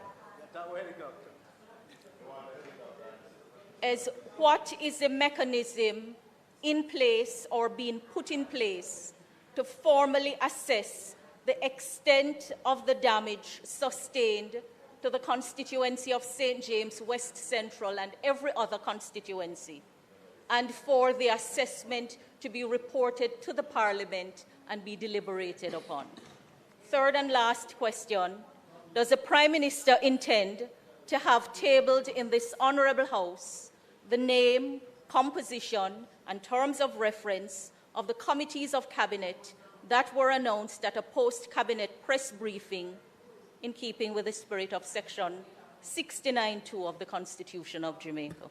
is what is the mechanism in place or being put in place to formally assess the extent of the damage sustained to the constituency of St. James, West Central, and every other constituency, and for the assessment to be reported to the Parliament and be deliberated upon. Third and last question, does the Prime Minister intend to have tabled in this Honourable House the name, composition, and terms of reference of the committees of Cabinet that were announced at a post-Cabinet press briefing in keeping with the spirit of Section 69(2) of the Constitution of Jamaica?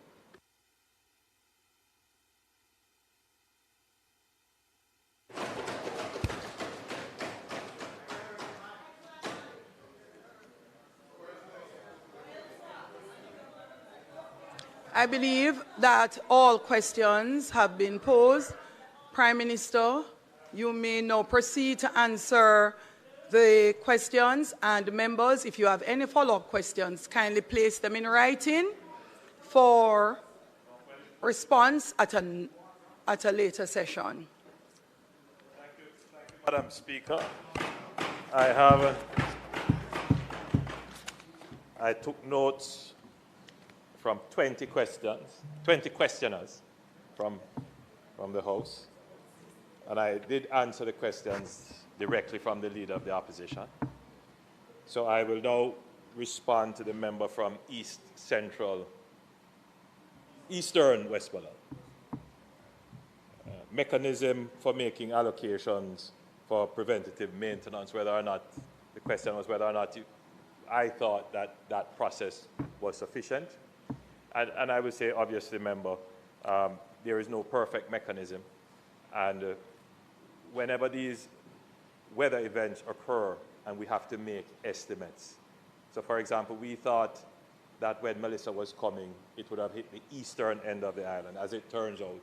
I believe that all questions have been posed. Prime Minister, you may now proceed to answer the questions, and members, if you have any follow-up questions, kindly place them in writing for response at a later session. Thank you, Madam Speaker. I took notes from 20 questioners from the House, and I did answer the questions directly from the Leader of the Opposition. So I will now respond to the member from Eastern Westmoreland. Mechanism for making allocations for preventative maintenance, whether or not, the question was whether or not I thought that that process was sufficient. And I would say, obviously, member, there is no perfect mechanism. And whenever these weather events occur and we have to make estimates. So, for example, we thought that when Melissa was coming, it would have hit the eastern end of the island. As it turns out,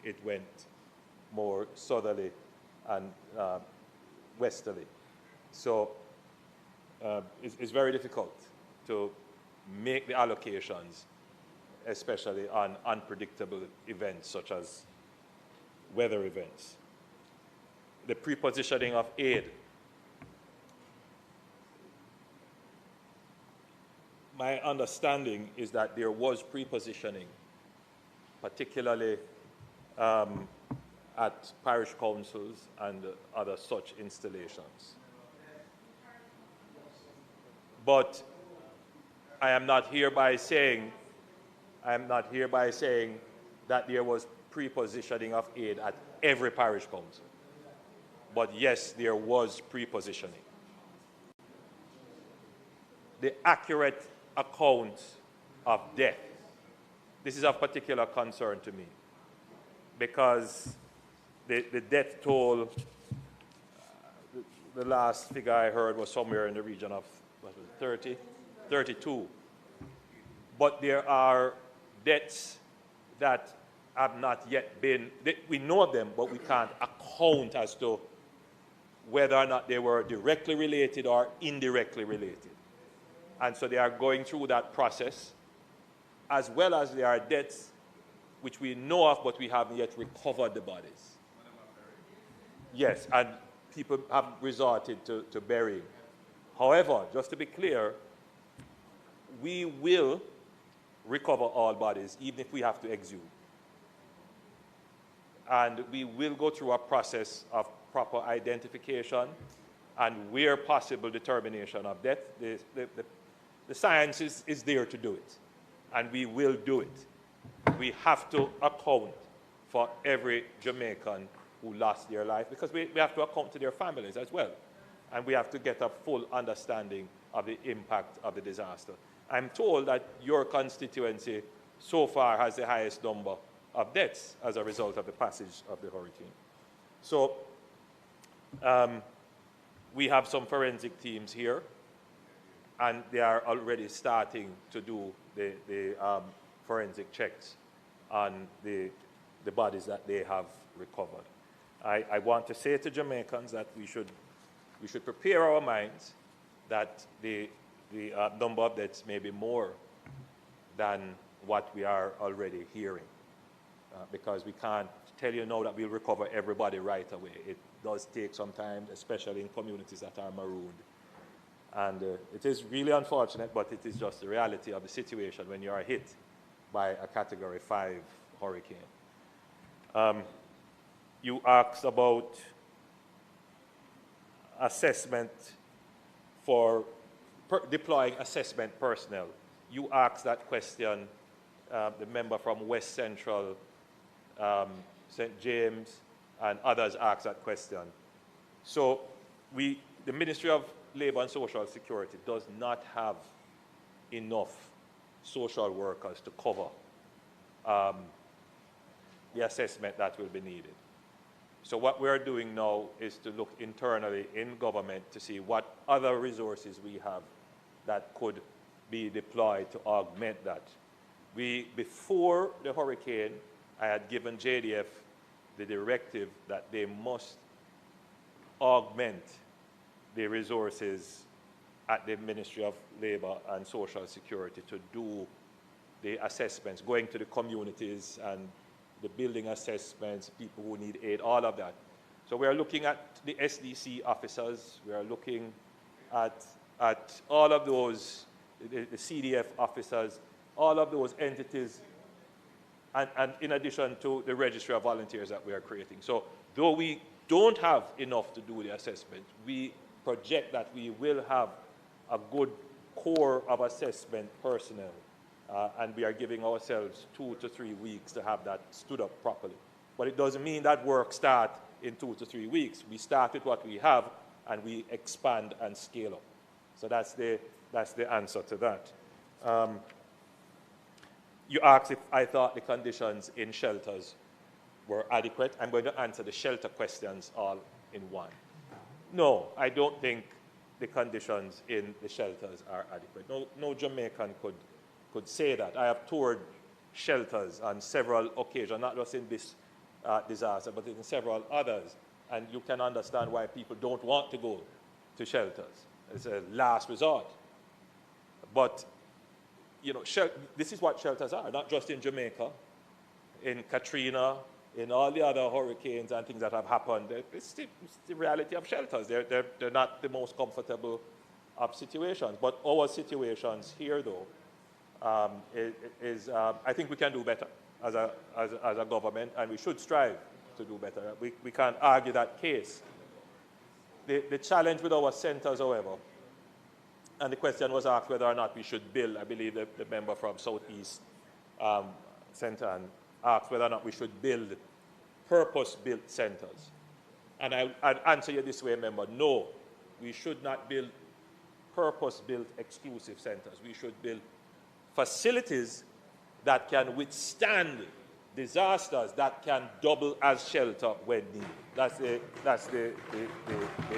it went more southerly and westerly. So it's very difficult to make the allocations, especially on unpredictable events such as weather events. The prepositioning of aid. My understanding is that there was prepositioning, particularly at parish councils and other such installations. But I am not hereby saying that there was prepositioning of aid at every parish council. But yes, there was prepositioning. The accurate account of death. This is of particular concern to me because the death toll, the last figure I heard was somewhere in the region of, what was it, 30, 32. But there are deaths that have not yet been, we know of them, but we can't account as to whether or not they were directly related or indirectly related. And so they are going through that process, as well as there are deaths which we know of, but we haven't yet recovered the bodies. Yes, and people have resorted to burying. However, just to be clear, we will recover all bodies, even if we have to exhume. And we will go through a process of proper identification and, where possible, determination of death. The science is there to do it, and we will do it. We have to account for every Jamaican who lost their life, because we have to account to their families as well. And we have to get a full understanding of the impact of the disaster. I'm told that your constituency so far has the highest number of deaths as a result of the passage of the hurricane. So we have some forensic teams here, and they are already starting to do the forensic checks on the bodies that they have recovered. I want to say to Jamaicans that we should prepare our minds that the number of deaths may be more than what we are already hearing. Because we can't tell you now that we'll recover everybody right away. It does take some time, especially in communities that are marooned. And it is really unfortunate, but it is just the reality of the situation when you are hit by a Category 5 hurricane. You asked about assessment for deploying assessment personnel. You asked that question, the member from West Central, St. James, and others asked that question. So the Ministry of Labor and Social Security does not have enough social workers to cover the assessment that will be needed. So what we're doing now is to look internally in government to see what other resources we have that could be deployed to augment that. Before the hurricane, I had given JDF the directive that they must augment the resources at the Ministry of Labor and Social Security to do the assessments, going to the communities and the building assessments, people who need aid, all of that. So we are looking at the SDC officers, we are looking at all of those, the CDF officers, all of those entities, and in addition to the registry of volunteers that we are creating. So though we don't have enough to do the assessment, we project that we will have a good core of assessment personnel, and we are giving ourselves 2 to 3 weeks to have that stood up properly. But it doesn't mean that work starts in 2 to 3 weeks. We start with what we have, and we expand and scale up. So that's the answer to that. You asked if I thought the conditions in shelters were adequate. I'm going to answer the shelter questions all in one. No, I don't think the conditions in the shelters are adequate. No Jamaican could say that. I have toured shelters on several occasions, not just in this disaster, but in several others. And you can understand why people don't want to go to shelters. It's a last resort. But, you know, this is what shelters are, not just in Jamaica, in Katrina, in all the other hurricanes and things that have happened. It's the reality of shelters. They're not the most comfortable of situations. But our situations here, though, I think we can do better as a government, and we should strive to do better. We can't argue that case. The challenge with our centers, however, and the question was asked whether or not we should build, I believe the member from Southeast Center asked whether or not we should build purpose-built centers. And I'd answer you this way, member, no, we should not build purpose-built exclusive centers. We should build facilities that can withstand disasters, that can double as shelter when needed. That's the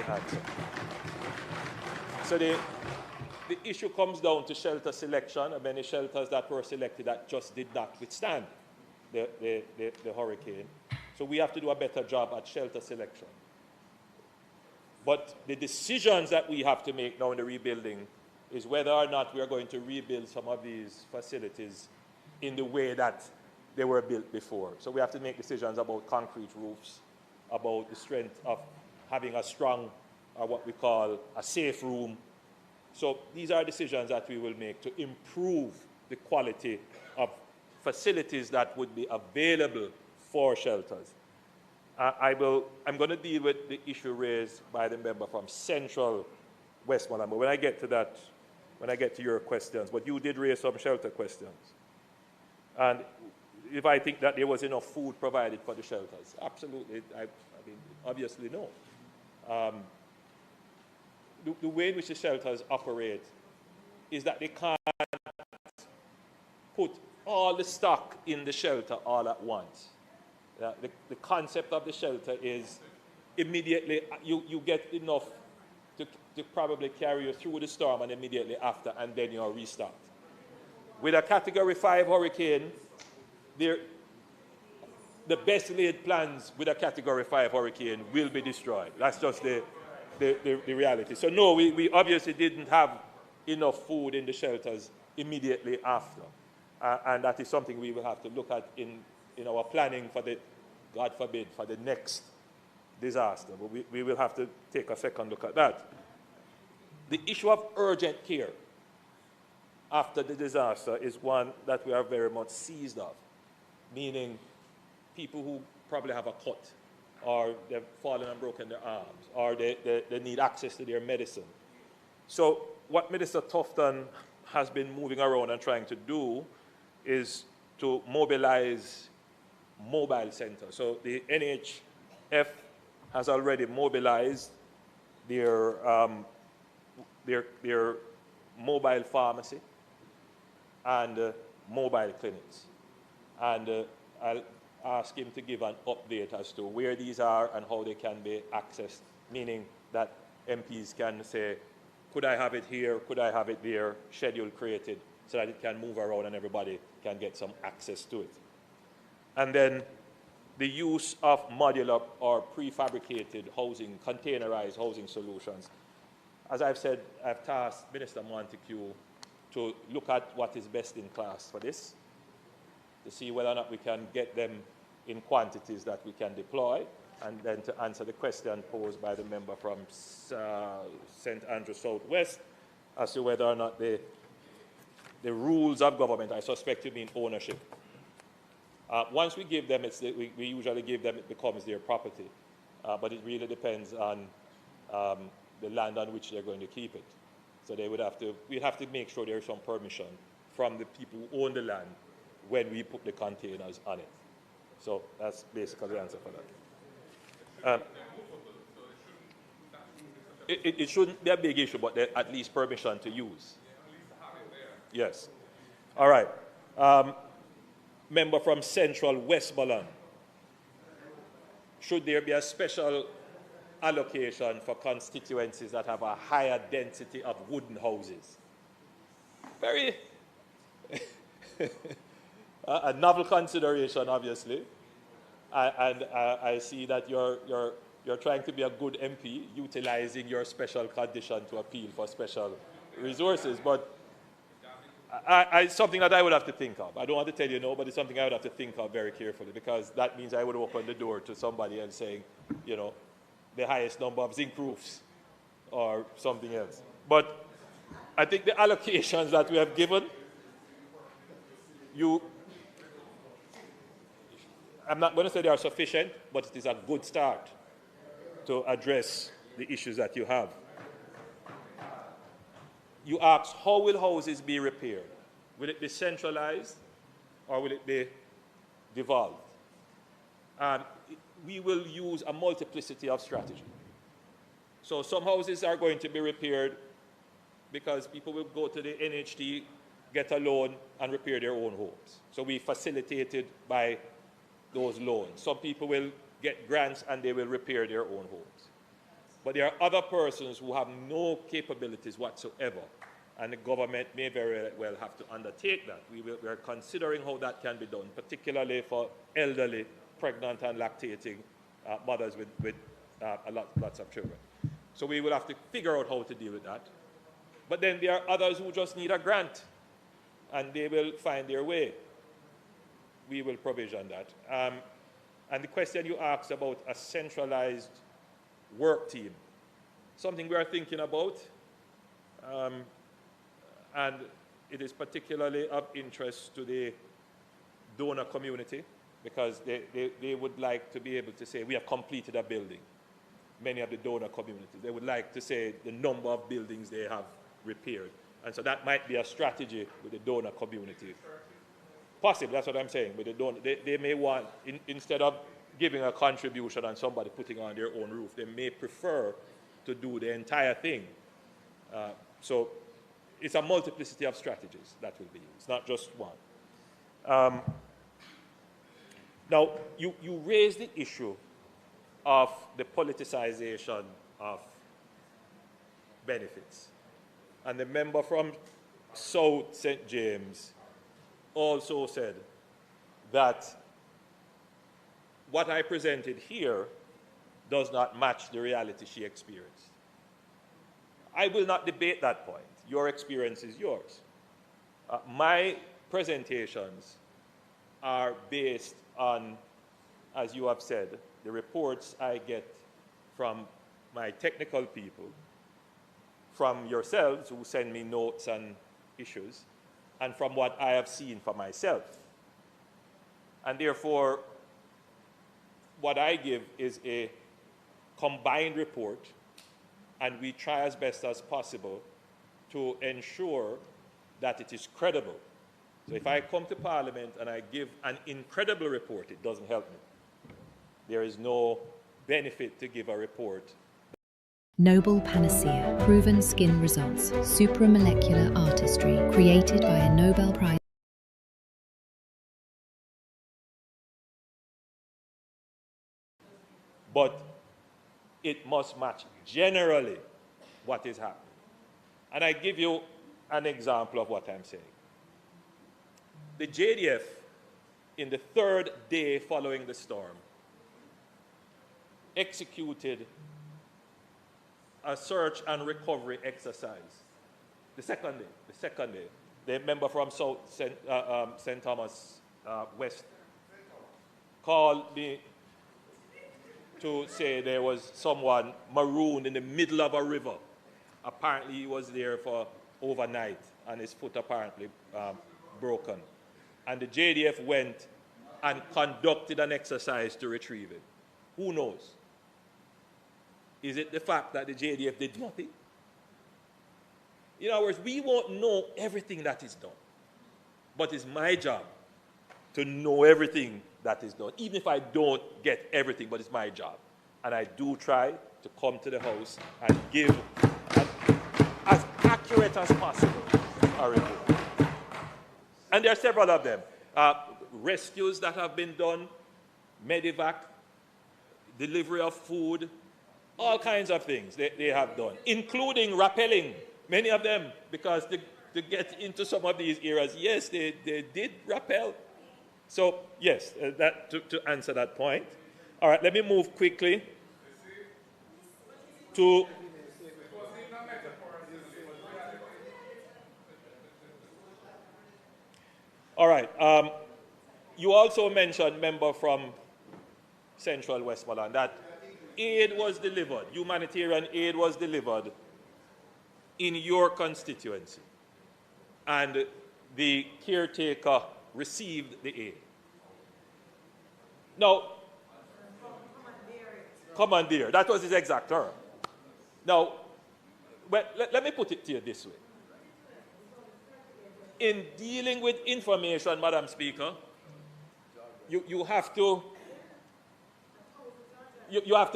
answer. So the issue comes down to shelter selection, and many shelters that were selected that just did not withstand the hurricane. So we have to do a better job at shelter selection. But the decisions that we have to make now in the rebuilding is whether or not we are going to rebuild some of these facilities in the way that they were built before. So we have to make decisions about concrete roofs, about the strength of having a strong, what we call a safe room. So these are decisions that we will make to improve the quality of facilities that would be available for shelters. I'm going to deal with the issue raised by the member from Central Westmoreland. But when I get to that, when I get to your questions, but you did raise some shelter questions. And if I think that there was enough food provided for the shelters, absolutely. I mean, obviously no. The way in which the shelters operate is that they can't put all the stock in the shelter all at once. The concept of the shelter is immediately you get enough to probably carry you through the storm and immediately after, and then you're restocked. With a Category 5 hurricane, the best laid plans with a Category 5 hurricane will be destroyed. That's just the reality. So no, we obviously didn't have enough food in the shelters immediately after. And that is something we will have to look at in our planning for the, God forbid, for the next disaster. But we will have to take a second look at that. The issue of urgent care after the disaster is one that we are very much seized of, meaning people who probably have a cut, or they've fallen and broken their arms, or they need access to their medicine. So what Minister Tufton has been moving around and trying to do is to mobilize mobile centers. So the NHF has already mobilized their mobile pharmacy and mobile clinics. And I'll ask him to give an update as to where these are and how they can be accessed, meaning that MPs can say, could I have it here, could I have it there, schedule created, so that it can move around and everybody can get some access to it. And then the use of modular or prefabricated housing, containerized housing solutions. As I've said, I've tasked Minister Montague to look at what is best in class for this, to see whether or not we can get them in quantities that we can deploy, and then to answer the question posed by the member from St. Andrew Southwest as to whether or not the rules of government, I suspect you mean ownership. Once we give them, we usually give them, it becomes their property. But it really depends on the land on which they're going to keep it. So we'd have to make sure there's some permission from the people who own the land when we put the containers on it. So that's basically the answer for that. It shouldn't be a big issue, but at least permission to use. Yes. All right. Member from Central Westmoreland. Should there be a special allocation for constituencies that have a higher density of wooden houses? Very a novel consideration, obviously. And I see that you're trying to be a good MP, utilizing your special condition to appeal for special resources. But it's something that I would have to think of. I don't want to tell you no, but it's something I would have to think of very carefully, because that means I would open the door to somebody and saying, you know, the highest number of zinc roofs or something else. But I think the allocations that we have given, I'm not going to say they are sufficient, but it is a good start to address the issues that you have. You asked, how will houses be repaired? Will it be centralized or will it be devolved? We will use a multiplicity of strategy. So some houses are going to be repaired because people will go to the NHT, get a loan, and repair their own homes. So we facilitated by those loans. Some people will get grants and they will repair their own homes. But there are other persons who have no capabilities whatsoever, and the government may very well have to undertake that. We are considering how that can be done, particularly for elderly, pregnant and lactating mothers with lots of children. So we will have to figure out how to deal with that. But then there are others who just need a grant, and they will find their way. We will provision that. And the question you asked about a centralized work team, something we are thinking about, and it is particularly of interest to the donor community, because they would like to be able to say, we have completed a building. Many of the donor communities, they would like to say the number of buildings they have repaired. And so that might be a strategy with the donor community. Possibly, that's what I'm saying. With the donor, they may want, instead of giving a contribution and somebody putting on their own roof, they may prefer to do the entire thing. So it's a multiplicity of strategies that will be used, not just one. Now, you raised the issue of the politicization of benefits. And the member from South St. James also said that what I presented here does not match the reality she experienced. I will not debate that point. Your experience is yours. My presentations are based on, as you have said, the reports I get from my technical people, from yourselves who send me notes and issues, and from what I have seen for myself. And therefore, what I give is a combined report, and we try as best as possible to ensure that it is credible. So if I come to Parliament and I give an incredible report, it doesn't help me. There is no benefit to give a report. Noble Panacea, proven skin results, supramolecular artistry, created by a Nobel Prize. But it must match generally what is happening. And I give you an example of what I'm saying. The JDF, in the third day following the storm, executed a search and recovery exercise. The second day. The member from South St. Thomas West called me to say there was someone marooned in the middle of a river. Apparently he was there for overnight and his foot apparently broken. And the JDF went and conducted an exercise to retrieve him. Who knows? Is it the fact that the JDF did nothing? In other words, we won't know everything that is done. But it's my job to know everything that is done, even if I don't get everything, but it's my job. And I do try to come to the House and give as accurate as possible a report. And there are several of them. Rescues that have been done, medevac, delivery of food, all kinds of things they have done, including rappelling, many of them, because to get into some of these areas, yes, they did rappel. So, yes, to answer that point. All right, let me move quickly to... All right, you also mentioned, member from Central Westmoreland, that aid was delivered, humanitarian aid was delivered in your constituency, and the caretaker received the aid. Now, commandeer, that was his exact term. Now, let me put it to you this way. In dealing with information, Madam Speaker, you have to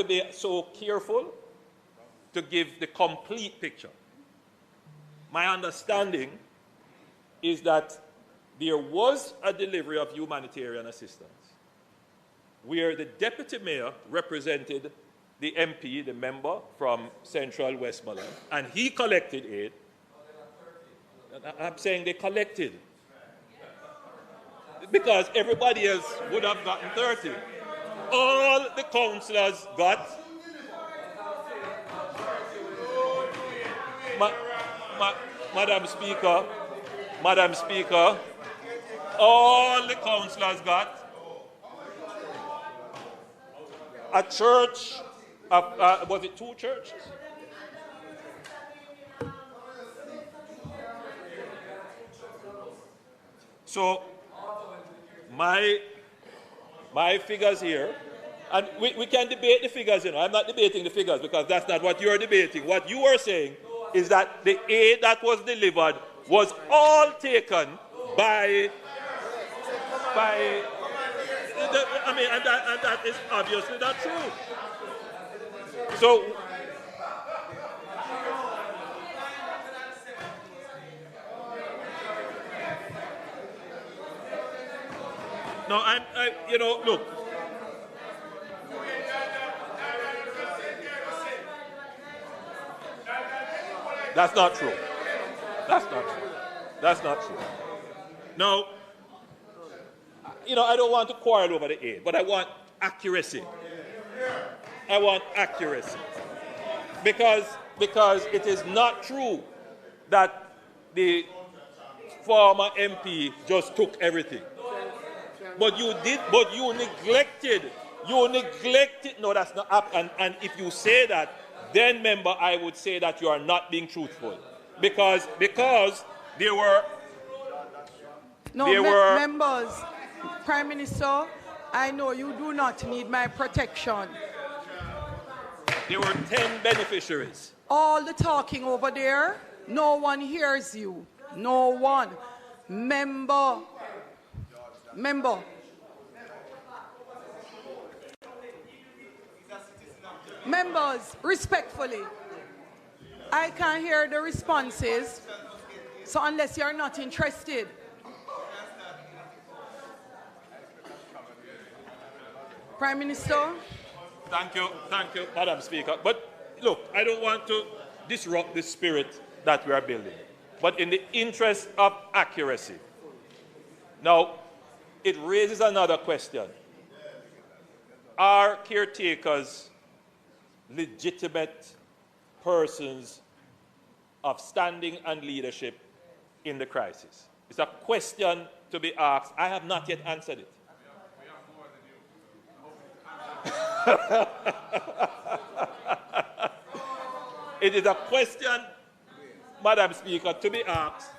be so careful to give the complete picture. My understanding is that there was a delivery of humanitarian assistance where the deputy mayor represented the MP, the member from Central Westmoreland, and he collected aid. I'm saying they collected, because everybody else would have gotten 30. All the councillors got. Madam Speaker, all the councillors got. A church, was it 2 churches? So, my figures here, and we can debate the figures, you know. I'm not debating the figures because that's not what you're debating. What you are saying is that the aid that was delivered was all taken by and that is obviously not true. So, no, look. That's not true. That's not true. That's not true. No. I don't want to quarrel over the aid, but I want accuracy. I want accuracy. Because it is not true that the former MP just took everything. But you neglected, no, that's not up. And if you say that, then, member, I would say that you are not being truthful. Because there were... Members, Prime Minister, I know you do not need my protection. There were 10 beneficiaries. All the talking over there, no one hears you. No one. Member. Members, respectfully, I can't hear the responses, so unless you're not interested. Prime Minister? Thank you, Madam Speaker. But look, I don't want to disrupt the spirit that we are building. But in the interest of accuracy, now, it raises another question. Are caretakers legitimate persons of standing and leadership in the crisis? It's a question to be asked. I have not yet answered it. It is a question, Madam Speaker, to be asked.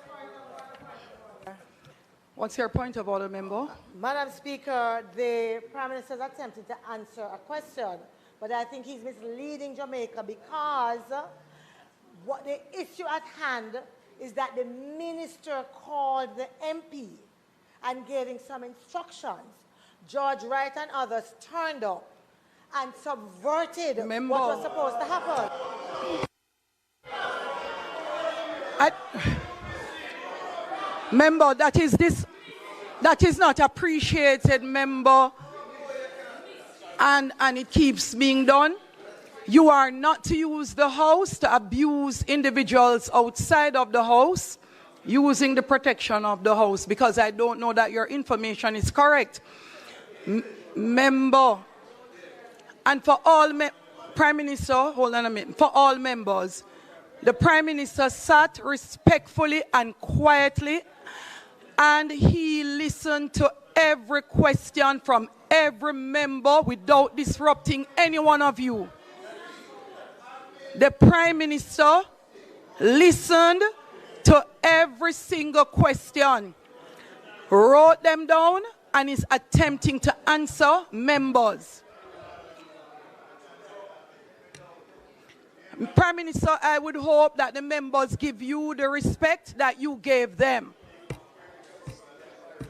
What's your point of order, member? Madam Speaker, the Prime Minister is attempting to answer a question, but I think he's misleading Jamaica because what the issue at hand is that the minister called the MP and gave him some instructions. George Wright and others turned up and subverted what was supposed to happen. Member, that is not appreciated, member, and it keeps being done. You are not to use the House to abuse individuals outside of the House using the protection of the House, because I don't know that your information is correct. Member, and for all, Prime Minister, hold on a minute, for all members, the Prime Minister sat respectfully and quietly, and he listened to every question from every member without disrupting any one of you. The Prime Minister listened to every single question, wrote them down, and is attempting to answer members. Prime Minister, I would hope that the members give you the respect that you gave them.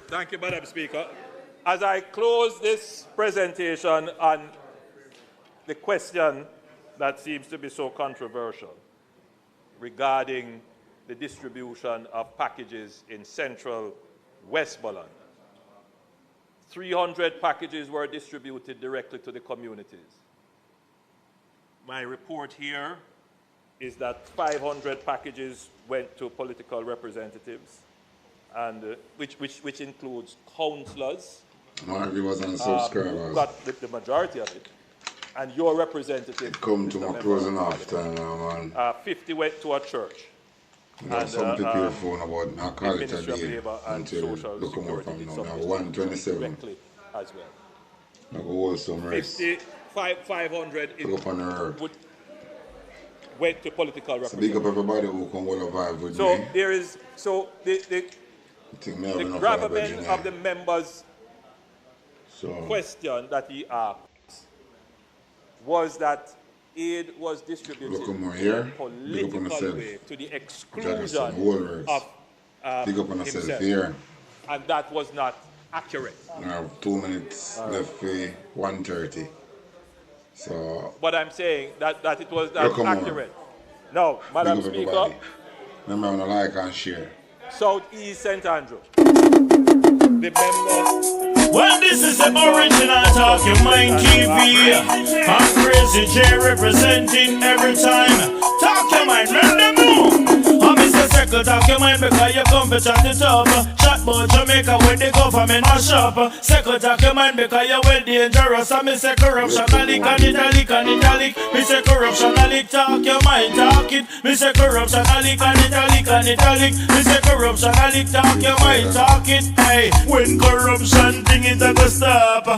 Thank you, Madam Speaker. As I close this presentation on the question that seems to be so controversial regarding the distribution of packages in central Westmoreland, 300 packages were distributed directly to the communities. My report here is that 500 packages went to political representatives, and which includes councillors. Who got the majority of it, and your representative. Come to my closing after, man. 50 went to a church. And some people phone about my call it a day until look come up from now. Now 127. As well. I go hold some rest. 500 went to political representatives. So big up everybody who come hold a vibe with so me. There is the gravamen of the members' question that he asked was that aid was distributed in a political way to the exclusion of himself. Here. And that was not accurate. I have 2 minutes left for 1:30. So. But I'm saying that it was not accurate. No, Madam Speaker. Remember, I want to like and share. Southeast St. Andrew. The member. Well, this is the original Talking Mind TV. I'm Crazy J representing every time. Talk your mind, man, the move. I'm Mr. Second talk your mind because you come to chat it up. Chat about Jamaica when the government mash up. Second talk your mind because you're well dangerous. And me say corruption a lick and italic. Me say corruption a lick, talk your mind, talk it. Me say corruption a lick and italic. Me say corruption a lick, talk your mind, talk it. Hey, when corruption thing it a go stop.